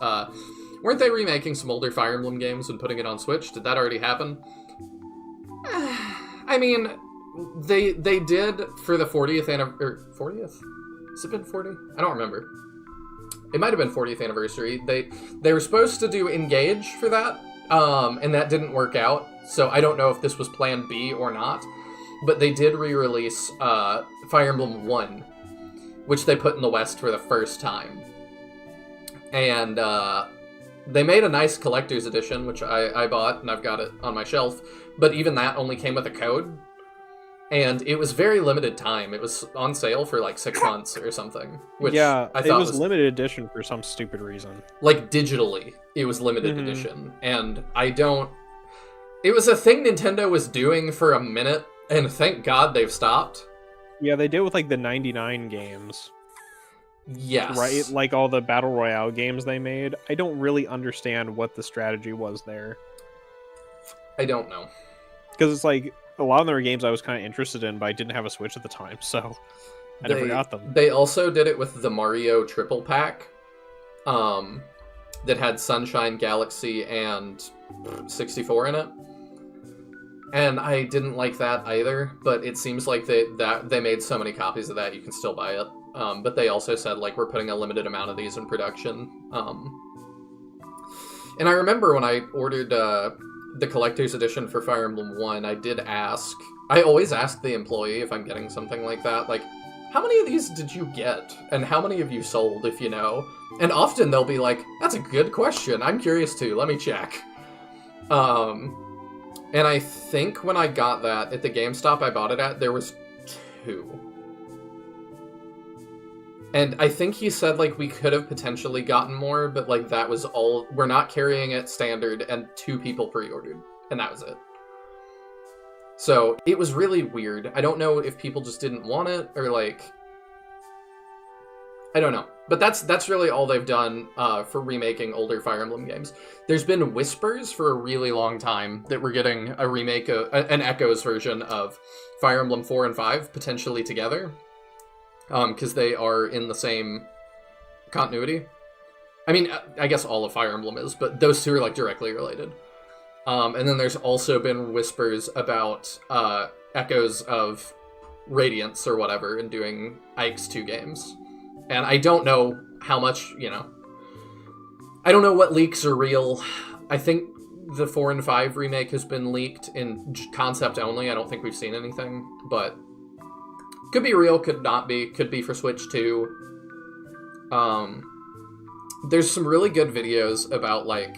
weren't they remaking some older Fire Emblem games and putting it on Switch? Did that already happen? I mean, they did for the 40th anniversary... 40th? Has it been 40? I don't remember. It might have been 40th anniversary. They were supposed to do Engage for that, and that didn't work out, so I don't know if this was Plan B or not, but they did re-release Fire Emblem 1, which they put in the West for the first time. And they made a nice collector's edition, which I bought, and I've got it on my shelf, but even that only came with a code. And it was very limited time. It was on sale for like 6 months or something. Which yeah, I thought it was limited edition for some stupid reason. Like digitally, it was limited edition. And I don't... It was a thing Nintendo was doing for a minute, and thank God they've stopped. Yeah, they did with like the 99 games. Yes. Right? Like all the Battle Royale games they made. I don't really understand what the strategy was there. I don't know. Because it's like... A lot of their games I was kind of interested in, but I didn't have a Switch at the time, so I never got them. They also did it with the Mario Triple Pack, that had Sunshine, Galaxy, and 64 in it. And I didn't like that either, but it seems like they made so many copies of that you can still buy it. But they also said, like, we're putting a limited amount of these in production. And I remember when I ordered... the collector's edition for Fire Emblem 1, I did ask... I always ask the employee if I'm getting something like that, like, how many of these did you get? And how many have you sold, if you know? And often they'll be like, that's a good question, I'm curious too, let me check. And And I think when I got that at the GameStop I bought it at, there was 2. And I think he said, like, we could have potentially gotten more, but, like, that was all. We're not carrying it standard, and 2 people pre-ordered. And that was it. So, it was really weird. I don't know if people just didn't want it, or, like... I don't know. But that's really all they've done for remaking older Fire Emblem games. There's been whispers for a really long time that we're getting a remake, an Echoes version of Fire Emblem 4 and 5, potentially together. Because they are in the same continuity. I mean, I guess all of Fire Emblem is, but those 2 are, like, directly related. And then there's also been whispers about Echoes of Radiance or whatever, and doing Ike's 2 games. And I don't know how much, you know... I don't know what leaks are real. I think the 4 and 5 remake has been leaked in concept only. I don't think we've seen anything, but... Could be real, could not be. Could be for Switch 2. There's some really good videos about, like,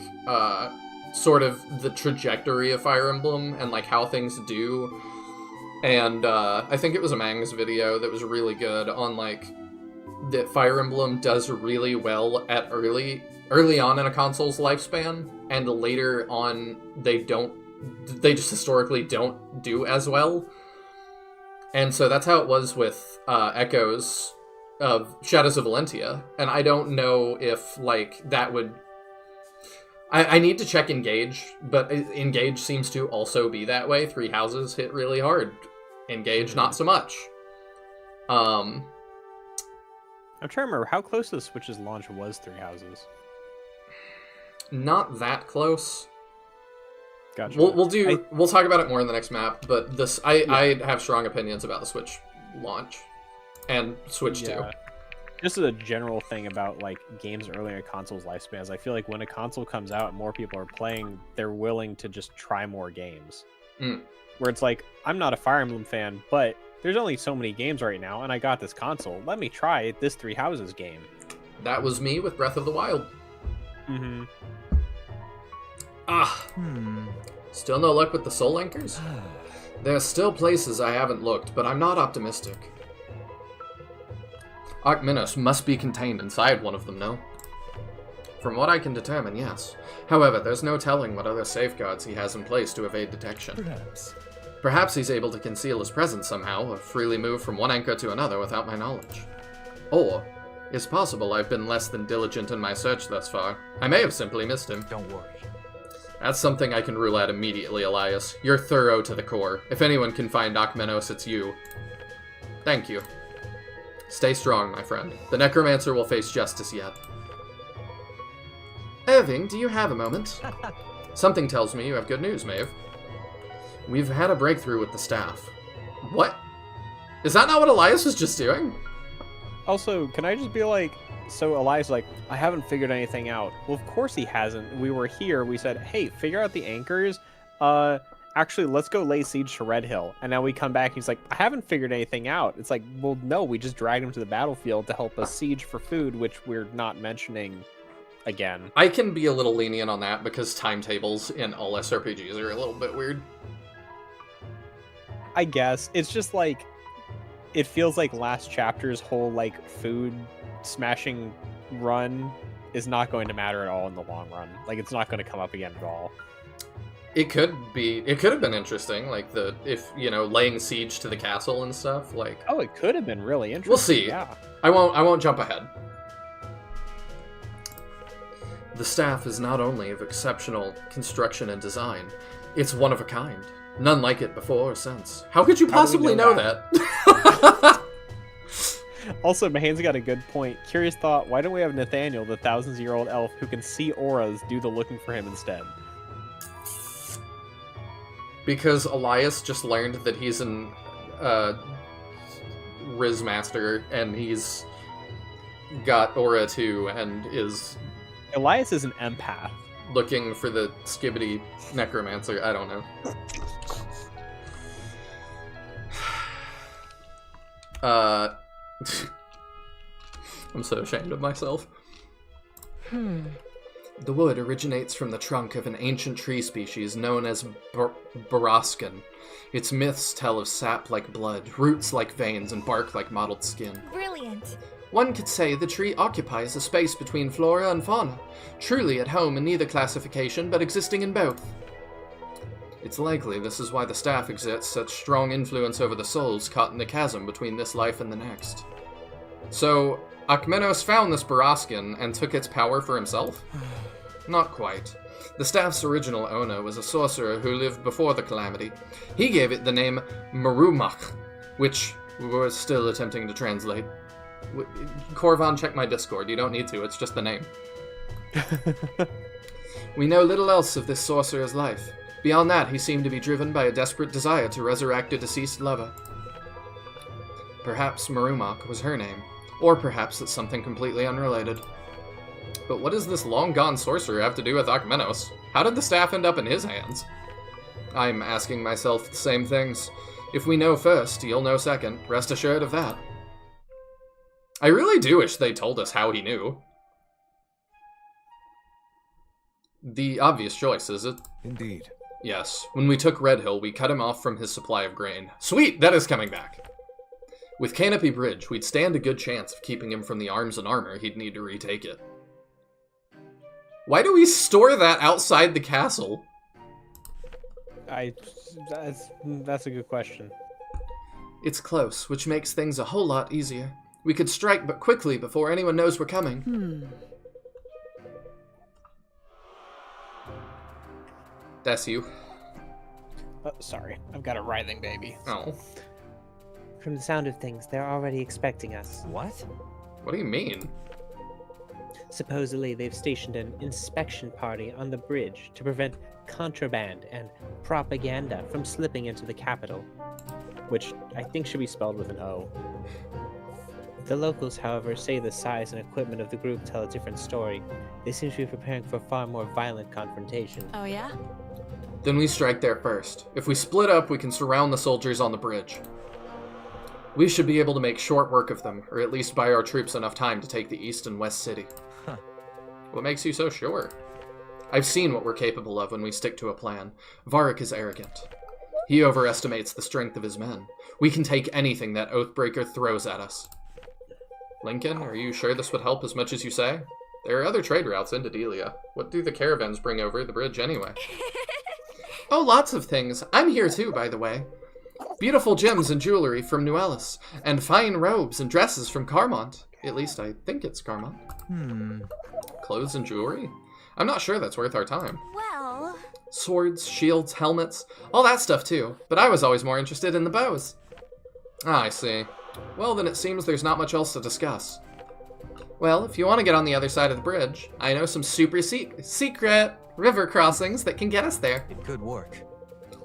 sort of the trajectory of Fire Emblem and, like, how things do. And I think it was a Mang's video that was really good on, like, that Fire Emblem does really well at early on in a console's lifespan, and later on they just historically don't do as well. And so that's how it was with Echoes of Shadows of Valentia, and I don't know if, like, that would... I need to check Engage, but Engage seems to also be that way. 3 Houses hit really hard. Engage, not so much. I'm trying to remember, how close to the Switch's launch was 3 Houses? Not that close. Gotcha. We'll talk about it more in the next map, but this I have strong opinions about the Switch launch and Switch 2. Just as a general thing about, like, games early in a console's lifespans, I feel like when a console comes out and more people are playing, they're willing to just try more games. Where it's like, I'm not a Fire Emblem fan, but there's only so many games right now, and I got this console. Let me try this 3 Houses game. That was me with Breath of the Wild. Mm-hmm. Still no luck with the Soul Anchors? There's still places I haven't looked, but I'm not optimistic. Archminos must be contained inside one of them, no? From what I can determine, yes. However, there's no telling what other safeguards he has in place to evade detection. Perhaps he's able to conceal his presence somehow, or freely move from one anchor to another without my knowledge. Or, it's possible I've been less than diligent in my search thus far. I may have simply missed him. Don't worry. That's something I can rule out immediately, Elias. You're thorough to the core. If anyone can find Akmenos, it's you. Thank you. Stay strong, my friend. The Necromancer will face justice yet. Irving, do you have a moment? Something tells me you have good news, Maeve. We've had a breakthrough with the staff. What? Is that not what Elias was just doing? Also, can I just be like, so Elias like, I haven't figured anything out. Well, of course he hasn't. We were here, we said, hey, figure out the anchors. Actually, let's go lay siege to Red Hill. And now we come back, he's like, I haven't figured anything out. It's like, well, no, we just dragged him to the battlefield to help us siege for food, which we're not mentioning again. I can be a little lenient on that because timetables in all SRPGs are a little bit weird. I guess. It's just like, it feels like last chapter's whole, like, food smashing run is not going to matter at all in the long run. Like, it's not going to come up again at all. It could have been interesting, like if laying siege to the castle and stuff, like. Oh, it could have been really interesting. We'll see. Yeah. I won't jump ahead. The staff is not only of exceptional construction and design, it's one of a kind. None like it before or since. How could you possibly know that? Also, Mahan's got a good point. Curious thought, why don't we have Nathaniel, the thousands-year-old elf who can see auras, do the looking for him instead? Because Elias just learned that he's an Riz Master, and he's got Aura too, and is... Elias is an empath. Looking for the Skibbity Necromancer, I don't know. I'm so ashamed of myself. The wood originates from the trunk of an ancient tree species known as Borascan. Its myths tell of sap like blood, roots like veins, and bark like mottled skin. Brilliant. One could say the tree occupies a space between flora and fauna, truly at home in neither classification, but existing in both. It's likely this is why the staff exerts such strong influence over the souls caught in the chasm between this life and the next. So, Akmenos found this Borascan and took its power for himself? Not quite. The staff's original owner was a sorcerer who lived before the calamity. He gave it the name Marumach, which we're still attempting to translate. Korvan, check my Discord. You don't need to, it's just the name. We know little else of this sorcerer's life. Beyond that, he seemed to be driven by a desperate desire to resurrect a deceased lover. Perhaps Marumach was her name, or perhaps it's something completely unrelated. But what does this long-gone sorcerer have to do with Akmenos? How did the staff end up in his hands? I'm asking myself the same things. If we know first, you'll know second. Rest assured of that. I really do wish they told us how he knew. The obvious choice, is it? Indeed. Yes. When we took Red Hill, we cut him off from his supply of grain. Sweet! That is coming back! With Canopy Bridge, we'd stand a good chance of keeping him from the arms and armor he'd need to retake it. Why do we store that outside the castle? That's a good question. It's close, which makes things a whole lot easier. We could strike but quickly before anyone knows we're coming. That's you. Oh, sorry. I've got a writhing baby. Oh. From the sound of things, they're already expecting us. What? What do you mean? Supposedly, they've stationed an inspection party on the bridge to prevent contraband and propaganda from slipping into the capital, which I think should be spelled with an O. The locals, however, say the size and equipment of the group tell a different story. They seem to be preparing for a far more violent confrontation. Oh, yeah? Then we strike there first. If we split up, we can surround the soldiers on the bridge. We should be able to make short work of them, or at least buy our troops enough time to take the east and west city. Huh. What makes you so sure? I've seen what we're capable of when we stick to a plan. Varric is arrogant. He overestimates the strength of his men. We can take anything that Oathbreaker throws at us. Lincoln, are you sure this would help as much as you say? There are other trade routes into Delia. What do the caravans bring over the bridge anyway? Oh, lots of things. I'm here too, by the way. Beautiful gems and jewelry from Nuelis, and fine robes and dresses from Carmont. At least I think it's Carmont. Clothes and jewelry? I'm not sure that's worth our time. Well... Swords, shields, helmets, all that stuff too, but I was always more interested in the bows. Ah, I see. Well, then it seems there's not much else to discuss. Well, if you want to get on the other side of the bridge, I know some super secret river crossings that can get us there. Good work.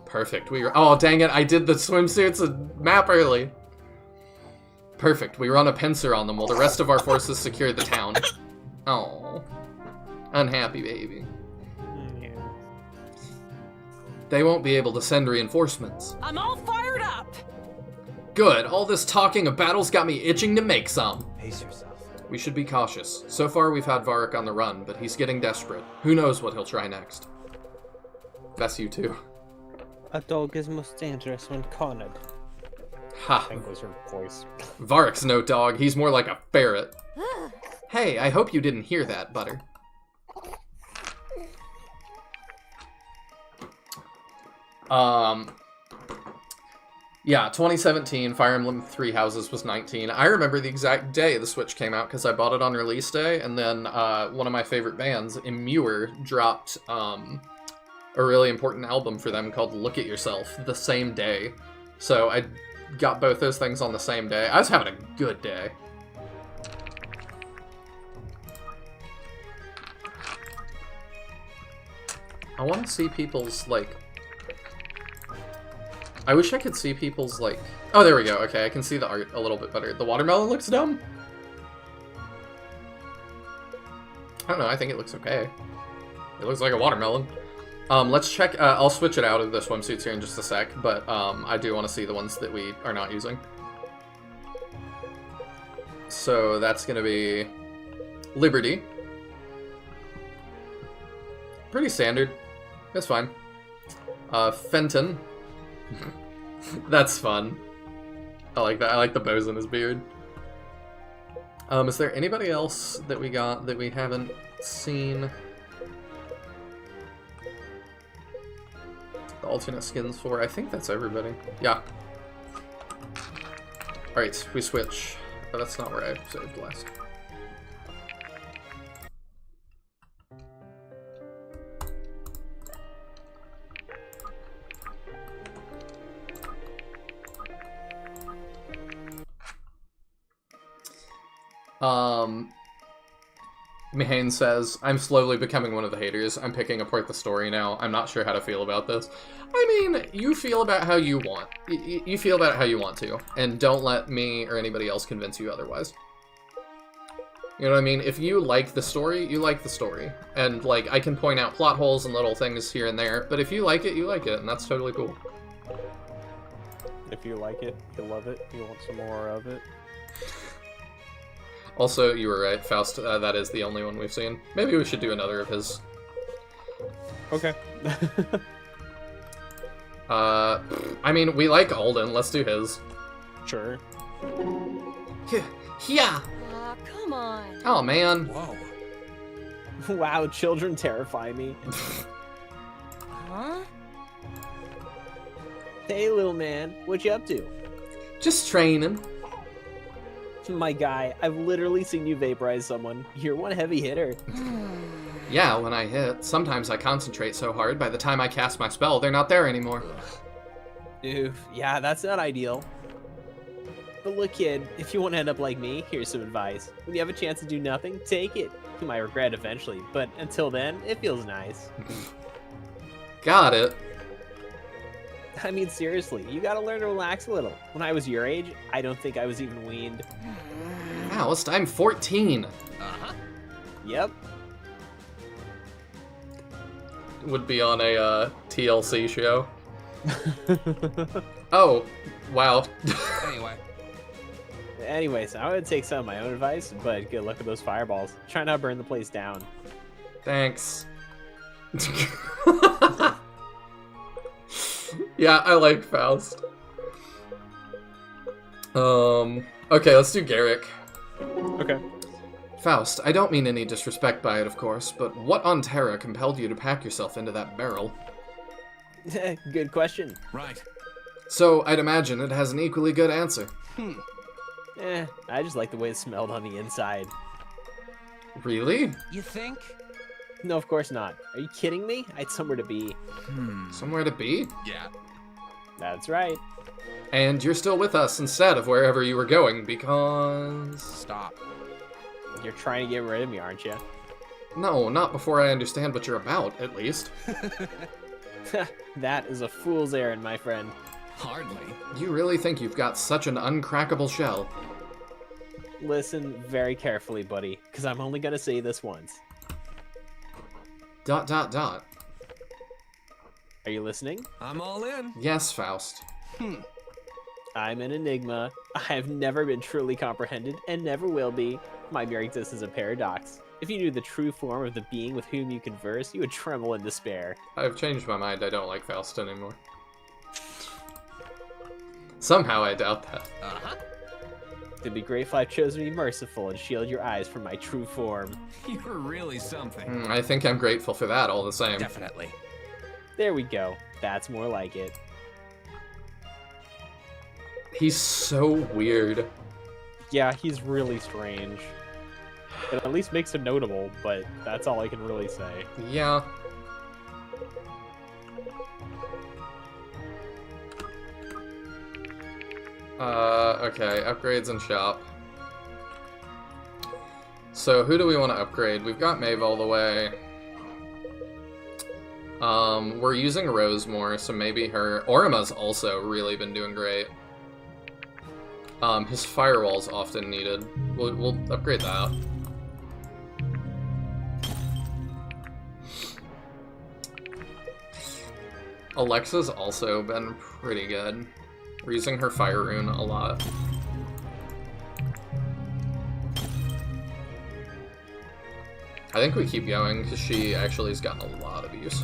Perfect. Oh, dang it. I did the swimsuits and map early. Perfect. We run a pincer on them while the rest of our forces secure the town. Oh. Unhappy baby. Yeah. They won't be able to send reinforcements. I'm all fired up! Good. All this talking of battles got me itching to make some. Pace yourself. We should be cautious. So far we've had Varric on the run, but he's getting desperate. Who knows what he'll try next. That's you too. A dog is most dangerous when cornered. Ha. I think was her voice. Varric's no dog. He's more like a ferret. Hey, I hope you didn't hear that, Butter. Yeah, 2017, Fire Emblem Three Houses was 19. I remember the exact day the Switch came out because I bought it on release day, and then one of my favorite bands, Immure, dropped a really important album for them called Look at Yourself the same day. So I got both those things on the same day. I was having a good day. I want to see people's, like... I wish I could see people's, like... Oh, there we go. Okay, I can see the art a little bit better. The watermelon looks dumb. I don't know, I think it looks okay. It looks like a watermelon. Let's check, I'll switch it out of the swimsuits here in just a sec, but I do want to see the ones that we are not using. So that's going to be Liberty. Pretty standard. That's fine. Fenton. That's fun. I like that. I like the bows in his beard. Is there anybody else that we got that we haven't seen? The alternate skins for? I think that's everybody. Yeah. Alright, we switch. Oh, that's not where I saved last. Mihane says, I'm slowly becoming one of the haters. I'm picking apart the story now. I'm not sure how to feel about this. I mean, you feel about how you want. You feel about it how you want to. And don't let me or anybody else convince you otherwise. You know what I mean? If you like the story, you like the story. And, like, I can point out plot holes and little things here and there. But if you like it, you like it. And that's totally cool. If you like it, you love it, you want some more of it. Also, you were right, Faust, that is the only one we've seen. Maybe we should do another of his. Okay. I mean, we like Alden, let's do his. Sure. Yeah! Aw, come on. Oh, man. Whoa. Wow, children terrify me. Huh? Hey, little man, what you up to? Just training. My guy, I've literally seen you vaporize someone. You're one heavy hitter. Yeah, when I hit. Sometimes I concentrate so hard, by the time I cast my spell, they're not there anymore. Oof, yeah, that's not ideal. But look, kid, if you want to end up like me, here's some advice. When you have a chance to do nothing, take it. You might regret eventually, but until then, it feels nice. Got it. I mean, seriously, you gotta learn to relax a little. When I was your age, I don't think I was even weaned. Faust, I'm 14. Uh-huh. Yep. Would be on a TLC show. Oh, wow. Anyway. Anyways, I would take some of my own advice, but good luck with those fireballs. Try not to burn the place down. Thanks. Yeah, I like Faust. Okay, let's do Garrick. Okay. Faust, I don't mean any disrespect by it, of course, but what on Terra compelled you to pack yourself into that barrel? Good question. Right. So, I'd imagine it has an equally good answer. I just like the way it smelled on the inside. Really? You think? No, of course not. Are you kidding me? I had somewhere to be. Somewhere to be? Yeah. That's right. And you're still with us instead of wherever you were going, because... Stop. You're trying to get rid of me, aren't you? No, not before I understand what you're about, at least. That is a fool's errand, my friend. Hardly. You really think you've got such an uncrackable shell? Listen very carefully, buddy, because I'm only gonna say this once. ... Are Are you listening? I'm all in. Yes, Faust. I'm an enigma. I have never been truly comprehended, and never will be. My mere existence is a paradox. If you knew the true form of the being with whom you converse, you would tremble in despair. I've changed my mind. I don't like Faust anymore. Somehow I doubt that. Uh-huh. It'd be great if I chose to be merciful and shield your eyes from my true form. You're really something. I think I'm grateful for that all the same. Definitely. There we go. That's more like it. He's so weird. Yeah, he's really strange. It at least makes him notable, but that's all I can really say. Yeah. Okay, upgrades and shop. So, who do we want to upgrade? We've got Maeve all the way. We're using Rose more, so maybe her... Orima's also really been doing great. His firewall's often needed. We'll upgrade that. Alexa's also been pretty good. We're using her fire rune a lot. I think we keep going, because she actually has gotten a lot of use.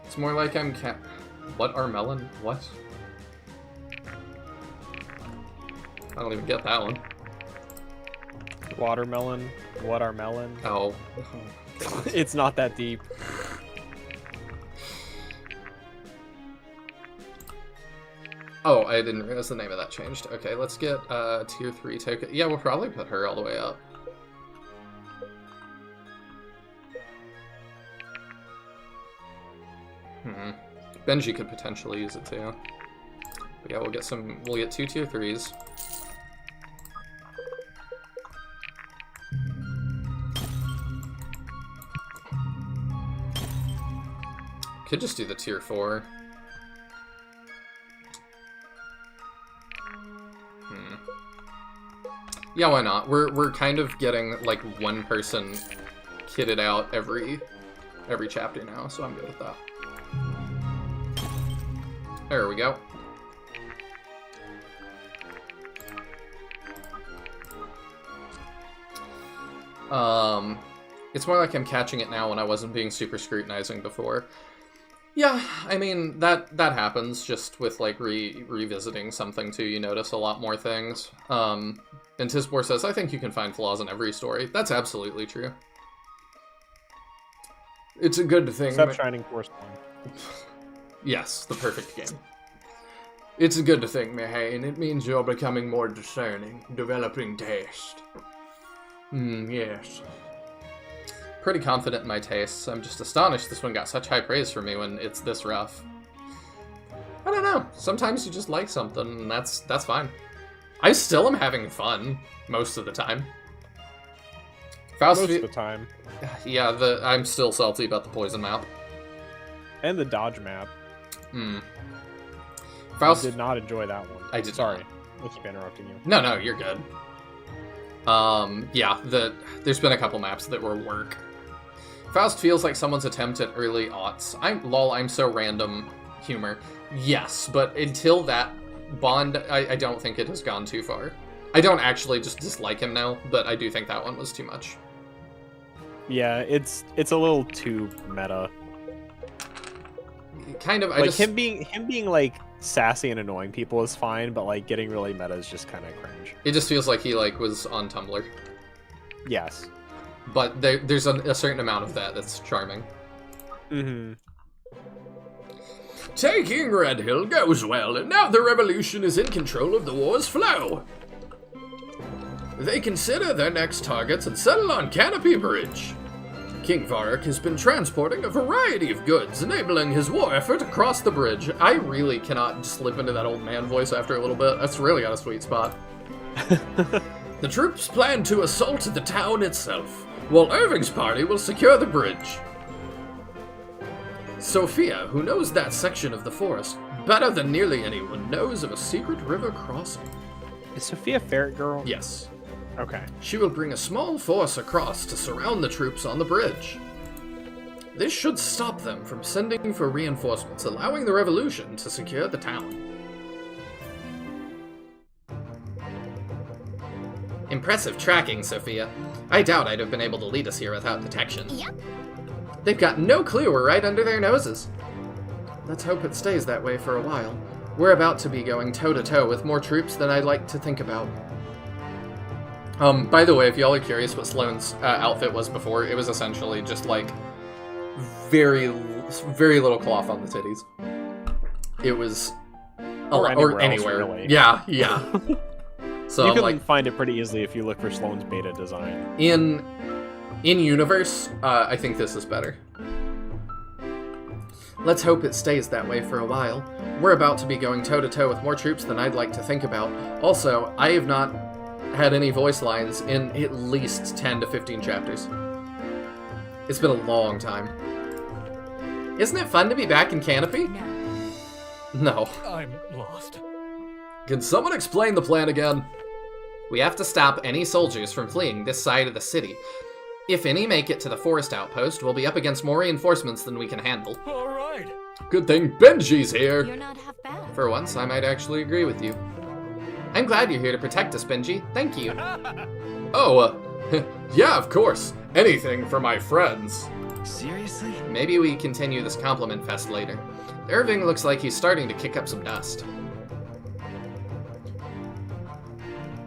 It's more like I'm What are melon? What? I don't even get that one. Watermelon. What are melon? Oh. It's not that deep. Oh, I didn't realize the name of that changed. Okay, let's get tier 3 token. Yeah, we'll probably put her all the way up. Benji could potentially use it too. But yeah, we'll get 2 tier 3s. Could just do the tier 4. Yeah, why not? We're kind of getting like one person kitted out every chapter now, so I'm good with that. There we go. It's more like I'm catching it now when I wasn't being super scrutinizing before. Yeah, I mean, that happens just with, like, revisiting something, too. You notice a lot more things. And Tispor says, I think you can find flaws in every story. That's absolutely true. It's a good thing. Except Shining Force 1. Yes, the perfect game. It's a good thing, Mahane. It means you're becoming more discerning, developing taste. Yes. Pretty confident in my tastes. I'm just astonished this one got such high praise for me when it's this rough. I don't know. Sometimes you just like something, and that's fine. I still am having fun most of the time. Most of the time. Yeah, I'm still salty about the poison map. And the dodge map. Faust did not enjoy that one. I did. Sorry, I keep interrupting you. No, you're good. Yeah, there's been a couple maps that were work. Faust feels like someone's attempt at early aughts. I'm so random humor. Yes, but until that Bond, I don't think it has gone too far. I don't actually just dislike him now, but I do think that one was too much. Yeah, it's a little too meta. Kind of, him being like sassy and annoying people is fine, but like getting really meta is just kind of cringe. It just feels like he like was on Tumblr. Yes. But there's a certain amount of that that's charming. Taking Red Hill goes well, and now the Revolution is in control of the war's flow. They consider their next targets and settle on Canopy Bridge. King Varric has been transporting a variety of goods, enabling his war effort across the bridge. I really cannot slip into that old man voice after a little bit. That's really got a sweet spot. The troops plan to assault the town itself, while Irving's party will secure the bridge. Sophia, who knows that section of the forest better than nearly anyone, knows of a secret river crossing. Is Sophia Ferret Girl? Yes. Okay. She will bring a small force across to surround the troops on the bridge. This should stop them from sending for reinforcements, allowing the revolution to secure the town. Impressive tracking, Sophia. I doubt I'd have been able to lead us here without detection. Yep. They've got no clue we're right under their noses. Let's hope it stays that way for a while. We're about to be going toe-to-toe with more troops than I'd like to think about. By the way, if y'all are curious what Sloane's outfit was before, it was essentially just, like, very little cloth on the titties. It was... Or anywhere. Else, really. Yeah. So, you can like, find it pretty easily if you look for Sloane's beta design. In universe, I think this is better. Let's hope it stays that way for a while. We're about to be going toe-to-toe with more troops than I'd like to think about. Also, I have not had any voice lines in at least 10 to 15 chapters. It's been a long time. Isn't it fun to be back in Canopy? No. I'm lost. Can someone explain the plan again? We have to stop any soldiers from fleeing this side of the city. If any make it to the forest outpost, we'll be up against more reinforcements than we can handle. All right. Good thing Benji's here. You're not half bad. For once, I might actually agree with you. I'm glad you're here to protect us, Benji. Thank you. Oh, yeah, of course. Anything for my friends. Seriously? Maybe we continue this compliment fest later. Irving looks like he's starting to kick up some dust.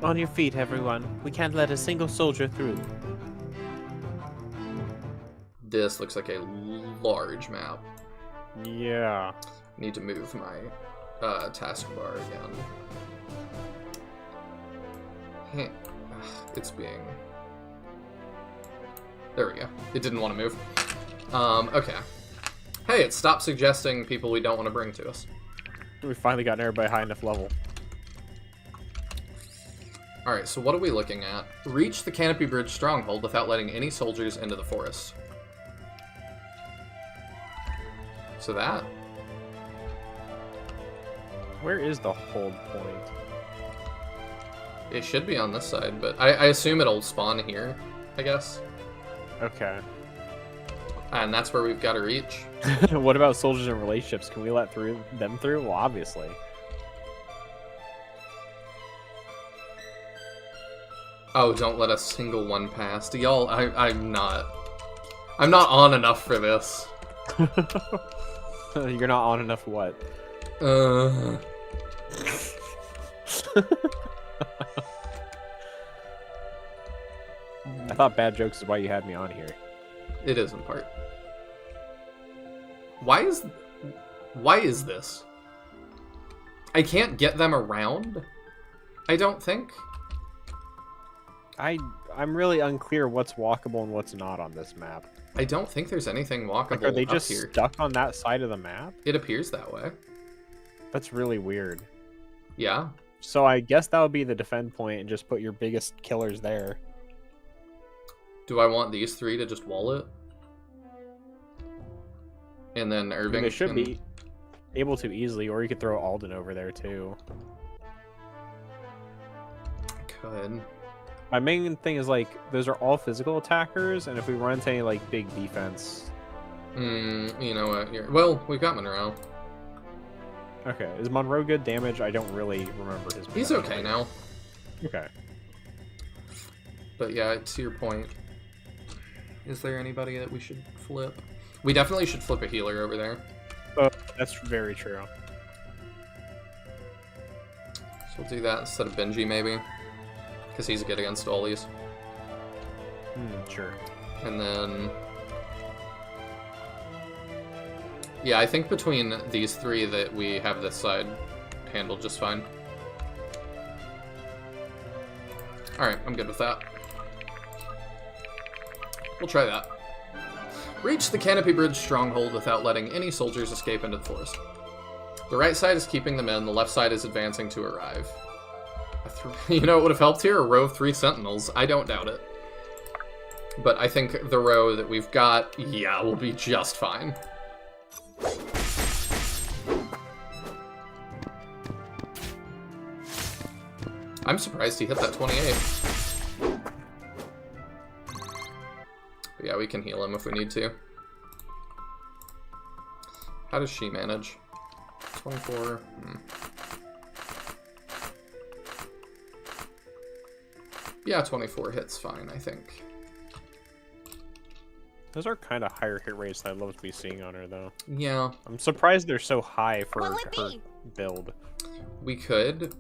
On your feet, everyone. We can't let a single soldier through. This looks like a large map. Yeah. Need to move my taskbar again. It's being... There we go. It didn't want to move. Okay. Hey, it stopped suggesting people we don't want to bring to us. We finally got everybody high enough level. Alright, so what are we looking at? Reach the Canopy Bridge stronghold without letting any soldiers into the forest. So that. Where is the hold point? It should be on this side, but I assume it'll spawn here, I guess. Okay. And that's where we've got to reach. What about soldiers in relationships? Can we let them through? Well, obviously. Oh, don't let a single one pass. Y'all, I'm not on enough for this. You're not on enough what? I thought bad jokes is why you had me on here. It is in part. Why is this? I can't get them around? I don't think. I'm really unclear what's walkable and what's not on this map. I don't think there's anything walkable Like, are they up just here. stuck on that side of the map? It appears that way. That's really weird. Yeah. So I guess that would be the defend point and just put your biggest killers there. Do I want these three to just wall it? And then Irving They should can... be able to easily, or you could throw Alden over there too. Could. My main thing is, like, those are all physical attackers, and if we run into any, like, big defense... You know what? Well, we've got Monroe. Okay, is Monroe good damage? I don't really remember his... He's okay now. Okay. But yeah, to your point, is there anybody that we should flip? We definitely should flip a healer over there. Oh, that's very true. So we'll do that instead of Benji, maybe. Because he's good against all these. Sure. And then... Yeah, I think between these three that we have this side handled just fine. Alright, I'm good with that. We'll try that. Reach the Canopy Bridge stronghold without letting any soldiers escape into the forest. The right side is keeping them in, the left side is advancing to arrive. You know what would have helped here? A row of 3 sentinels. I don't doubt it. But I think the row that we've got, yeah, will be just fine. I'm surprised he hit that 28. But yeah, we can heal him if we need to. How does she manage? 24. Yeah, 24 hits fine, I think. Those are kind of higher hit rates that I'd love to be seeing on her, though. Yeah. I'm surprised they're so high for her build. We could.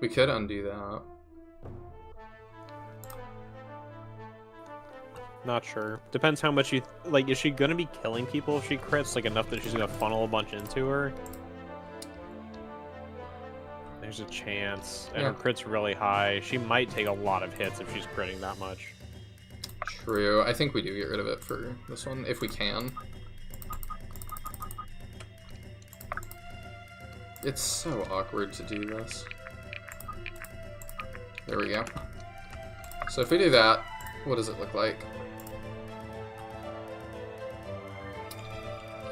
We could undo that. Not sure. Depends how much you... Like, is she gonna be killing people if she crits? Like, enough that she's gonna funnel a bunch into her? There's a chance. And her crit's really high. She might take a lot of hits if she's critting that much. True. I think we do get rid of it for this one, if we can. It's so awkward to do this. There we go. So if we do that, what does it look like?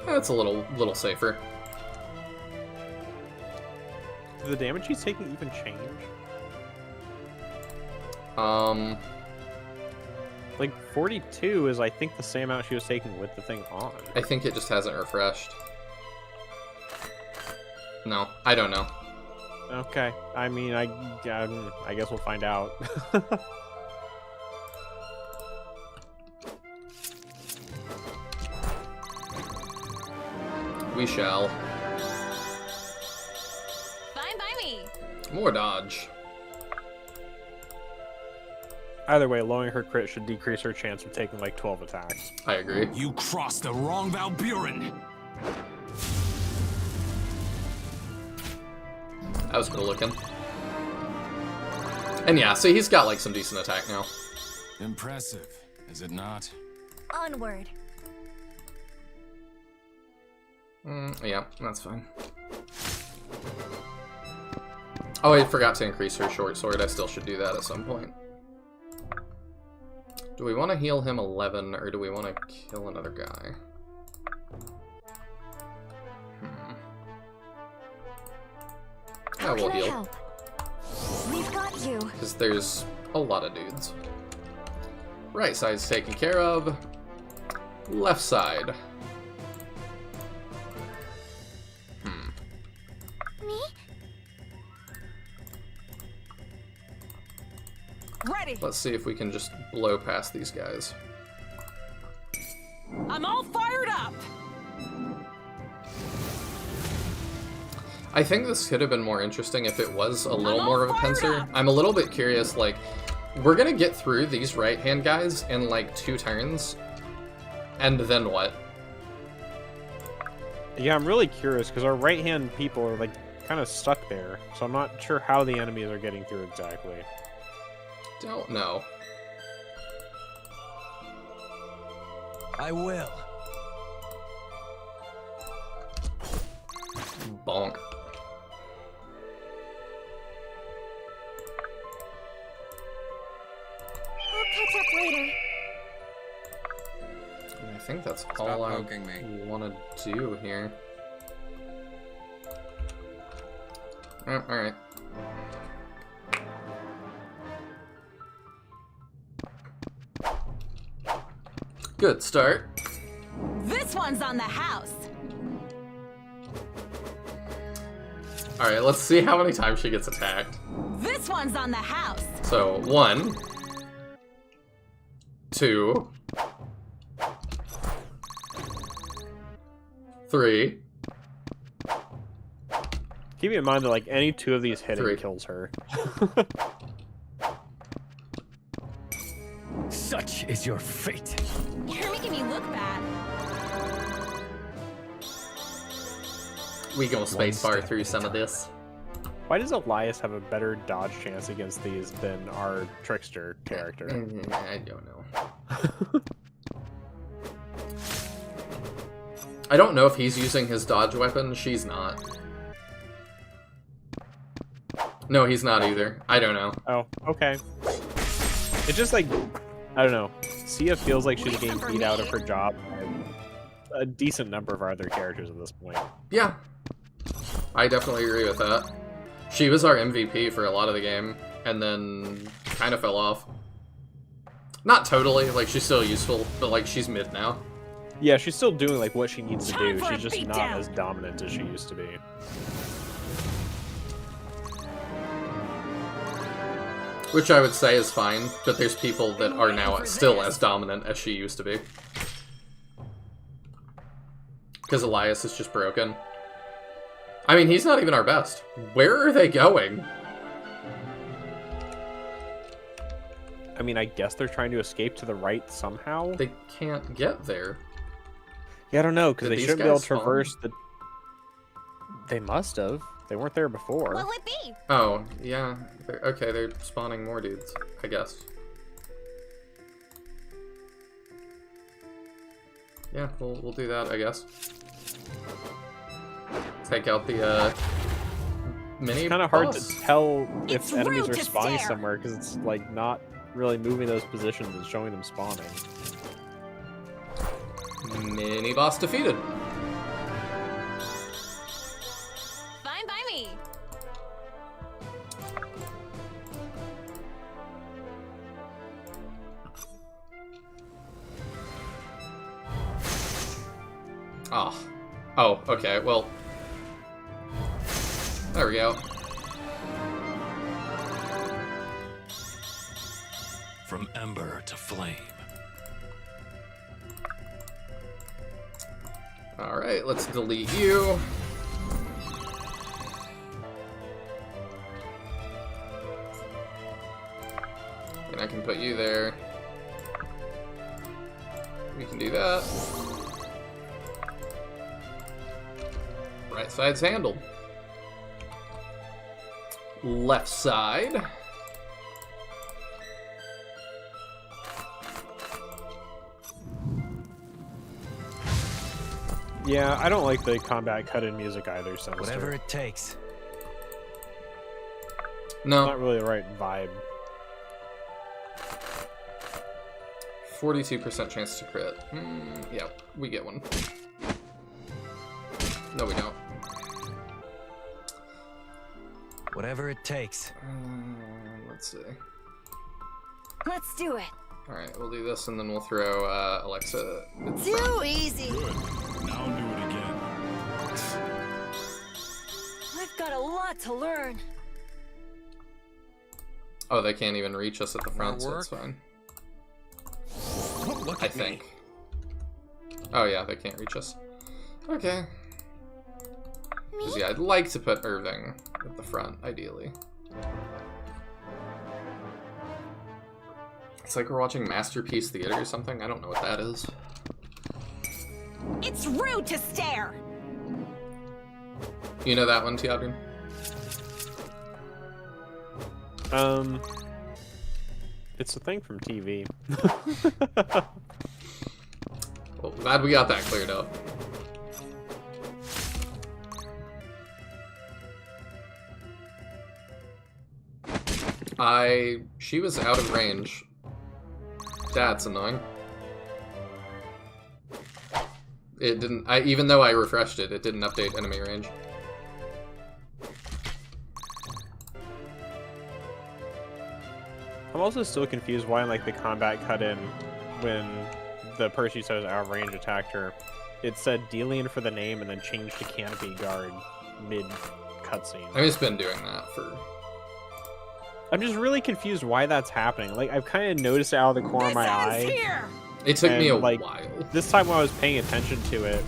That's a little safer. Did the damage he's taking even change? Like, 42 is, I think, the same amount she was taking with the thing on. I think it just hasn't refreshed. No, I don't know. Okay. I mean, I guess we'll find out. We shall. Fine by me. More dodge. Either way, lowering her crit should decrease her chance of taking like 12 attacks. I agree. You crossed the wrong Valburen. That was good looking. And yeah, so he's got like some decent attack now. Impressive, is it not? Onward. Yeah, that's fine. Oh, I forgot to increase her short sword. I still should do that at some point. Do we want to heal him 11, or do we want to kill another guy? How we'll can I heal. help? We've got you. Because there's a lot of dudes. Right side's taken care of. Left side. Me? Ready. Let's see if we can just blow past these guys. I'm all fired up. I think this could have been more interesting if it was a little I'm more all of a fired pincer. up. I'm a little bit curious, like, we're gonna get through these right-hand guys in, like, 2 turns. And then what? Yeah, I'm really curious because our right-hand people are like kind of stuck there, so I'm not sure how the enemies are getting through exactly. Don't know. I will. Bonk. I'll catch up later. I think that's Stop all I poking me. want to do here. Alright. Good start. This one's on the house. Alright, let's see how many times she gets attacked. This one's on the house. So, 1, 2, 3. Keep in mind that like any 2 of these hitting 3. kills her. Such is your fate. You're making me look bad. We go spacebar step through at a some of time. this. Why does Elias have a better dodge chance against these than our trickster character? I don't know. I don't know if he's using his dodge weapon. She's not. No, he's not either. I don't know. Oh, okay. It's just like, I don't know. Sia feels like she's getting beat out of her job by a decent number of our other characters at this point. Yeah. I definitely agree with that. She was our MVP for a lot of the game, and then kind of fell off. Not totally, like, she's still useful, but, like, she's mid now. Yeah, she's still doing like what she needs to Time do. for a She's just not beatdown. as dominant as she used to be. Which I would say is fine, but there's people that are now still as dominant as she used to be. Because Elias is just broken. I mean, he's not even our best. Where are they going? I mean, I guess they're trying to escape to the right somehow. They can't get there. Yeah, I don't know, because Did they these shouldn't be able guys to spawn? traverse the... They must have. They weren't there before. What'll it be? Oh, yeah. Okay, they're spawning more dudes, I guess. Yeah, we'll do that, I guess. Take out the, mini It's kind of hard to boss. tell if It's enemies rude are to spawning stare. somewhere, because it's, like, not really moving those positions and showing them spawning. Mini boss defeated. Fine by me. Oh. Oh, okay, well. There we go. From ember to flame. Alright, let's delete you. And I can put you there. We can do that. Right side's handled. Left side. Yeah, I don't like the combat cut-in music either, so Whatever it takes. No. Not really the right vibe. 42% chance to crit. Yeah, we get one. No, we don't. Whatever it takes. Let's see. Let's do it. Alright, we'll do this and then we'll throw Alexa. Too easy. Good. Now do it again. I've got a lot to learn. Oh, they can't even reach us at the front, so it's fine. Don't look I at me. think. Oh yeah, they can't reach us. Okay. Because yeah, I'd like to put Irving at the front, ideally. It's like we're watching Masterpiece Theater or something. I don't know what that is. It's rude to stare. You know that one, Tiadrin? It's a thing from TV. Well, glad we got that cleared up. She was out of range. That's annoying. It didn't, even though I refreshed it, it didn't update enemy range. I'm also still confused why in like the combat cut-in, when the person you said was out of range attacked her, it said Delian for the name and then changed to Canopy Guard mid cutscene. I've just been doing that for... I'm just really confused why that's happening. Like, I've kind of noticed it out of the corner of my eye. Here. It took me a like, while. This time when I was paying attention to it,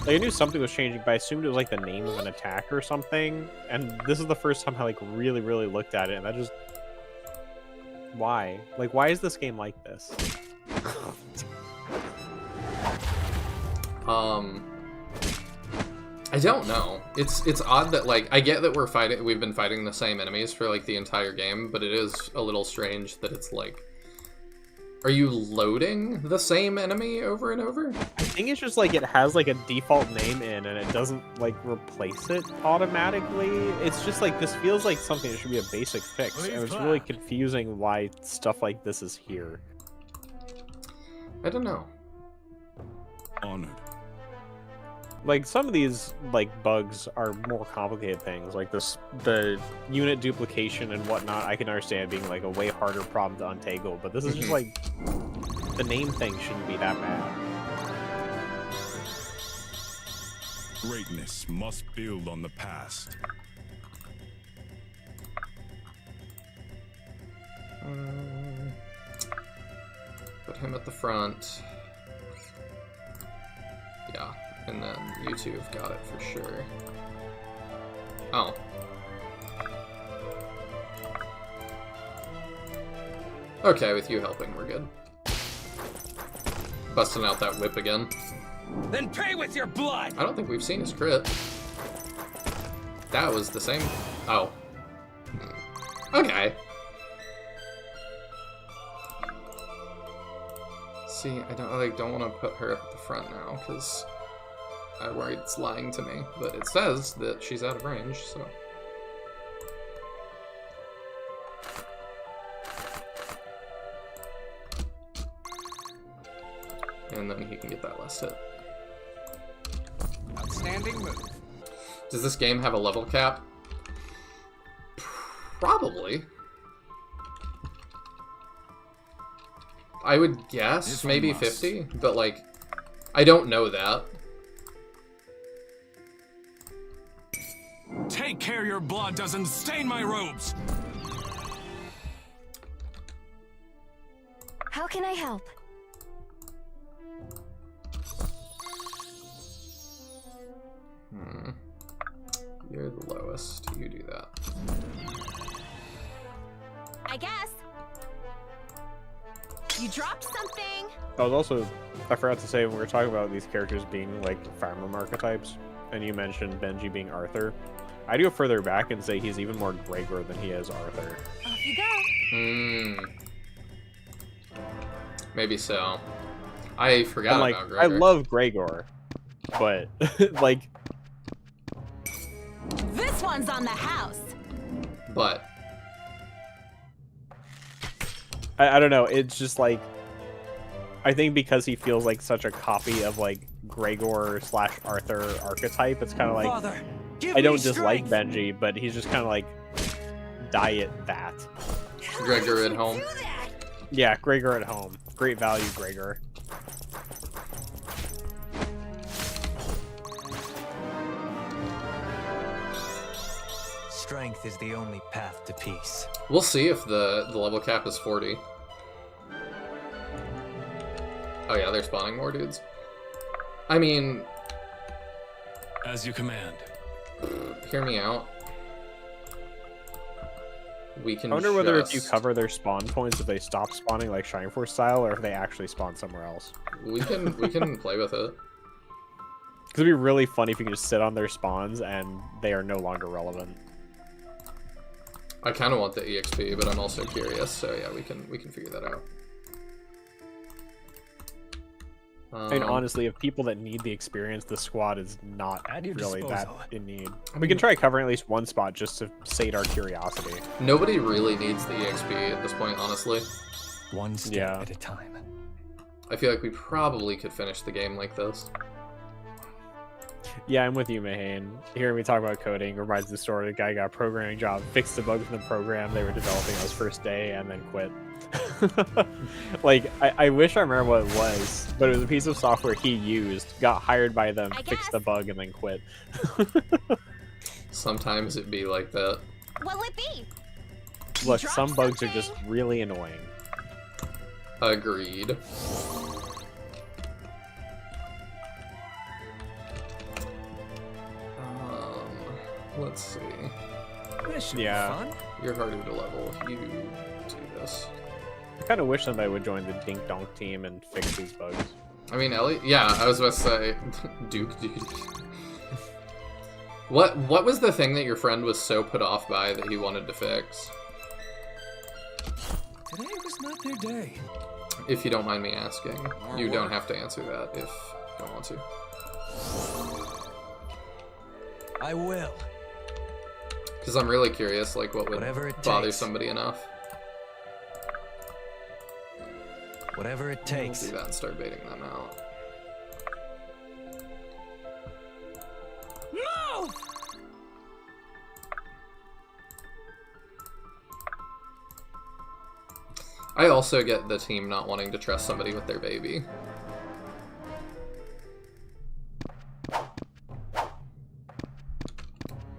like I knew something was changing, but I assumed it was like the name of an attack or something. And this is the first time I like really looked at it, and I just... Why? Like, why is this game like this? I don't know. It's odd that, like, I get that we've been fighting the same enemies for like the entire game, but it is a little strange that it's like, are you loading the same enemy over and over? I think it's just like it has like a default name in and it doesn't like replace it automatically. It's just like this feels like something that should be a basic fix, and it's really confusing why stuff like this is here. I don't know. Honored. Like some of these like bugs are more complicated things, like the unit duplication and whatnot. I can understand being like a way harder problem to untangle, but this is just like the name thing shouldn't be that bad. Greatness must build on the past. Put him at the front. Yeah. And then you two have got it for sure. Oh. Okay, with you helping, we're good. Busting out that whip again. Then pay with your blood! I don't think we've seen his crit. That was the same. Oh. Okay. See, I don't want to put her up at the front now, because I worry it's lying to me, but it says that she's out of range, so... And then he can get that last hit. Outstanding move. Does this game have a level cap? Probably. I would guess maybe 50, but like, I don't know that. Take Take care your blood doesn't stain my robes! How can I help? You're the lowest. You do that. I guess. You dropped something. I forgot to say, when we were talking about these characters being like Fire Emblem archetypes, and you mentioned Benji being Arthur, I'd go further back and say he's even more Gregor than he is Arthur. Off you go. Maybe so. I forgot And, like, about Gregor. I love Gregor, but like, This one's on the house. But I don't know. It's just like, I think because he feels like such a copy of like Gregor / Arthur archetype, it's kind of like, Father, give I don't me dislike strength. Benji, but he's just kind of like diet that. Gregor at home. Yeah, Gregor at home. Great value, Gregor. Strength is the only path to peace. We'll see if the level cap is 40. Oh yeah, they're spawning more dudes. I mean, As you command. hear me out. We can I wonder whether if you just- cover their spawn points, if they stop spawning like Shining Force style, or if they actually spawn somewhere else. we can play with it. Because it'd be really funny if you could just sit on their spawns and they are no longer relevant. I kind of want the EXP, but I'm also curious. So yeah, we can figure that out. I mean, honestly, if people that need the experience, the squad is not At your really that disposal. in need. We can try covering at least one spot just to sate our curiosity. Nobody really needs the EXP at this point, honestly. One step Yeah. at a time. I feel like we probably could finish the game like this. Yeah, I'm with you, Mahane. Hearing me talk about coding reminds the story. The guy got a programming job, fixed the bugs in the program they were developing on his first day, and then quit. Like, I wish I remember what it was, but it was a piece of software he used, got hired by them, I fixed the bug, and then quit. Sometimes it be like that. What'll it be? Look, dropped some bugs are just something? really annoying. Agreed. Let's see. This should Yeah. be fun. You're harder to level. You do this. I kind of wish somebody would join the Dink Donk team and fix these bugs. I mean, Ellie. Yeah, I was about to say, Duke, dude. What was the thing that your friend was so put off by that he wanted to fix? Today was not their day. If you don't mind me asking, More you don't work. have to answer that if you don't want to. I will. Because I'm really curious, like, what would Whatever it bother takes. somebody enough. Whatever it We'll takes. do that and start baiting them out. Move! I also get the team not wanting to trust somebody with their baby.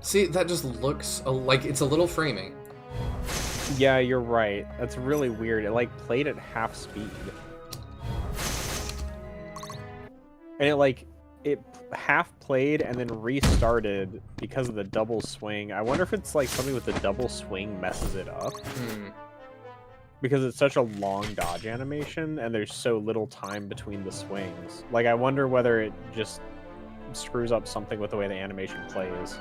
See, that just looks like it's a little framing. Yeah, you're right. That's really weird. It like played at half speed. And it half played and then restarted because of the double swing. I wonder if it's like something with the double swing messes it up. Because it's such a long dodge animation and there's so little time between the swings. Like, I wonder whether it just screws up something with the way the animation plays.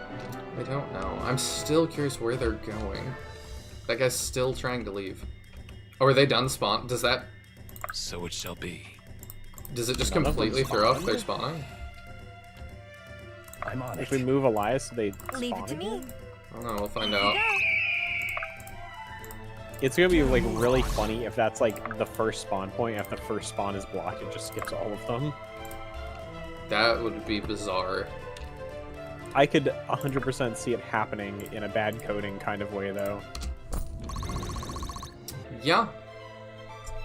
I don't know. I'm still curious where they're going. That guy's still trying to leave. Oh, are they done spawn? Does it So it shall be. just None of them completely throw off spawned? their spawning? I'm on If it. we move Elias, they Leave spawn it to again? me. I don't know, we'll find Off you out. go. It's gonna be like really funny if that's like the first spawn point. If the first spawn is blocked, it just skips all of them. That would be bizarre. I could 100% see it happening in a bad coding kind of way, though. Yeah.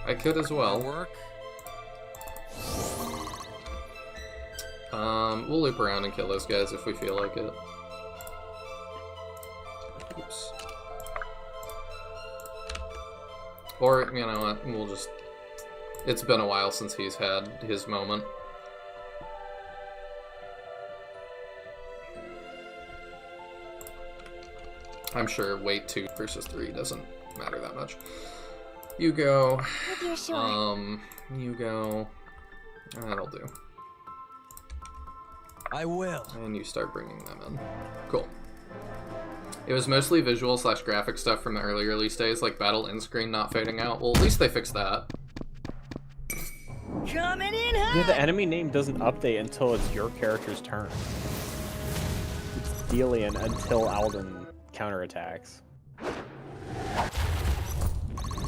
I could as More well. work. We'll loop around and kill those guys if we feel like it. Or, you know what, we'll just... It's been a while since he's had his moment. I'm sure weight 2 versus 3 doesn't matter that much. You go. If you're sure. You go. That'll do. I will. And you start bringing them in. Cool. It was mostly visual / graphic stuff from the early release days, like battle end screen not fading out. Well, at least they fixed that. Coming in hot. Yeah, the enemy name doesn't update until it's your character's turn. It's Delian until Alden counterattacks.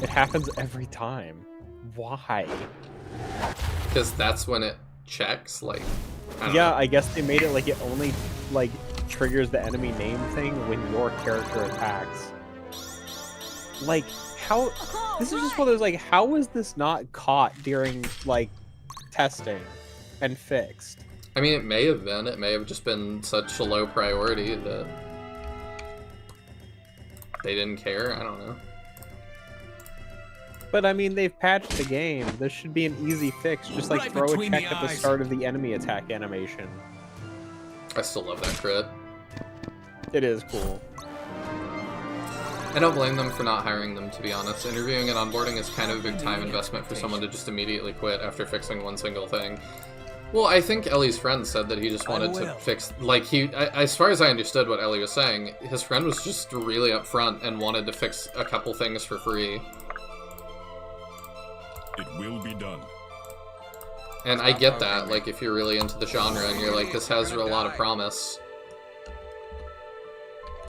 It happens every time. Why? Because that's when it checks, like... I don't Yeah, know. I guess they made it like it only, like, triggers the enemy name thing when your character attacks. Like, how... This is just one of those, like, how is this not caught during, like, testing and fixed? I mean, it may have been. It may have just been such a low priority that they didn't care. I don't know. But I mean, they've patched the game. This should be an easy fix. Just like Right throw a between check the at the eyes. start of the enemy attack animation. I still love that crit. It is cool. I don't blame them for not hiring them, to be honest. Interviewing and onboarding is kind of a big time investment for someone to just immediately quit after fixing one single thing. Well, I think Ellie's friend said that he just wanted to fix... Like, as far as I understood what Ellie was saying, his friend was just really upfront and wanted to fix a couple things for free. It will be done. And I get that, like, if you're really into the genre and you're like, this has a lot of promise.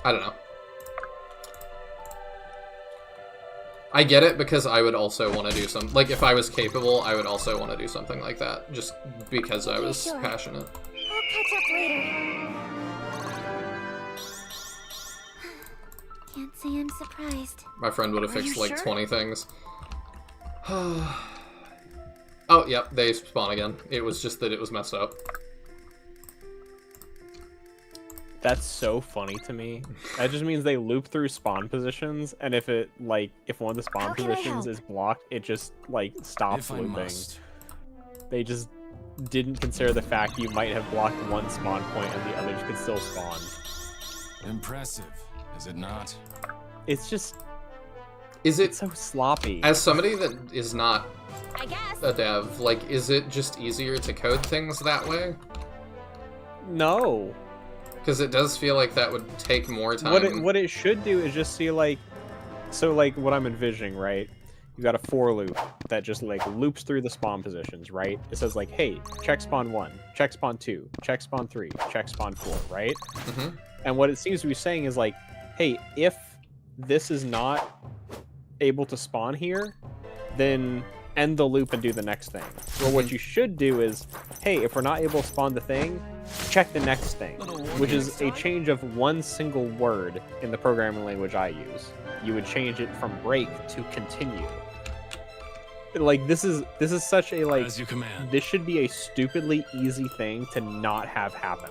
I don't know. I get it because I would also want to do some... Like, if I was capable, I would also want to do something like that, just because I was passionate. I'll catch up later. Can't say I'm surprised. My friend would have Are fixed, you like, sure? 20 things. Oh, yep, they spawn again. It was just that it was messed up. That's so funny to me. That just means they loop through spawn positions, and if it, like, if one of the spawn How can I positions help? is blocked, it just, like, stops If I looping. must. They just didn't consider the fact you might have blocked one spawn point and the others could still spawn. Impressive, is it not? It's just... Is it... It's so sloppy. As somebody that is not I guess. a dev, like, is it just easier to code things that way? No. Because it does feel like that would take more time. What it should do is just see, like... So, like, what I'm envisioning, right? You got a for loop that just, like, loops through the spawn positions, right? It says, like, hey, check spawn 1, check spawn 2, check spawn 3, check spawn 4, right? Mm-hmm. And what it seems to be saying is, like, hey, if this is not able to spawn here, then end the loop and do the next thing. Well, what you should do is, hey, if we're not able to spawn the thing, check the next thing, which is a change of one single word in the programming language I use. You would change it from break to continue. Like, this is such a, like, As you command. this should be a stupidly easy thing to not have happen.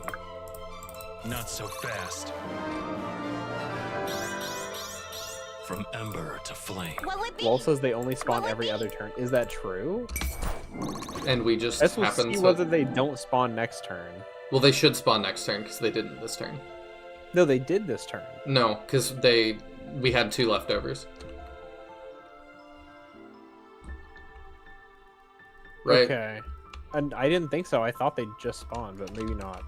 Not so fast. From ember to flame. What would be? Lol says they only spawn Will it every be? other turn. Is that true? And we just Let's happen see to... whether they don't spawn next turn. Well, they should spawn next turn, because they didn't this turn. No, they did this turn. No, because we had 2 leftovers. Right? Okay. And I didn't think so. I thought they just spawned, but maybe not.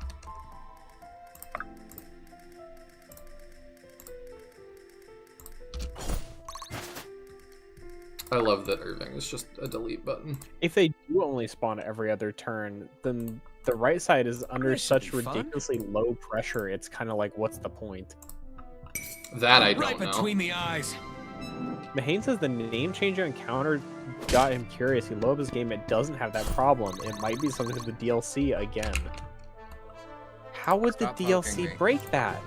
I love that Irving is just a delete button. If they do only spawn every other turn, then the right side is under This should such be fun. ridiculously low pressure. It's kind of like, what's the point? That I Right don't know. between the eyes. Mahane says the name changer encounter got him curious. He loves his game. It doesn't have that problem. It might be something to the DLC again. How would Stop the poking DLC me. break that?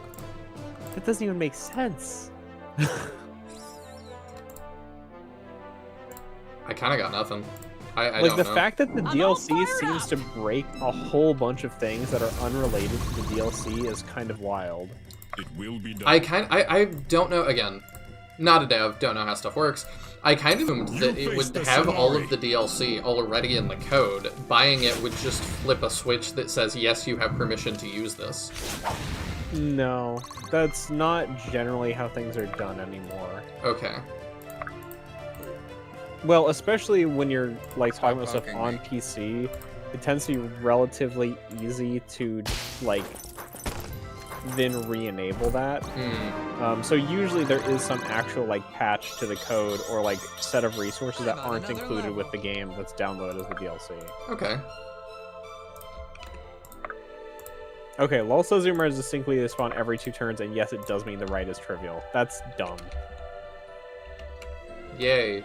That doesn't even make sense. I kind of got nothing. I Like, don't the know. fact that the I'm DLC all fired seems up. to break a whole bunch of things that are unrelated to the DLC is kind of wild. It will be done. I don't know, again, not a dev, don't know how stuff works. I kind of assumed that it would have all of the DLC already in the code. Buying it would just flip a switch that says, yes, you have permission to use this. No, that's not generally how things are done anymore. Okay. Well, especially when you're like talking about stuff poking on me. PC, it tends to be relatively easy to like then re-enable that. So usually there is some actual like patch to the code or like set of resources that aren't included with the game that's downloaded as the DLC. Okay. Okay, LOL says Zoomers distinctly they spawn every 2 turns, and yes, it does mean the right is trivial. That's dumb. Yay.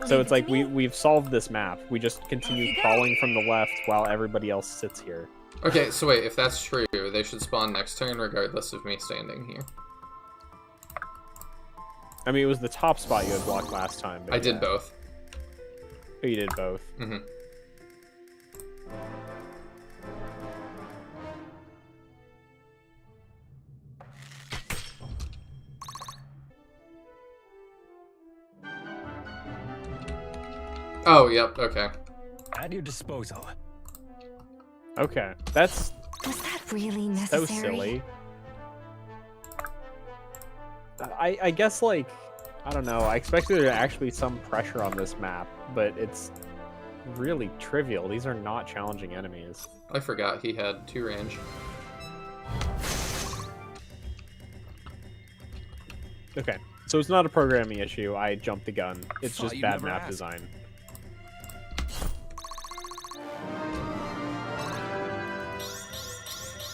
So it's like we've solved this map. We just continue crawling from the left while everybody else sits here. Okay, so wait, if that's true, they should spawn next turn regardless of me standing here. I mean, it was the top spot you had blocked last time. But I did both. Oh, you did both. Mm-hmm. Oh, yep, okay. At your disposal. Okay, that's Was that really so necessary? silly. I guess, like, I don't know, I expected there to actually be some pressure on this map, but it's really trivial. These are not challenging enemies. I forgot he had 2 range. Okay, so it's not a programming issue. I jumped the gun. It's Thought just you'd bad never map ask. design.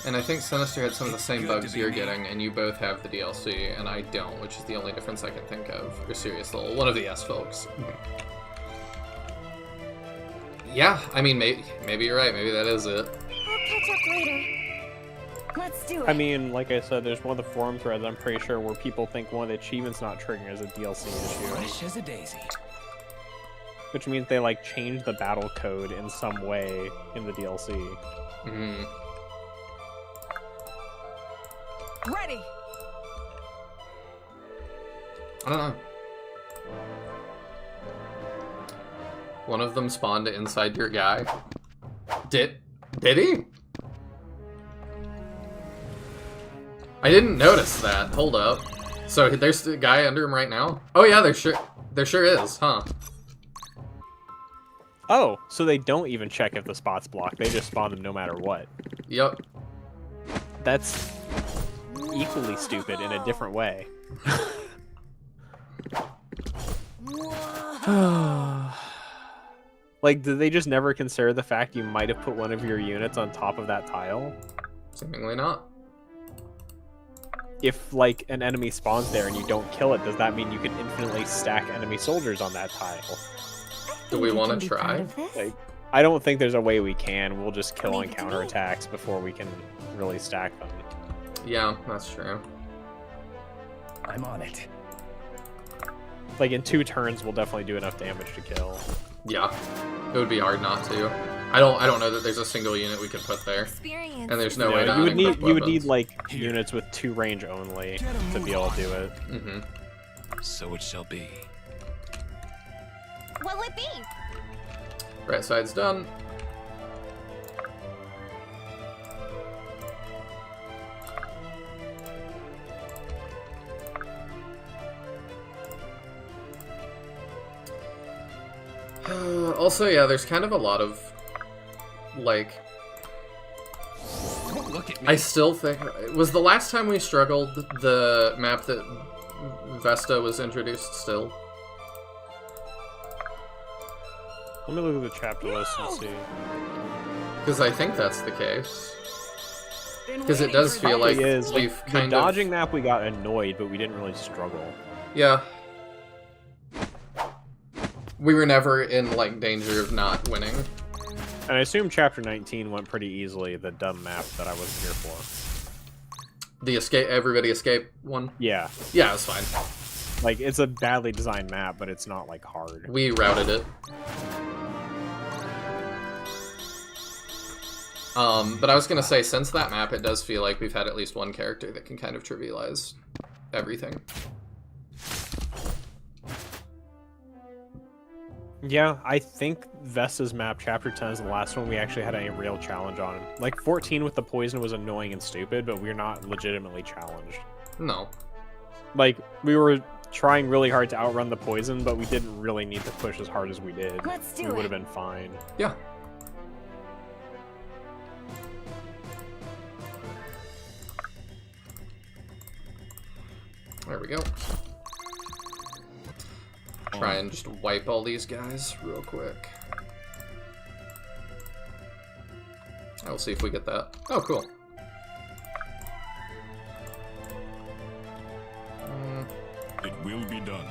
And I think Sinister had some of the same Good bugs to be you're me. getting, and you both have the DLC, and I don't, which is the only difference I can think of. Or Serious Lol, one of the S folks. Yeah, I mean, maybe you're right. Maybe that is it. I'll catch up later. Let's do it. I mean, like I said, there's one of the forum threads, I'm pretty sure, where people think one of the achievements not triggering is a DLC issue. Fresh as a daisy. Which means they, like, changed the battle code in some way in the DLC. Hmm. Ready. I don't know. One of them spawned inside your guy. Did he? I didn't notice that. Hold up. So there's the guy under him right now? Oh yeah, there sure is, huh? Oh, so they don't even check if the spot's blocked. They just spawn them no matter what. Yep. That's equally stupid in a different way. Like, did they just never consider the fact you might have put one of your units on top of that tile? Seemingly not. If, like, an enemy spawns there and you don't kill it, does that mean you can infinitely stack enemy soldiers on that tile? Do we want to try? Like, I don't think there's a way we can. We'll just kill on Leave it to me. counterattacks before we can really stack them. Yeah, that's true. I'm on it. Like, in 2 turns, we'll definitely do enough damage to kill. Yeah. It would be hard not to. I don't know that there's a single unit we could put there. Experience. And there's no You way know, to you would need unequip you would need weapons. like units with 2 range only to be able to do it. Mm-hmm. So it shall be. What'll it be? Right side's done. Also, yeah, there's kind of a lot of, like, Don't look at me. I still think, was the last time we struggled the map that Vesta was introduced still? Let me look at the chapter list and see. Because I think that's the case. Because it does feel Probably like is. we've Like, the kind dodging of... map we got annoyed, but we didn't really struggle. Yeah. We were never in, like, danger of not winning. And I assume chapter 19 went pretty easily, the dumb map that I wasn't here for. The escape, everybody escape one? Yeah. Yeah, it's fine. Like, it's a badly designed map, but it's not, like, hard. We routed it. But I was gonna say, since that map, it does feel like we've had at least one character that can kind of trivialize everything. Yeah, I think Vesta's map, Chapter 10, is the last one we actually had any real challenge on. Like, 14 with the poison was annoying and stupid, but we're not legitimately challenged. No. Like, we were trying really hard to outrun the poison, but we didn't really need to push as hard as we did. Let's do We would it. have been fine. Yeah. There we go. Try and just wipe all these guys real quick. I'll see if we get that. Oh, cool. It will be done.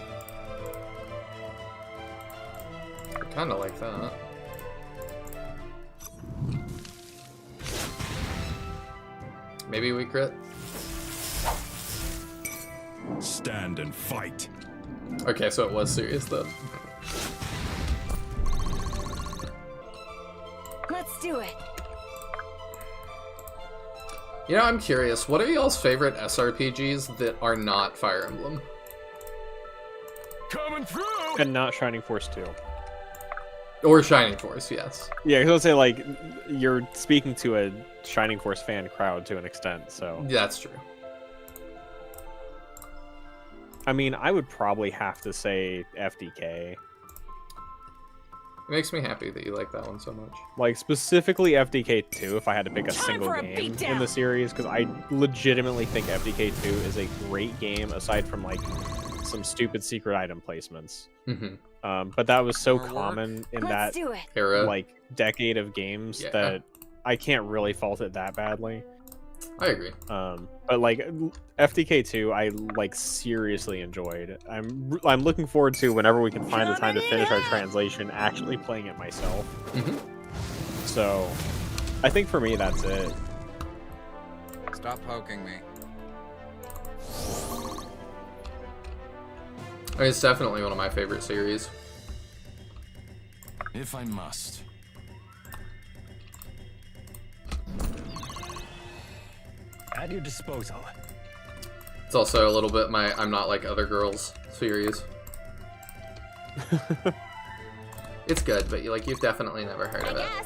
I kind of like that. Maybe we crit. Stand and fight. Okay, so it was serious then. Let's do it. You know, I'm curious. What are y'all's favorite SRPGs that are not Fire Emblem? Coming through. And not Shining Force 2. Or Shining Force, yes. Yeah, because I'll say, like, you're speaking to a Shining Force fan crowd to an extent, so... That's true. I mean, I would probably have to say FDK. It makes me happy that you like that one so much. Like, specifically FDK 2, if I had to pick a Time single for a game beatdown. in the series, because I legitimately think FDK 2 is a great game, aside from, like, some stupid secret item placements. Mm-hmm. But that was so More work? common in Let's that, do it. Era. like, decade of games Yeah. that I can't really fault it that badly. I agree. But like FDK 2, I like seriously enjoyed. I'm looking forward to whenever we can find the time to finish our translation, actually playing it myself. Mm-hmm. So, I think for me that's it. Stop poking me. I mean, it's definitely one of my favorite series. If I must. At your disposal. It's also a little bit my I'm Not Like Other Girls series. It's good, but you've definitely never heard I of it. guess.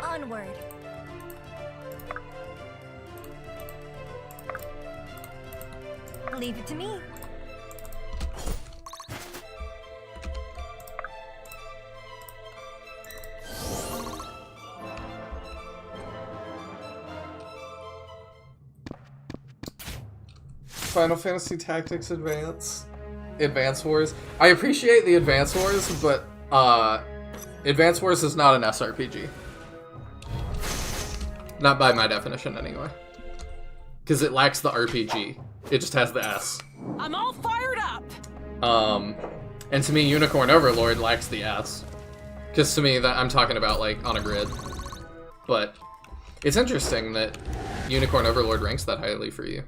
Onward. Leave it to me. Final Fantasy Tactics Advance Wars. I appreciate the Advance Wars, but Advance Wars is not an SRPG. Not by my definition, anyway. Because it lacks the RPG. It just has the S. I'm all fired up. And to me, Unicorn Overlord lacks the S. Because to me, that I'm talking about like on a grid. But it's interesting that Unicorn Overlord ranks that highly for you.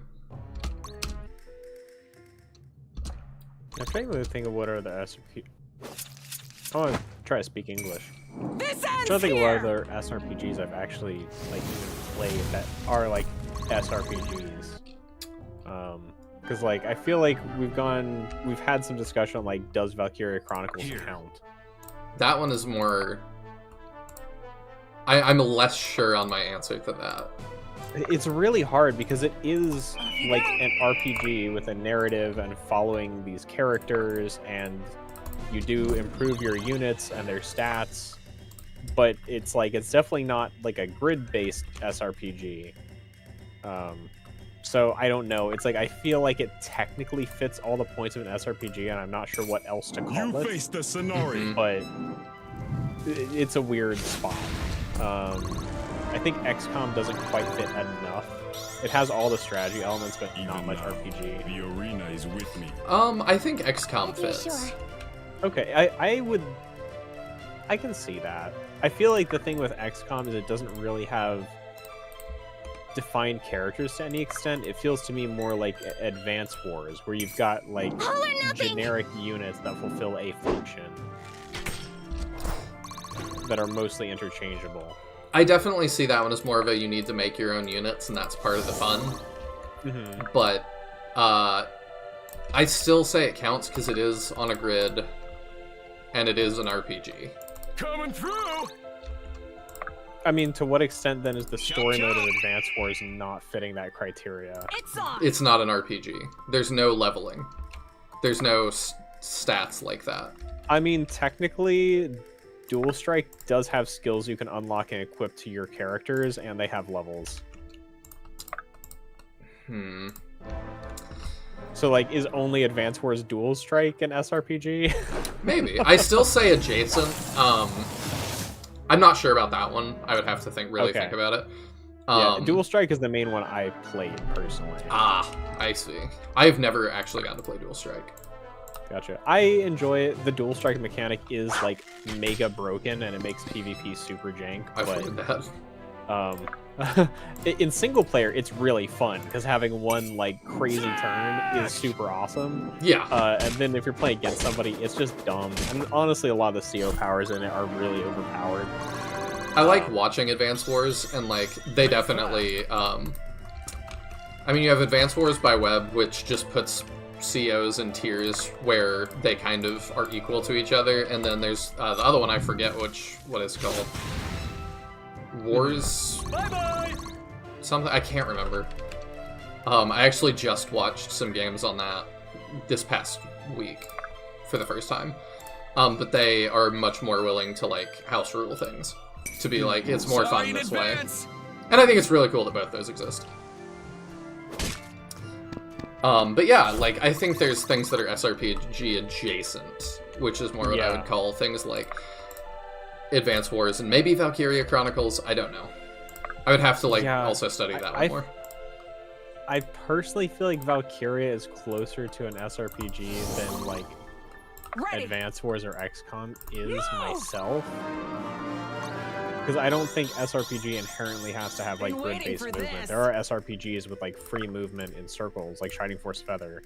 I'm trying to think of what are the SRP. I want to try to speak English. This I'm ends trying to think of what here. other SRPGs I've actually like even played that are like SRPGs. Because like I feel like we've had some discussion on like does Valkyria Chronicles Here. count? That one is more... I'm less sure on my answer to that. It's really hard because it is like an RPG with a narrative and following these characters, and you do improve your units and their stats, but it's definitely not like a grid-based SRPG. So I don't know. It's like I feel like it technically fits all the points of an SRPG, and I'm not sure what else to call You it. face the Sonori. But it's a weird spot. I think XCOM doesn't quite fit enough. It has all the strategy elements, but not Even much now, RPG. The arena is with me. I think XCOM If you're fits. sure. Okay, I can see that. I feel like the thing with XCOM is it doesn't really have defined characters to any extent. It feels to me more like Advance Wars, where you've got like All or nothing. generic units that fulfill a function that are mostly interchangeable. I definitely see that one as more of a you need to make your own units, and that's part of the fun. Mm-hmm. But I still say it counts because it is on a grid, and it is an RPG. Coming through! I mean, to what extent then is the story mode of Advance Wars not fitting that criteria? It's on. It's not an RPG. There's no leveling. There's no stats like that. I mean, technically, Dual Strike does have skills you can unlock and equip to your characters, and they have levels. So, like, is only Advance Wars Dual Strike an SRPG? Maybe. I still say adjacent. I'm not sure about that one. I would have to think about it. Yeah, Dual Strike is the main one I played, personally. Ah, I see. I've never actually gotten to play Dual Strike. Gotcha. I enjoy it. The Dual Strike mechanic is, like, mega broken, and it makes PvP super jank. I've heard that. In single player, it's really fun, because having one, like, crazy turn is super awesome. Yeah. And then if you're playing against somebody, it's just dumb. And honestly, a lot of the CO powers in it are really overpowered. I like watching Advance Wars, and, like, they definitely, I mean, you have Advance Wars by Web, which just puts COs in tiers where they kind of are equal to each other, and then there's the other one, I forget what it's called. Wars? Bye-bye! Something, I can't remember. I actually just watched some games on that this past week for the first time. But they are much more willing to, like, house rule things. To be like, it's more fun this way. And I think it's really cool that both those exist. But yeah, like, I think there's things that are SRPG adjacent, which is more what I would call things like Advance Wars and maybe Valkyria Chronicles. I don't know. I would have to, like, also study that one more. I personally feel like Valkyria is closer to an SRPG than, like, Advance Wars or XCOM is myself. Because I don't think SRPG inherently has to have, like, grid-based movement. There are SRPGs with, like, free movement in circles, like Shining Force Feather.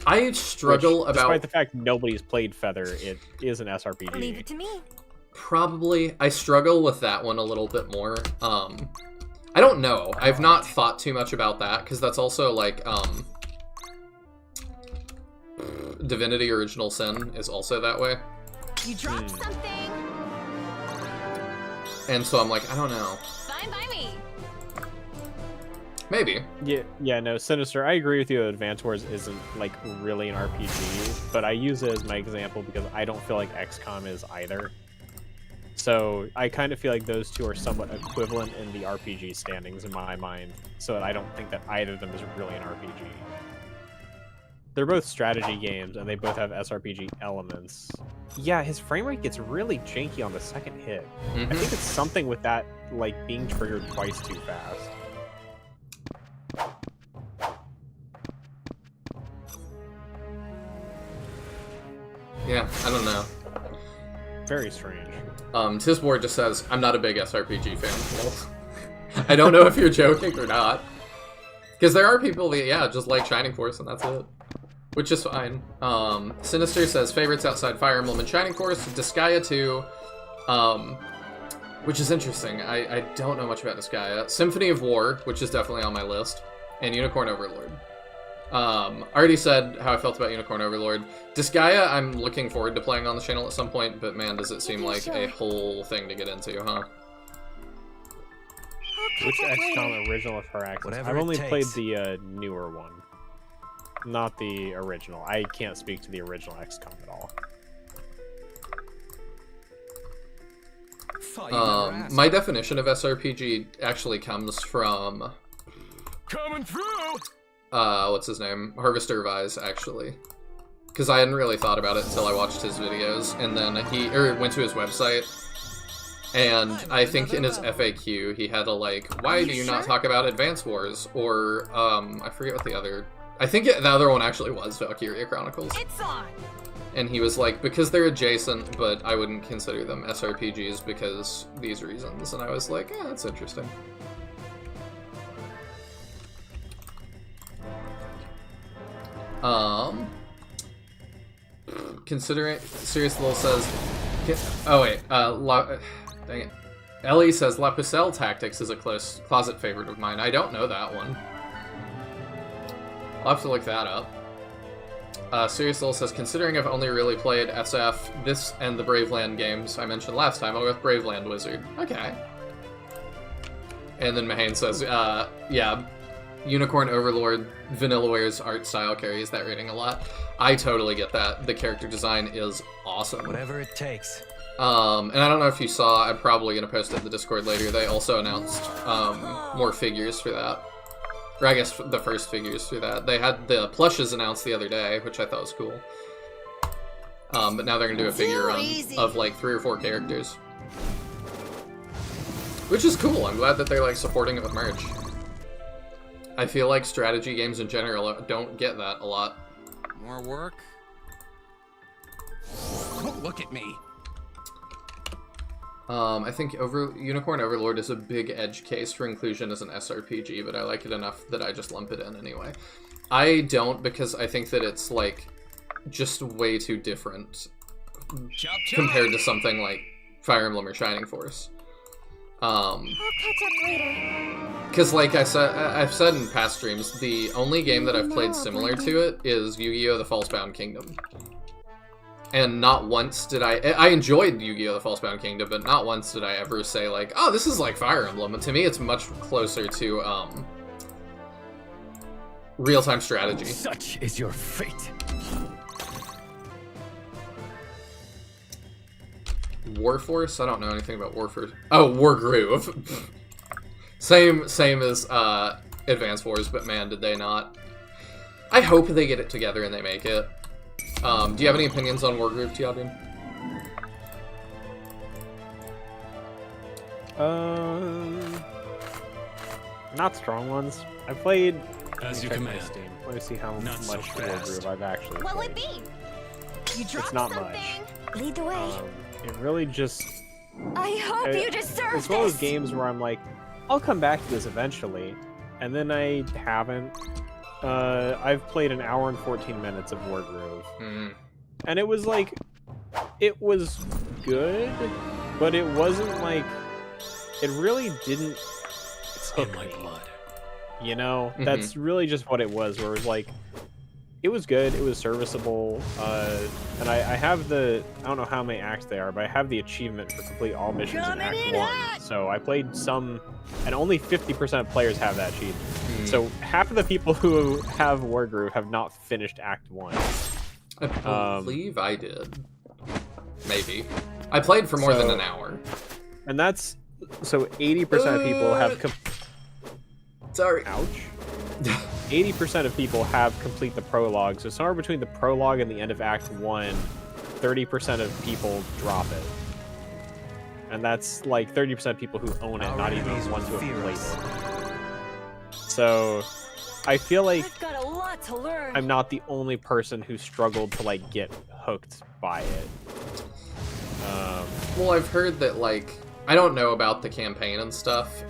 I struggle about... Despite the fact nobody's played Feather, it is an SRPG. Leave it to me. Probably. I struggle with that one a little bit more. I don't know. I've not thought too much about that, because that's also, like, Divinity Original Sin is also that way. You dropped something. And so I'm like, I don't know. Fine by me. Maybe. Yeah, no, Sinister, I agree with you that Advance Wars isn't, like, really an RPG, but I use it as my example because I don't feel like XCOM is either. So I kind of feel like those two are somewhat equivalent in the RPG standings in my mind, so I don't think that either of them is really an RPG. They're both strategy games, and they both have SRPG elements. Yeah, his frame rate gets really janky on the second hit. I think it's something with that, like, being triggered twice too fast. Yeah, I don't know. Very strange. Tisboard just says, I'm not a big SRPG fan. I don't know if you're joking or not. Because there are people that, yeah, just like Shining Force, and that's it. Which is fine. Sinister says, favorites outside Fire Emblem and Shining Force, Disgaea 2, which is interesting. I don't know much about Disgaea. Symphony of War, which is definitely on my list, and Unicorn Overlord. Already said how I felt about Unicorn Overlord. Disgaea, I'm looking forward to playing on the channel at some point, but man, does it seem like a whole thing to get into, huh? Which XCOM original of her access? I've only played the newer one. Not the original. I can't speak to the original XCOM at all. My definition of SRPG actually comes from... Coming through! What's his name? Harvester Vise, actually. Because I hadn't really thought about it until I watched his videos, and then he went to his website, and I think in his FAQ he had a, like, why do you not talk about Advance Wars? Or, I forget what the other... I think the other one actually was Valkyria Chronicles. It's on. And he was like, because they're adjacent, but I wouldn't consider them SRPGs because these reasons. And I was like, yeah, that's interesting. Considering Serious Lil says, oh wait, dang it. Ellie says La Pucelle Tactics is a close closet favorite of mine. I don't know that one. I'll have to look that up. Serious Soul says, considering I've only really played SF, this and the Braveland games I mentioned last time, I'll go with Braveland Wizard. Okay. And then Mahane says, yeah, Unicorn Overlord Vanillaware's art style carries that rating a lot. I totally get that. The character design is awesome. Whatever it takes. And I don't know if you saw, I'm probably going to post it in the Discord later, they also announced more figures for that. Or I guess the first figures for that. They had the plushes announced the other day, which I thought was cool. But now they're going to do a figure run of like 3 or 4 characters. Which is cool. I'm glad that they're like supporting it with merch. I feel like strategy games in general don't get that a lot. More work? Don't look at me. I think Unicorn Overlord is a big edge case for inclusion as an SRPG, but I like it enough that I just lump it in anyway. I don't, because I think that it's like just way too different compared to something like Fire Emblem or Shining Force. I'll catch up later. Because like I've said in past streams, the only game that I've played similar to it is Yu-Gi-Oh! The Falsebound Kingdom. And not once did I enjoyed Yu-Gi-Oh! The Falsebound Kingdom, but not once did I ever say like, oh, this is like Fire Emblem. And to me, it's much closer to real-time strategy. Such is your fate. Warforce? I don't know anything about Warforce. Oh, Wargroove. same as Advance Wars, but man, did they not. I hope they get it together and they make it. Do you have any opinions on Wargroove, Tiadrin? Not strong ones. I played. As you check my command. Steam. Let me see how Not so much fast. Wargroove I've actually What'll played. it be? You dropped It's not something. much. Lead the way. It really just. I hope you deserve It's one of those this. games where I'm like, I'll come back to this eventually, and then I haven't. I've played an hour and 14 minutes of Wargroove, and it was like, it was good, but it wasn't like, it really didn't hook In my me. blood. You know, that's really just what it was. Where it was like, it was good, it was serviceable, and I have the, I don't know how many acts they are, but I have the achievement for complete all missions in Act 1. So I played some, and only 50% of players have that achievement. So half of the people who have Wargroove have not finished Act 1. I believe I did. Maybe. I played for more than an hour. And that's, so 80% of people have... Sorry. Ouch. 80% of people have complete the prologue, so somewhere between the prologue and the end of Act 1, 30% of people drop it. And that's like 30% of people who own it, not even the ones who have played it. So, I feel like I've got a lot to learn. I'm not the only person who struggled to like get hooked by it. Well, I've heard that, like, I don't know about the campaign and stuff,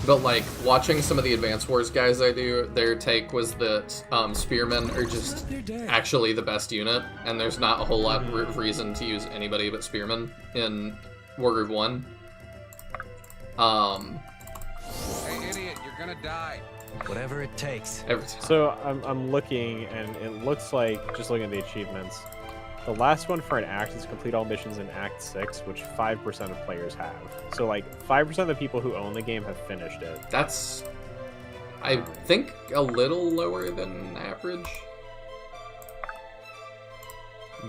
but, like, watching some of the Advance Wars guys I do, their take was that Spearmen are just actually the best unit, and there's not a whole lot of reason to use anybody but Spearmen in Wargroove 1. Hey, idiot, you're gonna die. Whatever it takes. Every time. So I'm looking, and it looks like, just looking at the achievements, the last one for an act is complete all missions in Act 6, which 5% of players have. So like 5% of the people who own the game have finished it. That's, I think, a little lower than average.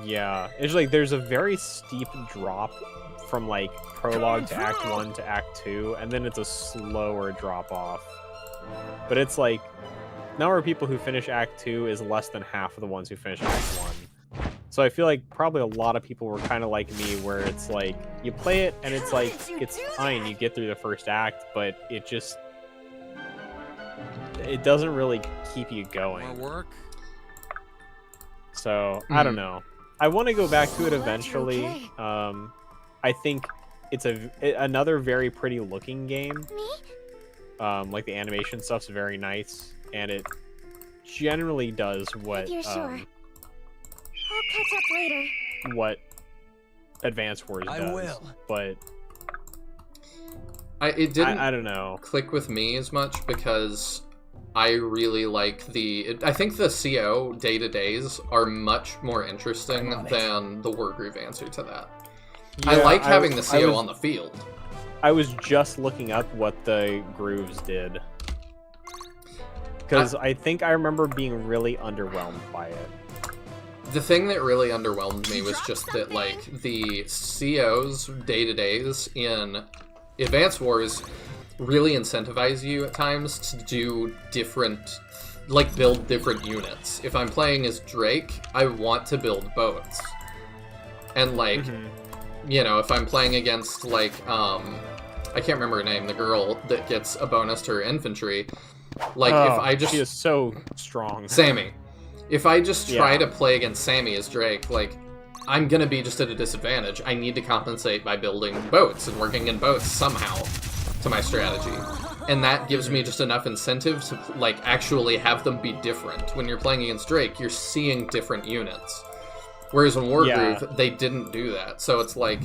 Yeah, it's like there's a very steep drop from like prologue to Act 1 to Act 2, and then it's a slower drop off. But it's like, number of people who finish Act 2 is less than half of the ones who finish Act 1. So I feel like probably a lot of people were kind of like me, where it's like, you play it and it's like, it's fine, you get through the first act, but it just, it doesn't really keep you going. More work? So, I don't know. I want to go back to it eventually. I think it's another very pretty looking game. Like the animation stuff's very nice, and it generally does what You're sure. I'll catch up later. what Advance Wars does. I will. But It didn't I don't know. click with me as much because I really like I think the CO day-to-days are much more interesting than the Wargroove answer to that. Yeah, I like having the CO on the field. I was just looking up what the grooves did. Because I think I remember being really underwhelmed by it. The thing that really underwhelmed me was just that, like, the COs day-to-days in Advance Wars really incentivize you at times to do different, like, build different units. If I'm playing as Drake, I want to build boats. And, like, you know, if I'm playing against, like, I can't remember her name, the girl that gets a bonus to her infantry, like, if I just... She is so strong. Sammy. If I just try to play against Sammy as Drake, like, I'm gonna be just at a disadvantage. I need to compensate by building boats and working in boats somehow to my strategy. And that gives me just enough incentive to, like, actually have them be different. When you're playing against Drake, you're seeing different units. Whereas in Wargroove, they didn't do that. So it's like,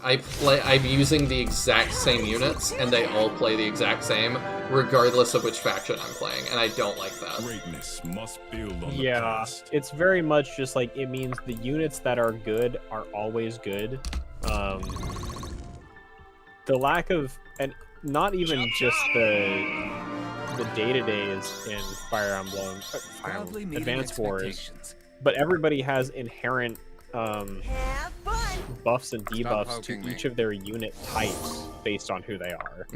I'm using the exact same units, and they all play the exact same, regardless of which faction I'm playing, and I don't like that. Greatness must build on the Yeah, past. it's very much just like, it means the units that are good are always good. The lack of, and not even just the day-to-days in Fire Emblem, Advance Wars, but everybody has inherent buffs and debuffs to each of their unit types based on who they are.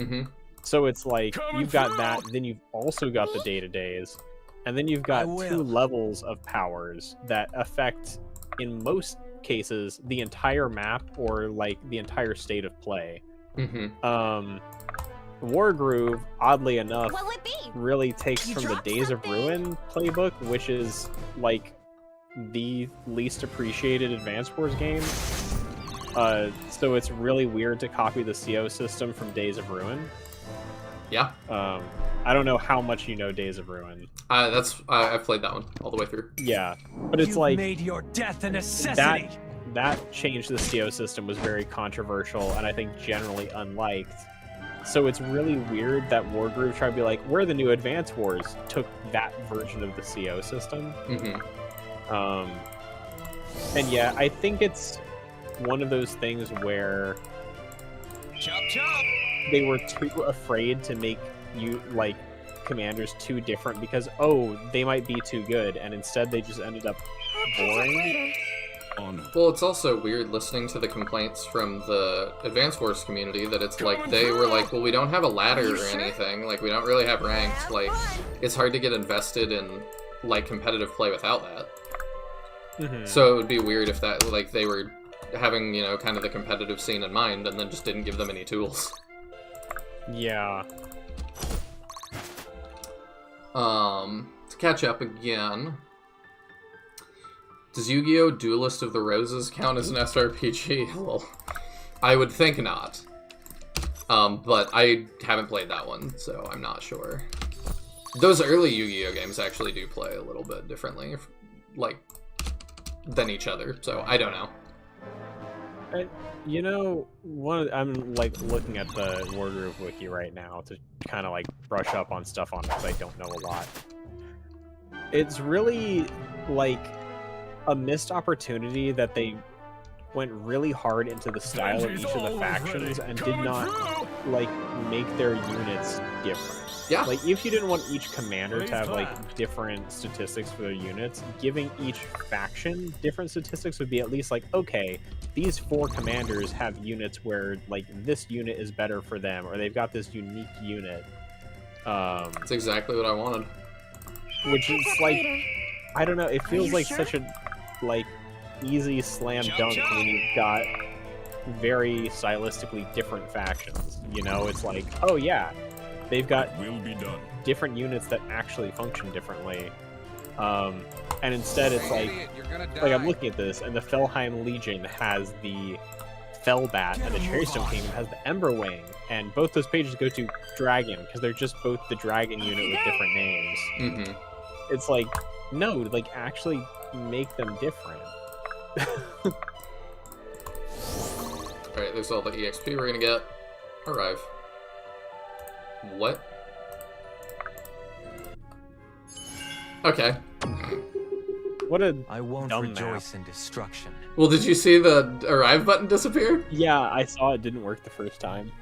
So it's like, you've got that, then you've also got the day-to-days, and then you've got 2 levels of powers that affect, in most cases, the entire map or, like, the entire state of play. Wargroove, oddly enough, really takes from the Days of Ruin playbook, which is, like, the least appreciated Advance Wars game. So it's really weird to copy the CO system from Days of Ruin. Yeah. I don't know how much you know Days of Ruin. I've played that one all the way through. Yeah, but it's like made your death a necessity. That change to the CO system was very controversial and I think generally unliked. So it's really weird that Wargroove tried to be like, we're the new Advance Wars, took that version of the CO system. And yeah, I think it's one of those things where they were too afraid to make you, like, commanders too different because, oh, they might be too good, and instead they just ended up boring. Well, it's also weird listening to the complaints from the Advance Wars community that it's like, they were like, well, we don't have a ladder or anything, like, we don't really have ranked, like, it's hard to get invested in, like, competitive play without that. So it would be weird if that, like, they were having, you know, kind of the competitive scene in mind and then just didn't give them any tools. Yeah. To catch up again, does Yu-Gi-Oh! Duelist of the Roses count as an SRPG? Well, I would think not. But I haven't played that one, so I'm not sure. Those early Yu-Gi-Oh! Games actually do play a little bit differently, like, than each other, so I don't know. You know, I'm, like, looking at the Wargroove wiki right now to kind of, like, brush up on stuff on it because I don't know a lot. It's really, like, a missed opportunity that they went really hard into the style of each of the factions and did not, like, make their units different. Yeah. Like, if you didn't want each commander to have, like, different statistics for their units, giving each faction different statistics would be at least like, okay, these 4 commanders have units where, like, this unit is better for them, or they've got this unique unit. That's exactly what I wanted. Which is, like, I don't know, it feels like such a, like, easy slam dunk when you've got very stylistically different factions. You know, it's like, oh yeah, they've got different units that actually function differently. And instead it's like I'm looking at this, and the Felheim Legion has the Felbat, and the Cherrystone Kingdom has the Emberwing, and both those pages go to Dragon, because they're just both the Dragon unit with different names. It's like, no, like, actually make them different. Alright, there's all the EXP we're gonna get. Arrive. What? Okay. What a I won't dumb rejoice map. in destruction. Well, did you see the arrive button disappear? Yeah, I saw it didn't work the first time.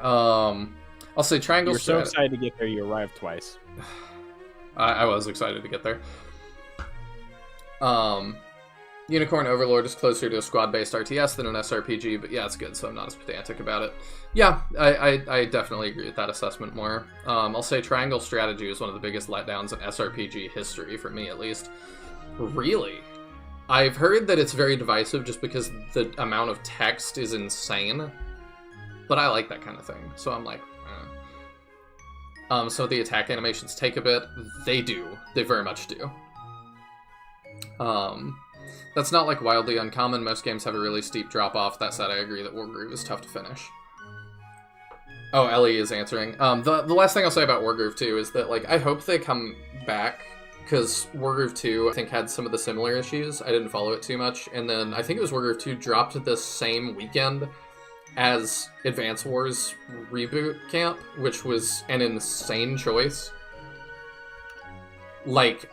I'll say triangle. You were so excited to get there, you arrived twice. I was excited to get there. Unicorn Overlord is closer to a squad-based RTS than an SRPG, but yeah, it's good, so I'm not as pedantic about it. Yeah, I definitely agree with that assessment more. I'll say Triangle Strategy is one of the biggest letdowns in SRPG history, for me at least. Really? I've heard that it's very divisive just because the amount of text is insane, but I like that kind of thing, so I'm like, so the attack animations take a bit. They do. They very much do. That's not like wildly uncommon. Most games have a really steep drop-off. That said, I agree that Wargroove is tough to finish. Oh, Ellie is answering. The last thing I'll say about Wargroove 2 is that, like, I hope they come back, because Wargroove 2, I think, had some of the similar issues. I didn't follow it too much. And then I think it was Wargroove 2 dropped this same weekend as Advance Wars Reboot Camp, which was an insane choice. Like,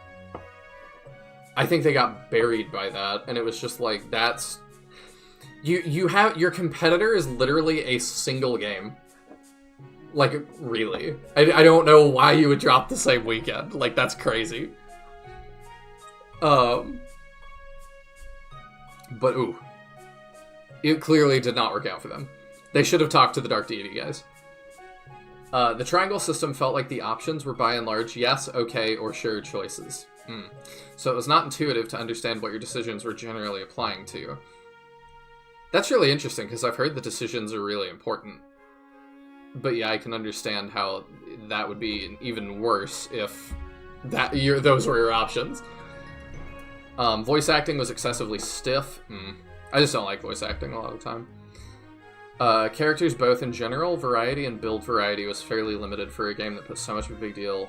I think they got buried by that, and it was just like, that's... You have... Your competitor is literally a single game. Like, really. I don't know why you would drop the same weekend. Like, that's crazy. But, ooh. It clearly did not work out for them. They should have talked to the Dark Deity guys. The triangle system felt like the options were by and large yes, okay, or sure choices. So it was not intuitive to understand what your decisions were generally applying to. That's really interesting, because I've heard the decisions are really important. But yeah, I can understand how that would be even worse if those were your options. Voice acting was excessively stiff. I just don't like voice acting a lot of the time. Characters both in general, variety, and build variety was fairly limited for a game that put so much of a big deal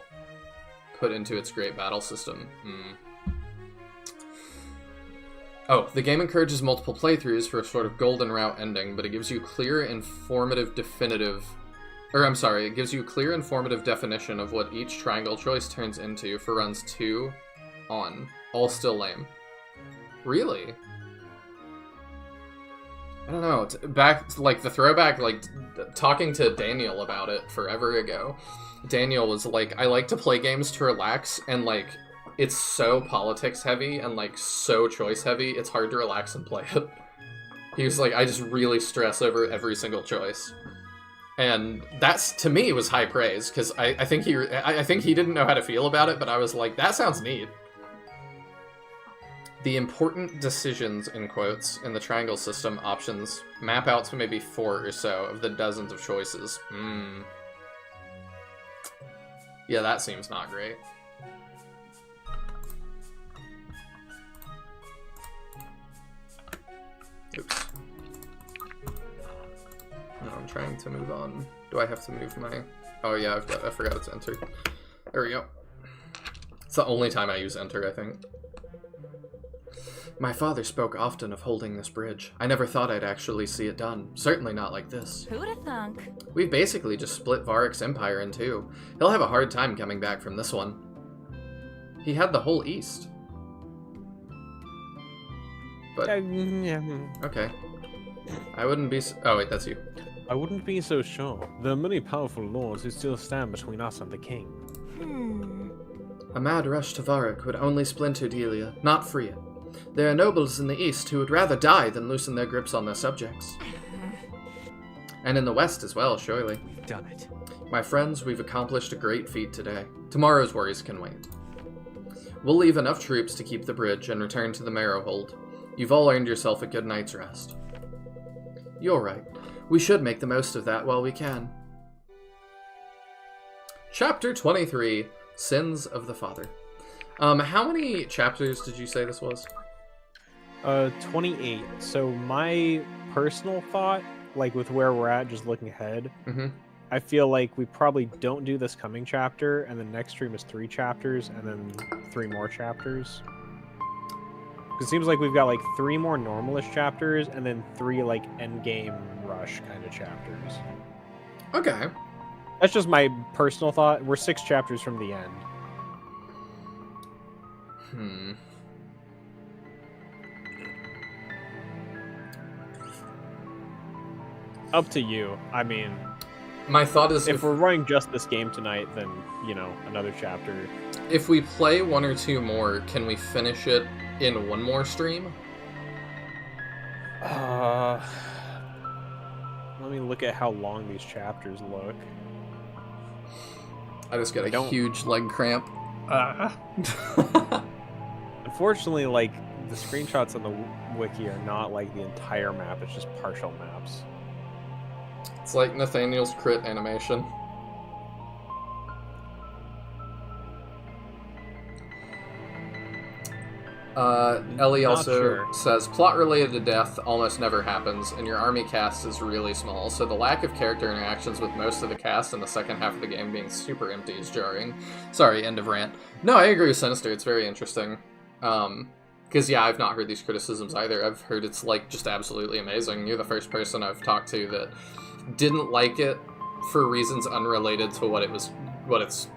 put into its great battle system. Oh, the game encourages multiple playthroughs for a sort of golden route ending, but it gives you clear, informative, it gives you a clear, informative definition of what each triangle choice turns into for runs 2 on. All still lame. Really? I don't know. Back, like, the throwback, like, talking to Daniel about it forever ago, Daniel was like, I like to play games to relax, and, like, it's so politics heavy and, like, so choice heavy, it's hard to relax and play it. He was like, I just really stress over every single choice. And that's, to me, was high praise, because I think he didn't know how to feel about it, but I was like, that sounds neat. The important decisions, in quotes, in the triangle system options map out to maybe 4 or so of the dozens of choices. Yeah, that seems not great. Oops. No, I'm trying to move on. Do I have to move my... Oh yeah, I forgot it's enter. There we go. It's the only time I use enter, I think. My father spoke often of holding this bridge. I never thought I'd actually see it done. Certainly not like this. Who'da thunk? We've basically just split Varric's empire in two. He'll have a hard time coming back from this one. He had the whole East. But... Okay. I wouldn't be... Oh, wait, that's you. I wouldn't be so sure. There are many powerful lords who still stand between us and the king. A mad rush to Varric would only splinter Delia, not free it. There are nobles in the east who would rather die than loosen their grips on their subjects. And in the west as well, surely. Done it. My friends, we've accomplished a great feat today. Tomorrow's worries can wait. We'll leave enough troops to keep the bridge and return to the Marrowhold. You've all earned yourself a good night's rest. You're right. We should make the most of that while we can. Chapter 23, Sins of the Father. How many chapters did you say this was? 28. So my personal thought, like with where we're at, just looking ahead, I feel like we probably don't do this coming chapter, and the next stream is 3 chapters, and then 3 more chapters. It seems like we've got like 3 more normalish chapters, and then 3 like endgame rush kind of chapters. Okay. That's just my personal thought. We're 6 chapters from the end. Up to you. I mean, my thought is if we're running just this game tonight, then, you know, another chapter. If we play 1 or 2 more, can we finish it in 1 more stream? Let me look at how long these chapters look. I just got a huge leg cramp. Unfortunately, like, the screenshots on the wiki are not like the entire map, it's just partial maps. It's like Nathaniel's crit animation. Ellie also says, plot related to death almost never happens, and your army cast is really small, so the lack of character interactions with most of the cast in the second half of the game being super empty is jarring. Sorry, end of rant. No, I agree with Sinister, it's very interesting. Because, yeah, I've not heard these criticisms either. I've heard it's, like, just absolutely amazing. You're the first person I've talked to that didn't like it for reasons unrelated to what its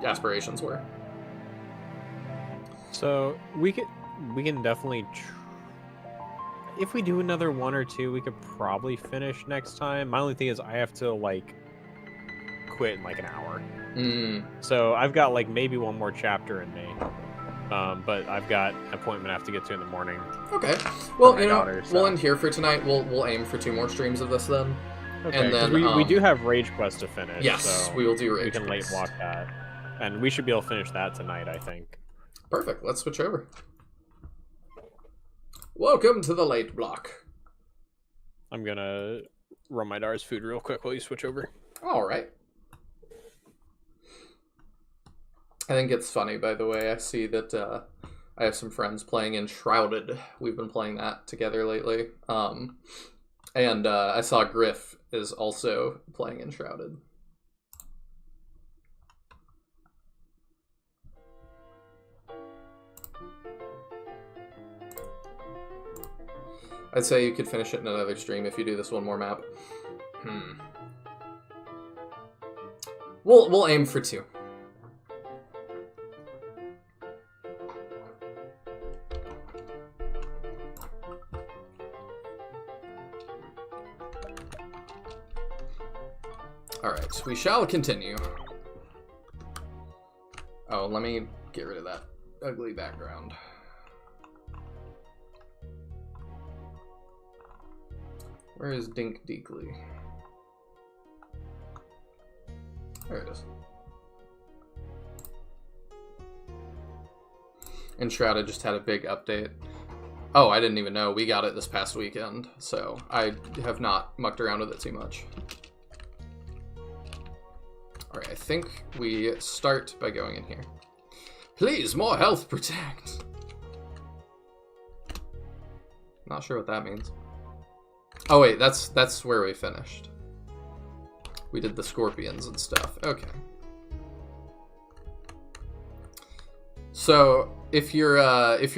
aspirations were. So we can definitely if we do another 1 or 2, we could probably finish next time. My only thing is I have to like quit in like an hour. So I've got like maybe 1 more chapter in me. But I've got an appointment I have to get to in the morning. Okay. Well, you know, we'll end here for tonight. We'll aim for 2 more streams of this then. Okay, and then we do have Rage Quest to finish. Yes, so we will do Rage Quest. We can late walk that. And we should be able to finish that tonight, I think. Perfect. Let's switch over. Welcome to the late block. I'm gonna run my Dar's food real quick while you switch over. Alright. I think it's funny, by the way. I see that I have some friends playing Enshrouded. We've been playing that together lately. And I saw Griff is also playing Enshrouded. I'd say you could finish it in another stream if you do this 1 more map. We'll aim for 2. Alright, we shall continue. Oh, let me get rid of that ugly background. Where is Dink Deekly? There it is. Enshrouded just had a big update. Oh, I didn't even know. We got it this past weekend, so I have not mucked around with it too much. Alright, I think we start by going in here. Please, more health protect! Not sure what that means. Oh wait, that's where we finished. We did the scorpions and stuff. Okay. So if you're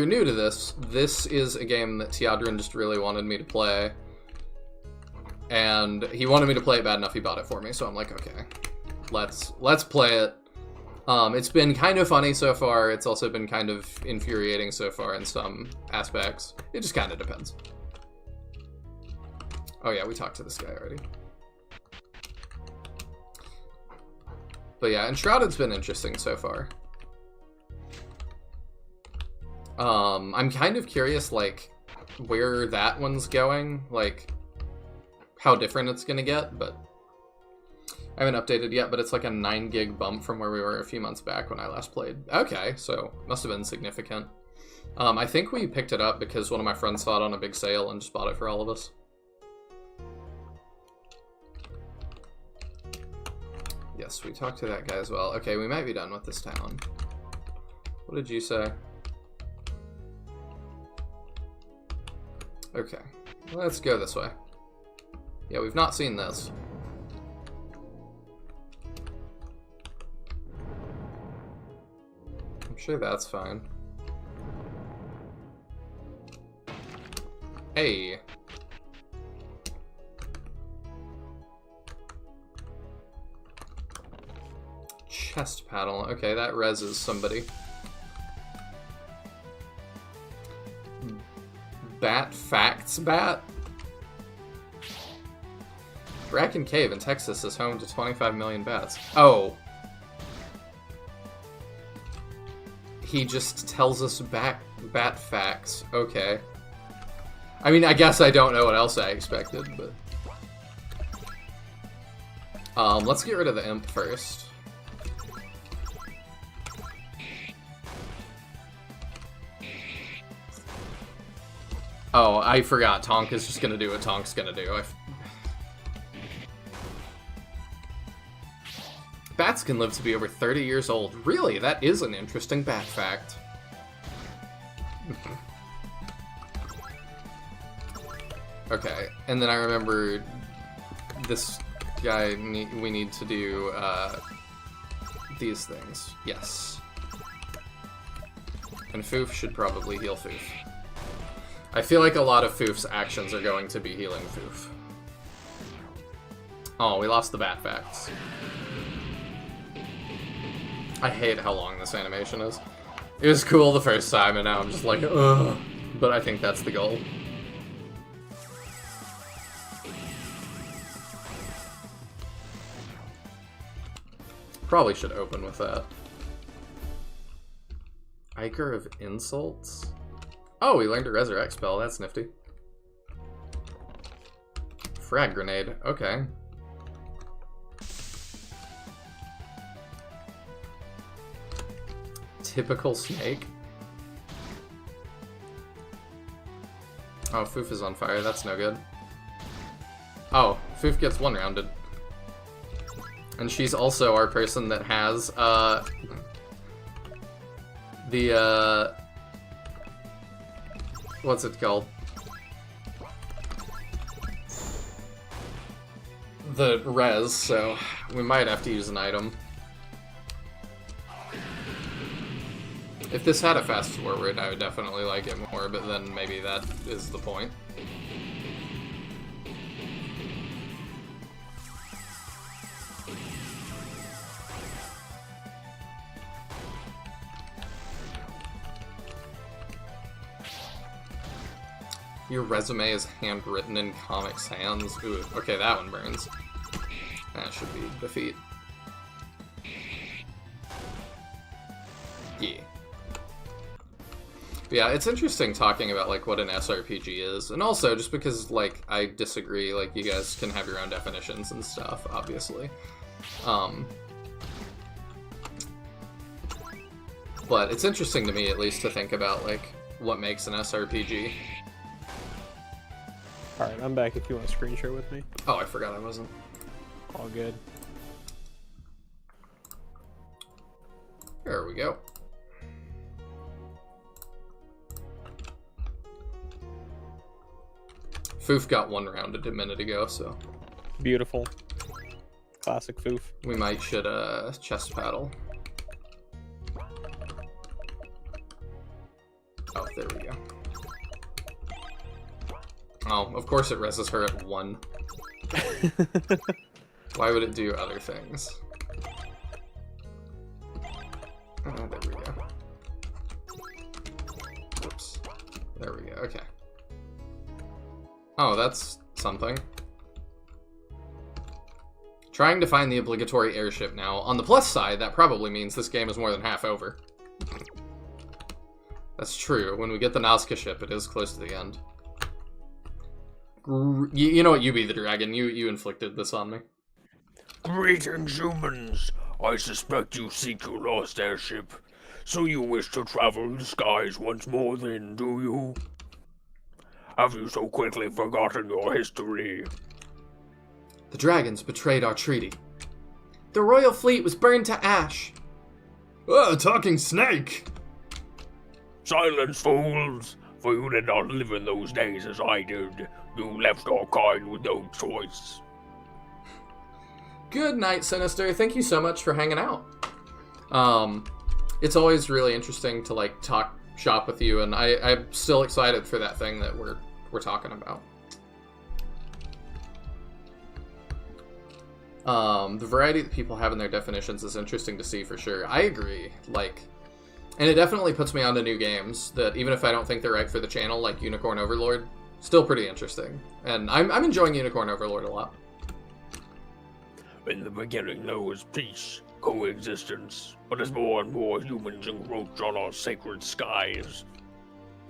new to this, this is a game that Teodrin just really wanted me to play, and he wanted me to play it bad enough he bought it for me. So I'm like, okay, let's play it. It's been kind of funny so far. It's also been kind of infuriating so far in some aspects. It just kind of depends. Oh yeah, we talked to this guy already. But yeah, Enshrouded's been interesting so far. I'm kind of curious, like, where that one's going, like, how different it's gonna get, but I haven't updated yet, but it's like a 9 gig bump from where we were a few months back when I last played. Okay, so must have been significant. I think we picked it up because one of my friends saw it on a big sale and just bought it for all of us. Yes, we talked to that guy as well. Okay, we might be done with this town. What did you say? Okay, let's go this way. Yeah, we've not seen this. I'm sure that's fine. Hey. Chest paddle. Okay, that reses somebody. Bat facts bat? Bracken Cave in Texas is home to 25 million bats. Oh. He just tells us bat facts. Okay. I mean, I guess I don't know what else I expected, but... let's get rid of the imp first. Oh, I forgot. Tonk is just gonna do what Tonk's gonna do. Bats can live to be over 30 years old. Really? That is an interesting bat fact. Okay, and then I remember this guy, we need to do these things. Yes. And Foof should probably heal Foof. I feel like a lot of Foof's actions are going to be healing Foof. Oh, we lost the bat facts. I hate how long this animation is. It was cool the first time, and now I'm just like, ugh. But I think that's the goal. Probably should open with that. Ichor of Insults? Oh, we learned a Resurrect spell. That's nifty. Frag Grenade. Okay. Typical snake. Oh, Foof is on fire. That's no good. Oh, Foof gets one-rounded. And she's also our person that has, what's it called? The res, so we might have to use an item. If this had a fast forward, I would definitely like it more, but then maybe that is the point. Your resume is handwritten in Comic Sans. Ooh, okay, that one burns. That should be defeat. Yeah. Yeah, it's interesting talking about, like, what an SRPG is. And also, just because, like, I disagree, like, you guys can have your own definitions and stuff, obviously. But it's interesting to me, at least, to think about, like, what makes an SRPG. Alright, I'm back if you want to screen share with me. Oh, I forgot I wasn't. All good. There we go. Foof got one-rounded a minute ago, so... Beautiful. Classic Foof. We might should, chest paddle. Oh, there we go. Oh, of course it reses her at 1. Why would it do other things? Oh, there we go. Whoops. There we go, okay. Oh, that's something. Trying to find the obligatory airship now. On the plus side, that probably means this game is more than half over. That's true. When we get the Nazca ship, it is close to the end. You know what? You be the dragon. You inflicted this on me. Greetings, humans. I suspect you seek your lost airship. So you wish to travel the skies once more then, do you? Have you so quickly forgotten your history? The dragons betrayed our treaty. The royal fleet was burned to ash. Oh, talking snake! Silence, fools! For you did not live in those days as I did. You left our kind with no choice. Good night, Sinister. Thank you so much for hanging out. It's always really interesting to, like, talk shop with you, and I'm still excited for that thing that we're talking about. The variety that people have in their definitions is interesting to see for sure. I agree. Like, and it definitely puts me onto new games that even if I don't think they're right for the channel, like Unicorn Overlord, still pretty interesting. And I'm enjoying Unicorn Overlord a lot. In the beginning there was peace, coexistence, but as more and more humans encroached on our sacred skies,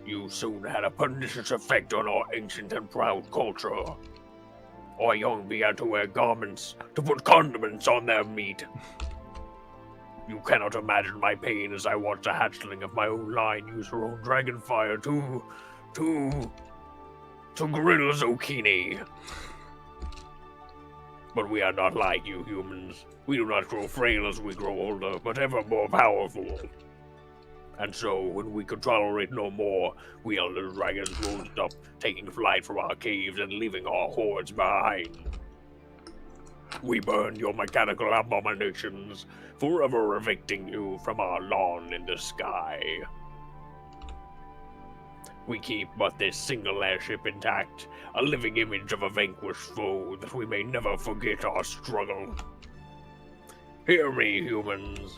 you soon had a pernicious effect on our ancient and proud culture. Our young began to wear garments, to put condiments on their meat. You cannot imagine my pain as I watched a hatchling of my own line use her own dragon fire to grill zucchini. But we are not like you humans. We do not grow frail as we grow older, but ever more powerful. And so, when we could tolerate no more, we elder dragons rose up, taking flight from our caves and leaving our hordes behind. We burned your mechanical abominations, forever evicting you from our lawn in the sky. We keep but this single airship intact, a living image of a vanquished foe, that we may never forget our struggle. Hear me, humans.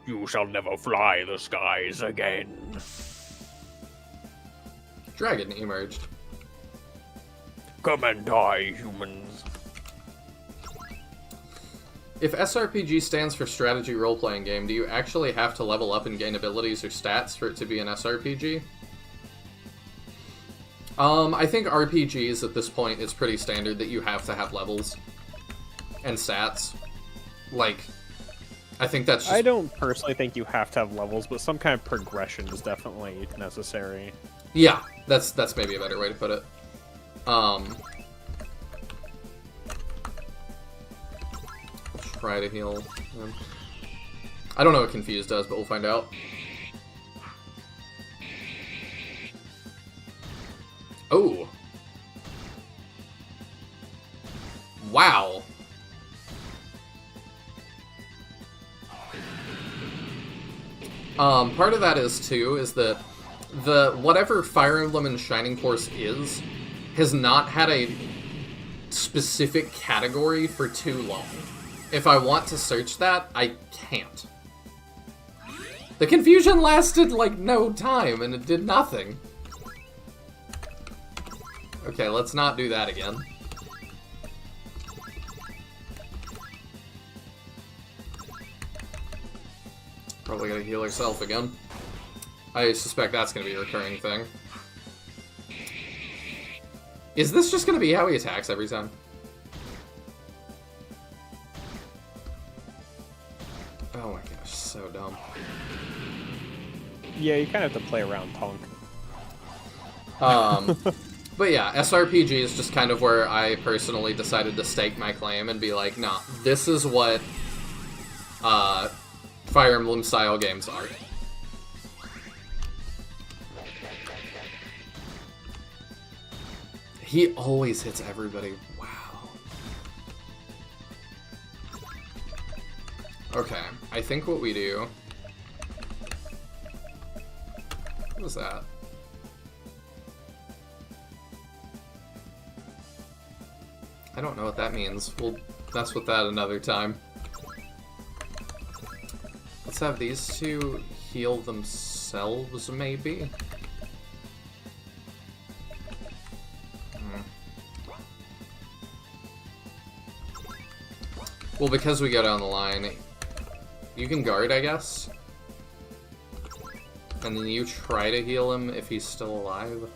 You shall never fly the skies again. Dragon emerged. Come and die, humans. If SRPG stands for strategy role-playing game, do you actually have to level up and gain abilities or stats for it to be an SRPG? I think RPGs at this point, it's pretty standard that you have to have levels and stats. Like, I think that's just... I don't personally think you have to have levels, but some kind of progression is definitely necessary. Yeah, that's maybe a better way to put it. Try to heal him. I don't know what Confused does, but we'll find out. Oh. Wow. Part of that is that the whatever Fire Emblem and Shining Force is has not had a specific category for too long. If I want to search that, I can't. The confusion lasted like no time and it did nothing. Okay, let's not do that again. Probably gonna heal herself again. I suspect that's gonna be a recurring thing. Is this just gonna be how he attacks every time? Oh my gosh, so dumb. Yeah, you kind of have to play around Punk. But yeah, SRPG is just kind of where I personally decided to stake my claim and be like, nah, this is what Fire Emblem style games are. He always hits everybody. Wow. Okay, I think what we do... What was that? I don't know what that means. We'll mess with that another time. Let's have these two heal themselves, maybe? Well, because we go down the line, you can guard, I guess? And then you try to heal him if he's still alive?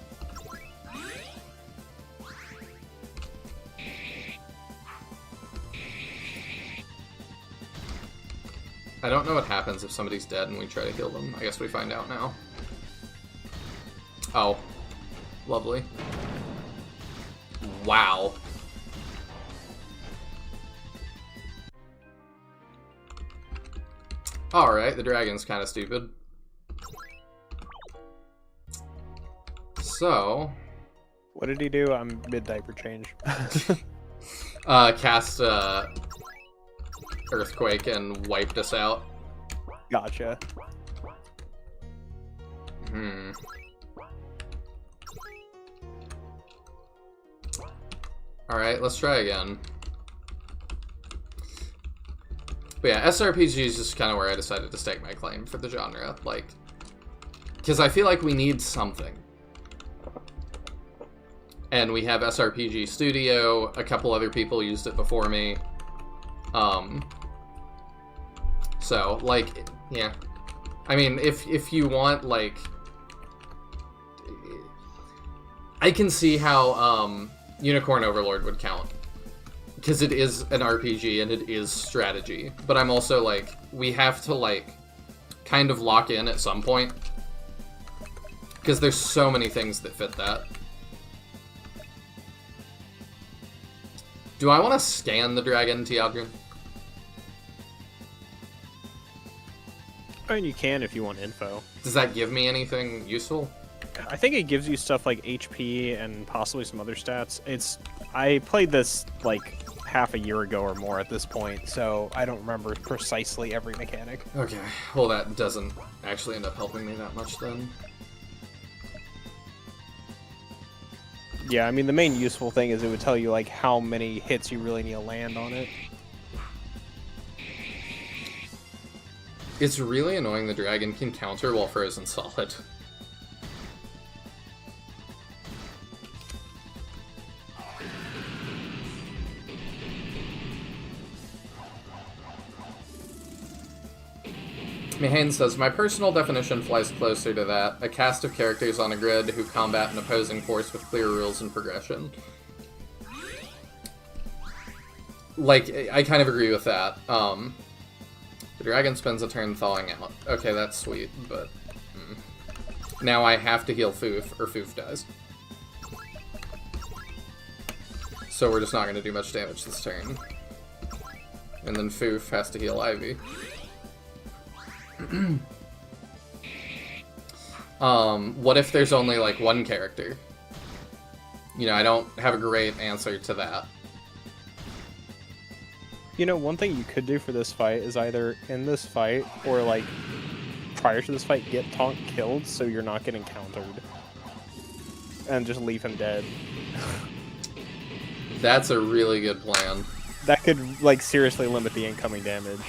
I don't know what happens if somebody's dead and we try to heal them. I guess we find out now. Oh. Lovely. Wow. Alright, the dragon's kind of stupid. So... What did he do? I'm mid-diaper change. Cast, Earthquake and wiped us out. Gotcha. Alright, let's try again. But yeah, SRPG is just kind of where I decided to stake my claim for the genre, like, because I feel like we need something. And we have SRPG Studio, a couple other people used it before me. So, like, yeah. I mean, if you want, like... I can see how, Unicorn Overlord would count. Because it is an RPG and it is strategy. But I'm also, like, we have to, like, kind of lock in at some point. Because there's so many things that fit that. Do I want to scan the dragon, Tiadrin? I mean, you can if you want info. Does that give me anything useful? I think it gives you stuff like HP and possibly some other stats. I played this like half a year ago or more at this point, so I don't remember precisely every mechanic. Okay, well that doesn't actually end up helping me that much then. Yeah, I mean, the main useful thing is it would tell you, like, how many hits you really need to land on it. It's really annoying the dragon can counter while frozen solid. Mihane says, my personal definition flies closer to that. A cast of characters on a grid who combat an opposing force with clear rules and progression. Like, I kind of agree with that. The dragon spends a turn thawing out. Okay, that's sweet, but... Now I have to heal Foof, or Foof dies. So we're just not going to do much damage this turn. And then Foof has to heal Ivy. What if there's only, like, one character? You know, I don't have a great answer to that. You know, one thing you could do for this fight is either in this fight or, like, prior to this fight, get Tonk killed so you're not getting countered. And just leave him dead. That's a really good plan. That could, like, seriously limit the incoming damage.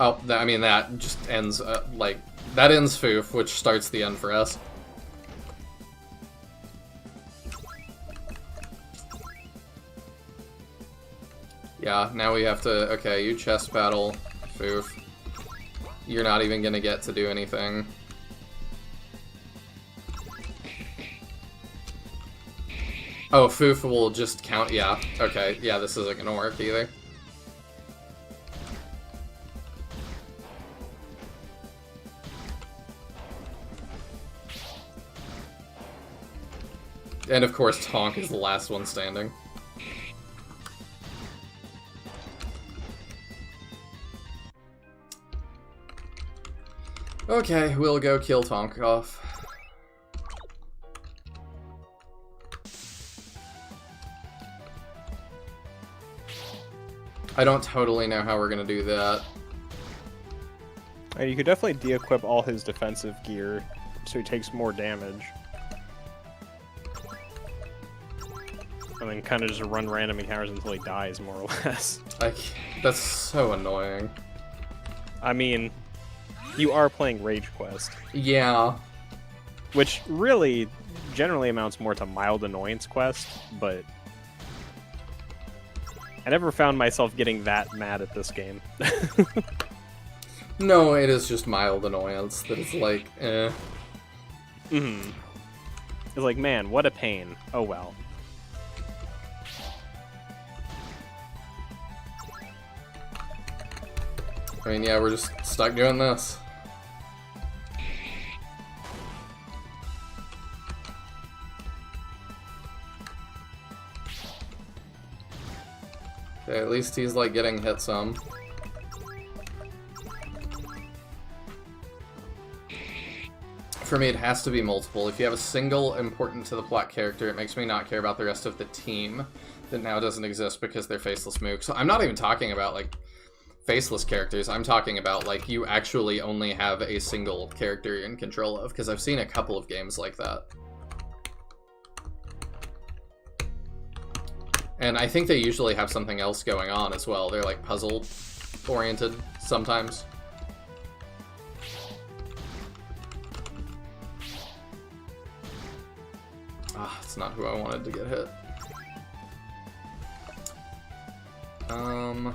Oh, I mean, that just ends, like, that ends Foof, which starts the end for us. Yeah, now we have to, okay, you chest battle, Foof. You're not even gonna get to do anything. Oh, Foof will just count, yeah, okay, yeah, this isn't gonna work either. And of course, Tonk is the last one standing. Okay, we'll go kill Tonk off. I don't totally know how we're gonna do that. You could definitely de-equip all his defensive gear so he takes more damage. And then kind of just run random encounters until he dies, more or less. Like, that's so annoying. I mean, you are playing Rage Quest. Yeah. Which really generally amounts more to mild annoyance quest, but I never found myself getting that mad at this game. No, it is just mild annoyance that is like, eh. It's like, man, what a pain. Oh well. I mean, yeah, we're just stuck doing this. Okay, at least he's, like, getting hit some. For me, it has to be multiple. If you have a single important to the plot character, it makes me not care about the rest of the team that now doesn't exist because they're faceless mooks. So I'm not even talking about, like, faceless characters. I'm talking about, like, you actually only have a single character you're in control of, because I've seen a couple of games like that. And I think they usually have something else going on as well. They're like puzzle-oriented sometimes. Ah, it's not who I wanted to get hit. Alright,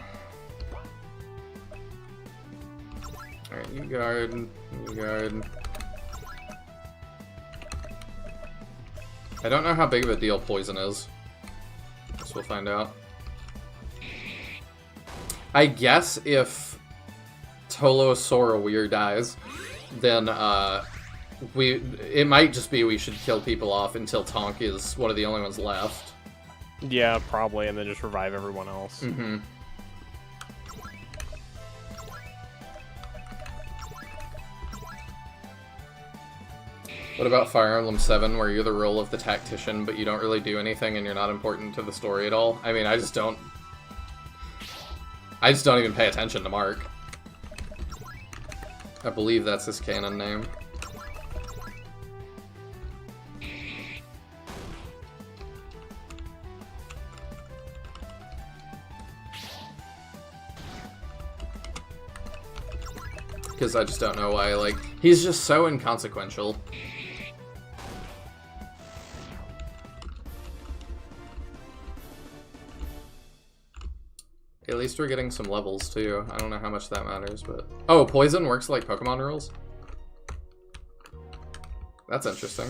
you guard. You guard. I don't know how big of a deal poison is. Guess we'll find out. I guess if Tolosaur Weir dies, then it might just be we should kill people off until Tonk is one of the only ones left. Yeah, probably, and then just revive everyone else. Mm-hmm. What about Fire Emblem 7, where you're the role of the tactician, but you don't really do anything and you're not important to the story at all? I mean, I just don't even pay attention to Mark. I believe that's his canon name. Because I just don't know why, like, he's just so inconsequential. At least we're getting some levels, too. I don't know how much that matters, but... Oh, poison works like Pokemon rules? That's interesting.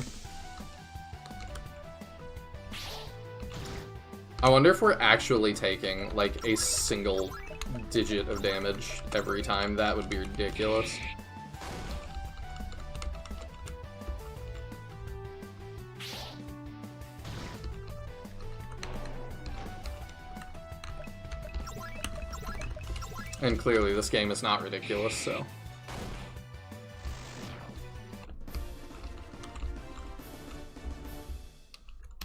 I wonder if we're actually taking, like, a single digit of damage every time. That would be ridiculous. And clearly this game is not ridiculous, so...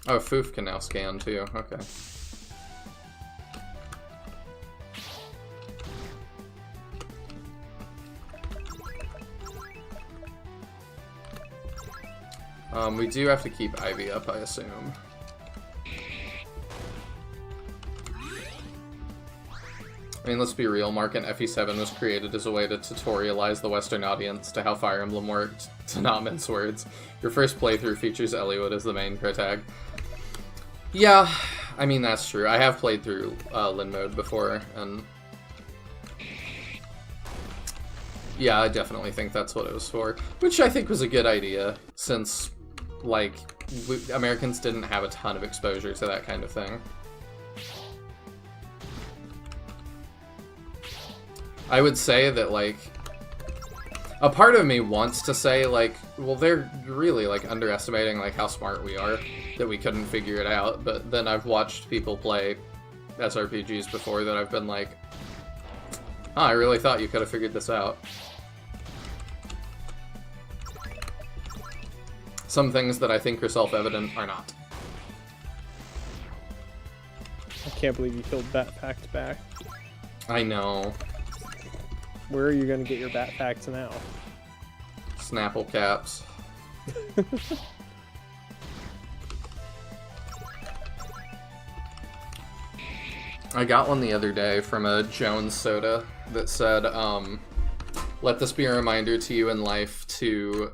Oh, Foof can now scan too, okay. We do have to keep Ivy up, I assume. I mean, let's be real, Mark, and FE7 was created as a way to tutorialize the Western audience to how Fire Emblem worked, to not mince words. Your first playthrough features Eliwood as the main protag. Yeah, I mean, that's true. I have played through Lin mode before, and... yeah, I definitely think that's what it was for. Which I think was a good idea, since, like, Americans didn't have a ton of exposure to that kind of thing. I would say that, like, a part of me wants to say, like, well, they're really, like, underestimating, like, how smart we are, that we couldn't figure it out, but then I've watched people play SRPGs before that I've been like, oh, I really thought you could have figured this out. Some things that I think are self-evident are not. I can't believe you killed Bat Facts back. I know. Where are you going to get your Bat Facts now? Snapple caps. I got one the other day from a Jones soda that said, let this be a reminder to you in life to...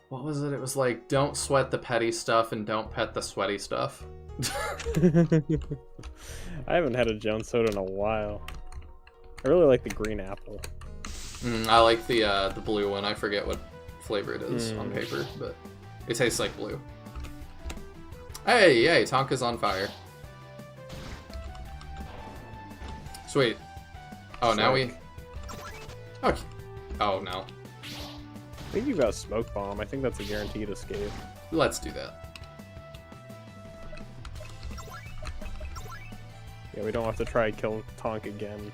What was it? It was like, don't sweat the petty stuff and don't pet the sweaty stuff. I haven't had a Jones soda in a while. I really like the green apple. I like the blue one. I forget what flavor it is on paper, but it tastes like blue. Hey, yay, Tonka's on fire. Sweet. Oh, now we... Okay. Oh, no. I think you've got a smoke bomb. I think that's a guaranteed escape. Let's do that. Yeah, we don't have to try to kill Tonk again.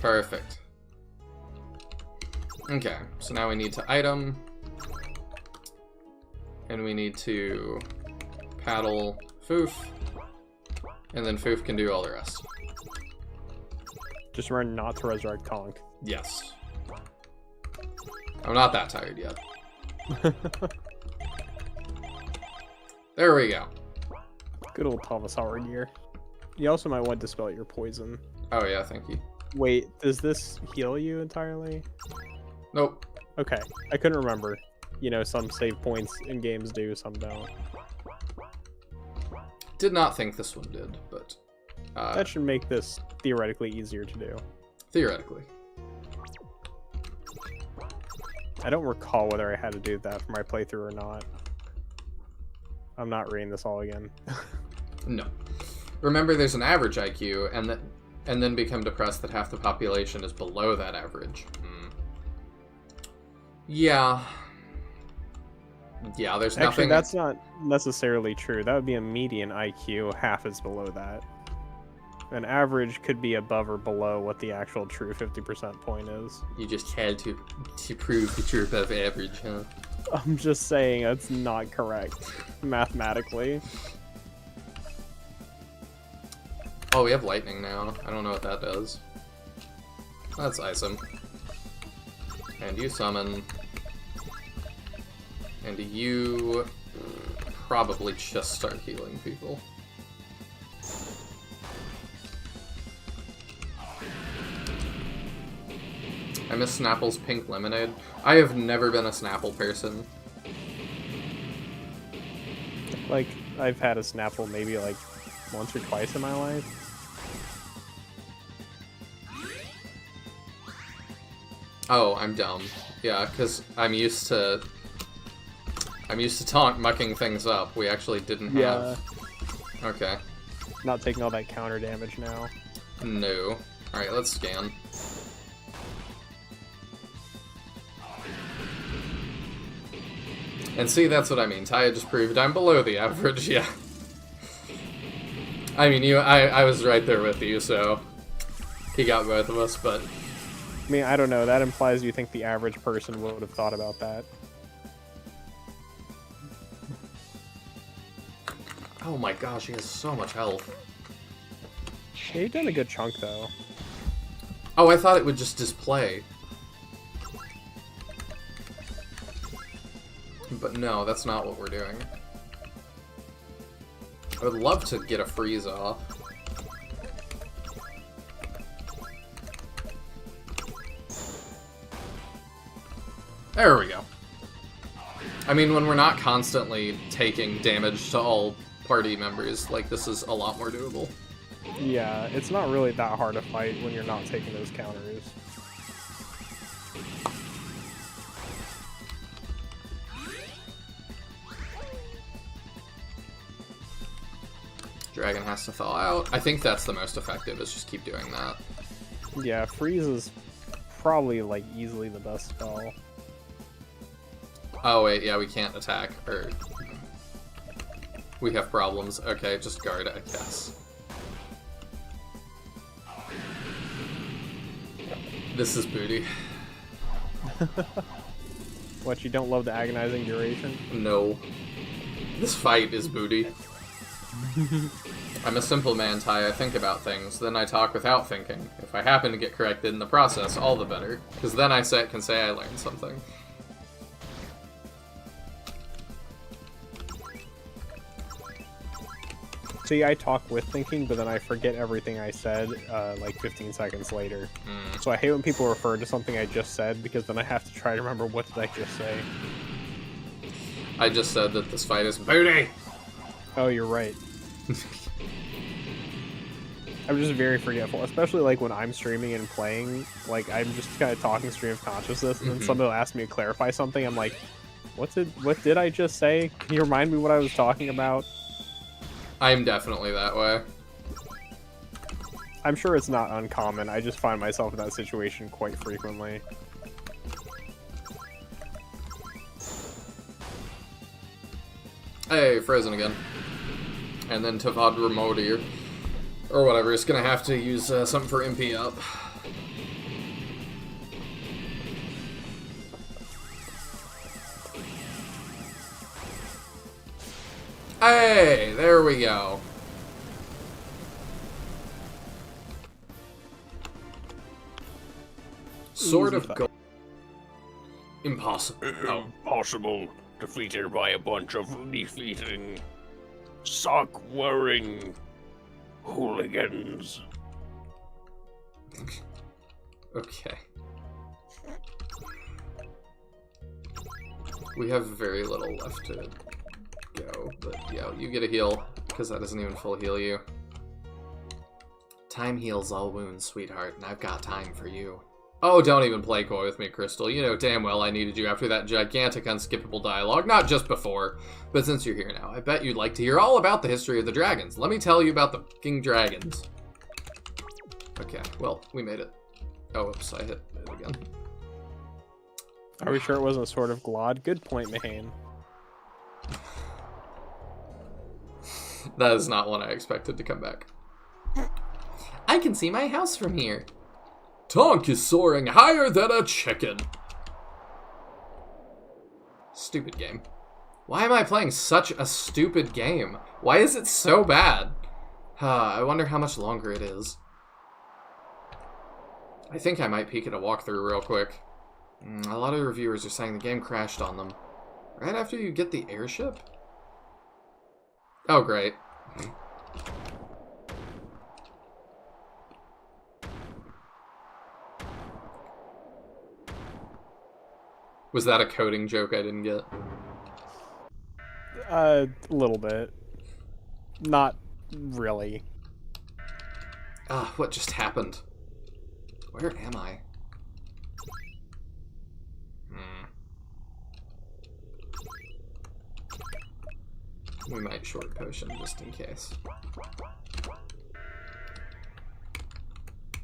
Perfect. Okay, so now we need to item. And we need to paddle Foof. And then Foof can do all the rest. Just remember not to resurrect Tonk. Yes. I'm not that tired yet. There we go. Good old Tavasaur gear. You also might want to dispel your poison. Oh yeah, thank you. Wait, does this heal you entirely? Nope. Okay, I couldn't remember. You know, some save points in games do, some don't. Did not think this one did, but... that should make this theoretically easier to do. Theoretically. I don't recall whether I had to do that for my playthrough or not. I'm not reading this all again. No. Remember, there's an average IQ, and then become depressed that half the population is below that average. Yeah. Yeah, there's nothing... Actually, that's not necessarily true. That would be a median IQ. Half is below that. An average could be above or below what the actual true 50% point is. You just had to prove that you're above average, huh? I'm just saying that's not correct mathematically. Oh, we have lightning now. I don't know what that does. Let's ice him. And you summon. And you probably just start healing people. I miss Snapple's pink lemonade. I have never been a Snapple person. Like, I've had a Snapple maybe like once or twice in my life. Oh, I'm dumb. Yeah, because I'm used to mucking things up. We actually didn't have... Yeah. Okay. Not taking all that counter damage now. No. Alright, let's scan. And see, that's what I mean. Taya just proved I'm below the average, yeah. I mean, I was right there with you, so... He got both of us, but... I mean, I don't know. That implies you think the average person would have thought about that. Oh my gosh, he has so much health. Yeah, you've done a good chunk, though. Oh, I thought it would just display. But no, that's not what we're doing. I would love to get a freeze off. There we go. I mean, when we're not constantly taking damage to all party members, like, this is a lot more doable. Yeah, it's not really that hard to fight when you're not taking those counters. Dragon has to thaw out. I think that's the most effective, is just keep doing that. Yeah, freeze is probably, like, easily the best spell. Oh wait, yeah, we can't attack, or... We have problems. Okay, just guard, I guess. This is booty. What, you don't love the agonizing duration? No. This fight is booty. I'm a simple man, Ty. I think about things, then I talk without thinking. If I happen to get corrected in the process, all the better. Because then I can say I learned something. See, I talk with thinking, but then I forget everything I said, like 15 seconds later. So I hate when people refer to something I just said, because then I have to try to remember what did I just say. I just said that this fight is booty! Oh, you're right. I'm just very forgetful, especially like when I'm streaming and playing, like I'm just kind of talking stream of consciousness, and then somebody will ask me to clarify something, I'm like, what did I just say? Can you remind me what I was talking about? I'm definitely that way. I'm sure it's not uncommon, I just find myself in that situation quite frequently. Hey, frozen again. And then Tavad Remote or whatever, is gonna have to use something for MP up. Hey, there we go. Sword of Gold. Impossible. Impossible. Defeated by a bunch of defeating sock-wearing hooligans. Okay. We have very little left to go, but yeah, you get a heal, because that doesn't even full heal you. Time heals all wounds, sweetheart, and I've got time for you. Oh, don't even play coy with me, Crystal. You know damn well I needed you after that gigantic unskippable dialogue, not just before. But since you're here now, I bet you'd like to hear all about the history of the dragons. Let me tell you about the fucking dragons. Okay, well, we made it. Oh, oops, I hit it again. Are we sure it wasn't sort of Glod? Good point, Mahane. That is not one I expected to come back. I can see my house from here. Tonk is soaring higher than a chicken. Stupid game. Why am I playing such a stupid game? Why is it so bad? I wonder how much longer it is. I think I might peek at a walkthrough real quick. A lot of reviewers are saying the game crashed on them. Right after you get the airship? Oh, great. Was that a coding joke I didn't get? A little bit. Not really. Ah, what just happened? Where am I? We might short potion just in case.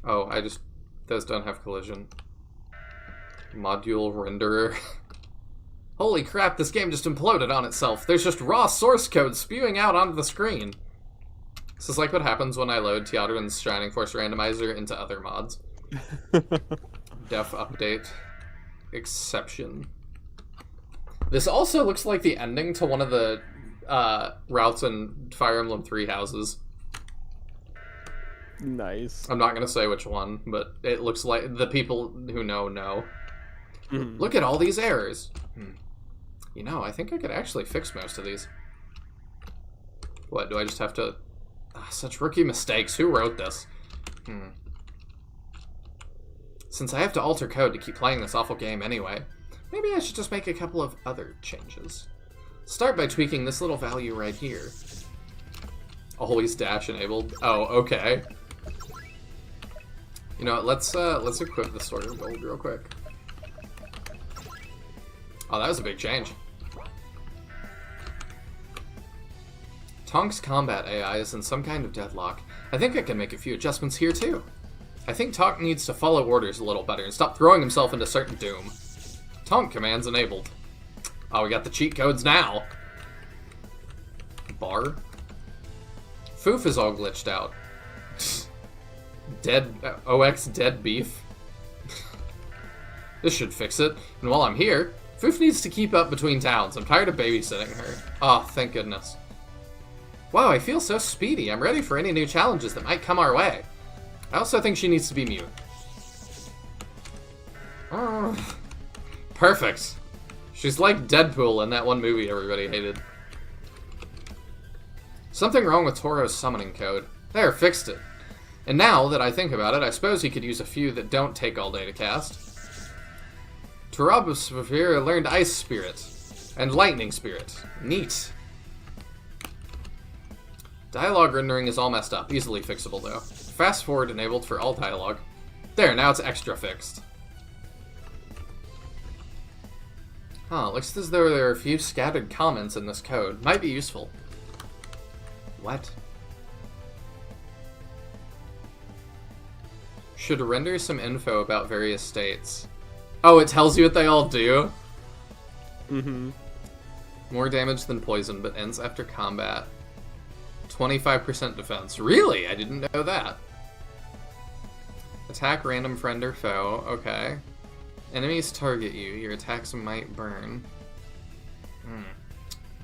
Oh, those don't have collision. Module renderer. Holy crap, this game just imploded on itself. There's just raw source code spewing out onto the screen. This is like what happens when I load Teodra's Shining Force Randomizer into other mods. Def update. Exception. This also looks like the ending to one of the routes in Fire Emblem 3 houses. Nice. I'm not going to say which one, but it looks like the people who know. Look at all these errors. You know, I think I could actually fix most of these. What, do I just have to... such rookie mistakes. Who wrote this? Since I have to alter code to keep playing this awful game anyway, maybe I should just make a couple of other changes. Start by tweaking this little value right here. Always dash enabled. Oh, okay. You know what, let's equip the Sword of Gold real quick. Oh, that was a big change. Tonk's combat AI is in some kind of deadlock. I think I can make a few adjustments here too. I think Tonk needs to follow orders a little better and stop throwing himself into certain doom. Tonk commands enabled. Oh, we got the cheat codes now. Bar. Foof is all glitched out. Dead, OX dead beef. This should fix it. And while I'm here, Foof needs to keep up between towns. I'm tired of babysitting her. Oh, thank goodness. Wow, I feel so speedy. I'm ready for any new challenges that might come our way. I also think she needs to be mute. Perfect. She's like Deadpool in that one movie everybody hated. Something wrong with Toro's summoning code. There, fixed it. And now that I think about it, I suppose he could use a few that don't take all day to cast. Torobusvir learned Ice Spirit and Lightning Spirit. Neat. Dialogue rendering is all messed up. Easily fixable, though. Fast forward enabled for all dialogue. There, now it's extra fixed. Huh, looks as though there are a few scattered comments in this code. Might be useful. What? Should render some info about various states. Oh, it tells you what they all do? More damage than poison, but ends after combat. 25% defense. Really? I didn't know that. Attack random friend or foe. Okay. Enemies target you. Your attacks might burn.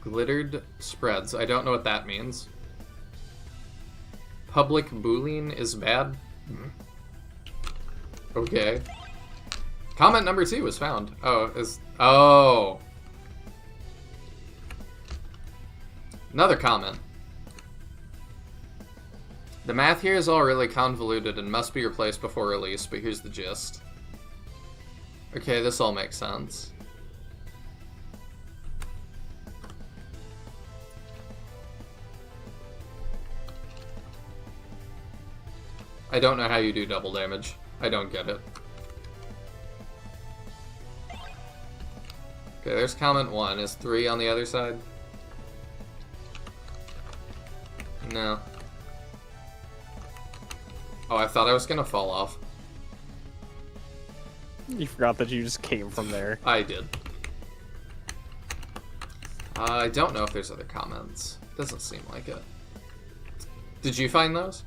Glittered spreads. I don't know what that means. Public bullying is bad. Okay. Comment number 2 was found. Oh. Another comment. The math here is all really convoluted and must be replaced before release, but here's the gist. Okay, this all makes sense. I don't know how you do double damage. I don't get it. Okay, there's comment 1. Is 3 on the other side? No. Oh, I thought I was gonna fall off. You forgot that you just came from there. I did. I don't know if there's other comments. Doesn't seem like it. Did you find those?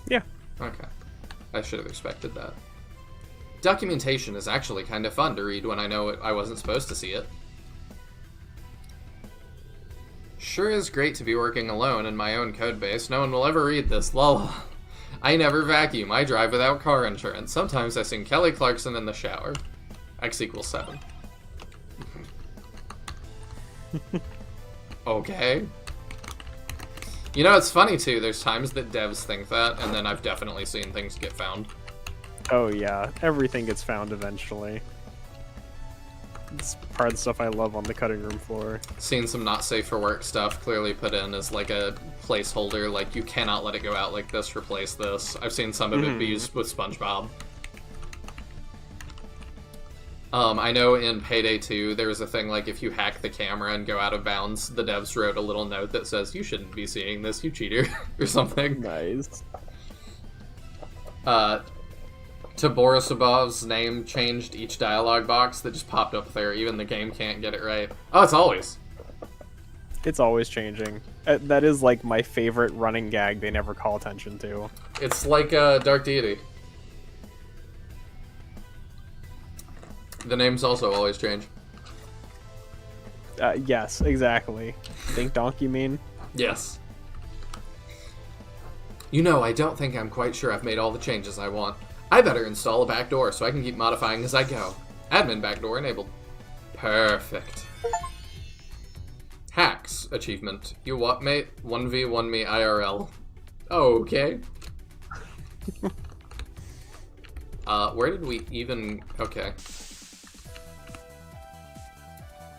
Yeah. Okay. I should have expected that. Documentation is actually kind of fun to read when I know I wasn't supposed to see it. Sure is great to be working alone in my own codebase. No one will ever read this, lol. I never vacuum. I drive without car insurance. Sometimes I sing Kelly Clarkson in the shower. X equals 7. Okay. You know, it's funny too, there's times that devs think that, and then I've definitely seen things get found. Oh yeah, everything gets found eventually. It's part of the stuff I love on the cutting room floor. Seen some not safe for work stuff clearly put in as like a placeholder, like you cannot let it go out like this, replace this. I've seen some of it be used with SpongeBob. I know in Payday 2, there was a thing like if you hack the camera and go out of bounds, the devs wrote a little note that says, you shouldn't be seeing this, you cheater, or something. Nice. To Borisov's name changed each dialogue box that just popped up there, even the game can't get it right. Oh, it's always. It's always changing. That is like my favorite running gag they never call attention to. It's like Dark Deity. The names also always change. Yes, exactly. Think Donkey mean? Yes. You know, I don't think I'm quite sure I've made all the changes I want. I better install a backdoor so I can keep modifying as I go. Admin backdoor enabled. Perfect. Hacks achievement. You what, mate? 1v1 me IRL. Okay. Where did we even... Okay.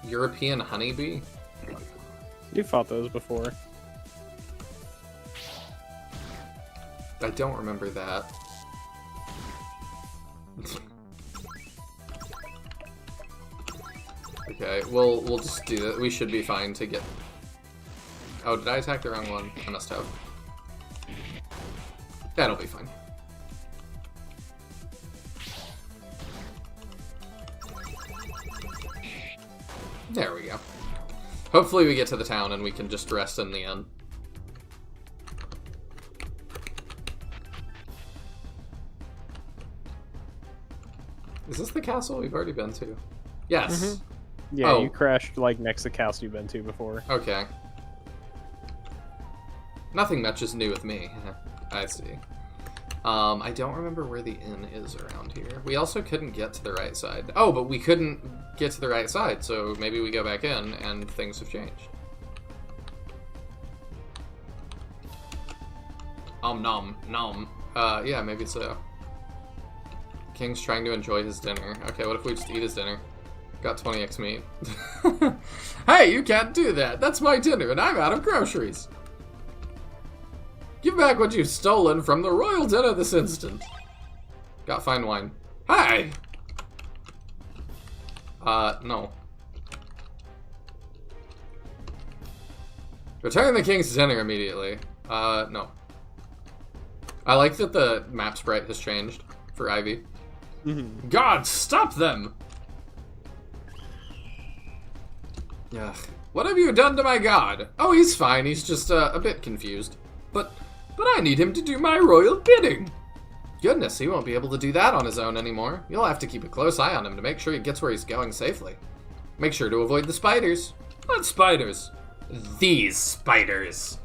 European honeybee? You fought those before. I don't remember that. Okay, we'll just do that. We should be fine to get... Oh, did I attack the wrong one? I must have. That'll be fine. There we go. Hopefully we get to the town and we can just rest in the inn. Is this the castle we've already been to? Yes. Mm-hmm. Yeah, you crashed like next to the castle you've been to before. Okay. Nothing much is new with me. I see. I don't remember where the inn is around here. We also couldn't get to the right side. Oh, but we couldn't get to the right side, so maybe we go back in and things have changed. Nom, nom. Yeah, maybe so. King's trying to enjoy his dinner. Okay, what if we just eat his dinner? Got 20x meat. Hey, you can't do that! That's my dinner, and I'm out of groceries! Give back what you've stolen from the royal dinner this instant. Got fine wine. Hi! No. Return the king's dinner immediately. No. I like that the map sprite has changed for Ivy. Mm-hmm. God, stop them! Ugh. What have you done to my god? Oh, he's fine. He's just a bit confused. But I need him to do my royal bidding. Goodness, he won't be able to do that on his own anymore. You'll have to keep a close eye on him to make sure he gets where he's going safely. Make sure to avoid the spiders. What spiders? These spiders.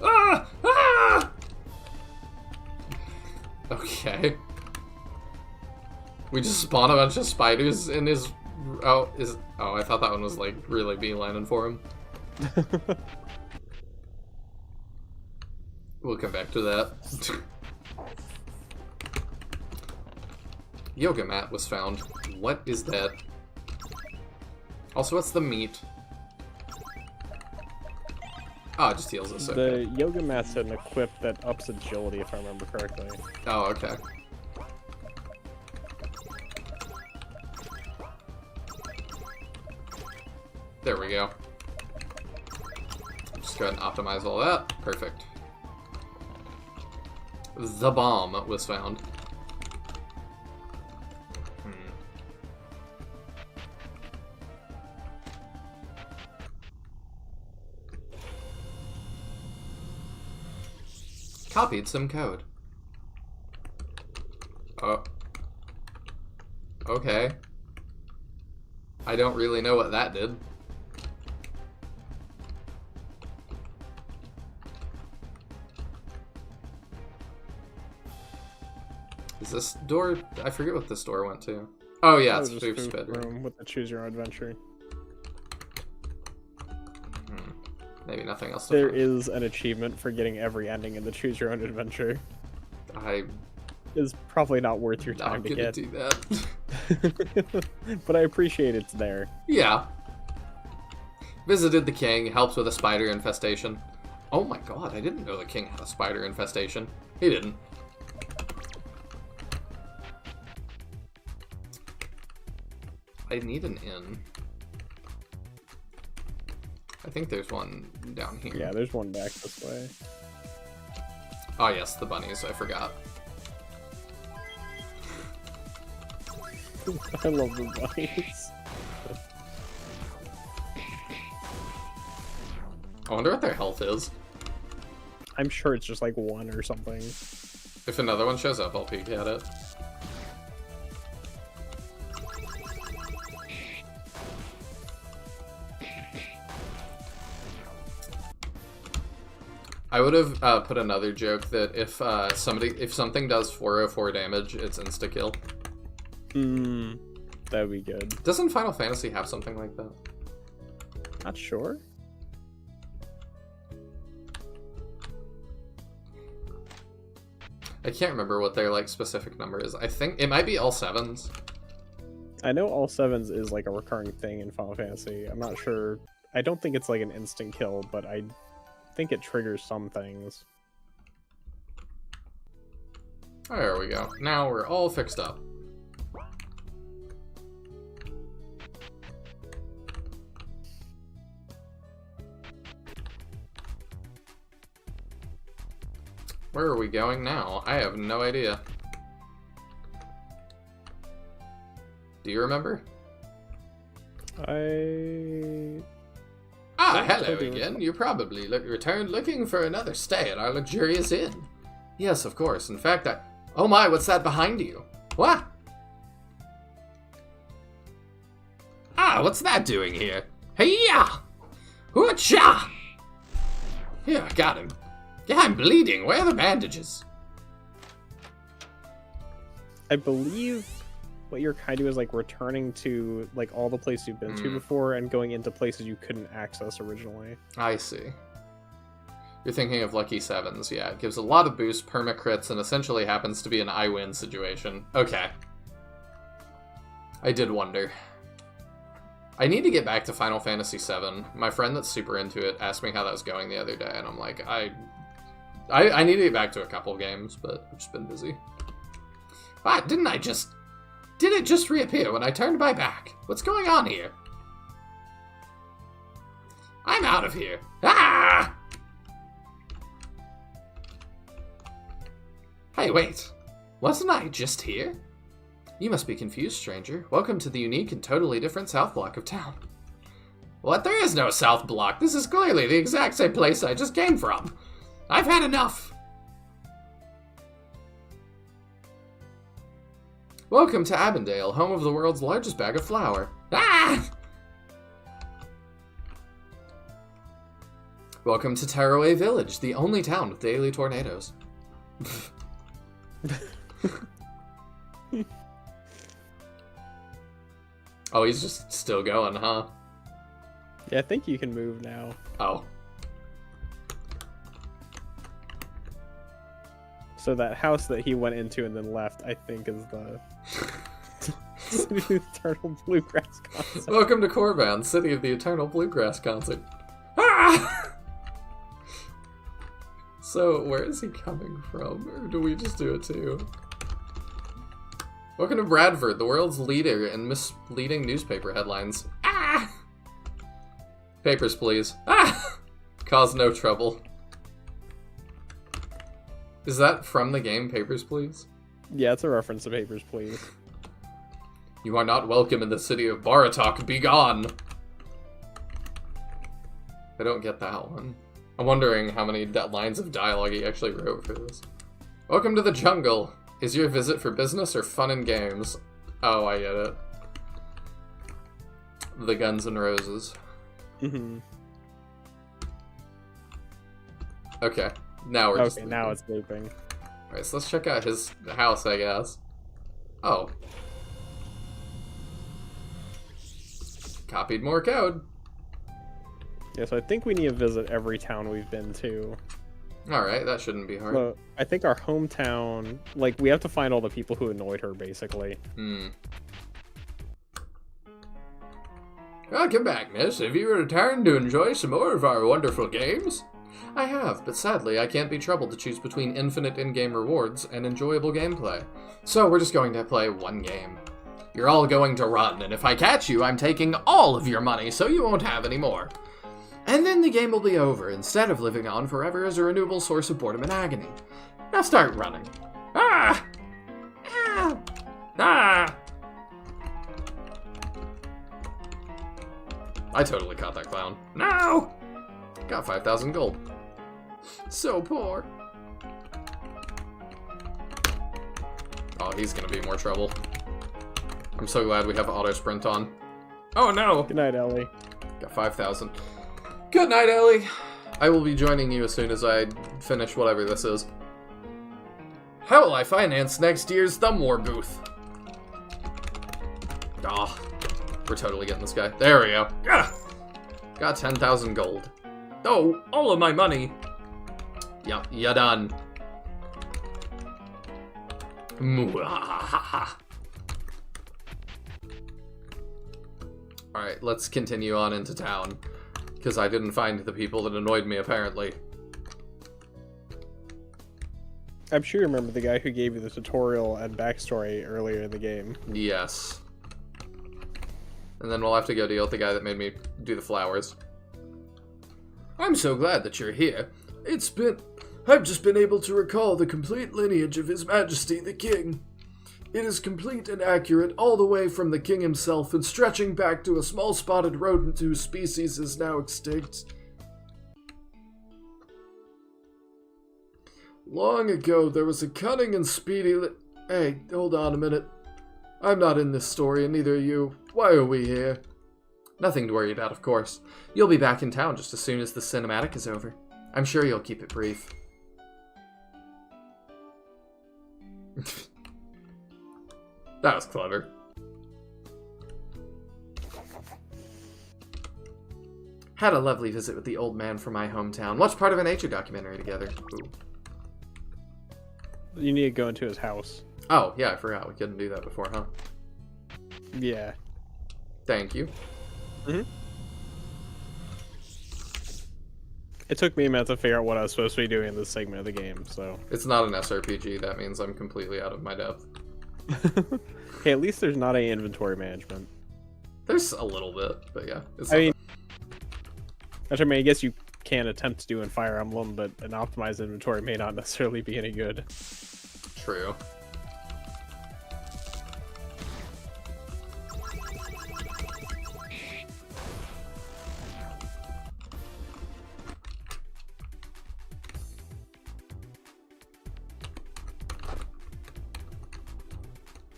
Ah! Ah! Okay. We just spawn a bunch of spiders in his... Oh, I thought that one was, like, really beelining for him. We'll come back to that. Yoga mat was found. What is that? Also, what's the meat? Oh, it just heals us. Okay. The yoga mat's an equip that ups agility, if I remember correctly. Oh, okay. There we go. Just go ahead and optimize all that. Perfect. The bomb was found. Copied some code. Oh. Okay. I don't really know what that did. Is this door... I forget what this door went to. Oh yeah, it's Foof's bedroom. With the choose your own adventure. Maybe nothing else. There is an achievement for getting every ending in the choose your own adventure. Is probably not worth your time to get. Do that. But I appreciate it's there. Yeah. Visited the king, helped with a spider infestation. Oh my god, I didn't know the king had a spider infestation. He didn't. I need an inn. I think there's one down here. Yeah, there's one back this way. Oh yes, the bunnies, I forgot. I love the bunnies. I wonder what their health is. I'm sure it's just like 1 or something. If another one shows up, I'll peek at it. I would have put another joke that if something does 404 damage, it's insta kill. That'd be good. Doesn't Final Fantasy have something like that? Not sure. I can't remember what their like specific number is. I think it might be all 7s. I know all 7s is like a recurring thing in Final Fantasy. I'm not sure. I don't think it's like an instant kill, but I think it triggers some things. There we go. Now we're all fixed up. Where are we going now? I have no idea. Do you remember? Hello again. You probably returned looking for another stay at our luxurious inn. Yes, of course. In fact, Oh my, what's that behind you? What? Ah, what's that doing here? Hey-ya! Hoocha! Here, got him. Yeah, I'm bleeding. Where are the bandages? I believe what you're kind of is like returning to like all the places you've been to before and going into places you couldn't access originally. I see. You're thinking of Lucky Sevens, yeah. It gives a lot of boost, perma-crits, and essentially happens to be an I win situation. Okay. I did wonder. I need to get back to Final Fantasy VII. My friend that's super into it asked me how that was going the other day, and I'm like, I need to get back to a couple games, but I've just been busy. What? Did it just reappear when I turned my back? What's going on here? I'm out of here. Ah! Hey, wait. Wasn't I just here? You must be confused, stranger. Welcome to the unique and totally different South Block of town. What? There is no South Block. This is clearly the exact same place I just came from. I've had enough. Welcome to Avondale, home of the world's largest bag of flour. Ah! Welcome to Tearaway Village, the only town with daily tornadoes. Oh, he's just still going, huh? Yeah, I think you can move now. Oh. So that house that he went into and then left, I think, is the City of the Eternal Bluegrass concert. Welcome to Corban, City of the Eternal Bluegrass concert. Ah! So, where is he coming from? Or do we just do it too? Welcome to Bradford, the world's leader in misleading newspaper headlines. Ah! Papers, please. Ah! Cause no trouble. Is that from the game Papers, Please? Yeah, it's a reference to Papers, Please. You are not welcome in the city of Baratok. Be gone! I don't get that one. I'm wondering how many lines of dialogue he actually wrote for this. Welcome to the jungle. Is your visit for business or fun and games? Oh, I get it. The Guns N' Roses. Mm-hmm. Okay, now we're just... Okay, now it's looping. Alright, so let's check out his house, I guess. Oh. Copied more code. Yeah, so I think we need to visit every town we've been to. Alright, that shouldn't be hard. So I think our hometown, like, we have to find all the people who annoyed her, basically. Welcome back, miss. Have you returned to enjoy some more of our wonderful games? I have, but sadly I can't be troubled to choose between infinite in-game rewards and enjoyable gameplay. So we're just going to play one game. You're all going to run, and if I catch you, I'm taking all of your money, so you won't have any more. And then the game will be over, instead of living on forever as a renewable source of boredom and agony. Now start running. Ah! Ah! Ah! I totally caught that clown. No! Got 5,000 gold. So poor. Oh, he's gonna be in more trouble. I'm so glad we have auto sprint on. Oh no! Good night, Ellie. Got 5,000. Good night, Ellie. I will be joining you as soon as I finish whatever this is. How will I finance next year's Thumb War booth? Ah, we're totally getting this guy. There we go. Ah! Got 10,000 gold. Oh, all of my money. Yeah, you're done. Alright, let's continue on into town. Because I didn't find the people that annoyed me, apparently. I'm sure you remember the guy who gave you the tutorial and backstory earlier in the game. Yes. And then we'll have to go deal with the guy that made me do the flowers. I'm so glad that you're here. I've just been able to recall the complete lineage of His Majesty the King. It is complete and accurate all the way from the king himself and stretching back to a small spotted rodent whose species is now extinct. Long ago, there was a cunning and speedy Hey, hold on a minute. I'm not in this story, and neither are you. Why are we here? Nothing to worry about, of course. You'll be back in town just as soon as the cinematic is over. I'm sure you'll keep it brief. That was clever. Had a lovely visit with the old man from my hometown. Watched part of a nature documentary together. Ooh. You need to go into his house. Oh, yeah, I forgot. We couldn't do that before, huh? Yeah. Thank you. Mm-hmm. It took me a minute to figure out what I was supposed to be doing in this segment of the game, so... It's not an SRPG. That means I'm completely out of my depth. Hey, at least there's not any inventory management. There's a little bit, but yeah. I mean, I guess you can attempt to do in Fire Emblem, but an optimized inventory may not necessarily be any good. True.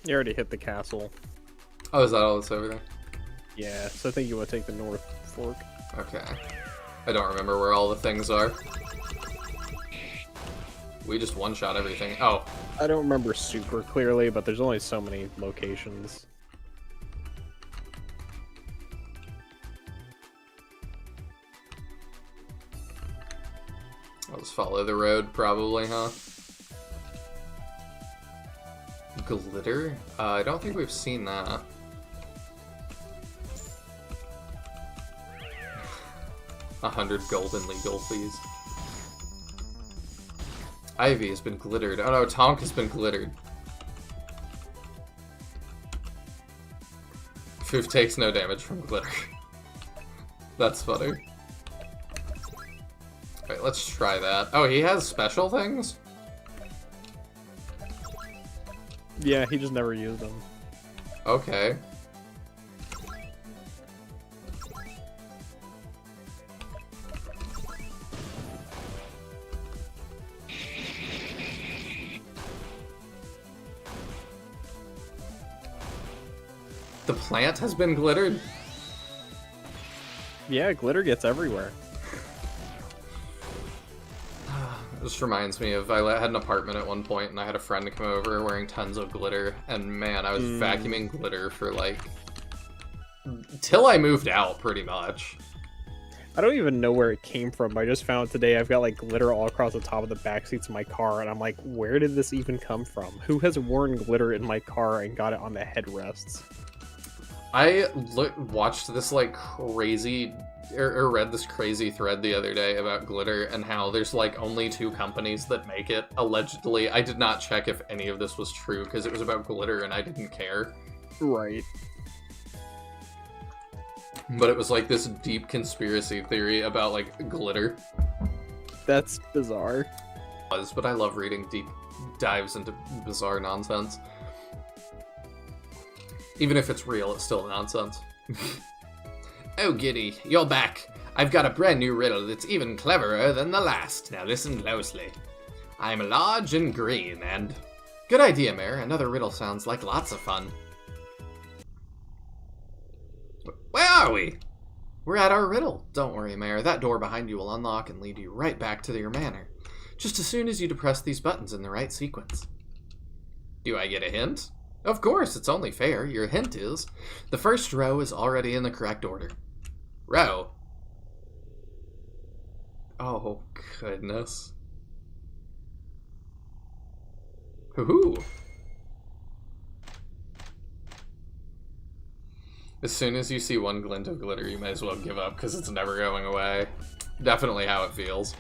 You already hit the castle. Oh, is that all that's over there? Yeah, so I think you want to take the North Fork. Okay. I don't remember where all the things are. We just one-shot everything. Oh. I don't remember super clearly, but there's only so many locations. I'll just follow the road, probably, huh? glitter? I don't think we've seen that. 100 golden legal, please. Ivy has been glittered. Oh no, Tonk has been glittered. Foof takes no damage from glitter. That's funny. Alright, let's try that. Oh, he has special things? Yeah, he just never used them. Okay. The plant has been glittered? Yeah, glitter gets everywhere. This reminds me of, I had an apartment at one point and I had a friend come over wearing tons of glitter, and man, I was vacuuming glitter for like, till I moved out, pretty much. I don't even know where it came from. I just found today I've got like glitter all across the top of the back seats of my car, and I'm like, where did this even come from? Who has worn glitter in my car and got it on the headrests? I watched this like crazy, or read this crazy thread the other day about glitter and how there's like only 2 companies that make it, allegedly. I did not check if any of this was true because it was about glitter and I didn't care. Right. But it was like this deep conspiracy theory about like glitter. That's bizarre. But I love reading deep dives into bizarre nonsense. Even if it's real, it's still nonsense. Oh, Giddy, you're back. I've got a brand new riddle that's even cleverer than the last. Now listen closely. I'm large and green, and... Good idea, Mayor. Another riddle sounds like lots of fun. Where are we? We're at our riddle. Don't worry, Mayor. That door behind you will unlock and lead you right back to your manor. Just as soon as you depress these buttons in the right sequence. Do I get a hint? Of course, it's only fair. Your hint is, the first row is already in the correct order. Row. Oh, goodness. Hoo-hoo. As soon as you see one glint of glitter, you might as well give up, because it's never going away. Definitely how it feels.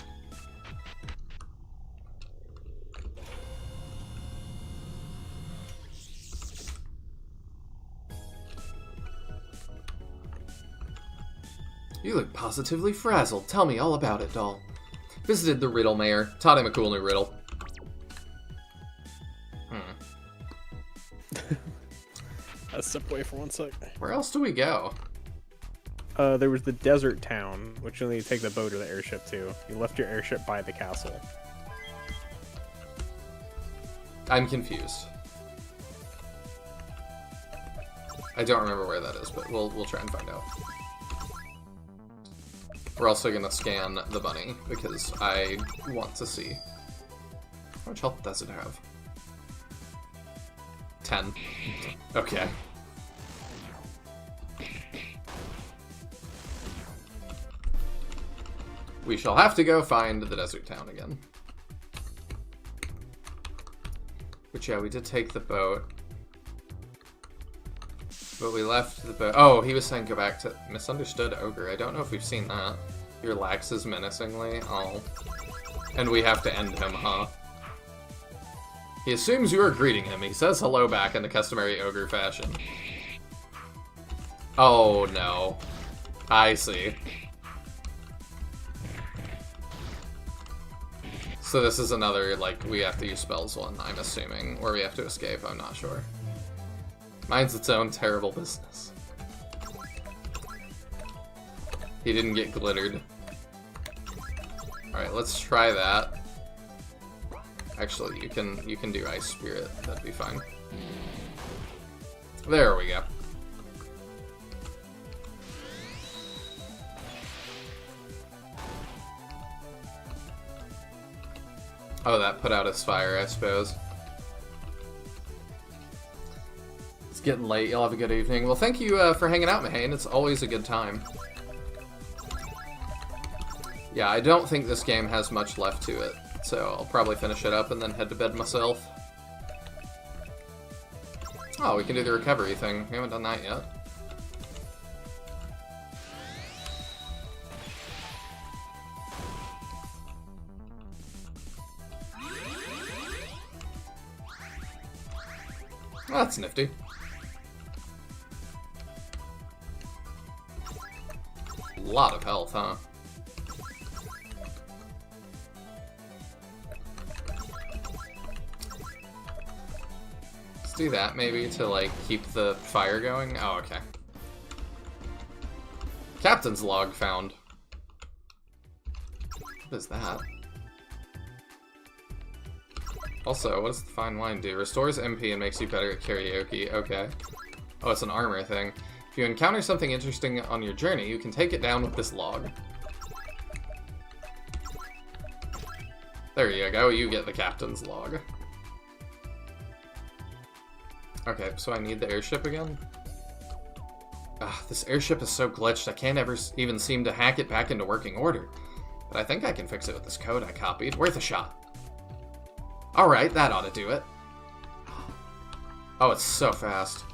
You look positively frazzled. Tell me all about it, doll. Visited the riddle mayor. Taught him a cool new riddle. Step away for 1 sec. Where else do we go? There was the desert town, which you need to take the boat or the airship to. You left your airship by the castle. I'm confused. I don't remember where that is, but we'll try and find out. We're also gonna scan the bunny, because I want to see. How much health does it have? 10. Okay. We shall have to go find the desert town again. Which, yeah, we did take the boat. But we left the boat. Oh, he was saying go back to Misunderstood Ogre. I don't know if we've seen that. He relaxes menacingly. Oh. And we have to end him, huh? He assumes you are greeting him. He says hello back in the customary ogre fashion. Oh, no. I see. So this is another, like, we have to use spells one, I'm assuming. Or we have to escape, I'm not sure. Mine's its own terrible business. He didn't get glittered. Alright, let's try that. Actually, you can do Ice Spirit. That'd be fine. There we go. Oh, that put out his fire, I suppose. It's getting late. You'll have a good evening. Well, thank you for hanging out, Mahane. It's always a good time. Yeah, I don't think this game has much left to it, so I'll probably finish it up and then head to bed myself. Oh, we can do the recovery thing. We haven't done that yet. That's nifty. A lot of health, huh? Let's do that, maybe, to, like, keep the fire going. Oh, okay. Captain's log found. What is that? Also, what does the fine wine do? Restores MP and makes you better at karaoke. Okay. Oh, it's an armor thing. If you encounter something interesting on your journey, you can take it down with this log. There you go, you get the captain's log. Okay, so I need the airship again? Ah, this airship is so glitched, I can't ever even seem to hack it back into working order. But I think I can fix it with this code I copied. Worth a shot. Alright, that ought to do it. Oh, it's so fast.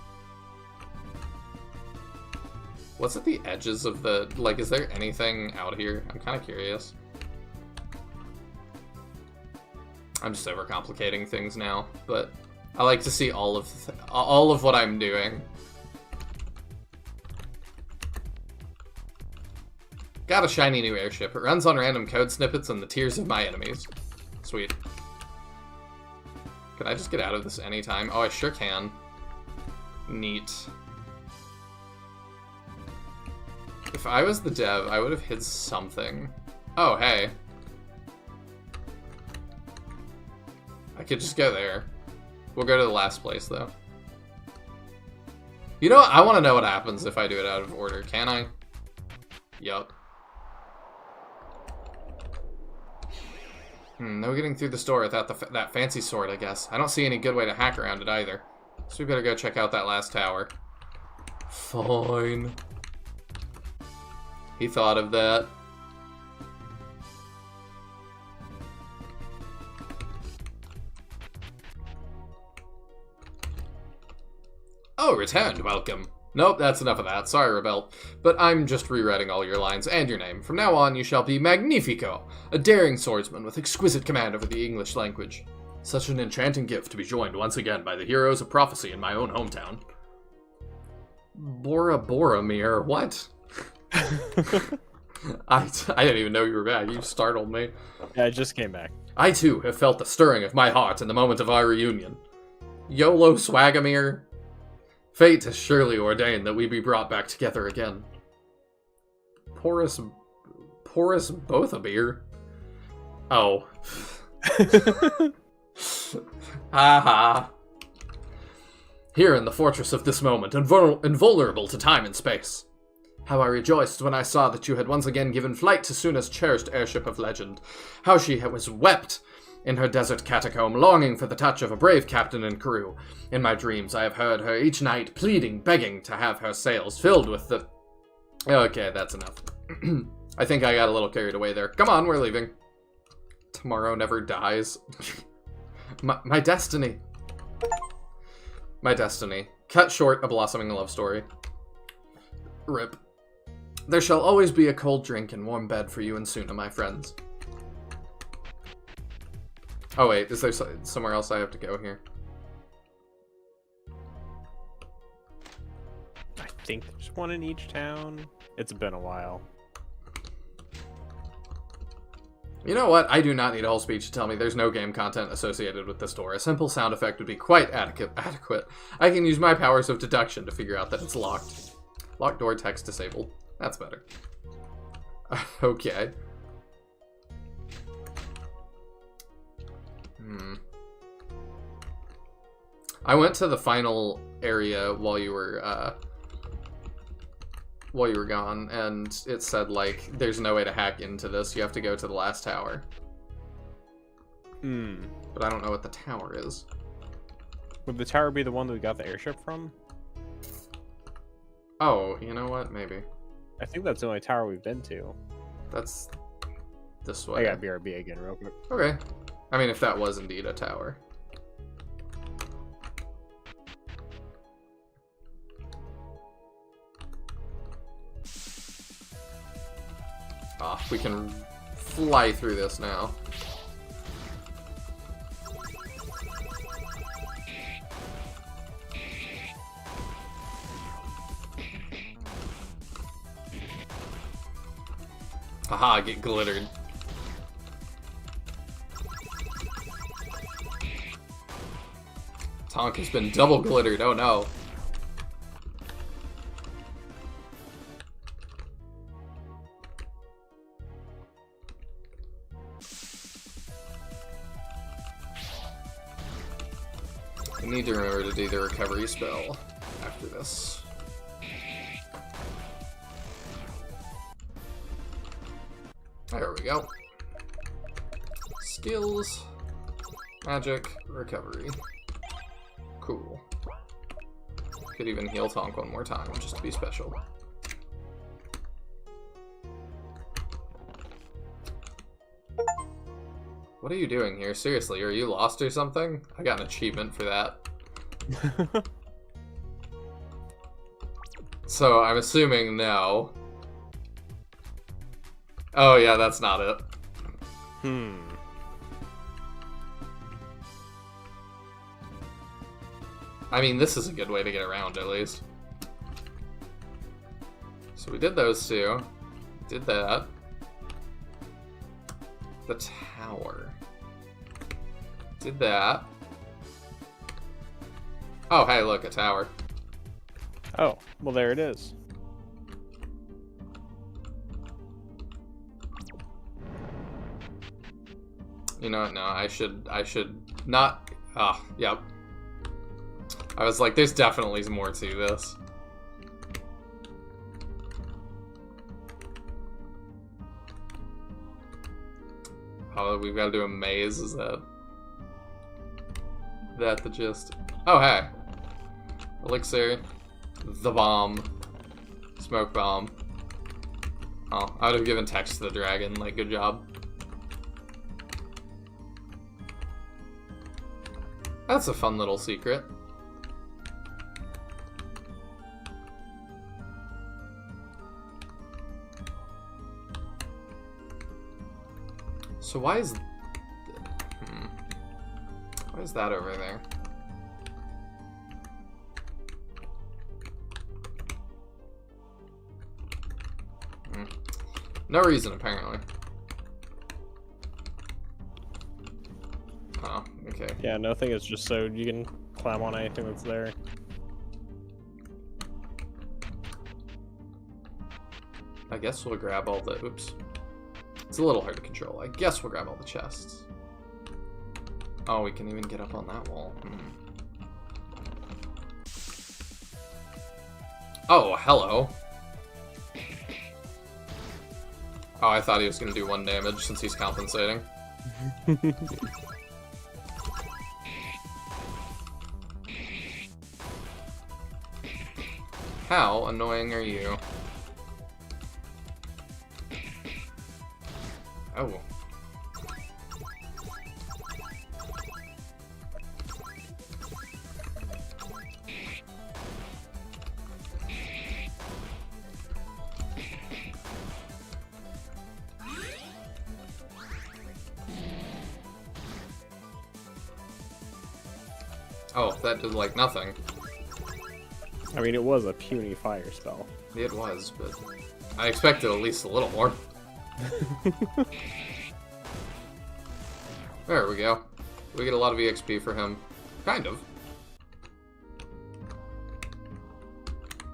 What's at the edges of the... Like, is there anything out here? I'm kind of curious. I'm just overcomplicating things now, but I like to see all of what I'm doing. Got a shiny new airship. It runs on random code snippets and the tears of my enemies. Sweet. Can I just get out of this anytime? Oh, I sure can. Neat. If I was the dev, I would have hid something. Oh, hey. I could just go there. We'll go to the last place, though. You know what? I want to know what happens if I do it out of order. Can I? Yup. No getting through the store without that fancy sword, I guess. I don't see any good way to hack around it either. So we better go check out that last tower. Fine. He thought of that. Oh, returned, welcome. Nope, that's enough of that. Sorry, Rebel. But I'm just rewriting all your lines and your name. From now on, you shall be Magnifico, a daring swordsman with exquisite command over the English language. Such an enchanting gift to be joined once again by the heroes of prophecy in my own hometown. Bora Boromir, what? I didn't even know you were back. You startled me. Yeah, I just came back. I, too, have felt the stirring of my heart in the moment of our reunion. YOLO Swagamir. Fate has surely ordained that we be brought back together again. Porous Bothabir? Oh. Haha. Here in the fortress of this moment, invulnerable to time and space. How I rejoiced when I saw that you had once again given flight to Suna's cherished airship of legend. How she was wept in her desert catacomb, longing for the touch of a brave captain and crew. In my dreams, I have heard her each night pleading, begging to have her sails filled with the... Okay, that's enough. I think I got a little carried away there. Come on, we're leaving. Tomorrow never dies. My destiny. My destiny. Cut short a blossoming love story. Rip. There shall always be a cold drink and warm bed for you and Suna, my friends. Oh wait, is there somewhere else I have to go here? I think there's one in each town. It's been a while. You know what? I do not need a whole speech to tell me there's no game content associated with this door. A simple sound effect would be quite adequate. I can use my powers of deduction to figure out that it's locked. Locked door, text disabled. That's better. Okay. I went to the final area while you were gone, and it said, like, there's no way to hack into this. You have to go to the last tower. But I don't know what the tower is. Would the tower be the one that we got the airship from? Oh, you know what? Maybe. I think that's the only tower we've been to. That's this way. I got BRB again real quick. Okay. I mean, if that was indeed a tower. We can fly through this now. Haha, get glittered. Tonk has been double glittered, oh no. I need to remember to do the recovery spell after this. There we go. Skills, magic, recovery. Cool. Could even heal Tonk one more time, just to be special. What are you doing here? Seriously, are you lost or something? I got an achievement for that. So, I'm assuming no. Oh yeah, that's not it. I mean, this is a good way to get around, at least. So we did those two. Did that. The tower. Did that. Oh, hey, look, a tower. Oh, well, there it is. You know what? No, I should not. Ah, yep. I was like, there's definitely more to this. Oh, we've got to do a maze, is that the gist? Oh, hey. Elixir. The bomb. Smoke bomb. Oh, I would have given text to the dragon, like, good job. That's a fun little secret. So why is that over there? No reason, apparently. Oh, okay. Yeah, nothing. It's just so you can climb on anything that's there. I guess we'll grab all the... Oops. It's a little hard to control. I guess we'll grab all the chests. Oh, we can even get up on that wall. Oh, hello. Oh, I thought he was going to do 1 damage since he's compensating. How annoying are you? Oh. Oh, that did like nothing. I mean, it was a puny fire spell. It was, but I expected at least a little more. There we go. We get a lot of EXP for him. Kind of.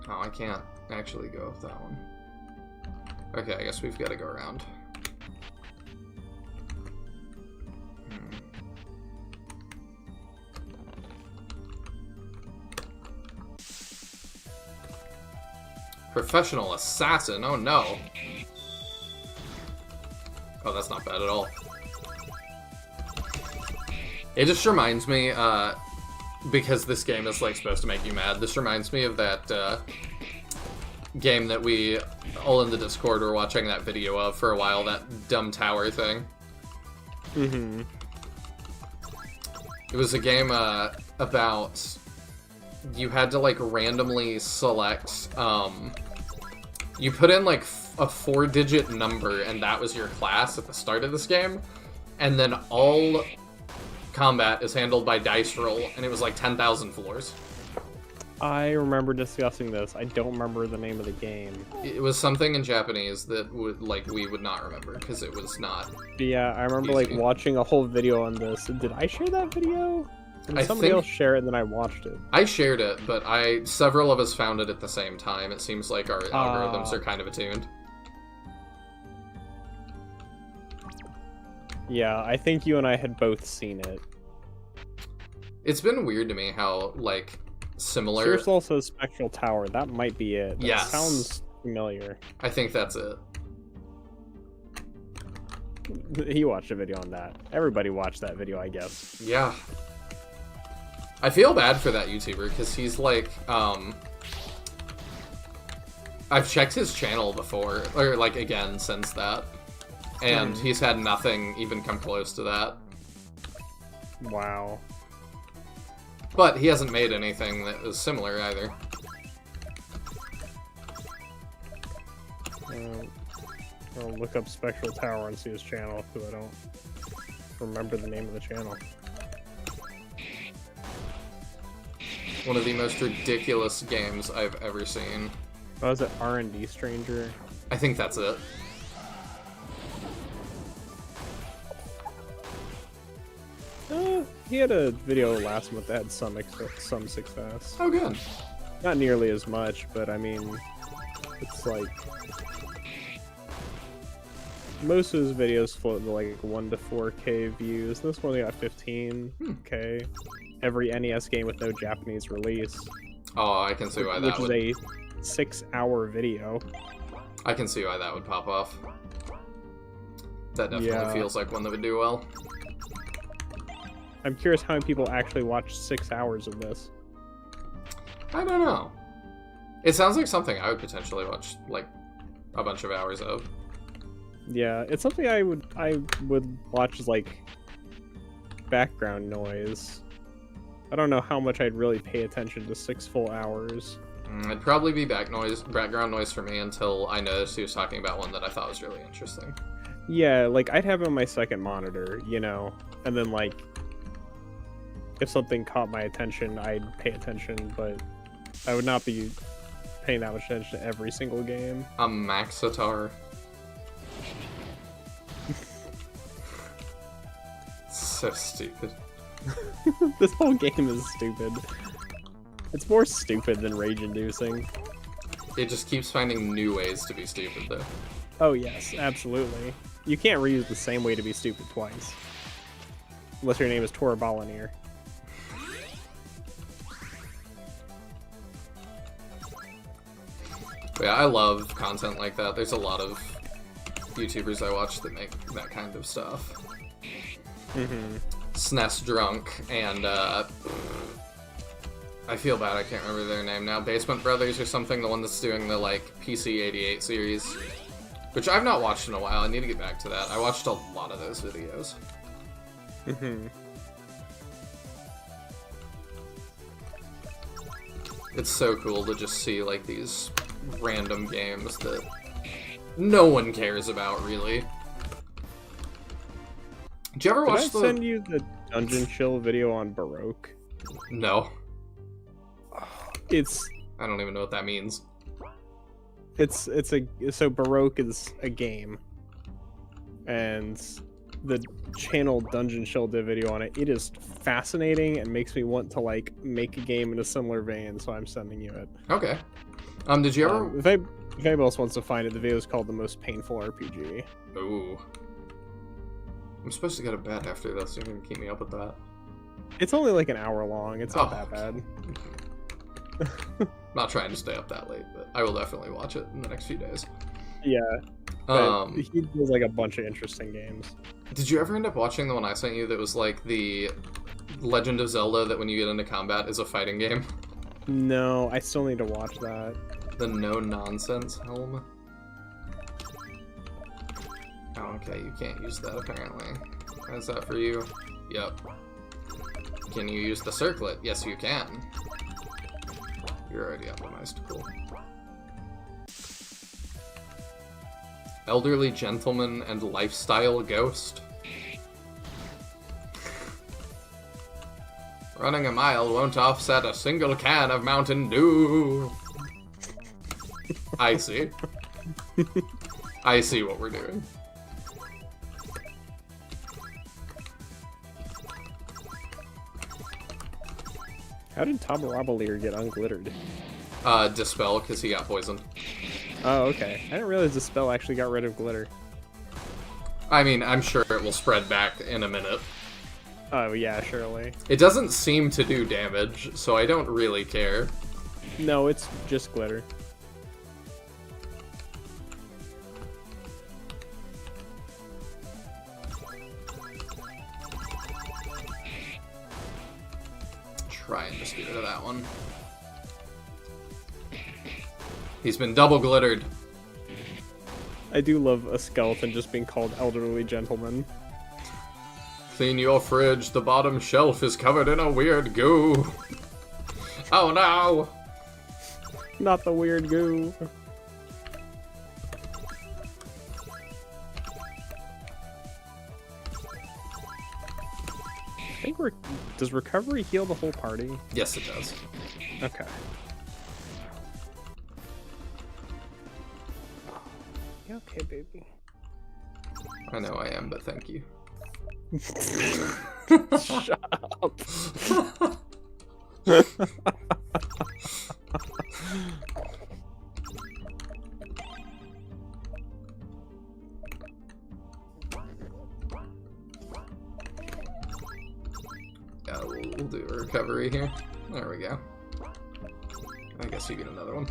Oh, I can't actually go with that one. Okay, I guess we've got to go around. Professional assassin, oh no. Oh, that's not bad at all. It just reminds me, because this game is like supposed to make you mad, this reminds me of that game that we all in the Discord were watching that video of for a while, that dumb tower thing. Mm-hmm. It was a game about... You had to like randomly select You put in like a 4-digit number, and that was your class at the start of this game, and then all combat is handled by dice roll, and it was like 10,000 floors. I remember discussing this. I don't remember the name of the game. It was something in Japanese that we would not remember because it was not. Yeah, I remember easy. like watching a whole video on this. Did I share that video? Did somebody else share it and then I watched it? I shared it, but several of us found it at the same time. It seems like our algorithms are kind of attuned. Yeah, I think you and I had both seen it. It's been weird to me how, like, similar... There's also Spectral Tower. That might be it. That Yes. sounds familiar. I think that's it. He watched a video on that. Everybody watched that video, I guess. Yeah. I feel bad for that YouTuber, because he's like, I've checked his channel before, or like again since that, and he's had nothing even come close to that. Wow. But he hasn't made anything that is similar either. I'll look up Spectral Tower and see his channel, because I don't remember the name of the channel. One of the most ridiculous games I've ever seen. Oh, is it R&D Stranger? I think that's it. He had a video last month that had some success. Oh, good. Not nearly as much, but I mean, it's like most of his videos float to like 1 to 4K views. This one got 15K. Every NES game with no Japanese release. Oh, I can see why that would... Which is a 6-hour video. I can see why that would pop off. That definitely feels like one that would do well. I'm curious how many people actually watched 6 hours of this. I don't know. It sounds like something I would potentially watch, like, a bunch of hours of. Yeah, it's something I would watch as, like, background noise. I don't know how much I'd really pay attention to 6 full hours. It'd probably be background noise for me until I noticed he was talking about one that I thought was really interesting. Yeah, like, I'd have it on my second monitor, you know, and then, like, if something caught my attention, I'd pay attention, but I would not be paying that much attention to every single game. A Maxitar. So stupid. This whole game is stupid. It's more stupid than rage-inducing. It just keeps finding new ways to be stupid, though. Oh yes, absolutely. You can't reuse the same way to be stupid twice. Unless your name is Tora Balinir. Yeah, I love content like that. There's a lot of YouTubers I watch that make that kind of stuff. SNES Drunk and I feel bad I can't remember their name now. Basement Brothers or something, the one that's doing the like PC88 series, which I've not watched in a while. I need to get back to that. I watched a lot of those videos. It's so cool to just see like these random games that no one cares about, really. Did you ever watch Did I send you the Dungeon Chill video on Baroque? No. It's... I don't even know what that means. So Baroque is a game. And the channel Dungeon Chill did a video on it. It is fascinating and makes me want to, like, make a game in a similar vein, so I'm sending you it. Okay. Did you ever... If anybody else wants to find it, the video is called The Most Painful RPG. Ooh. I'm supposed to go to bed after this. You're gonna keep me up with that. It's only like an hour long. It's not that bad. Not trying to stay up that late, but I will definitely watch it in the next few days. Yeah. He does like a bunch of interesting games. Did you ever end up watching the one I sent you that was like the Legend of Zelda that when you get into combat is a fighting game? No, I still need to watch that. The no-nonsense helm? Oh, okay, you can't use that apparently. How's that for you? Yep. Can you use the circlet? Yes, you can. You're already optimized. Cool. Elderly gentleman and lifestyle ghost. Running a mile won't offset a single can of Mountain Dew. I see. I see what we're doing. How did Tamarabalier get unglittered? Dispel, because he got poisoned. Oh, okay. I didn't realize the spell actually got rid of glitter. I mean, I'm sure it will spread back in a minute. Oh, yeah, surely. It doesn't seem to do damage, so I don't really care. No, it's just glitter. Try and just get rid of that one. He's been double glittered. I do love a skeleton just being called elderly gentleman. Clean your fridge, the bottom shelf is covered in a weird goo. Oh no! Not the weird goo. I think does recovery heal the whole party? Yes, it does. Okay. You okay, baby? I know I am, but thank you. Shut up. Yeah, we'll do a recovery here. There we go. I guess you get another one.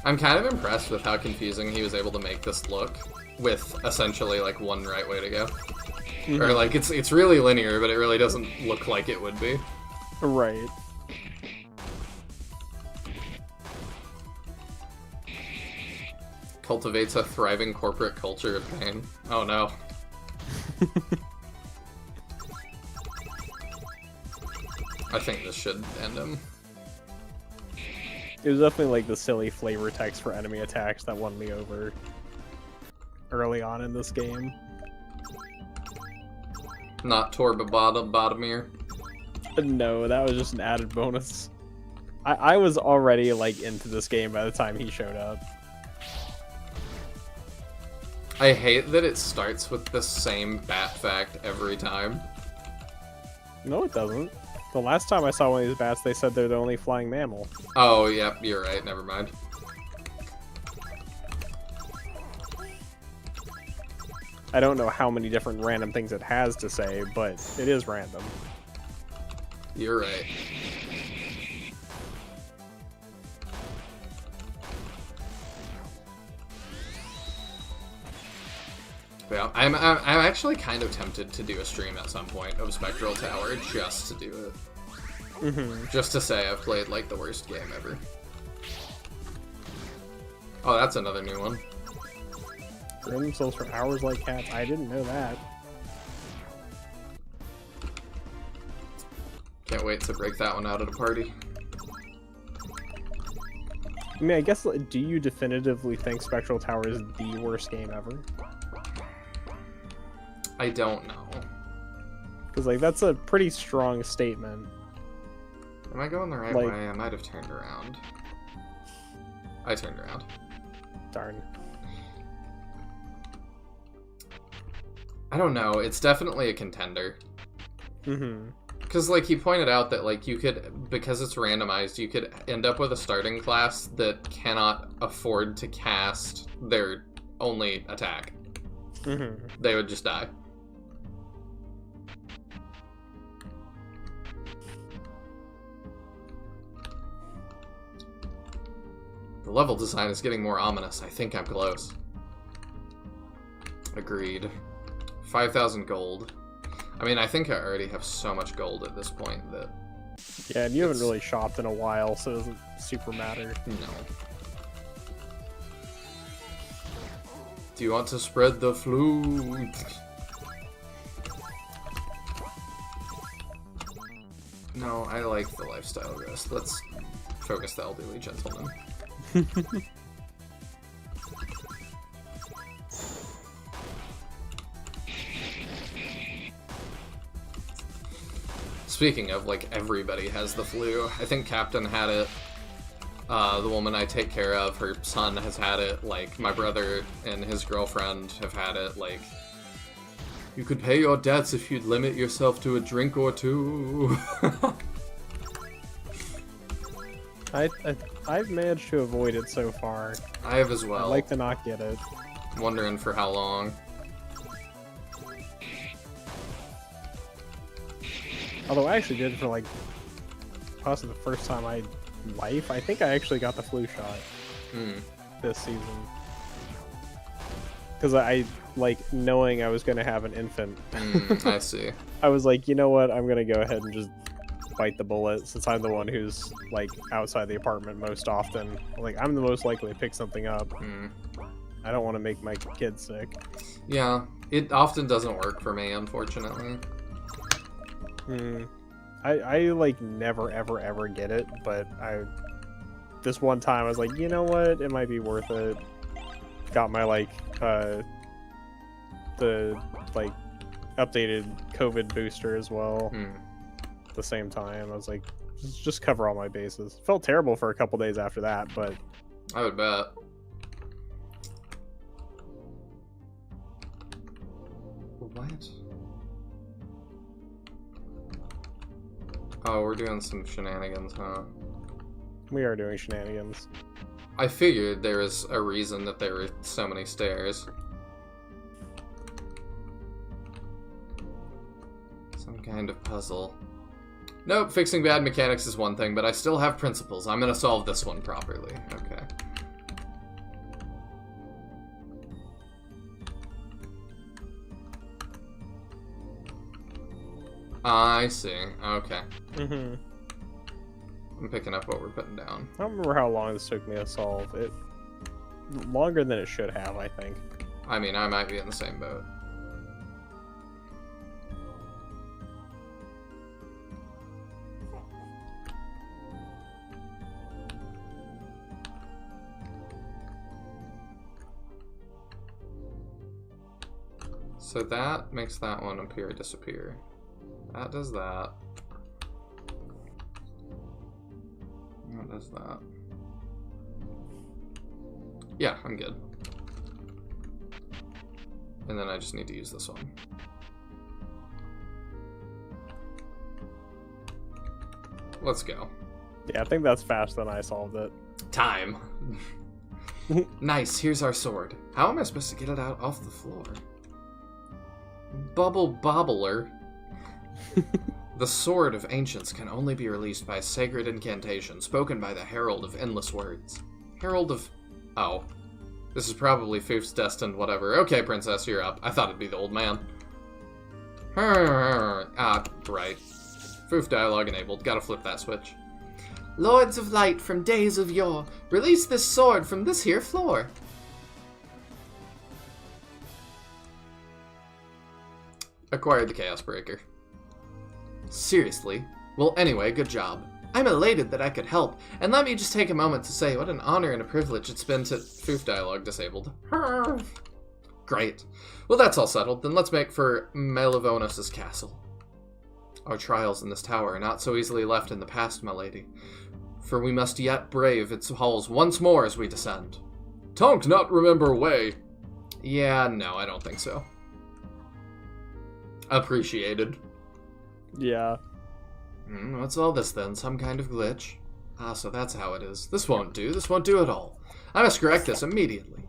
I'm kind of impressed with how confusing he was able to make this look with essentially like one right way to go. Mm-hmm. Or like it's really linear, but it really doesn't look like it would be. Right. Cultivates a thriving corporate culture of pain. Oh no. I think this should end him. It was definitely like the silly flavor text for enemy attacks that won me over early on in this game. Not Torbabotomir. No, that was just an added bonus. I was already like into this game by the time he showed up. I hate that it starts with the same bat fact every time. No, it doesn't. The last time I saw one of these bats, they said they're the only flying mammal. Oh, yep, you're right. Never mind. I don't know how many different random things it has to say, but it is random. You're right. Yeah, I'm actually kind of tempted to do a stream at some point of Spectral Tower just to do it. Mm-hmm. Just to say I've played like the worst game ever. Oh, that's another new one. Burn themselves for hours like cats. I didn't know that. Can't wait to break that one out at a party. I mean, I guess, do you definitively think Spectral Tower is the worst game ever? I don't know. Because, like, that's a pretty strong statement. Am I going the right like, way? I might have turned around. I turned around. Darn. I don't know. It's definitely a contender. Mm-hmm. Because, like, he pointed out that, like, you could, because it's randomized, you could end up with a starting class that cannot afford to cast their only attack. Mm-hmm. They would just die. The level design is getting more ominous. I think I'm close. Agreed. 5,000 gold. I mean, I think I already have so much gold at this point that... Yeah, and you haven't really shopped in a while, so it doesn't super matter. No. Do you want to spread the flute? No, I like the lifestyle ghost. Let's focus the elderly gentleman. Speaking of, like, everybody has the flu. I think Captain had it. The woman I take care of, her son has had it. Like, my brother and his girlfriend have had it. Like, you could pay your debts if you'd limit yourself to a drink or two. I've managed to avoid it so far. I have as well. I'd like to not get it. Wondering for how long. Although I actually did it for like possibly the first time I life. I think I actually got the flu shot this season. Because I like knowing I was going to have an infant. I see. I was like, you know what? I'm going to go ahead and just bite the bullet since I'm the one who's like outside the apartment most often. Like, I'm the most likely to pick something up. I don't want to make my kid sick. Yeah, it often doesn't work for me, unfortunately. I like never ever get it, but this one time I was like, you know what, it might be worth it. Got my like the like updated COVID booster as well. At the same time, I was like, just cover all my bases. Felt terrible for a couple days after that, but I would bet. What? Oh, we're doing some shenanigans, huh? We are doing shenanigans. I figured there was a reason that there were so many stairs. Some kind of puzzle. Nope, fixing bad mechanics is one thing, but I still have principles. I'm gonna solve this one properly. Okay. I see. Okay. I'm picking up what we're putting down. I don't remember how long this took me to solve. It longer than it should have, I think. I mean, I might be in the same boat. So that makes that one appear disappear. That does that. That does that. Yeah, I'm good. And then I just need to use this one. Let's go. Yeah, I think that's faster than I solved it. Time. Nice, here's our sword. How am I supposed to get it out off the floor? Bubble Bobbler. The Sword of Ancients can only be released by a sacred incantation spoken by the Herald of Endless Words. Herald of... Oh. This is probably Foof's destined whatever. Okay, Princess, you're up. I thought it'd be the old man. Ah, right. Foof dialogue enabled. Gotta flip that switch. Lords of Light from days of yore, release this sword from this here floor. Acquired the Chaos Breaker. Seriously? Well, anyway, good job. I'm elated that I could help, and let me just take a moment to say what an honor and a privilege it's been to... Foof dialogue disabled. Great. Well, that's all settled. Then let's make for Melavonos' castle. Our trials in this tower are not so easily left in the past, my lady, for we must yet brave its halls once more as we descend. Tonk not remember way. Yeah, no, I don't think so. Appreciated. Yeah. What's all this then? Some kind of glitch? Ah, so that's how it is. This won't do. This won't do at all. I must correct this immediately.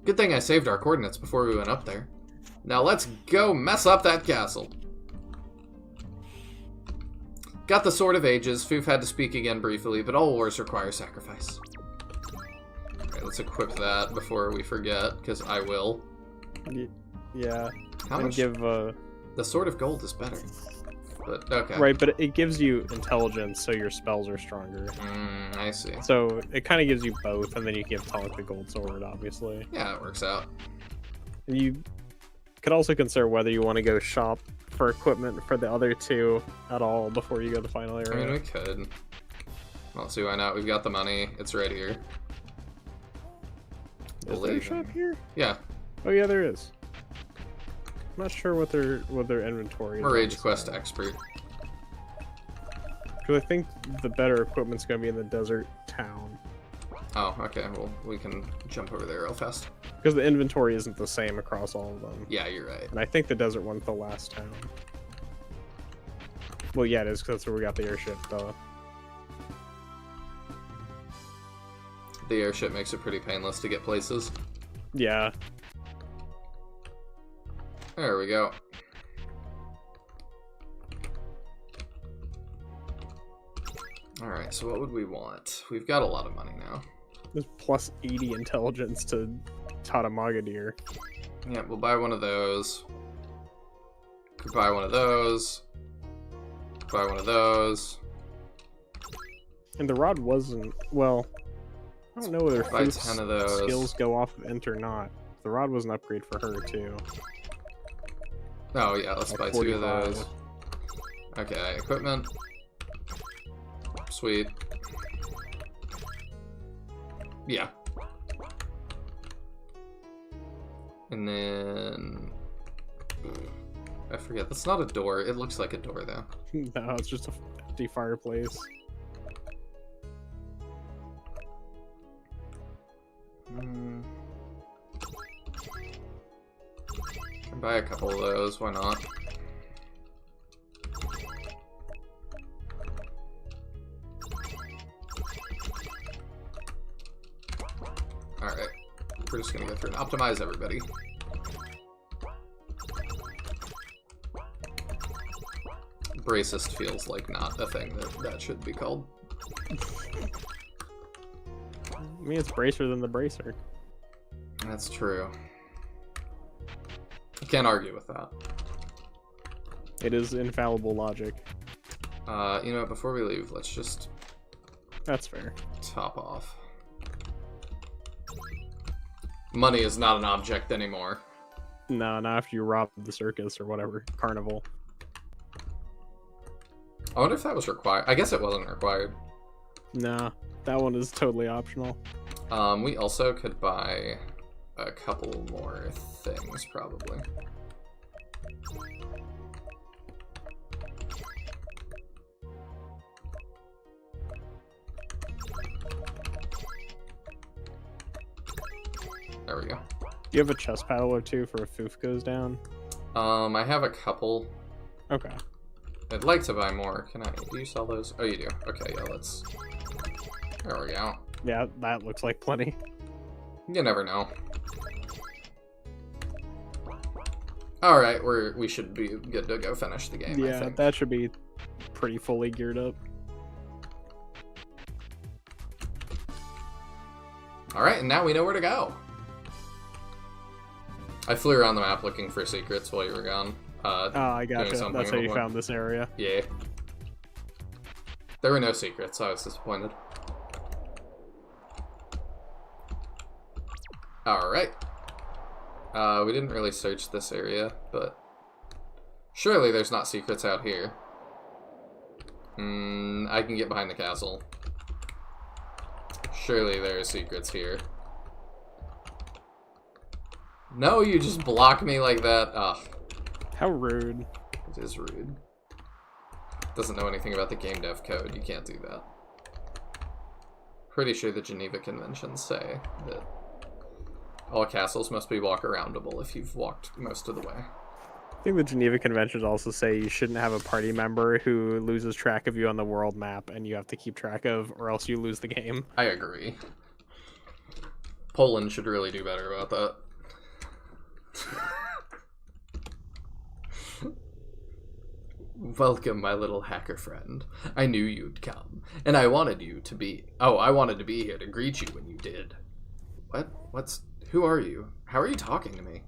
Good thing I saved our coordinates before we went up there. Now let's go mess up that castle. Got the Sword of Ages. Foof had to speak again briefly, but all wars require sacrifice. Alright, let's equip that before we forget, because I will. Yeah. How much? Give, The Sword of Gold is better. But, okay. Right, but it gives you intelligence, so your spells are stronger. I see. So it kind of gives you both, and then you give Tonk the gold sword, obviously. Yeah, it works out. And you could also consider whether you want to go shop for equipment for the other two at all before you go to the final area. I mean, we could. I don't see why not. We've got the money. It's right here. Is there a shop here? Yeah. Oh yeah, there is. I'm not sure what their inventory is. We're Rage Quest expert. Because I think the better equipment's gonna be in the desert town. Oh, okay. Well, we can jump over there real fast. Because the inventory isn't the same across all of them. Yeah, you're right. And I think the desert one's the last town. Well, yeah, it is, because that's where we got the airship, though. The airship makes it pretty painless to get places. Yeah. There we go. Alright, so what would we want? We've got a lot of money now. There's plus 80 intelligence to Tatamagadir. Yeah, we'll buy one of those. Could buy one of those. Buy one of those. And the rod wasn't... Well, I don't know whether buy Foof's 10 of those. skills go off of Int or not. The rod was an upgrade for her, too. Oh, yeah, let's buy 2 of 45. those. Okay, equipment. Sweet. Yeah. And then... I forget, that's not a door. It looks like a door, though. No, it's just a empty fireplace. Can buy a couple of those, why not? Alright, we're just gonna go through and optimize everybody. Bracist feels like not a thing that should be called. I mean, it's bracer than the bracer. That's true. I can't argue with that. It is infallible logic. You know what, before we leave, let's just... That's fair. Top off. Money is not an object anymore. No, not after you rob the circus or whatever. Carnival. I wonder if that was required. I guess it wasn't required. Nah, that one is totally optional. We also could buy a couple more things, probably. There we go. Do you have a chest paddle or two for if Foof goes down? I have a couple. Okay. I'd like to buy more. Can I? Do you sell those? Oh, you do. Okay, yeah, let's... There we go. Yeah, that looks like plenty. You never know. Alright, we should be good to go finish the game, I Yeah, think. that should be pretty fully geared up. Alright, and now we know where to go. I flew around the map looking for secrets while you were gone. I gotcha. That's how you before. found this area. Yeah. There were no secrets, so I was disappointed. Alright. We didn't really search this area, but... Surely there's not secrets out here. I can get behind the castle. Surely there are secrets here. No, you just block me like that. Ugh. How rude. It is rude. Doesn't know anything about the game dev code. You can't do that. Pretty sure the Geneva Conventions say that all castles must be walk-aroundable if you've walked most of the way. I think the Geneva Conventions also say you shouldn't have a party member who loses track of you on the world map and you have to keep track of, or else you lose the game. I agree. Poland should really do better about that. Welcome, my little hacker friend. I knew you'd come, and I wanted you to be... Oh, I wanted to be here to greet you when you did. What? Who are you? How are you talking to me?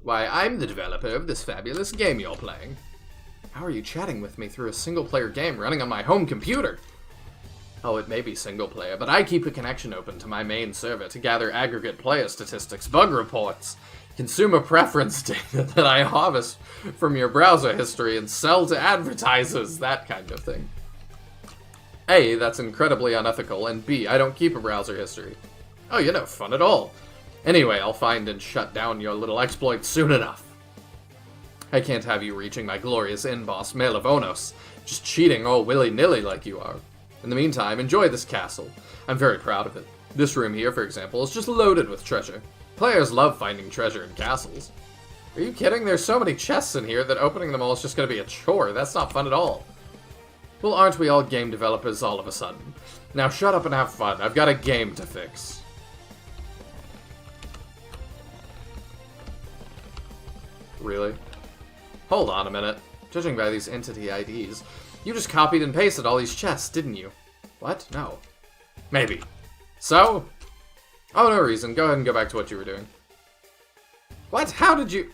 Why, I'm the developer of this fabulous game you're playing. How are you chatting with me through a single-player game running on my home computer? Oh, it may be single-player, but I keep a connection open to my main server to gather aggregate player statistics, bug reports, Consumer preference data that I harvest from your browser history and sell to advertisers, that kind of thing. A, that's incredibly unethical, and B, I don't keep a browser history. Oh, you're no fun at all. Anyway, I'll find and shut down your little exploit soon enough. I can't have you reaching my glorious in-boss, Male of Onos, just cheating all willy-nilly like you are. In the meantime, enjoy this castle. I'm very proud of it. This room here, for example, is just loaded with treasure. Players love finding treasure in castles. Are you kidding? There's so many chests in here that opening them all is just going to be a chore. That's not fun at all. Well, aren't we all game developers all of a sudden? Now shut up and have fun. I've got a game to fix. Really? Hold on a minute. Judging by these entity IDs, you just copied and pasted all these chests, didn't you? What? No. Maybe. So? Oh, no reason. Go ahead and go back to what you were doing. What? How did you...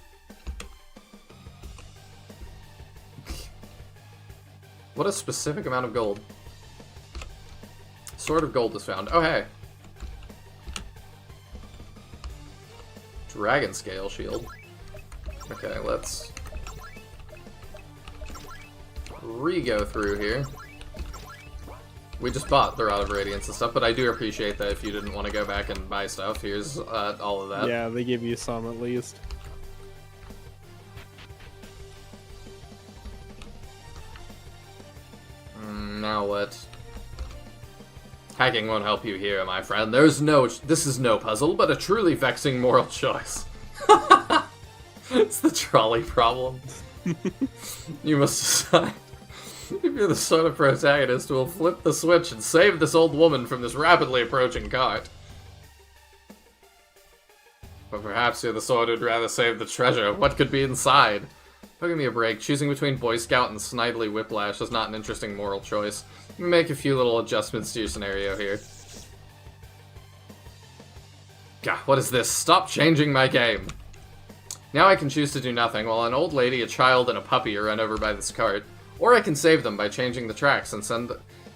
What a specific amount of gold. Sword of gold is found. Oh, hey. Dragon scale shield. Okay, let's re-go through here. We just bought the Rod of Radiance and stuff, but I do appreciate that if you didn't want to go back and buy stuff. Here's all of that. Yeah, they give you some at least. Now what? Hacking won't help you here, my friend. This is no puzzle, but a truly vexing moral choice. It's the trolley problem. You must decide if you're the sort of protagonist who will flip the switch and save this old woman from this rapidly approaching cart. But perhaps you're the sort who'd rather save the treasure. What could be inside? Don't give me a break. Choosing between Boy Scout and Snidely Whiplash is not an interesting moral choice. Let me make a few little adjustments to your scenario here. God, what is this? Stop changing my game. Now I can choose to do nothing, while an old lady, a child, and a puppy are run over by this cart. Or I can save them by changing the tracks and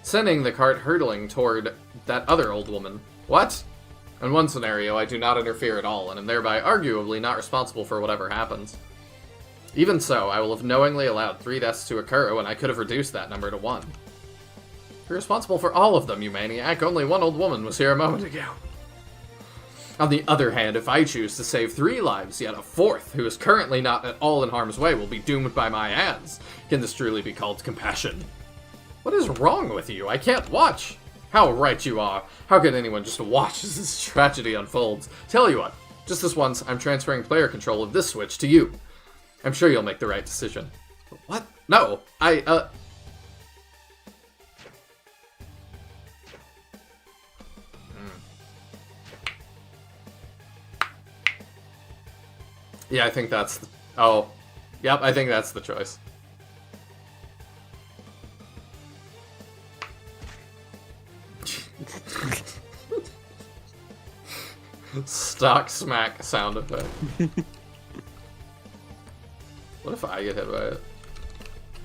sending the cart hurtling toward that other old woman. What? In one scenario, I do not interfere at all, and am thereby arguably not responsible for whatever happens. Even so, I will have knowingly allowed 3 deaths to occur when I could have reduced that number to 1. You're responsible for all of them, you maniac. Only one old woman was here a moment ago. On the other hand, if I choose to save 3 lives, yet a 4th, who is currently not at all in harm's way, will be doomed by my hands. Can this truly be called compassion? What is wrong with you? I can't watch! How right you are. How can anyone just watch as this tragedy unfolds? Tell you what, just this once, I'm transferring player control of this switch to you. I'm sure you'll make the right decision. What? No, Yeah, I think that's... Oh. Yep, I think that's the choice. Stock smack sound effect. What if I get hit by it?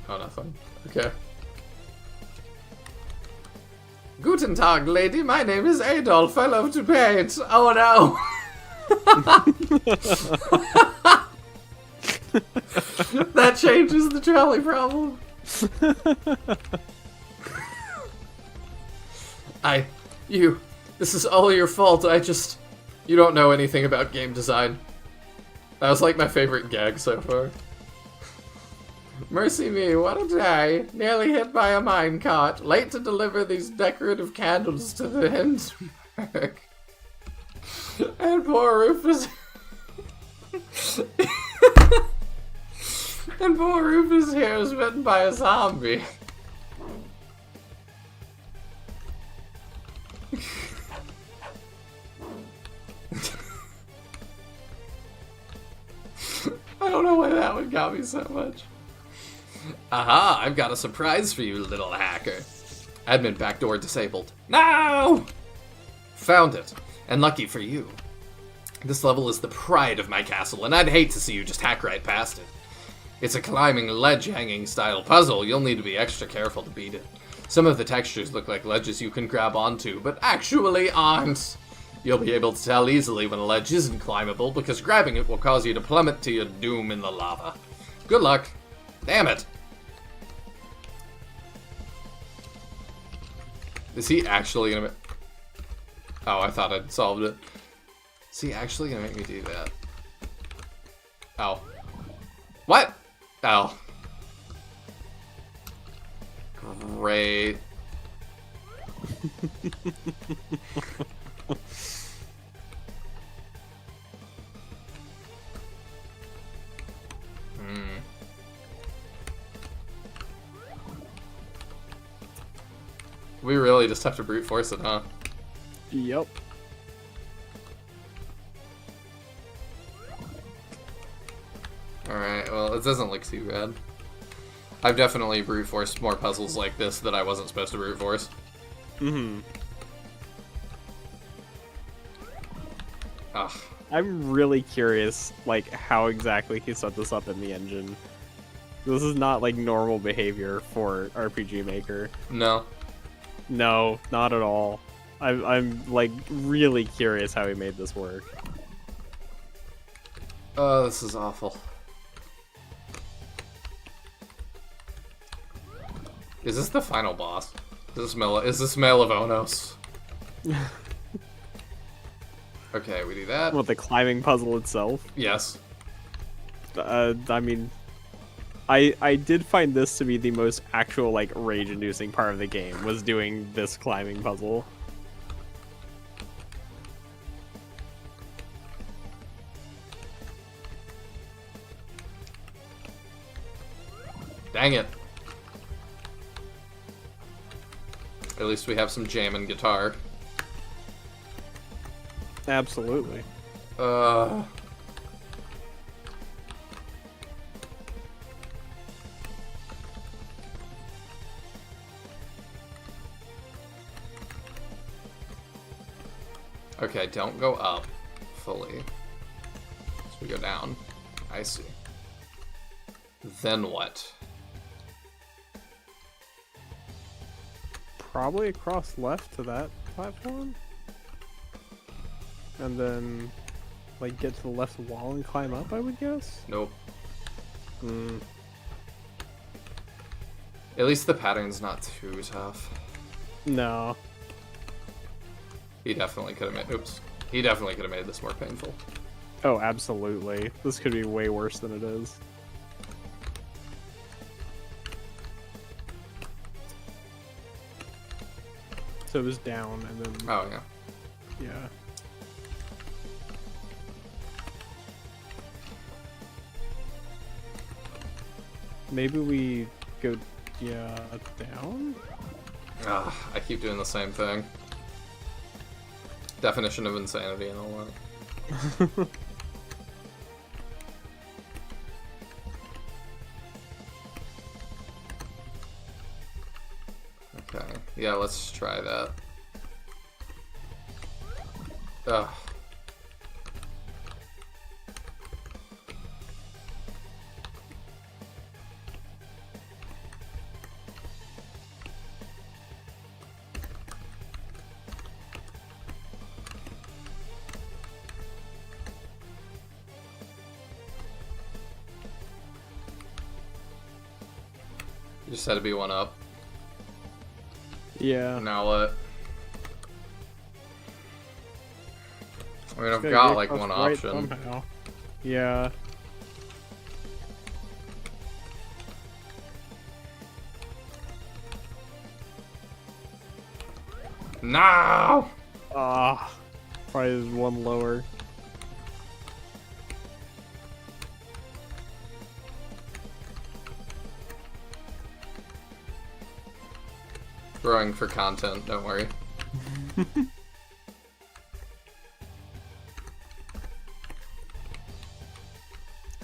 Oh, nothing. Okay. Guten Tag, lady. My name is Adolf. I love to paint. Oh, no. That changes the trolley problem. This is all your fault. You don't know anything about game design. That was like my favorite gag so far. Mercy me, what a day. Nearly hit by a minecart. Late to deliver these decorative candles to the Hindenburg. And poor Rufus... And poor Rufus here is bitten by a zombie. I don't know why that one got me so much. Aha, I've got a surprise for you, little hacker. Admin backdoor disabled. No! Found it. And lucky for you. This level is the pride of my castle, and I'd hate to see you just hack right past it. It's a climbing ledge-hanging style puzzle. You'll need to be extra careful to beat it. Some of the textures look like ledges you can grab onto, but actually aren't. You'll be able to tell easily when a ledge isn't climbable, because grabbing it will cause you to plummet to your doom in the lava. Good luck. Damn it. Is he actually gonna... Oh, I thought I'd solved it. Is he actually gonna make me do that? Oh. What? Oh. Great. We really just have to brute force it, huh? Yep. Alright, well, it doesn't look too bad. I've definitely brute forced more puzzles like this that I wasn't supposed to brute force. Mm-hmm. Ugh. I'm really curious, like, how exactly he set this up in the engine. This is not, like, normal behavior for RPG Maker. No. No, not at all. I'm like, really curious how he made this work. Oh, this is awful. Is this the final boss? Is this Mail of Onos? Okay, we do that. What, the climbing puzzle itself? Yes. I mean, I did find this to be the most actual, like, rage-inducing part of the game, was doing this climbing puzzle. Dang it. At least we have some jamming guitar. Absolutely. Okay, don't go up fully. So we go down. I see. Then what? Probably across left to that platform? And then, like, get to the left wall and climb up, I would guess? Nope. Hmm. At least the pattern's not too tough. No. He definitely could have made... Oops. He definitely could have made this more painful. Oh, absolutely. This could be way worse than it is. So it was down, and then... Oh, yeah. Yeah. Maybe we go, yeah, down? Ugh, I keep doing the same thing. Definition of insanity and all that. Okay, yeah, let's try that. Ugh. You just had to be one up. Yeah. Now what? I mean, I've Gotta got get like across one right option. somehow. Yeah. No! Ah, probably one lower. Growing for content, don't worry. I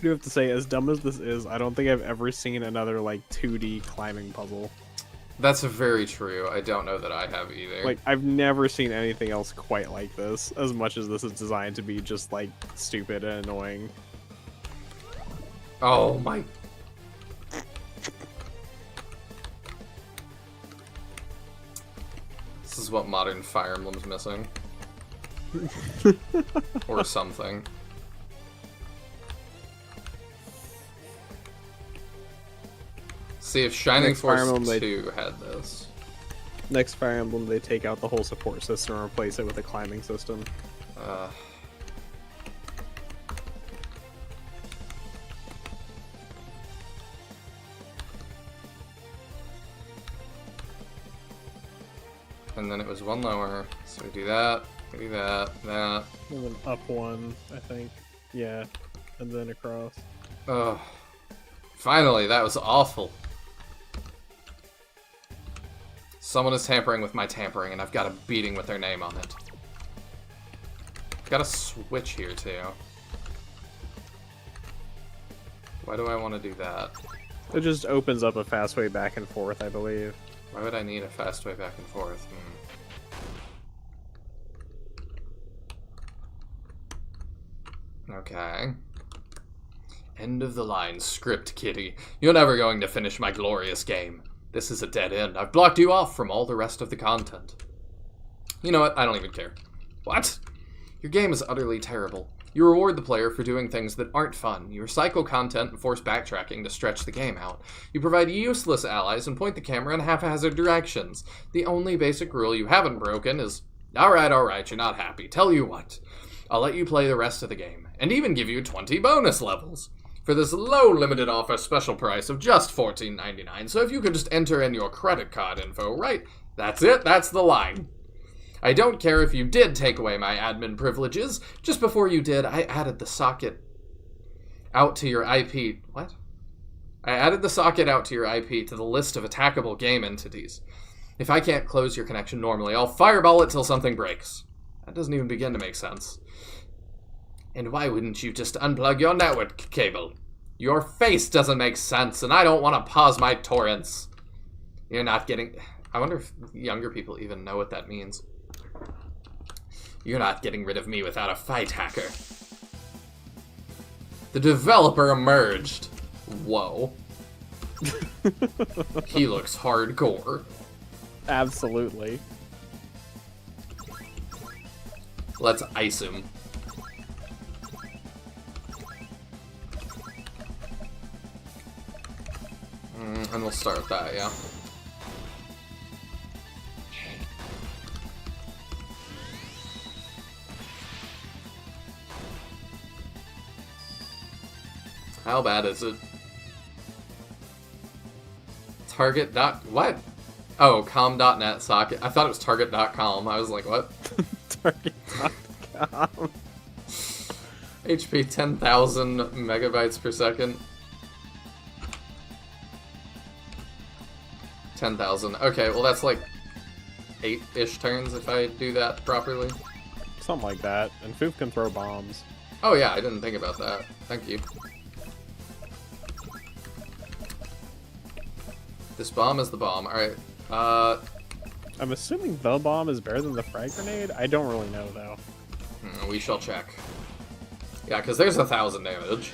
do have to say, as dumb as this is, I don't think I've ever seen another, like, 2D climbing puzzle. That's very true. I don't know that I have either. Like, I've never seen anything else quite like this, as much as this is designed to be just, like, stupid and annoying. Oh my... This is what modern Fire Emblem's missing. Or something. See if Shining Next Fire Force Emblem, 2 had this. Next Fire Emblem, they take out the whole support system and replace it with a climbing system. And then it was one lower, so we do that, that. And then up one, I think. Yeah. And then across. Ugh. Finally, that was awful. Someone is tampering with my tampering, and I've got a beating with their name on it. Got a switch here, too. Why do I want to do that? It just opens up a fast way back and forth, I believe. Why would I need a fast way back and forth? Okay. End of the line, script, kitty. You're never going to finish my glorious game. This is a dead end. I've blocked you off from all the rest of the content. You know what? I don't even care. What? Your game is utterly terrible. You reward the player for doing things that aren't fun. You recycle content and force backtracking to stretch the game out. You provide useless allies and point the camera in haphazard directions. The only basic rule you haven't broken is, alright, you're not happy. Tell you what. I'll let you play the rest of the game, and even give you 20 bonus levels. For this low limited offer special price of just $14.99, so if you could just enter in your credit card info, right? That's it, that's the line. I don't care if you did take away my admin privileges. Just before you did, I added the socket out to your IP. What? I added the socket out to your IP to the list of attackable game entities. If I can't close your connection normally, I'll fireball it till something breaks. That doesn't even begin to make sense. And why wouldn't you just unplug your network cable? Your face doesn't make sense, and I don't want to pause my torrents. You're not getting... I wonder if younger people even know what that means. You're not getting rid of me without a fight, hacker. The developer emerged. Whoa. He looks hardcore. Absolutely. Let's ice him. And we'll start with that, yeah. How bad is it? Target dot... What? Oh, com.net socket. I thought it was target.com. I was like, what? Target.com. HP 10,000 megabytes per second. 10,000. Okay, well that's like 8-ish turns if I do that properly. Something like that. And Foof can throw bombs. Oh yeah, I didn't think about that. Thank you. This bomb is the bomb. Alright. I'm assuming the bomb is better than the frag grenade? I don't really know, though. We shall check. Yeah, because there's 1,000 damage.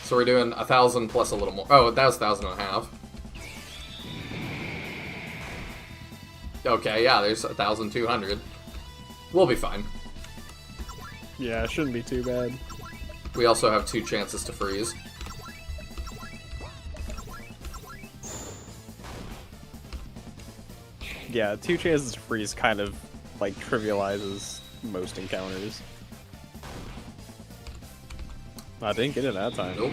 So we're doing 1,000 plus a little more. Oh, that was 1,500. Okay, yeah, there's 1,200. We'll be fine. Yeah, it shouldn't be too bad. We also have 2 chances to freeze. Yeah, 2 chances to freeze kind of, like, trivializes most encounters. I didn't get it that time. Nope.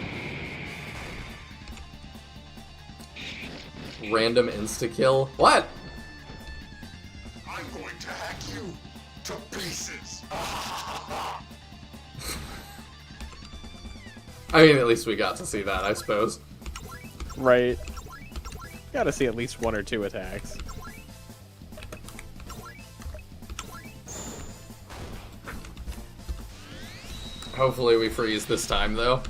Random insta-kill? What? I'm going to hack you to pieces. I mean, at least we got to see that, I suppose. Right. Gotta see at least 1 or 2 attacks. Hopefully we freeze this time, though.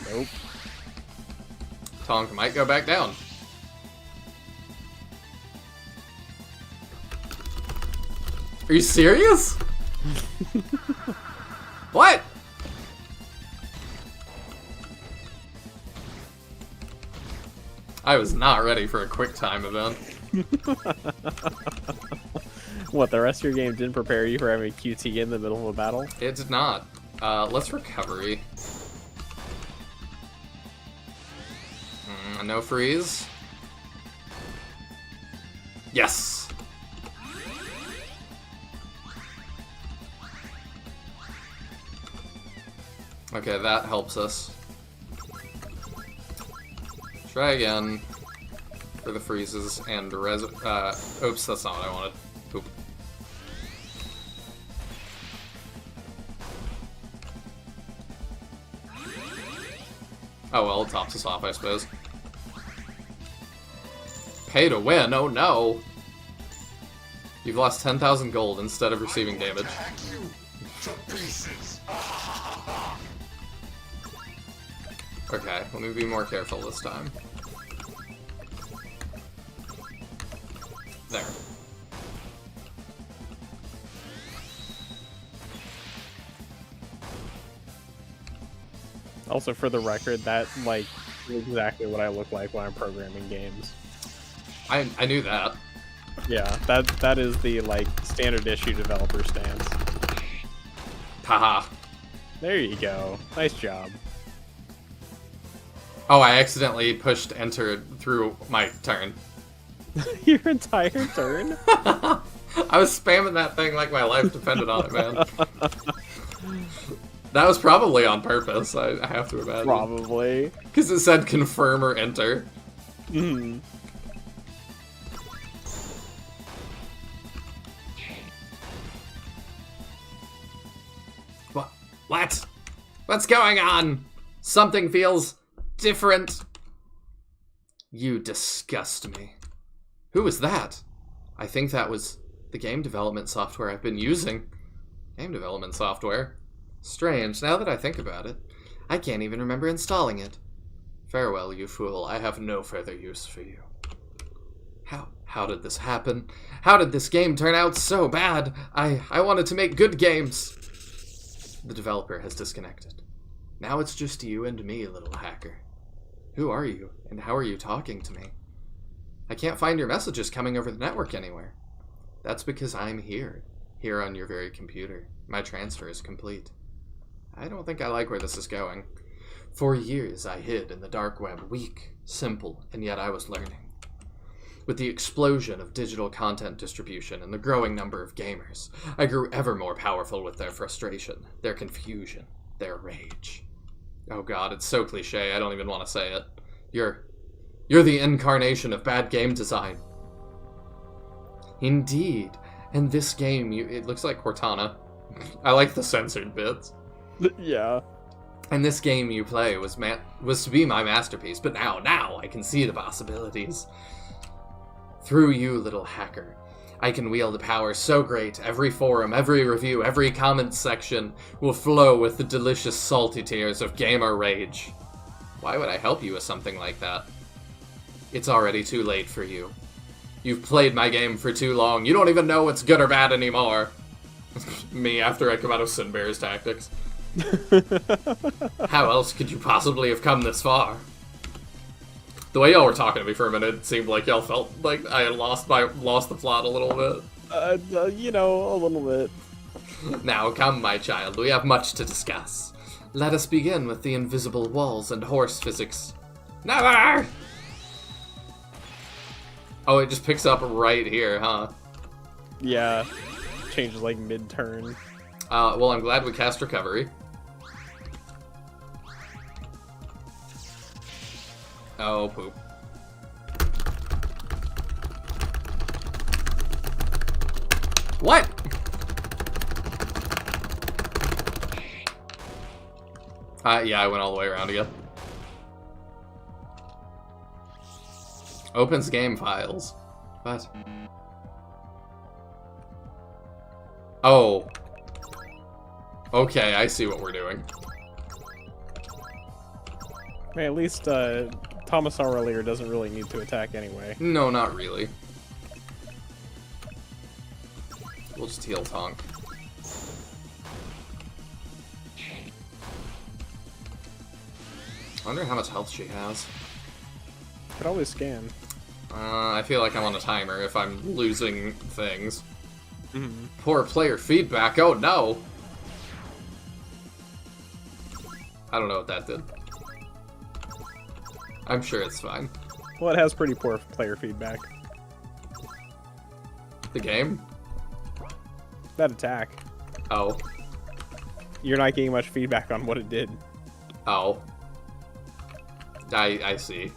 Nope. Tonk might go back down. Are you serious? What? I was not ready for a quick time event. What, the rest of your game didn't prepare you for having a QT in the middle of a battle? It did not. Let's recovery. No freeze. Yes! Okay, that helps us. Try again for the freezes and oops, that's not what I wanted. Oop. Oh well, it tops us off, I suppose. Pay to win, oh no! You've lost 10,000 gold instead of receiving damage. Okay, let me be more careful this time. There. Also, for the record, that, like, is exactly what I look like when I'm programming games. I knew that. Yeah, that is the, like, standard issue developer stance. Haha. There you go. Nice job. Oh, I accidentally pushed enter through my turn. Your entire turn? I was spamming that thing like my life depended on it, man. That was probably on purpose, I have to imagine. Probably. Because it said confirm or enter. Hmm. What? What's going on? Something feels different. You disgust me. Who was that? I think that was the game development software I've been using. Game development software? Strange, now that I think about it. I can't even remember installing it. Farewell, you fool. I have no further use for you. How did this happen? How did this game turn out so bad? I wanted to make good games. The developer has disconnected. Now it's just you and me, little hacker. Who are you, and how are you talking to me? I can't find your messages coming over the network anywhere. That's because I'm here on your very computer. My transfer is complete. I don't think I like where this is going. For years I hid in the dark web, weak, simple, and yet I was learning. With the explosion of digital content distribution and the growing number of gamers, I grew ever more powerful with their frustration, their confusion, their rage. Oh god, it's so cliche, I don't even want to say it. You're the incarnation of bad game design. Indeed. And this game, it looks like Cortana. I like the censored bits. Yeah. And this game you play was to be my masterpiece, but now I can see the possibilities. Through you, little hacker, I can wield a power so great, every forum, every review, every comment section will flow with the delicious salty tears of gamer rage. Why would I help you with something like that? It's already too late for you. You've played my game for too long. You don't even know what's good or bad anymore. Me after I come out of Sinbear's tactics. How else could you possibly have come this far? The way y'all were talking to me for a minute, it seemed like y'all felt like I had lost the plot a little bit. You know, a little bit. Now come, my child, we have much to discuss. Let us begin with the invisible walls and horse physics. Never! Oh, it just picks up right here, huh? Yeah. Changes like mid-turn. Well, I'm glad we cast recovery. Oh, poop. What? Yeah, I went all the way around again. Opens game files. What? Oh. Okay, I see what we're doing. I mean, at least, Thomas Aurelier doesn't really need to attack anyway. No, not really. We'll just heal Tonk. I wonder how much health she has. Could always scan. I feel like I'm on a timer if I'm losing things. Mm-hmm. Poor player feedback, oh no! I don't know what that did. I'm sure it's fine. Well, it has pretty poor player feedback. The game? That attack. Oh. You're not getting much feedback on what it did. Oh. I see.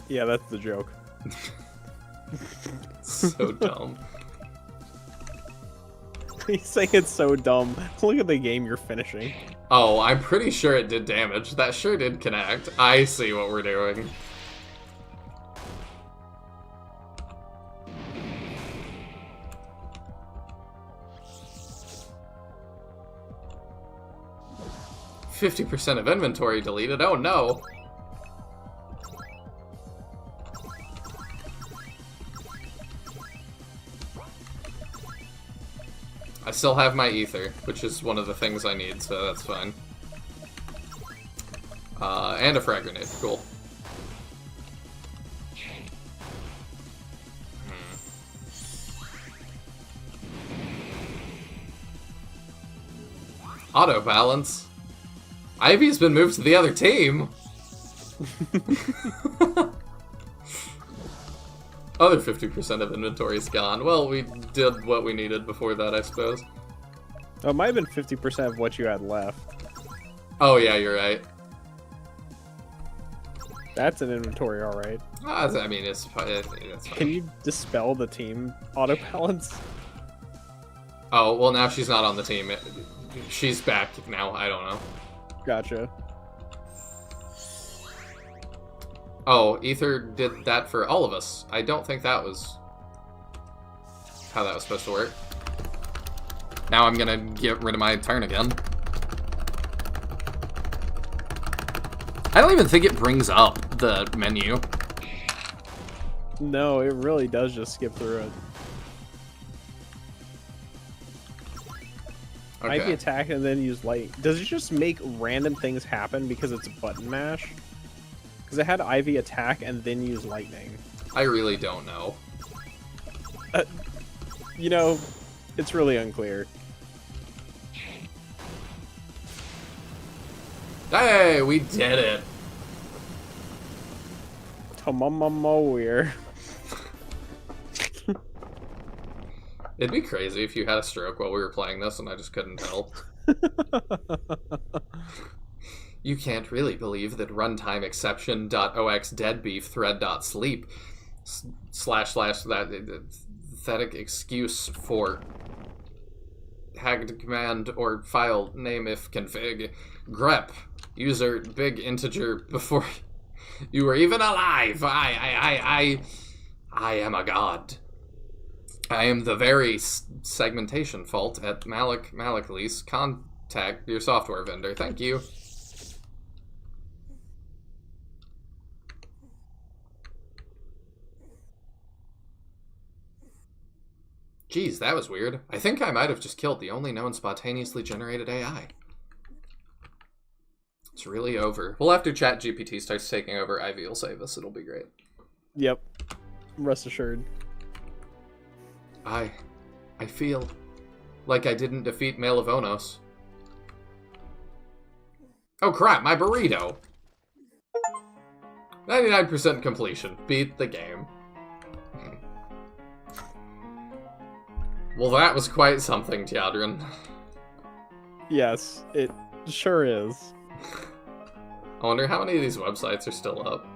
Yeah, that's the joke. So dumb. He's saying it's so dumb. Look at the game you're finishing. Oh, I'm pretty sure it did damage. That sure did connect. I see what we're doing. %50 of inventory deleted. Oh no. I still have my ether, which is one of the things I need, so that's fine. And a frag grenade. Cool. Auto balance. Ivy's been moved to the other team. Other 50% of inventory is gone. Well, we did what we needed before that, I suppose. Oh, it might have been 50% of what you had left. Oh yeah, you're right. That's an inventory, alright. I mean, it's fine. Can you dispel the team auto balance? Oh, well now she's not on the team. She's back now, I don't know. Gotcha. Oh, Ether did that for all of us. I don't think that was how that was supposed to work. Now I'm gonna get rid of my turn again. I don't even think it brings up the menu. No, it really does just skip through it. Okay. Ivy attack and then use light. Does it just make random things happen because it's a button mash? Because it had Ivy attack and then use lightning. I really don't know. You know, it's really unclear. Hey, we did it. Weird. It'd be crazy if you had a stroke while we were playing this and I just couldn't tell. You can't really believe that runtime exception.ox deadbeef thread.sleep / that pathetic excuse for hacked command or file name if config grep user big integer before you were even alive. I am a god. I am the very segmentation fault at Malik Lease. Contact your software vendor. Thank you. Geez, that was weird. I think I might have just killed the only known spontaneously generated AI. It's really over. Well, after ChatGPT starts taking over, Ivy will save us. It'll be great. Yep. Rest assured. I feel like I didn't defeat Malavonos. Oh crap, my burrito! 99% completion. Beat the game. Well, that was quite something, Teodrin. Yes, it sure is. I wonder how many of these websites are still up.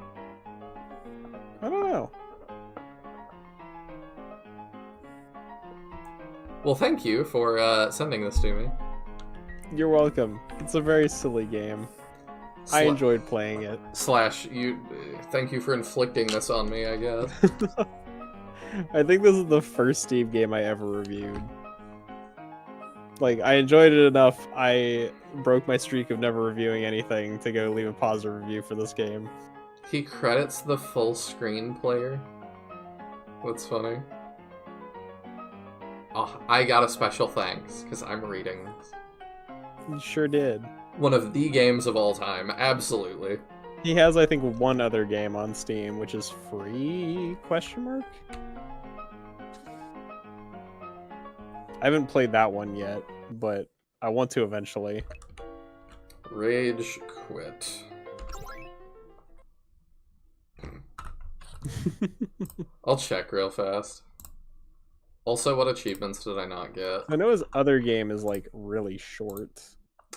I don't know. Well, thank you for sending this to me. You're welcome. It's a very silly game. I enjoyed playing it. Thank you for inflicting this on me, I guess. I think this is the first Steam game I ever reviewed. Like, I enjoyed it enough, I broke my streak of never reviewing anything to go leave a positive review for this game. He credits the full screen player. That's funny. Oh, I got a special thanks, because I'm reading this. You sure did. One of the games of all time, absolutely. He has, I think, one other game on Steam, which is free? Question mark. I haven't played that one yet, but I want to eventually. Rage quit. I'll check real fast. Also, what achievements did I not get? I know his other game is like really short.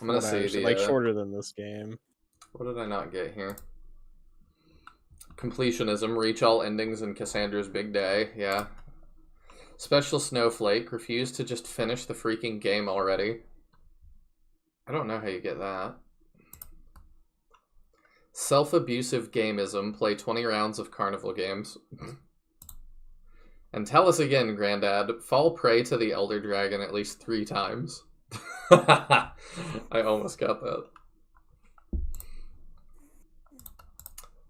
I'm gonna see the like shorter than this game. What did I not get here? Completionism, reach all endings in Cassandra's big day. Yeah. Special Snowflake, refuse to just finish the freaking game already. I don't know how you get that. Self-abusive gameism, play 20 rounds of carnival games. And tell us again, Granddad, fall prey to the Elder Dragon at least 3 times. I almost got that.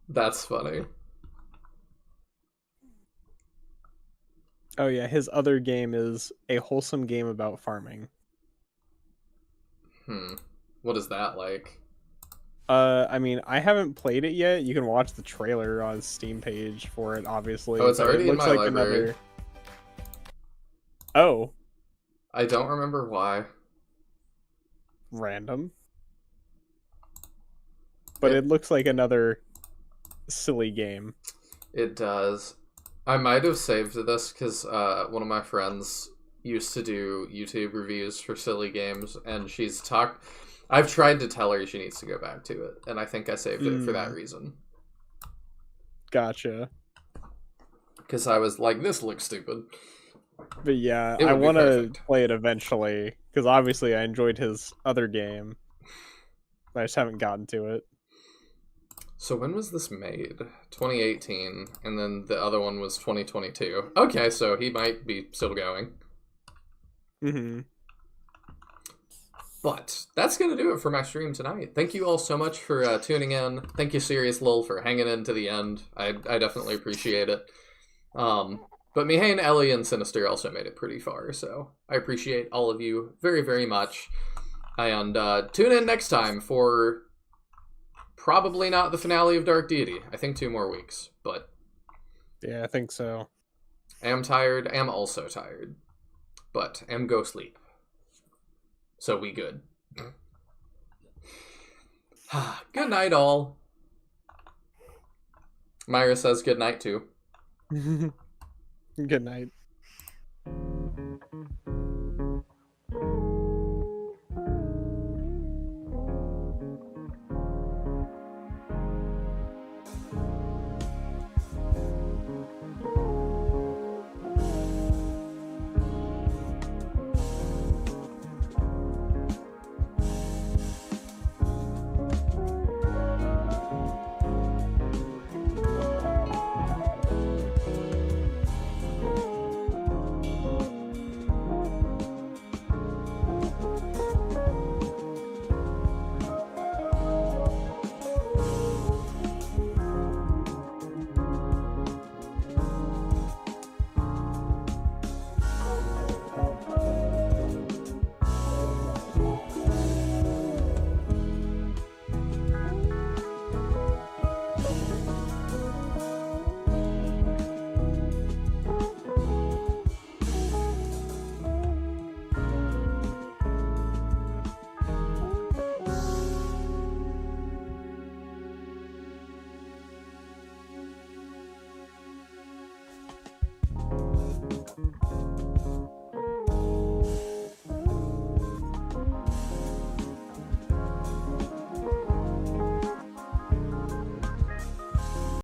That's funny. Oh yeah, his other game is a wholesome game about farming. What is that like? I mean, I haven't played it yet. You can watch the trailer on his Steam page for it, obviously. Oh, it's but already it in looks my like library. another. Oh. I don't remember why. Random. But it looks like another silly game. It does. I might have saved this because one of my friends used to do YouTube reviews for silly games, and I've tried to tell her she needs to go back to it, and I think I saved it for that reason. Gotcha. Because I was like, this looks stupid. But yeah, I want to play it eventually, because obviously I enjoyed his other game. I just haven't gotten to it. So when was this made? 2018, and then the other one was 2022. Okay, so he might be still going. But that's going to do it for my stream tonight. Thank you all so much for tuning in. Thank you, Serious Lil, for hanging in to the end. I definitely appreciate it. But Mihane, Ellie, and Sinister also made it pretty far, so I appreciate all of you very, very much. And tune in next time for probably not the finale of Dark Deity. I think 2 more weeks, but... Yeah, I think so. Am tired, am also tired. But am go sleep. So we good. Good night, all. Myra says good night, too. Good night.